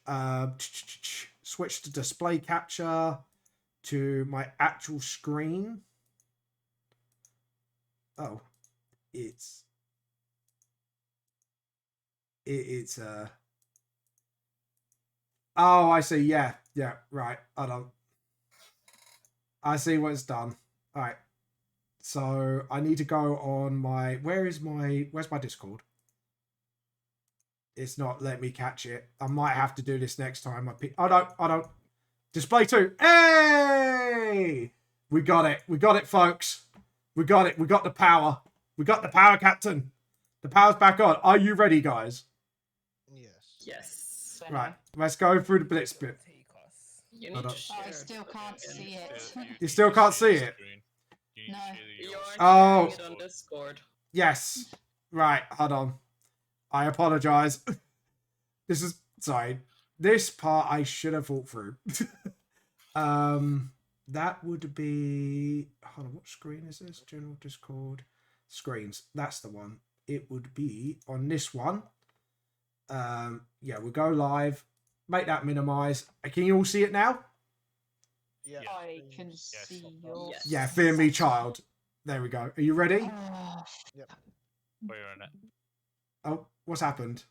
switch to display capture to my actual screen. Oh, it's oh, I see. Yeah, right. I see what it's done. All right. So I need to go on my where's my Discord? It's not letting me catch it. I might have to do this next time. I don't. Display 2. Hey! We got it, folks. We got it. We got the power. We got the power, Captain. The power's back on. Are you ready, guys? Yes. Right. Let's go through the blitz bit. Take us. You Hold need on. to share. I still can't see it. You still can't see it? No. You aren't Oh. sharing it on Discord. Yes. Right. Hold on. I apologize. This part I should have thought through. That would be. Hold on. What screen is this? General Discord screens. That's the one. It would be on this one. Yeah, we'll go live. Make that minimize. Can you all see it now? Yeah. I can see your. Yes. Yeah, fear me, child. There we go. Are you ready? We're on it. Oh, what's happened?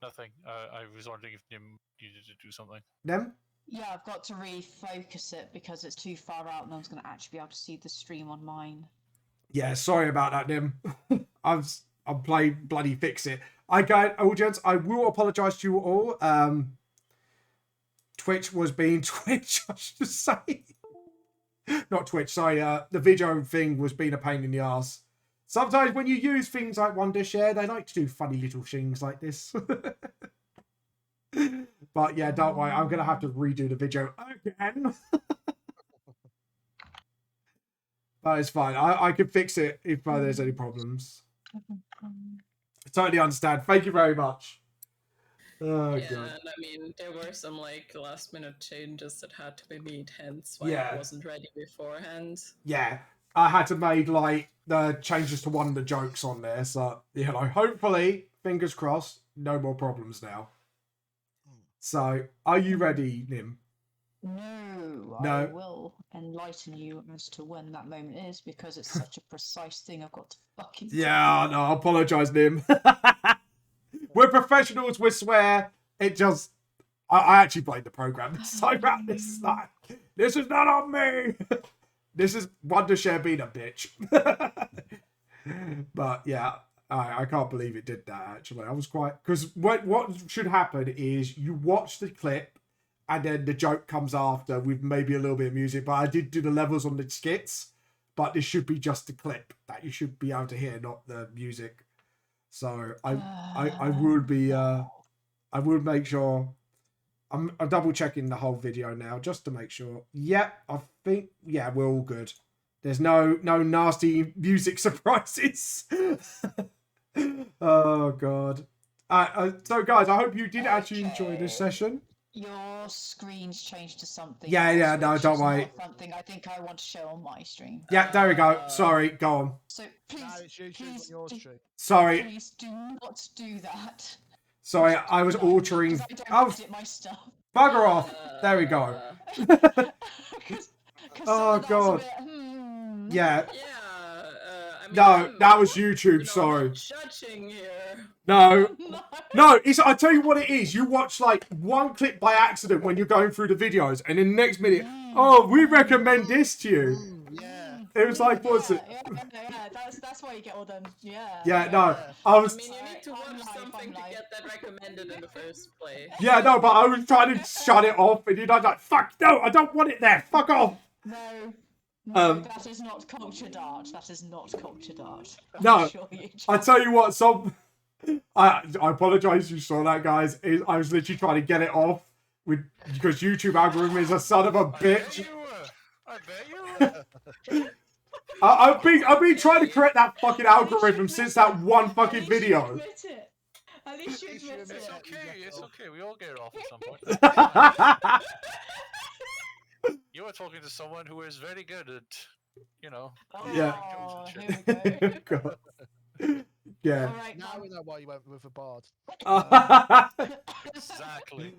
Nothing. I was wondering if Nim needed to do something. Them? Yeah, I've got to refocus it because it's too far out and I was going to actually be able to see the stream on mine. Yeah, sorry about that, Nim. I'm playing bloody fix it. Audience, I will apologise to you all. Twitch was being Twitch, I should say. Not Twitch, sorry. The video thing was being a pain in the ass. Sometimes when you use things like Wondershare, they like to do funny little things like this. But yeah, don't worry. I'm going to have to redo the video again. But it's fine. I can fix it if there's any problems. I totally understand. Thank you very much. Oh, Yeah, God. and I mean, there were some like last minute changes that had to be made, hence why Yeah. I wasn't ready beforehand. Yeah, I had to make like the changes to one of the jokes on there. So, you know, hopefully, fingers crossed, no more problems now. So, are you ready, Nim? No, I No. will enlighten you as to when that moment is because it's such a precise thing I've got to fucking do. Yeah, no, I apologise, Nim. We're professionals, we swear. It just... I actually played the program this time around. This is not on me. This is Wondershare being a bitch. But yeah, I can't believe it did that, actually. I was quite... Because what should happen is you watch the clip and then the joke comes after with maybe a little bit of music. But I did do the levels on the skits. But this should be just the clip that you should be able to hear, not the music. So I would be... I would make sure... I'm double checking the whole video now just to make sure. Yep, I think, yeah, we're all good. There's no nasty music surprises. Oh, God. So, guys, I hope you did actually enjoy this session. Your screen's changed to something. Yeah, else, no, which don't is worry. not something I think I want to show on my stream. Yeah, there we go. Sorry, go on. So No, please, it's YouTube please, on your do, stream. Sorry, please do not do that. sorry, I was altering... 'Cause I don't Oh, edit my stuff. bugger off. There we go. 'Cause Oh, some of that's a God. bit, Yeah. Yeah, I mean, No, that was you YouTube, know, sorry. not judging here. No, No. no, I tell you what it is. You watch like one clip by accident when you're going through the videos, and in the next minute, oh, we recommend this to you. Yeah. It was like, what's it? Yeah, that's why you get all them. Yeah. Yeah, no, I I was, mean, you need to watch I'm live, something I'm to live. get that recommended in the first place. yeah, no, but I was trying to shut it off, and you're like, fuck, no, I don't want it there, fuck off. No. No, that is not cultured art. That is not cultured art. No, Assure you, I tell you what, I apologize you saw that, guys. I was literally trying to get it off because YouTube algorithm is a son of a bitch. I bet you were. I've been trying to correct that fucking algorithm since that one fucking video. At least you admit it. It's okay. It's okay. We all get it off at some point. You were talking to someone who is very good at, you know. Yeah. Oh, here we go. God. Yeah. All right, Now we know why you went with a bard. Exactly.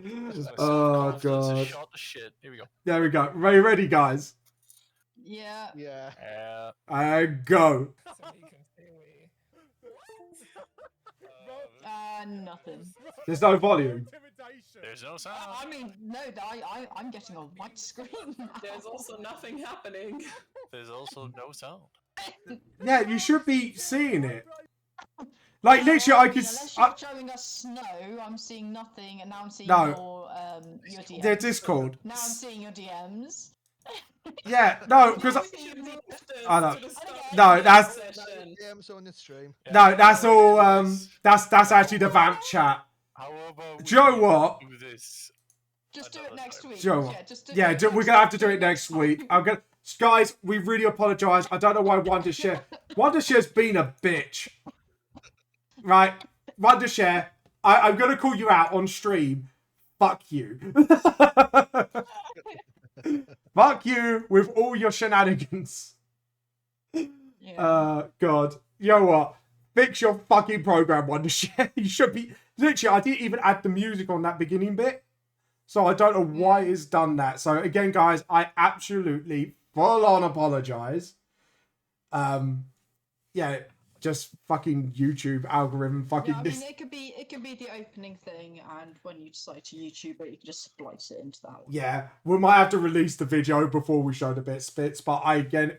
Oh, Confidence God. is shot to shit. Here we go. There we go. Ready, guys? Yeah. Yeah. And go. Nothing. There's no volume. There's no sound. I mean, no, I'm getting a white screen. Now. There's also nothing happening. There's also no sound. Yeah, you should be seeing it. Like, literally, I could... Unless you're showing us snow, I'm seeing nothing, and now I'm seeing your DMs. Their Discord. Now I'm seeing your DMs. Yeah, no, because... I know. To the start No, of the that's- session. DMs on the stream. No, that's all, that's actually the vamp chat. However, Do you know what? do this. Just do it next week. Sure. Yeah, just do Yeah, it we're next gonna have to week. do it next week. Guys, we really apologise. I don't know why Wondershare's been a bitch. Right? Wondershare, I'm gonna call you out on stream. Fuck you. Fuck you with all your shenanigans. Yeah. God. You know what? Fix your fucking program, Wondershare. You should be... Literally, I didn't even add the music on that beginning bit. So I don't know why it's done that. So again, guys, I absolutely full on apologise. Yeah, just fucking YouTube algorithm fucking... Yeah, I mean, it could be the opening thing, and when you decide to YouTube it, you can just splice it into that one. Yeah, we might have to release the video before we show the bits, but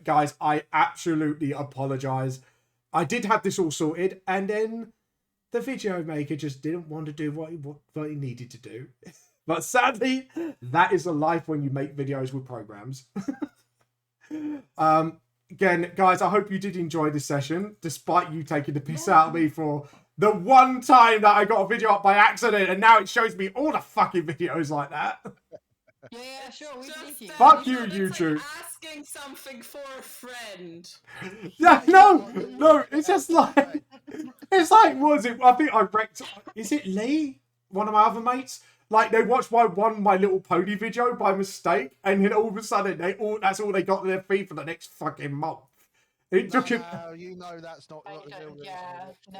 guys, I absolutely apologise. I did have this all sorted, and then the video maker just didn't want to do what he needed to do. But sadly, that is the life when you make videos with programs. Again, guys, I hope you did enjoy this session, despite you taking the piss out of me for the one time that I got a video up by accident, and now it shows me all the fucking videos like that. Yeah, sure, we believe you. Fuck you, It's YouTube. like asking something for a friend. Yeah, no, it's just like, it's like, what is it? I think I wrecked, is it Lee? One of my other mates? Like, they watched my My Little Pony video by mistake, and then all of a sudden, that's all they got in their feed for the next fucking month. It took him... No, you know that's not what the real reason Yeah, is. no,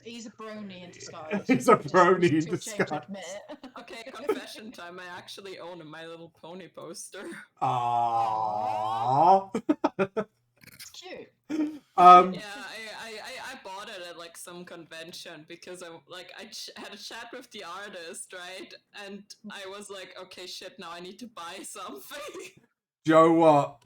he's a brony in disguise. He's a Just- brony just in too ashamed to disguise. admit it. Okay, confession time. I actually own a My Little Pony poster. Aww. It's cute. Yeah, I bought it at like some convention because had a chat with the artist, right? And I was like, okay, shit, now I need to buy something. Do you know what?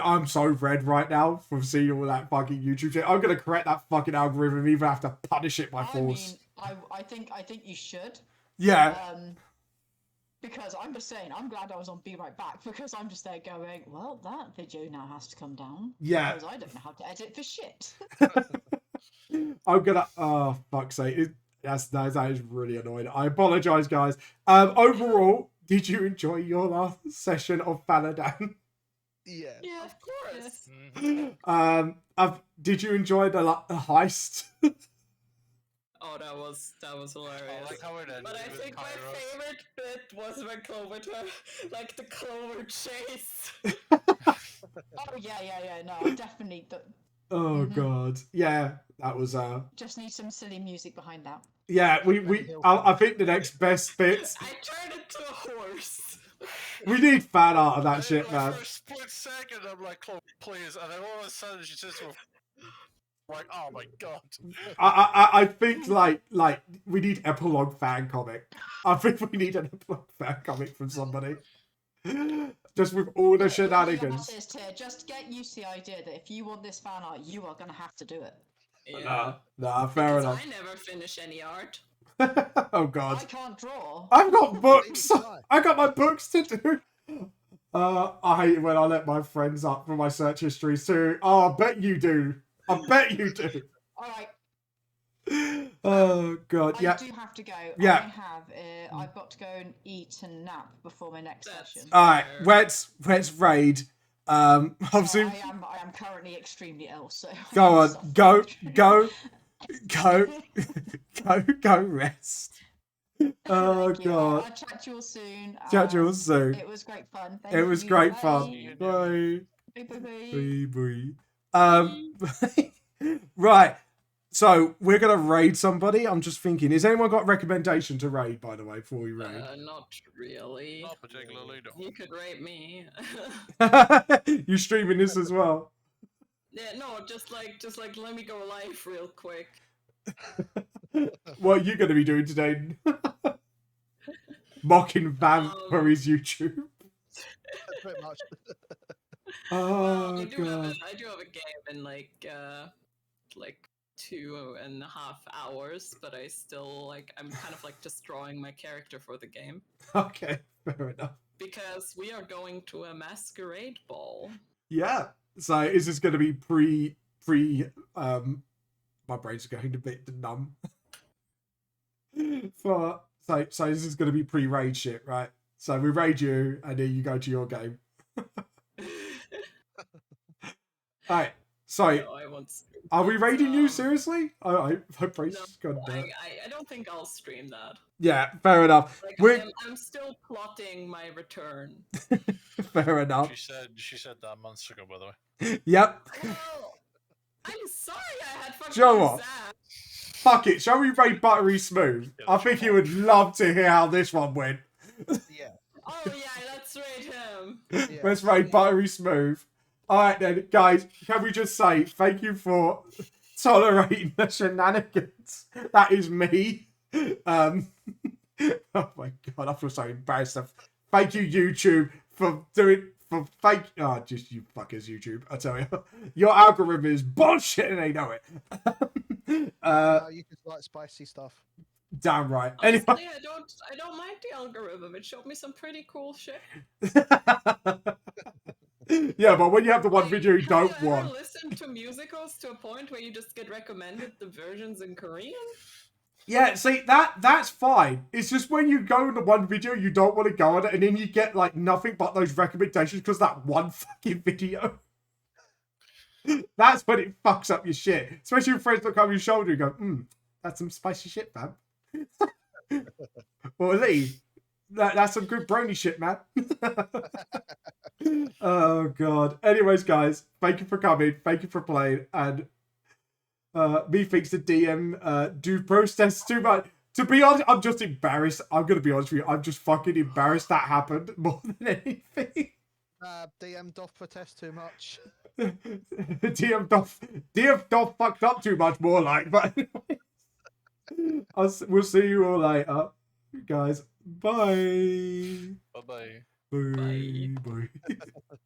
I'm so red right now from seeing all that fucking YouTube shit. I'm gonna correct that fucking algorithm, even have to punish it by force. I mean, I think you should. Yeah. Because I'm just saying, I'm glad I was on Be Right Back because I'm just there going, well, that video now has to come down. Yeah. Because I don't know how to edit for shit. I'm gonna... Oh, fuck's sake. That is really annoying. I apologise, guys. Overall, did you enjoy your last session of Faladan? Yeah. Yeah, Of course. Did you enjoy the heist? Oh, that was hilarious. I like how it ended But I with think my Kairos. favorite bit was when Clover like the Clover chase. Oh yeah. No, I definitely Oh, God. Yeah, that was... just need some silly music behind that. Yeah, I think the next best bits... I turned into a horse. We need fan art of that shit, Like, man. for a split second, I'm like, Chloe, please. And then all of a sudden, she just sort of, like, oh my god. I think like we need epilogue fan comic. I think we need an epilogue fan comic from somebody. Just with all the shenanigans. Just get used to the idea that if you want this fan art, you are gonna have to do it. Yeah. Nah, fair Because enough. I never finish any art. Oh I God, can't draw. I've got books. Neither can I got my books to do. I hate when I let my friends up for my search histories too. Oh, I bet you do. I bet you do. All right. Oh god, yeah. I do have to go. Yeah. I've got to go and eat and nap before my next session. All right, let's raid. Obviously, I am currently extremely ill, so go on, go rest. Oh Thank you. god. I'll chat to you all soon. Chat to you all soon. It was great fun. Thank It was you. great Bye. fun. Bye. Bye. Right. So we're gonna raid somebody. I'm just thinking, has anyone got a recommendation to raid, by the way, before we raid? Not really. Not particularly, no. You could rate me. You streaming this as well? Yeah, no, just like let me go live real quick. What are you gonna be doing today? Mocking Vamp for his YouTube. Pretty much. Oh I do god. have a game in like 2.5 hours, but I still I'm kind of destroying my character for the game. Okay, fair enough. Because we are going to a masquerade ball. Yeah. So is this gonna be pre my brain's going a bit numb. So this is gonna be pre-raid shit, right? So we raid you and then you go to your game. Alright, so No, are we raiding you seriously? My brain's gone dark. I don't think I'll stream that. Yeah, fair enough. I'm still plotting my return. Fair enough. She said that months ago, by the way. Yep. Well, I'm sorry I had fucking Joe, what? Zap. Fuck it, shall we raid Buttery Smooth? I think you would love to hear how this one went. Yeah. Oh yeah, let's rate him. Yeah. Let's raid Buttery Smooth. Alright then, guys, can we just say thank you for tolerating the shenanigans? That is me. Oh my god, I feel so embarrassed. Thank you, YouTube, for just you fuckers, YouTube. I tell you, your algorithm is bullshit and they know it. You just like spicy stuff. Damn right. Honestly, Anyway. I don't mind the algorithm. It showed me some pretty cool shit. Yeah, but when you have the one video you don't Have you want. ever listened to musicals to a point where you just get recommended the versions in Korean? Yeah, see, that's fine. It's just when you go in the one video, you don't want to go on it, and then you get, nothing but those recommendations because that one fucking video. That's when it fucks up your shit. Especially when friends look over your shoulder and go, that's some spicy shit, man. Or Lee, that's some good brony shit, man. Oh, God. Anyways, guys, thank you for coming. Thank you for playing, and... methinks the DM do protest too much. To be honest, I'm just embarrassed. I'm gonna be honest with you. I'm just fucking embarrassed that happened more than anything. DM doth protest too much. DM doth fucked up too much, more like. But anyways, we'll see you all later, guys. Bye. Bye-bye. Bye. Bye.